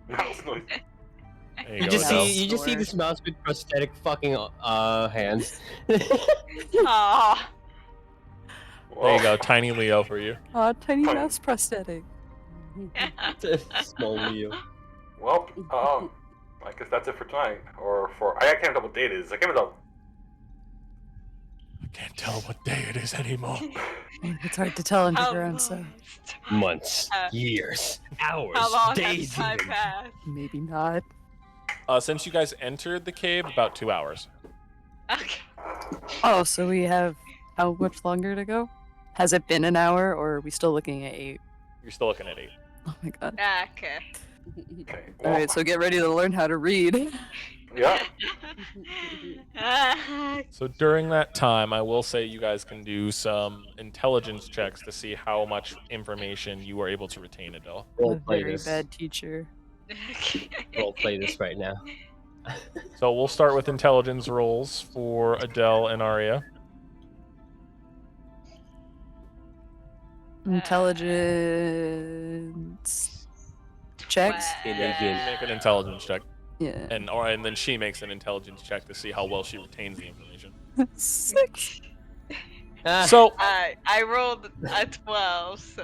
Mouse noise. There You go, just Adele. see this mouse with prosthetic fucking hands. Aw. There you go, tiny Leo for you. Aw, tiny Fine. mouse prosthetic. Small Leo. Well, I guess that's it for tonight. Or for I can't tell what day it is. I can't tell. I can't tell what day it is anymore. It's hard to tell underground, so Months, years, hours, How long has days. time even. passed? maybe not. Since you guys entered the cave, about 2 hours. Okay. Oh, so we have how much longer to go? Has it been an hour, or are we still looking at 8? You're still looking at 8. Oh my god. Okay. Okay. All right, so get ready to learn how to read. Yeah. So during that time, I will say you guys can do some intelligence checks to see how much information you were able to retain, Adele. I'm a Role play very this. bad teacher. Role play this right now. So we'll start with intelligence rolls for Adele and Arya. Intelligence checks. Make an intelligence check, Yeah. and then she makes an intelligence check to see how well she retains the information. 6. Ah, So, I rolled a 12, so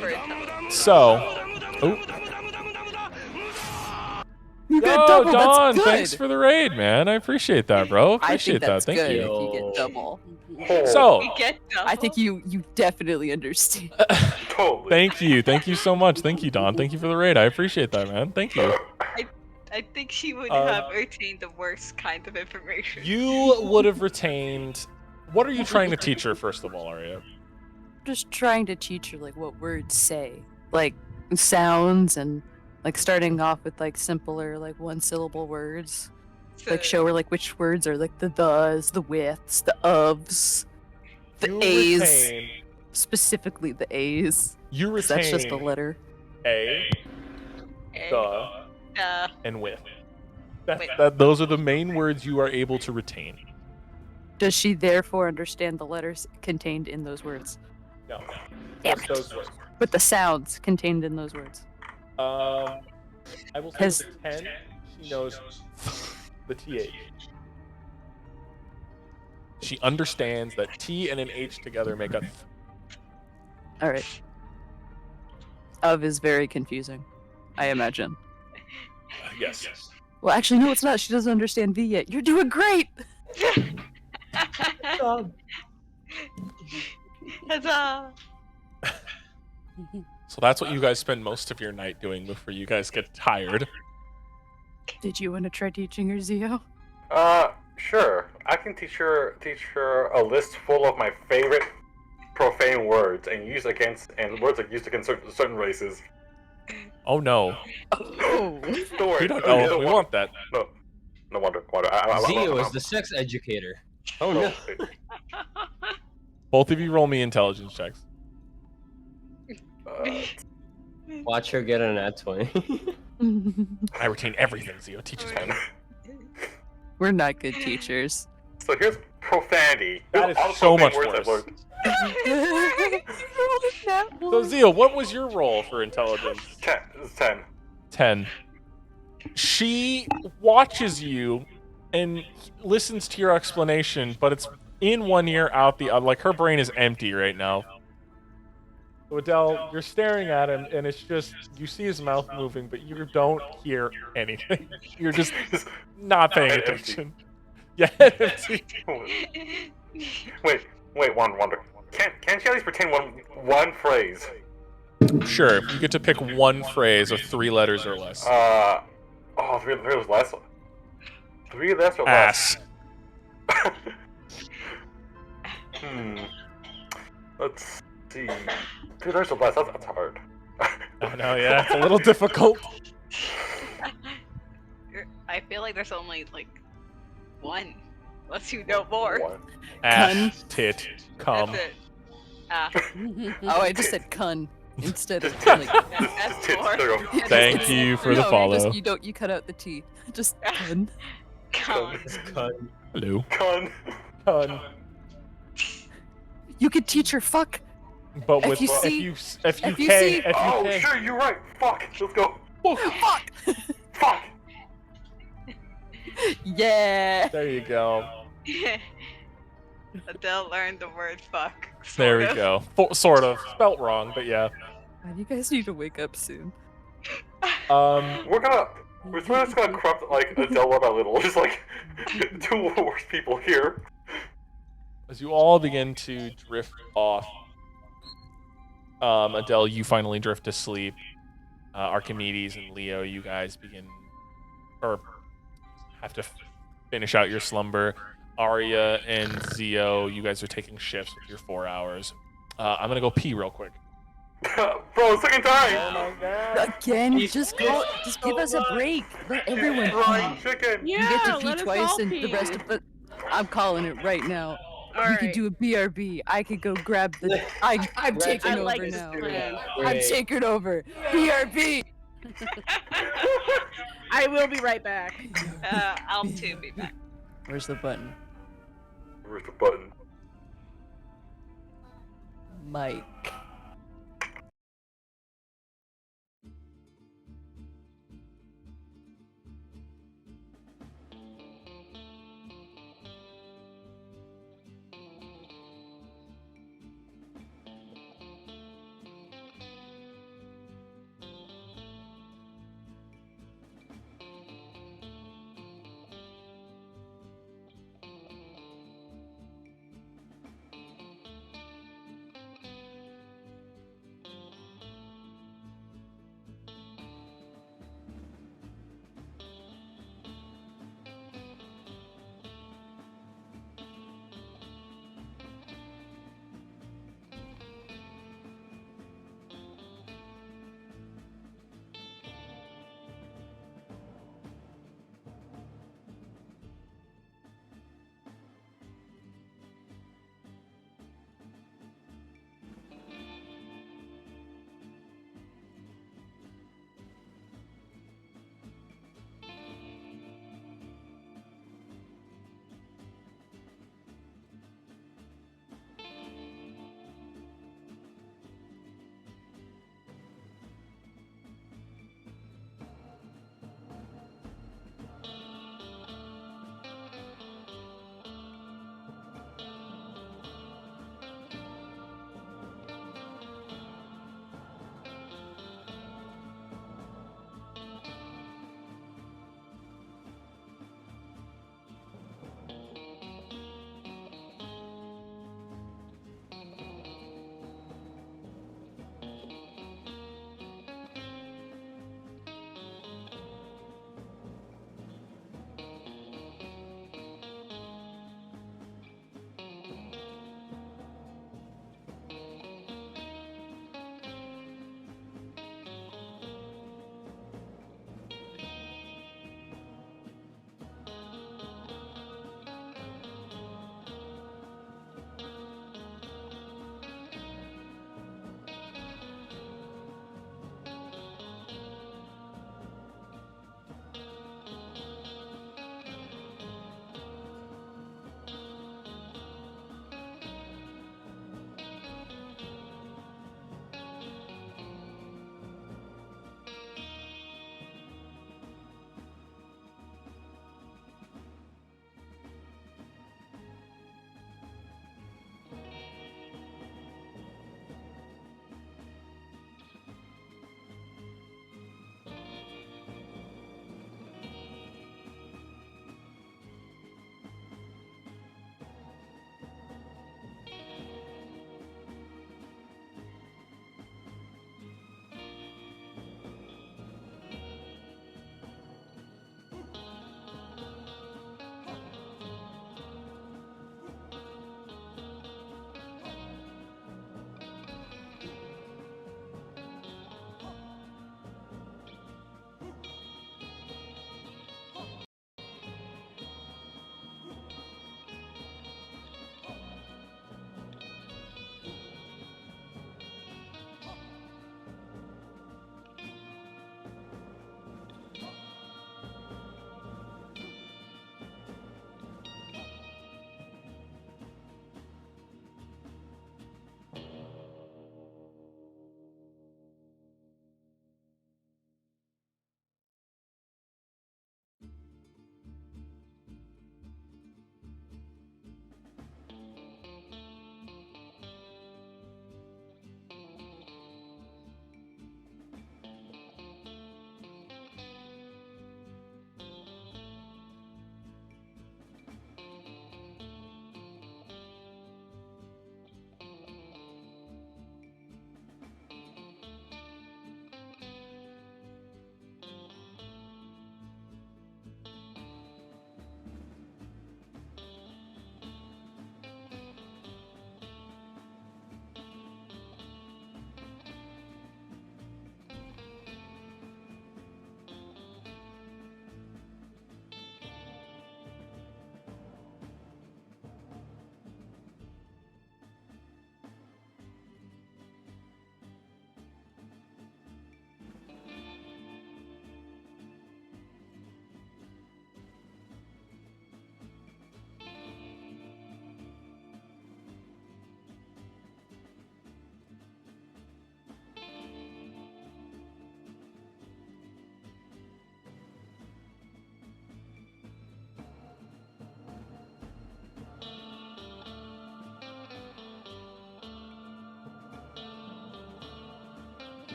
for intelligence. oh, You got Yo, double. Don, That's good. thanks for the raid, man. I appreciate that, bro. I Appreciate think that's that. Thank good you. if you get Yo. double. So, You get double? I think you definitely understand. Totally. thank you. Thank you so much. Thank you, Don. Thank you for the raid. I appreciate that, man. Thank you. I think she would Um, have retained the worst kind of information. You would have retained. What are you trying to teach her, first of all, Arya? Just trying to teach her like what words say, like sounds, and like starting off with like simpler like one syllable words. Like show her like which words are like the thes, the withs, the ofs, the You a's, retain. specifically the a's. You 'Cause that's just a retain letter. a, the, Uh, and with. With. Those are the main words you are able to retain. Does she therefore understand the letters contained in those words? No. Damn Just it. those words. But the sounds contained in those words. I will say Has- with the 10, she knows the TH. She understands that T and an H together make a All right. Of is very confusing, I imagine. yes. Well, actually, no, it's not. She doesn't understand V yet. You're doing great. Huzzah! So that's what you guys spend most of your night doing before you guys get tired. Did you want to try teaching her Zio? Sure. I can teach her a list full of my favorite profane words and words that used against certain races. Oh no. Oh. Don't worry. We don't know if we want that. No wonder. Zio is the sex educator. Oh no. Both of you roll me intelligence checks. Watch her get an at 20. I retain everything Zio teaches me. We're not good teachers. So here's profanity. That Here's is all the so profane much words I've learned. So Zio, what was your roll for intelligence? 10. It's 10. 10. She watches you and listens to your explanation, but it's in one ear, out the other. Like, her brain is empty right now. So Adele, you're staring at him, and it's just, you see his mouth moving, but you don't hear anything. You're just not paying Head empty. attention. Yeah, empty. Wait, wonder. Can't she at least pretend one phrase? Sure, you get to pick one phrase of 3 letters or less. Three letters less. 3 letters or less. Ass. Let's see. 3 letters or less. That's hard. I know, yeah, it's a little difficult. I feel like there's only like one. Unless you know more. One. Ass, tit, cum. That's it. Ah, Oh, I just said kun instead of like. that's Tits, more. there you go. Thank you for the No, follow. you cut out the T. Just kun. Come. Hello. Con. Cun. You could teach her fuck. But If with you see- if you if you K, see- if you Oh, K. sure, you're right. Fuck. Let's go. Fuck. Fuck. Yeah. There you go. Adele learned the word fuck. There we sort of. go. Sort of. Spelt wrong, but yeah. God, you guys need to wake up soon. We're just gonna corrupt like Adele little by little. Just like 2 worse people here. As you all begin to drift off, Adele, you finally drift to sleep. Archimedes and Leo, you guys have to finish out your slumber. Arya and Zio, you guys are taking shifts with your 4 hours. I'm gonna go pee real quick. Bro, second time! Again, just give us a break. Let everyone Fried pee. chicken! You Yeah, get to pee let us twice, all and the pee. rest of it. I'm calling it right now. All We could right. do a BRB. I could go grab the. I'm taking I over like this now. plan. I'm taking over. BRB. I will be right back. I'll too be back. Where's the button? Where's the button? Mike.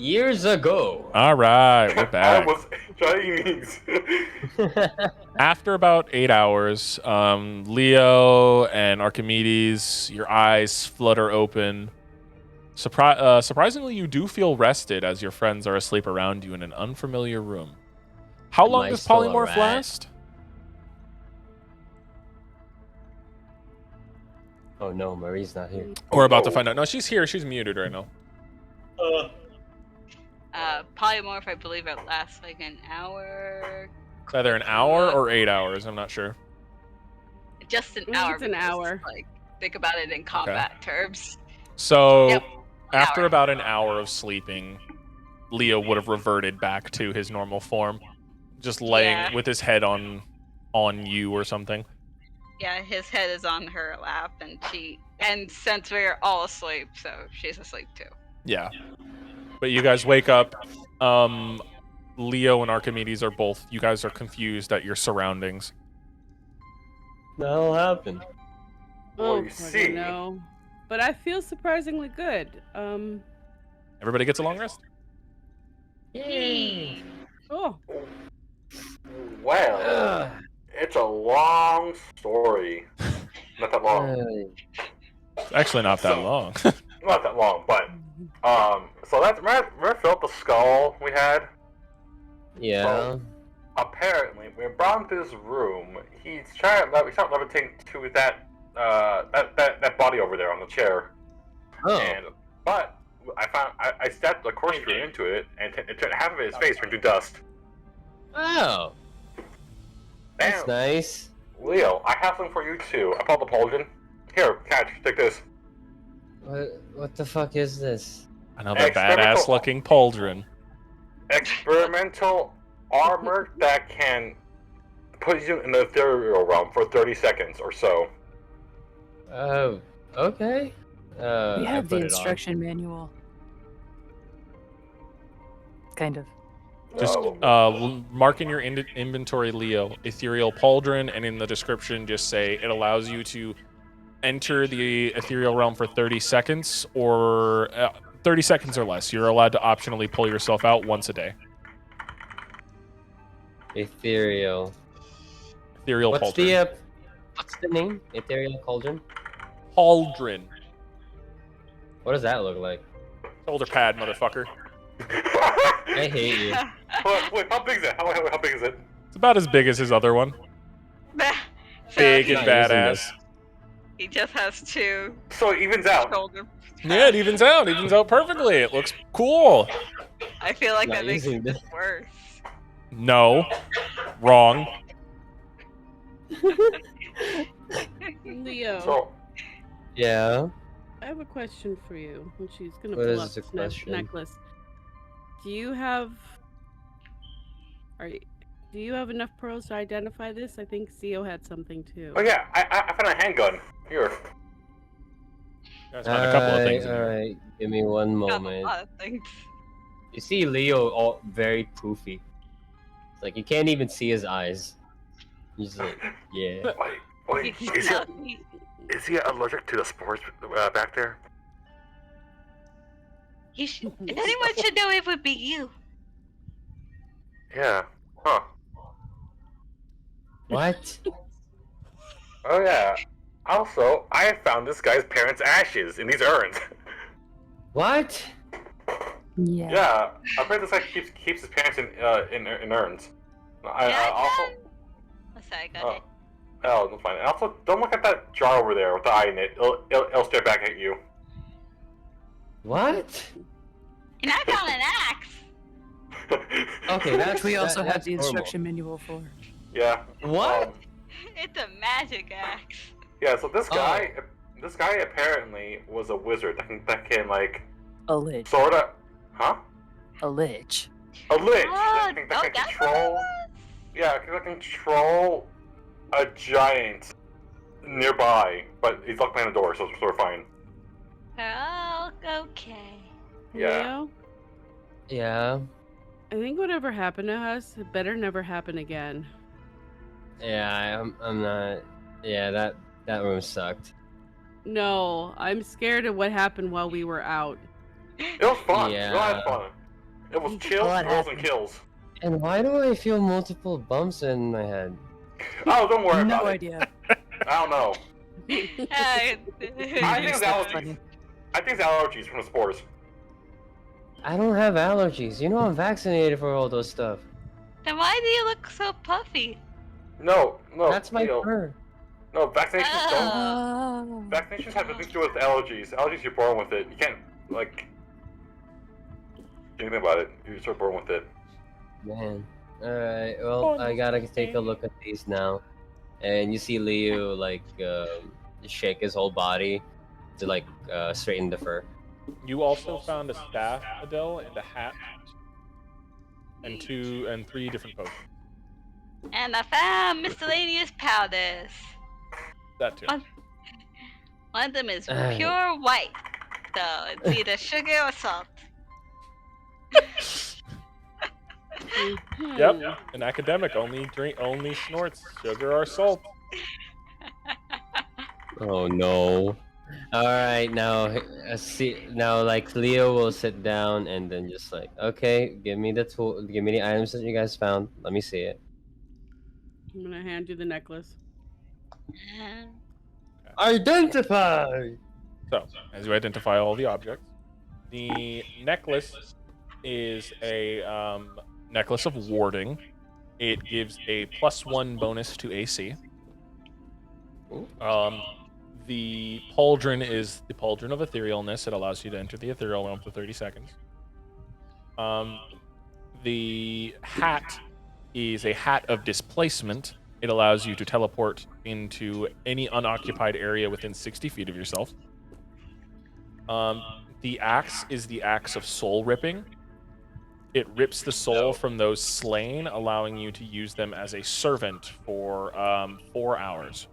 Years ago. All right, we're I back. was Chinese. After about 8 hours, Leo and Archimedes, your eyes flutter open. Surprisingly, you do feel rested as your friends are asleep around you in an unfamiliar room. How long I does still a polymorph rat? last? Oh no, Marie's not here. We're about to find out. No, she's here. She's muted right now. Polymorph, I believe it lasts like an hour. It's either an hour or 8 hours. I'm not sure. Just an I think hour. it's an because, hour. Like, think about it in combat terms. So, Yep, after hour. about an hour of sleeping, Leo would have reverted back to his normal form, just laying Yeah. with his head on you or something. Yeah, his head is on her lap, and since we're all asleep, so she's asleep too. Yeah. But you guys wake up. Leo and Archimedes are both. You guys are confused at your surroundings. That'll happen. Well, Oh, you fucking see. no. But I feel surprisingly good. Everybody gets a long rest. Yay! Oh, Well, Ugh. it's a long story. Not that long. It's actually not that So- long. Not that long, but so that's remember Philip the skull we had? Yeah. So, apparently, when we brought him to this room, he's trying to levitating to that body over there on the chair. Oh. But I stepped the corkscrew into it, and it turned half of his face turned to dust. Oh. That's Damn, nice. Leo, I have something for you too. I pulled the pauldron. Here, catch, take this. What the fuck is this? Another Experimental- badass-looking pauldron. Experimental armor that can put you in the ethereal realm for 30 seconds or so. Oh. Okay. We I have the put it on. instruction manual. Kind of. Just mark in your inventory, Leo, ethereal pauldron, and in the description just say it allows you to enter the ethereal realm for 30 seconds or 30 seconds or less. You're allowed to optionally pull yourself out once a day. Ethereal. Ethereal What's pauldron. what's the name? Ethereal cauldron. Pauldron. What does that look like? Shoulder pad, motherfucker. I hate you. Wait, how big is it? How big is it? It's about as big as his other one. So Big he, and Not using badass. this. he just has two So it evens out. shoulder. Yeah, it evens out perfectly. It looks cool. I feel like Not that makes using it this. worse. No. Wrong. Leo, So Yeah. I have a question for you. And she's gonna What pull is up the this question? necklace. Do you have enough pearls to identify this? I think Zio had something too. oh yeah, I found a handgun. Here. Guys found a couple of things in here. Alright, give me one Got a moment. lot of things. You see Leo all very poofy. It's like you can't even see his eyes. He's like, yeah. Wait, is he allergic to the spores back there? If anyone should know, it would be you. Yeah. Huh. What? Oh yeah. Also, I found this guy's parents' ashes in these urns. What? Yeah. Yeah, apparently this guy keeps his parents in urns. Also, Sorry, go ahead. oh, that's fine. And also, don't look at that jar over there with the eye in it. It'll stare back at you. What? And I found an axe. Okay, that's Which we also have that's the normal. instruction manual for. Yeah. What? It's a magic axe. Yeah. So this guy apparently was a wizard that can like A lich. sorta, huh? A lich. A lich Oh, that can that's what it control. was? Yeah, can control a giant nearby, but he's locked behind the door, so we're fine. Oh, okay. Yeah. Leo, Yeah. I think whatever happened to us, it better never happen again. Yeah, I'm not. Yeah, that room sucked. No, I'm scared of what happened while we were out. It was fun. Yeah. It was fun. It was chills, What thrills, and happened? kills. And why do I feel multiple bumps in my head? Oh, don't worry No about it. idea. I don't know. I think Yes, it's that's allergies. funny. I think it's allergies from the spores. I don't have allergies. You know I'm vaccinated for all those stuff. Then why do you look so puffy? No, That's my Leo. fur. No, vaccinations don't. Oh. Vaccinations have nothing to do with allergies. Allergies, you're born with it. You can't, like, do anything about it. You're just born with it. Man. Alright, well, I gotta take a look at these now. And you see Leo, like, shake his whole body to, like, straighten the fur. You also found a staff, Adele, and a hat, and 3 different potions. And I found miscellaneous powders. That too. One of them is Alright. pure white, so it's either sugar or salt. Yep. An academic only snorts sugar or salt. Oh no. Alright, now, like, Leo will sit down and then just like, okay, give me the items that you guys found. Let me see it. I'm gonna hand you the necklace. Identify! So, as you identify all the objects, the necklace is a necklace of warding. It gives a +1 bonus to AC. The pauldron is the pauldron of etherealness. It allows you to enter the ethereal realm for 30 seconds. The hat is a hat of displacement. It allows you to teleport into any unoccupied area within 60 feet of yourself. The axe is the axe of soul ripping. It rips the soul from those slain, allowing you to use them as a servant for 4 hours.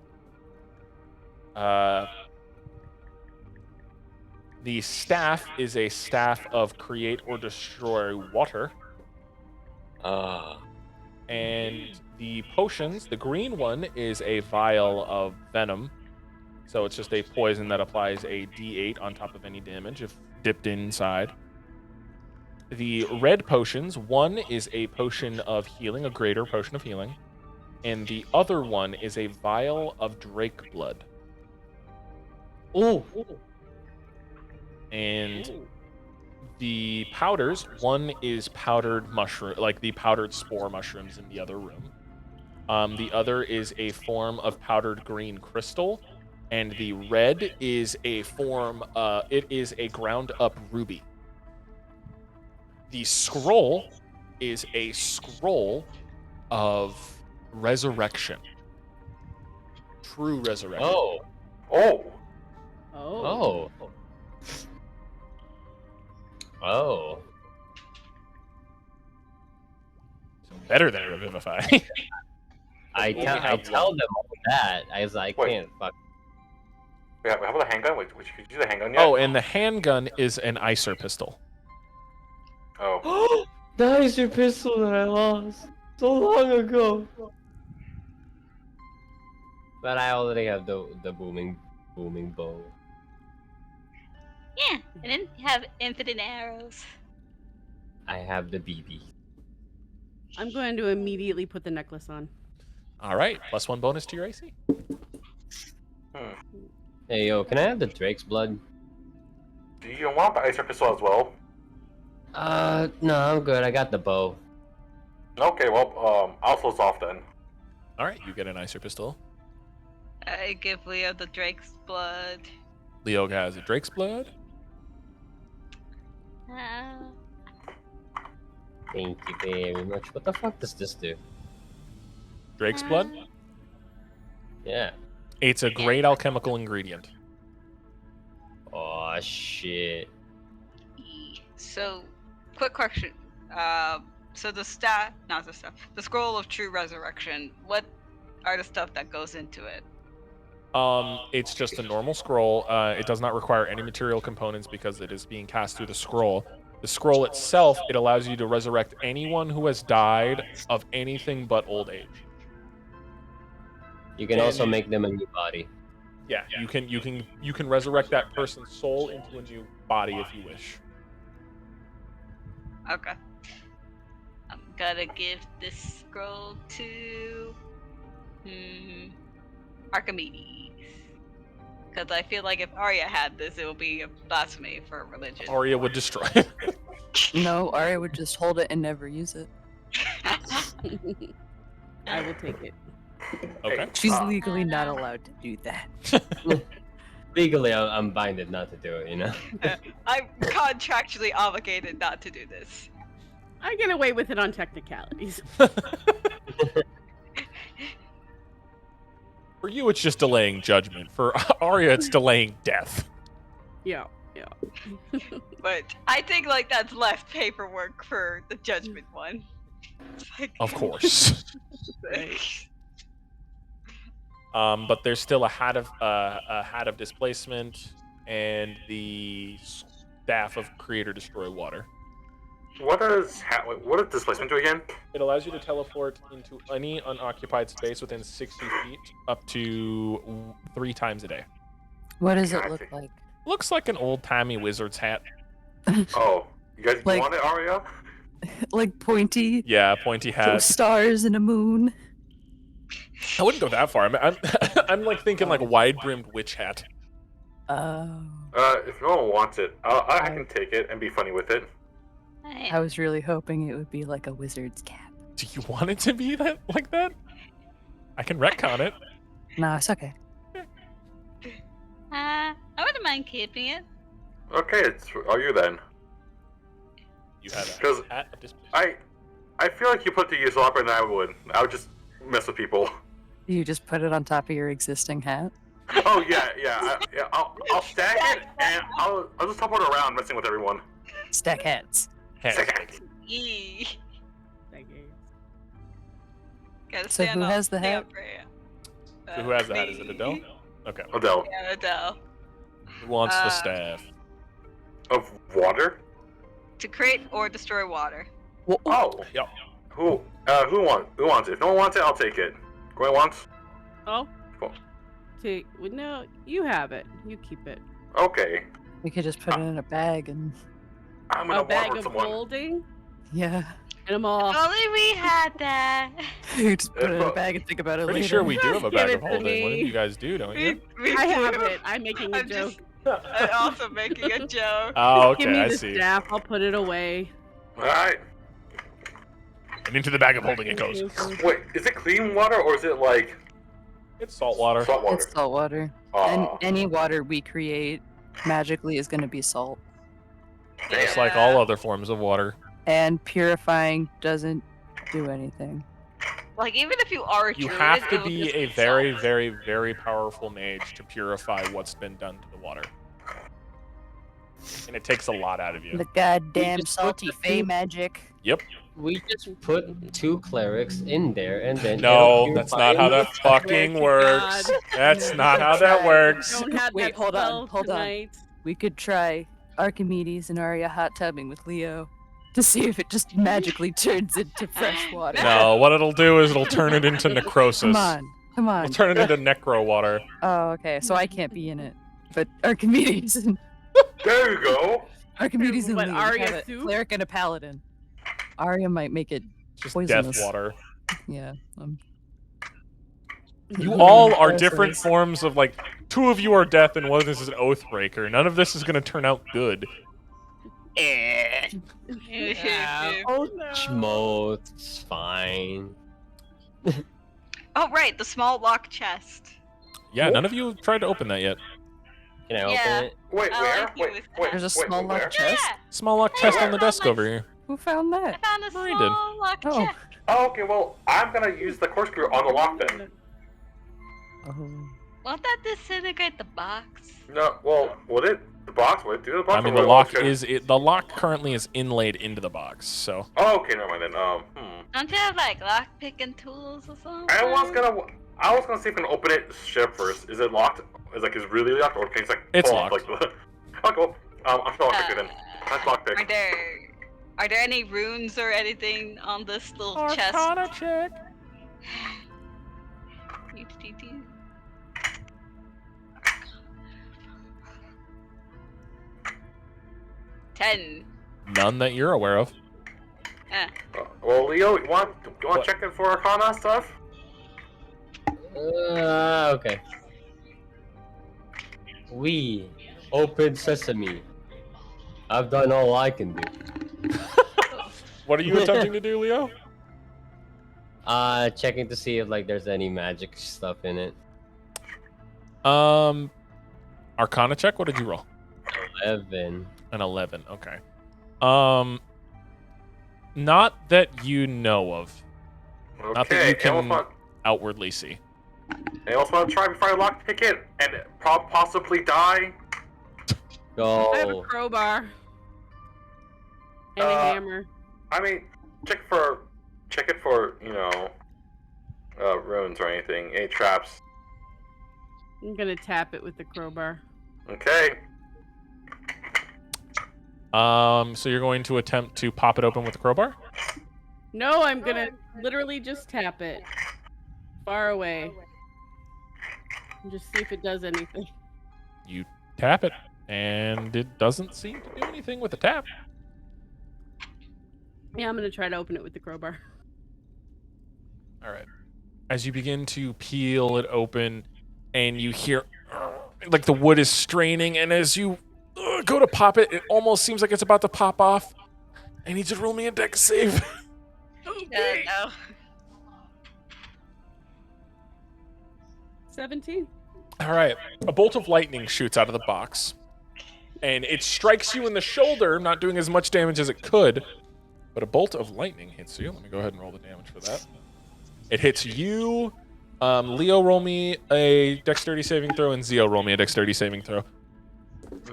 The staff is a staff of create or destroy water. And the potions, the green one is a vial of venom. So it's just a poison that applies a D8 on top of any damage if dipped inside. The red potions, one is a potion of healing, a greater potion of healing. And the other one is a vial of drake blood. Oh! And the powders, one is powdered mushroom, like the powdered spore mushrooms in the other room. The other is a form of powdered green crystal. And the red is a form, it is a ground up ruby. The scroll is a scroll of resurrection. True resurrection. Oh! Oh! Oh. Oh! Oh. Better than Revivify. I tell them all that. I was like, I Wait. can't fuck. Yeah, how about the handgun? Wait, could you do the handgun yet? Oh, and the handgun is an Icer pistol. Oh. That is your pistol that I lost so long ago. But I already have the booming bow. Yeah, and then you have infinite arrows. I have the BB. I'm going to immediately put the necklace on. All right, +1 bonus to your AC. Hey yo, can I have the Drake's blood? Do you want the Icer pistol as well? No, I'm good. I got the bow. Okay, well, I'll close off then. All right, you get an Icer pistol. I give Leo the Drake's blood. Leo has a Drake's blood. Thank you very much. What the fuck does this do? Drake's blood? Yeah. It's a great alchemical ingredient. Oh shit. So, quick question. So the the scroll of true resurrection. What are the stuff that goes into it? It's just a normal scroll. It does not require any material components because it is being cast through the scroll. The scroll itself, it allows you to resurrect anyone who has died of anything but old age. You can also make them a new body. Yeah, you can resurrect that person's soul into a new body if you wish. Okay. gotta give this scroll to Archimedes. Because I feel like if Arya had this, it would be a blasphemy for religion. Arya would destroy it. No, Arya would just hold it and never use it. I will take it. Okay. She's legally not allowed to do that. Legally, I'm binded not to do it, you know? I'm contractually obligated not to do this. I get away with it on technicalities. For you, it's just delaying judgment. For Arya, it's delaying death. Yeah. But I think like that's left paperwork for the judgment one. It's like, Of course. But there's still a hat of displacement and the staff of create or destroy water. What does displacement do again? It allows you to teleport into any unoccupied space within 60 feet up to 3 times a day. What does it look like? Looks like an old-timey wizard's hat. Oh, you guys Like- want it, Arya? Like pointy? Yeah, pointy Some hat. stars and a moon? I wouldn't go that far. I'm like thinking like wide-brimmed witch hat. Oh. If no one wants it, I can take it and be funny with it. I was really hoping it would be like a wizard's cap. Do you want it to be that like that? I can retcon it. No, it's okay. I wouldn't mind keeping it. Okay, are you then? You have Because a hat of displacement. I feel like you put the use a lot better than I would. I would just mess with people. You just put it on top of your existing hat? Oh yeah. I'll stack it and I'll just teleport around, messing with everyone. Stack hats. Hat. Eee. Gotta So stand who up, has the stay hat? up, Rhea. So who has the hat? Is it Me. Adele? Okay. Adele. Yeah, Adele. Who wants the Uh, staff? Of water? To create or destroy water. Oh. Yep. Who wants it? If no one wants it, I'll take it. Going once? Oh. Cool. No, you have it. You keep it. Okay. We could just put it in a bag and I'm gonna A bag water of someone. holding, yeah. and I'm all. Only we had that. Just put it in a bag and think about it Pretty later. sure we do have a Give bag it of to holding. One of me. you guys do, don't you? I have it. I'm making a I'm joke. I'm also making a joke. Oh, Give me okay, I the see. staff. I'll put it away. Alright. And into the bag of holding it goes. Wait, is it clean water or is it like It's salt water. salt water? It's salt water. And Aw, any water we create magically is going to be salt. Just like all other forms of water. And purifying doesn't do anything. Like even if you are a You druid, have to it'll be just a salt. very, very, very powerful mage to purify what's been done to the water. And it takes a lot out of you. The goddamn just salty put the fey food- magic. Yep. We just put 2 clerics in there and then. No, it'll that's purify not how it. that fucking to works. God. That's not how that works. Don't have Wait, that hold on, spell hold on. tonight. We could try Archimedes and Arya hot tubbing with Leo to see if it just magically turns into fresh water. No, what it'll do is it'll turn it into necrosis. Come on. Come on. It'll turn it into necro water. Oh, okay. So I can't be in it. But Archimedes and There you go. Archimedes and What, Leo Arya have a soup? cleric and a paladin. Arya might make it Just poisonous. death water. Yeah. You all are different forms of like 2 of you are death and one of this is an oath breaker. None of this is gonna turn out good. Eh. Oh no. Schmo, it's fine. Oh right, the small lock chest. Yeah, none of you have tried to open that yet. Can I Yeah. open it? Wait, I where? like you Wait, with wait, There's a wait, small where? lock chest. Yeah, Small lock chest on the Yeah. desk over here. Who found I that? found a Marie did. small lock Oh. chest. Oh, okay, well, I'm gonna use the corkscrew on the lock then. Oh. Won't that disintegrate the box? No, well, would it? The box? Would it do the box? I mean, or the will it lock just- is the lock currently is inlaid into the box. So Oh, okay, never mind then. Don't you have like lock picking tools or something? I was gonna see if I can open it straight first. Is it locked? Is it really locked, or can you just like It's pull off, locked. like the? Okay, well, I'm sure I'll pick it then. That's lockpick. Are there any runes or anything on this little chest? check. Ten. None that you're aware of. Well, Leo, you want to check in for Arcana stuff? Okay. We open sesame. I've done all I can do. What are you attempting to do, Leo? Checking to see if like there's any magic stuff in it. Arcana check. What did you roll? 11. An 11. Okay. Not that you know of. Okay. Not that you Anyone can want, outwardly see. anyone else want to try before I lockpick it and possibly die? Go. I have a crowbar and a hammer. I mean, check it for runes or anything, any traps. I'm gonna tap it with the crowbar. Okay. So you're going to attempt to pop it open with the crowbar? No, I'm gonna literally just tap it far away and just see if it does anything. You tap it, and it doesn't seem to do anything with the tap. Yeah, I'm gonna try to open it with the crowbar. All right. As you begin to peel it open, and you hear like the wood is straining, and as you go to pop it, it almost seems like it's about to pop off. I need you to roll me a dex save. No. 17. All right. A bolt of lightning shoots out of the box, and it strikes you in the shoulder, not doing as much damage as it could, but a bolt of lightning hits you. Let me go ahead and roll the damage for that. It hits you. Leo, roll me a dexterity saving throw, and Zio, roll me a dexterity saving throw.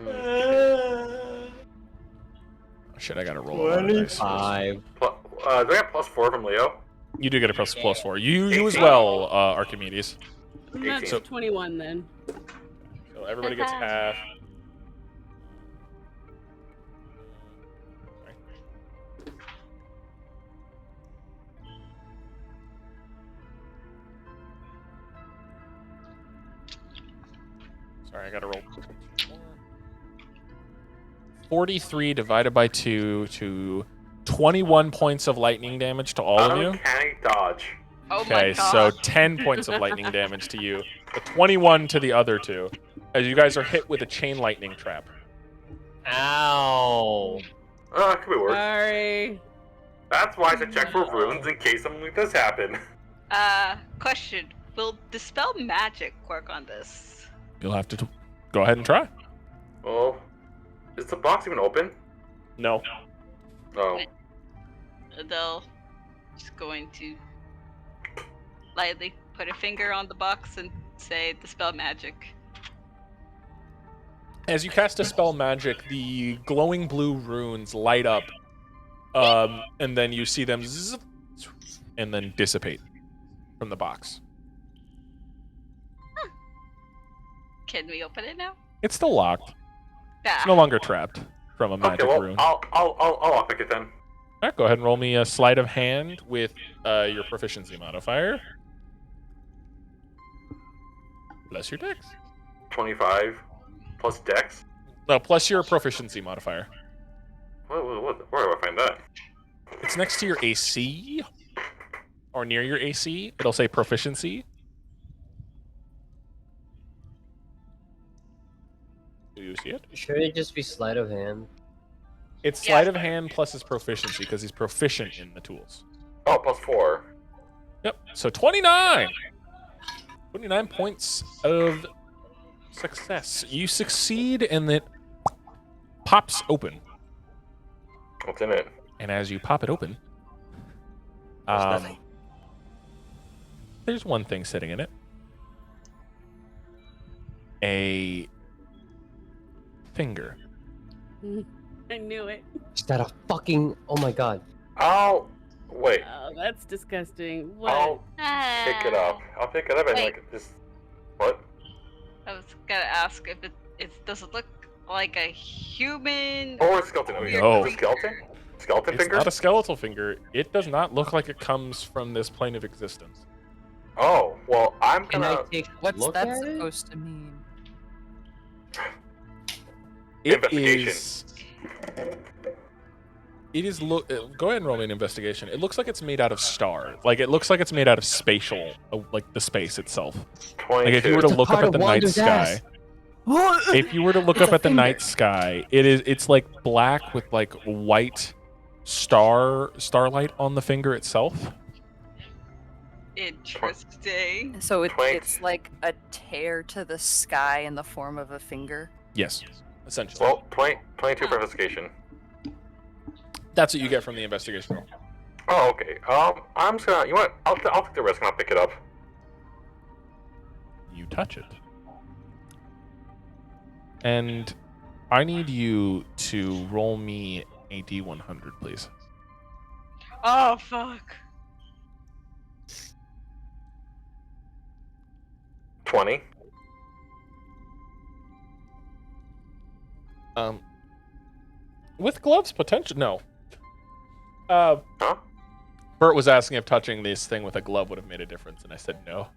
Oh, shit, I gotta roll a dice. 25. Do I have +4 from Leo? You do get a +4. You as well, Archimedes. That's 18. 21 then. So everybody gets half. Sorry, I gotta roll. 43 divided by 2 to 21 points of lightning damage to all of you. Uncanny dodge. Oh Okay, my god. so 10 points of lightning damage to you, but 21 to the other two, as you guys are hit with a chain lightning trap. Ow. It could be worse. Sorry. That's why I should check for runes in case something like this happen. Question. Will Dispel Magic work on this? You'll have to go ahead and try. Well, is the box even open? No. Oh. They'll just going to lightly put a finger on the box and say Dispel Magic. As you cast a spell magic, the glowing blue runes light up, and then you see them zzz, and then dissipate from the box. Can we open it now? It's still locked. Ah. It's no longer trapped from a magic Okay, well, rune. I'll lockpick it then. All right, go ahead and roll me a sleight of hand with your proficiency modifier. Plus your dex. 25 plus dex. No, plus your proficiency modifier. Where do I find that? It's next to your AC, or near your AC. It'll say proficiency. Do you see it? Should it just be sleight of hand? It's Yeah. sleight of hand plus his proficiency, because he's proficient in the tools. Oh, +4. Yep, so 29! 29 points of success. You succeed, and it pops open. What's in it? And as you pop it open, There's nothing. there's one thing sitting in it. A finger. I knew it. Is that a fucking... Oh my god. Wait. Oh, that's disgusting. What? I'll pick it up. I'll pick it up and Wait. like just... What? I was gonna ask if does it look like a human? Or a skeleton. Oh, yeah. No. Is it a skeleton? Skeleton It's finger? not a skeletal finger. It does not look like it comes from this plane of existence. Oh, well, I'm Can I gonna... take a What's look that at it? supposed to mean? It Investigation. is. It is go ahead and roll me an investigation. It looks like it's made out of star. Like it looks like it's made out of spatial, like the space itself. 22. Like if you were to It's a look up part at of the night Wanda's sky, ass. What? if you were to look It's up a at the finger. night sky, it's like black with like white starlight on the finger itself. Interesting. So Twenty- it's like a tear to the sky in the form of a finger. Yes, essentially. Well, 22 for investigation. That's what you get from the investigation roll. Oh, okay. I'm just gonna. You know what? I'll take the risk and I'll pick it up. You touch it. And I need you to roll me a D100, please. Oh fuck. 20. With gloves, potential. No. Huh? Bert was asking if touching this thing with a glove would have made a difference, and I said no.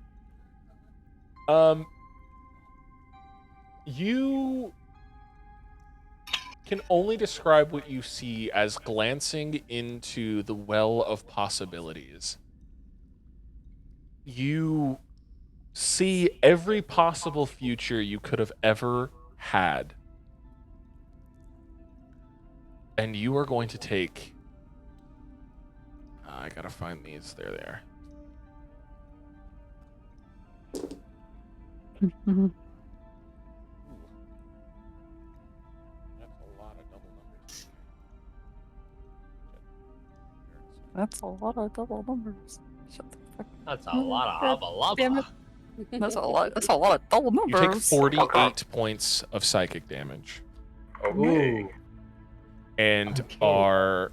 You can only describe what you see as glancing into the well of possibilities. You see every possible future you could have ever had. And you are going to take... I gotta find these. There they are. That's a lot of double numbers. That's a lot of double numbers. Shut the fuck. That's a lot of hubba Damn it. That's a lot. That's a lot of double You numbers. take 48 points of psychic damage Okay. Ooh. and Okay. are...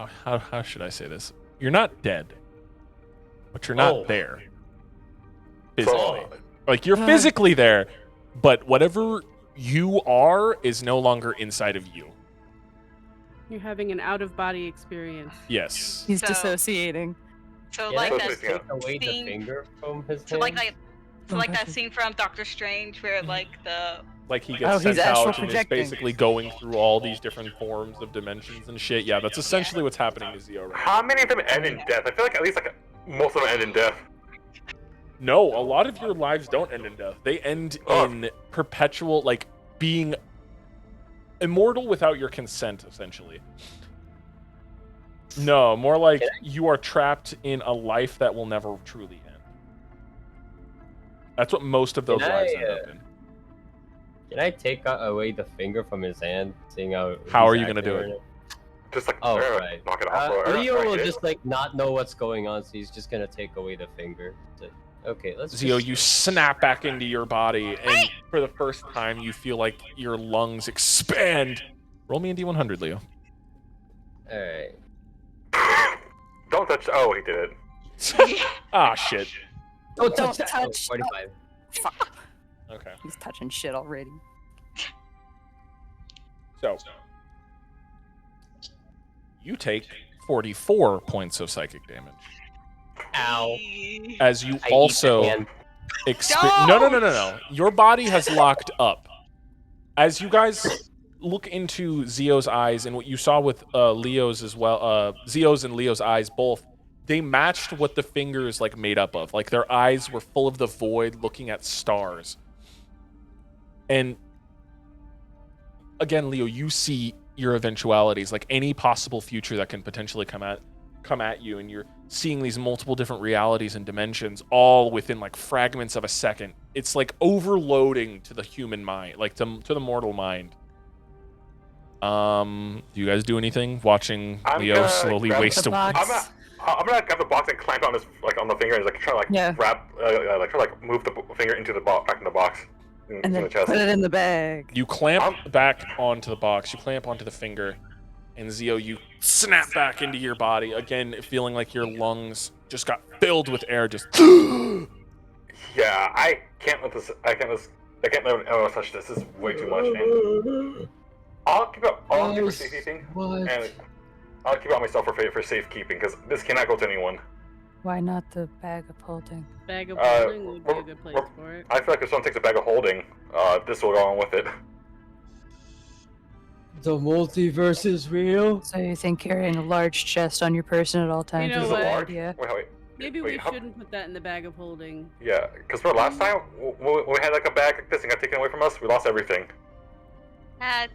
How should I say this? You're not dead, but you're not Oh. there physically. So, Like you're physically there, but whatever you are is no longer inside of you. You're having an out-of-body experience. Yes. He's So- dissociating. So Can like I that. just take away the thing- finger from his So like hand? that. So like that scene from Doctor Strange where like the Like he Oh, gets he's sent astral out and is projecting. basically going through all these different forms of dimensions and shit. Yeah, that's essentially what's happening to Zio right now. how many of them end in death? I feel like at least like most of them end in death. No, a lot of your lives don't end in death. They end in perpetual, like, being immortal without your consent, essentially. No, more like you are trapped in a life that will never truly end. That's what most of those Can lives I, end up in. Can I take away the finger from his hand, seeing how? How he's are you gonna acting do right it? Just like Oh, right. knock it off. or Leo knock will it in. just like not know what's going on, so he's just gonna take away the finger. So- okay, let's. Zio, just- you snap back into your body, and for the first time, you feel like your lungs expand. Roll me a D100, Leo. All right. Don't touch. Oh, he did it. Ah, shit. Don't Don't touch that. touch. 45. Fuck. Okay. He's touching shit already. So, you take 44 points of psychic damage. Ow. As you I eat the also hand. No. Your body has locked up. As you guys look into Zio's eyes and what you saw with Leo's as well, Zio's and Leo's eyes both, they matched what the fingers like made up of. Like their eyes were full of the void, looking at stars. And again, Leo, you see your eventualities, like any possible future that can potentially come at you, and you're seeing these multiple different realities and dimensions all within like fragments of a second. It's like overloading to the human mind, like to the mortal mind. Do you guys do anything watching I'm Leo gonna slowly grab waste the away? box. I'm gonna grab the box and clamp it on his on the finger and like try to like Yeah. wrap like try to like move the finger into the back in the box in And the then chest. put it in the bag. You clamp back onto the box, you clamp onto the finger, and Zio, you snap back into your body, again feeling like your lungs just got filled with air, just Yeah, I can't let anyone else touch this. This is way too much. And I'll keep it for safety thing, What? and I'll keep it on myself for safekeeping because this cannot go to anyone. Why not the bag of holding? Bag of holding would be a good place we're- for it. I feel like if someone takes a bag of holding, this will go on with it. The multiverse is real. So you think carrying a large chest on your person at all times know is Is a it what? good large? idea? Wait. Maybe Wait, we how- shouldn't put that in the bag of holding. Yeah, because for last time, when we had like a bag like this and got taken away from us, we lost everything. That's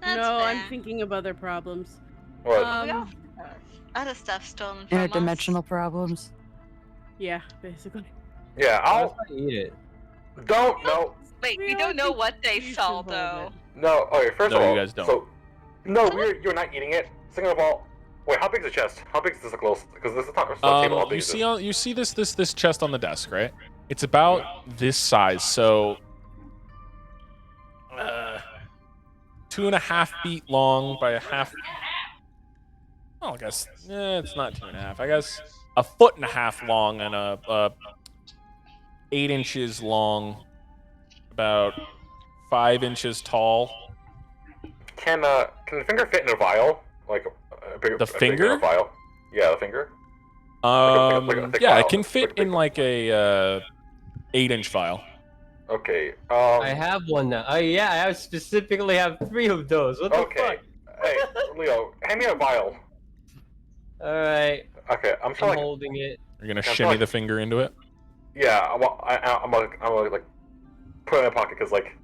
No, fair. I'm thinking of other problems. What? We all Um, have other stuff stolen from Interdimensional problems. yeah, basically. Yeah, What I'll. if I eat it? Don't no us. Wait, we all don't know think what they you should saw hold though. it. no. Okay, first No, of all, you guys don't. So, no, you're not eating it. Second of all, wait, how big is the chest? How big is this close? Because this is not a table. How big You is see, it? you see this chest on the desk, right? It's about this size, so 2.5 feet long by a half. Oh, I guess it's not 2.5. I guess 1.5 long and a 8 inches long, about 5 inches tall. Can the finger fit in a vial? Like a big The a big finger? vial? Yeah, the finger. Like a thick Yeah, vial. it can fit Like in like a 8-inch vial. Okay. I have one now. Oh yeah, I specifically have 3 of those. What the Okay. Hey, Leo, hand me a vial. fuck? All right, Okay, I'm I'm trying. Like, holding it. You're gonna Okay, shimmy fine. the finger into it. yeah, I'm gonna like put it in my pocket because like.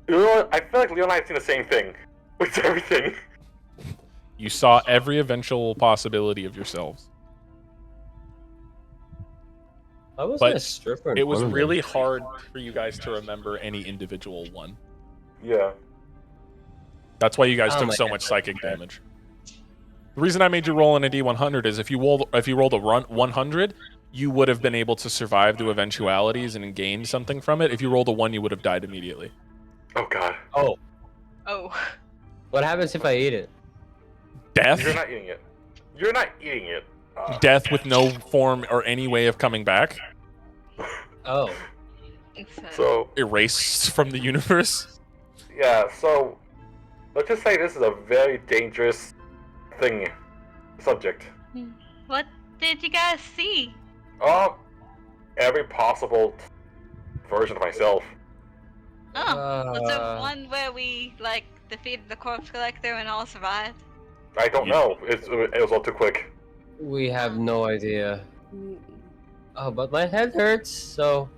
You know what? I feel like Leo and I have seen the same thing with everything. You saw every eventual possibility of yourselves. I was But a stripper. in It was one of them. really hard for you guys to remember any individual one. Yeah. That's why you guys Oh took my so God. much psychic damage. The reason I made you roll in a D100 is if you rolled a 100, you would have been able to survive the eventualities and gain something from it. If you rolled a 1, you would have died immediately. Oh God. Oh, Oh. what happens if I eat it? Death? You're not eating it. You're not eating it. Death with no form or any way of coming back? Oh, So Erased from the universe? yeah. So let's just say this is a very dangerous subject. What did you guys see? Every possible version of myself. Oh, was it Uh, one where we like defeated the corpse collector and all survived? I don't know. It was all too quick. we have no idea. Mm, Oh, but my head hurts, so.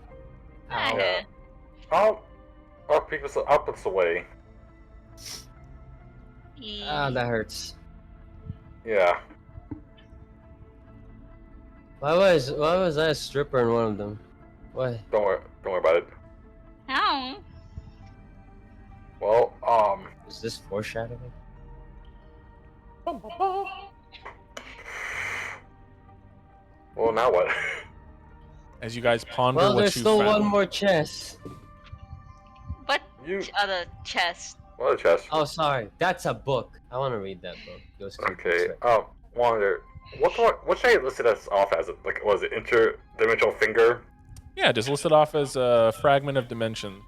Ow. Yeah. I'll put this away. Ah, that hurts. Yeah. Why was I a stripper in one of them? Why? Don't worry about it. Oh. Well, Is this foreshadowing? well, now what? As you guys ponder Well, what there's you still found. one more chest. What You other chest? what a chest. Oh, sorry. That's a book. I want to read that book. Those two books, Okay. right? Wonder. What should I list it as off as? Like, was it interdimensional finger? Yeah, just list it off as a fragment of dimensions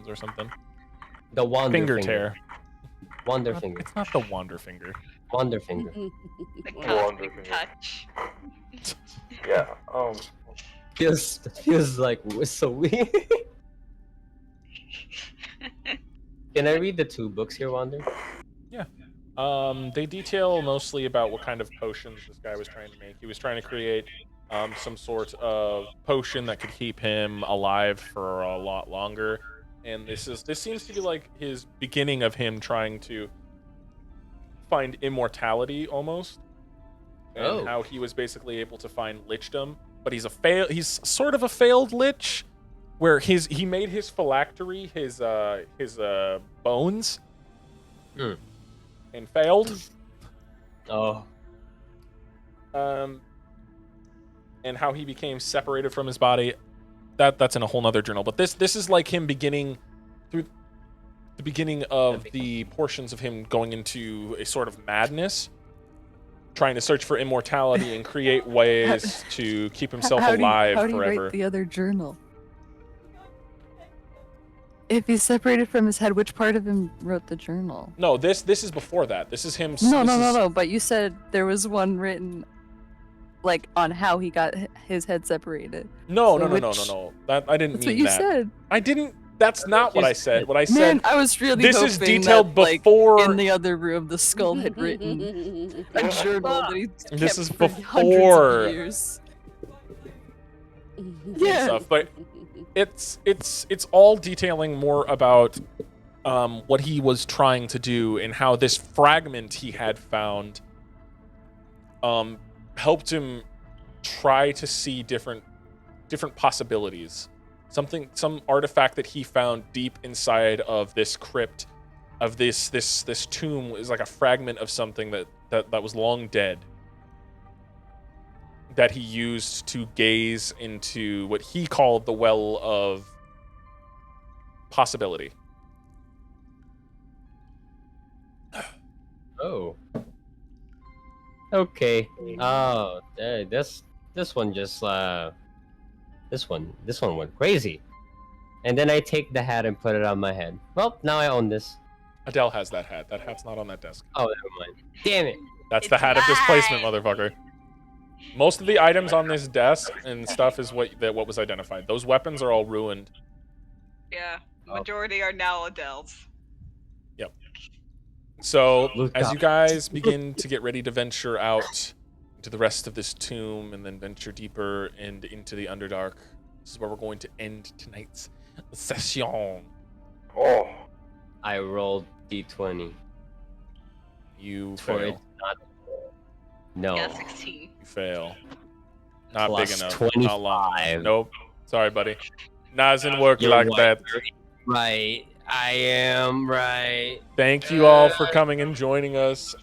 or something. The Wander Finger tear. Wander Finger. It's not the wander finger. Wander Finger. The Wonder cosmic finger. touch. Yeah. Feels like so weird. Can I read the 2 books here, Wander? They detail mostly about what kind of potions this guy was trying to make. He was trying to create some sort of potion that could keep him alive for a lot longer. And this seems to be like his beginning of him trying to find immortality almost. And Oh. how he was basically able to find lichdom, but he's sort of a failed lich, where he made his phylactery his bones Hmm. and failed. Oh. And how he became separated from his body, that's in a whole nother journal. But this is like him beginning through the beginning of the portions of him going into a sort of madness, trying to search for immortality and create ways to keep himself alive how do you forever. rate the other journal? If he's separated from his head, which part of him wrote the journal? No, this is before that. This is him. No. But you said there was one written, like, on how he got his head separated. No. That I didn't That's mean what you that. said. I didn't. That's not what I said. What I said. Man, I was really this hoping is detailed that, before. Like, in the other room, the skull had written a journal that he kept This is for before. hundreds of years. And Yeah. stuff, but it's all detailing more about what he was trying to do and how this fragment he had found helped him try to see different possibilities. Some artifact that he found deep inside of this crypt, of this tomb, is like a fragment of something that was long dead, that he used to gaze into what he called the well of possibility. Oh. Okay. Oh, this one just this one went crazy. And then I take the hat and put it on my head. Well, now I own this. Adele has that hat. That hat's not on that desk. Oh, never mind. Damn it. That's the hat of displacement, motherfucker. Most of the items on this desk and stuff is what was identified. Those weapons are all ruined. Yeah, majority are now Adele's. Yep. So, Look as up. you guys begin to get ready to venture out into the rest of this tomb and then venture deeper and into the Underdark, this is where we're going to end tonight's session. Oh. I rolled D20. You For it fail. not... No. Yeah, 16. You fail. Not Plus big enough. 25. Not long. Nope. Sorry, buddy. Doesn't work You're like right. that. Right. I am right. Thank you all for coming and joining us. If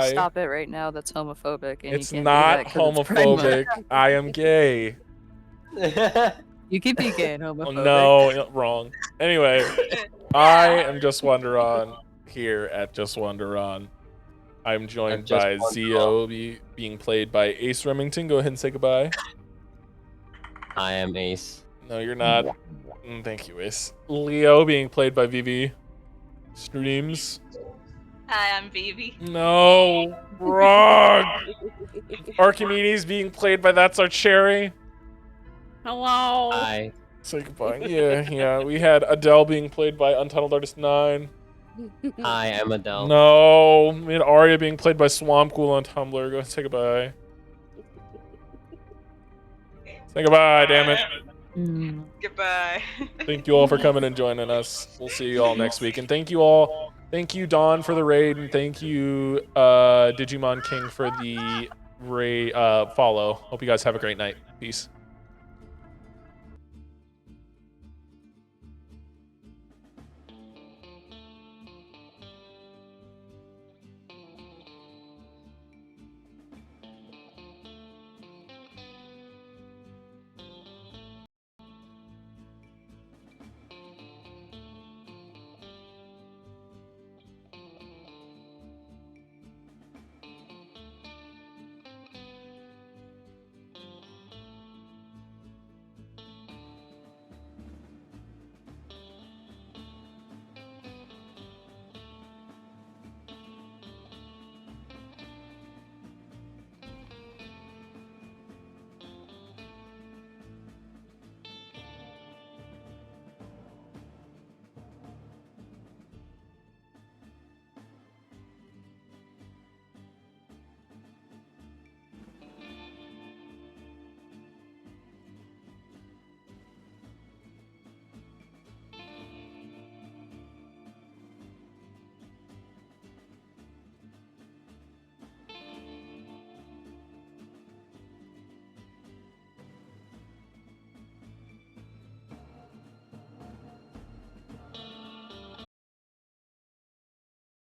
you stop it right now, that's homophobic. And It's you can't not do that 'cause it's Pride Month. homophobic. I am gay. You can be gay and homophobic. No, wrong. Anyway, I am Just Wonderon here at Just Wonderon. I'm joined Just by Zio, being played by Ace Remington. Go ahead and say goodbye. I am Ace. No, you're not. Thank you, Ace. Leo being played by Vivi. Streams. Hi, I'm Vivi. No, wrong. Archimedes being played by That's Our Cherry. Hello. I. Say goodbye. Yeah. We had Adele being played by Untitled Artist 9. I am Adele. No, we had Arya being played by Swamp Ghoul on Tumblr. Go ahead and say goodbye. Say goodbye, damn it. Goodbye. Thank you all for coming and joining us. We'll see you all next week. And thank you all. Thank you, Dawn, for the raid. And thank you, Digimon King, for the follow. Hope you guys have a great night. Peace.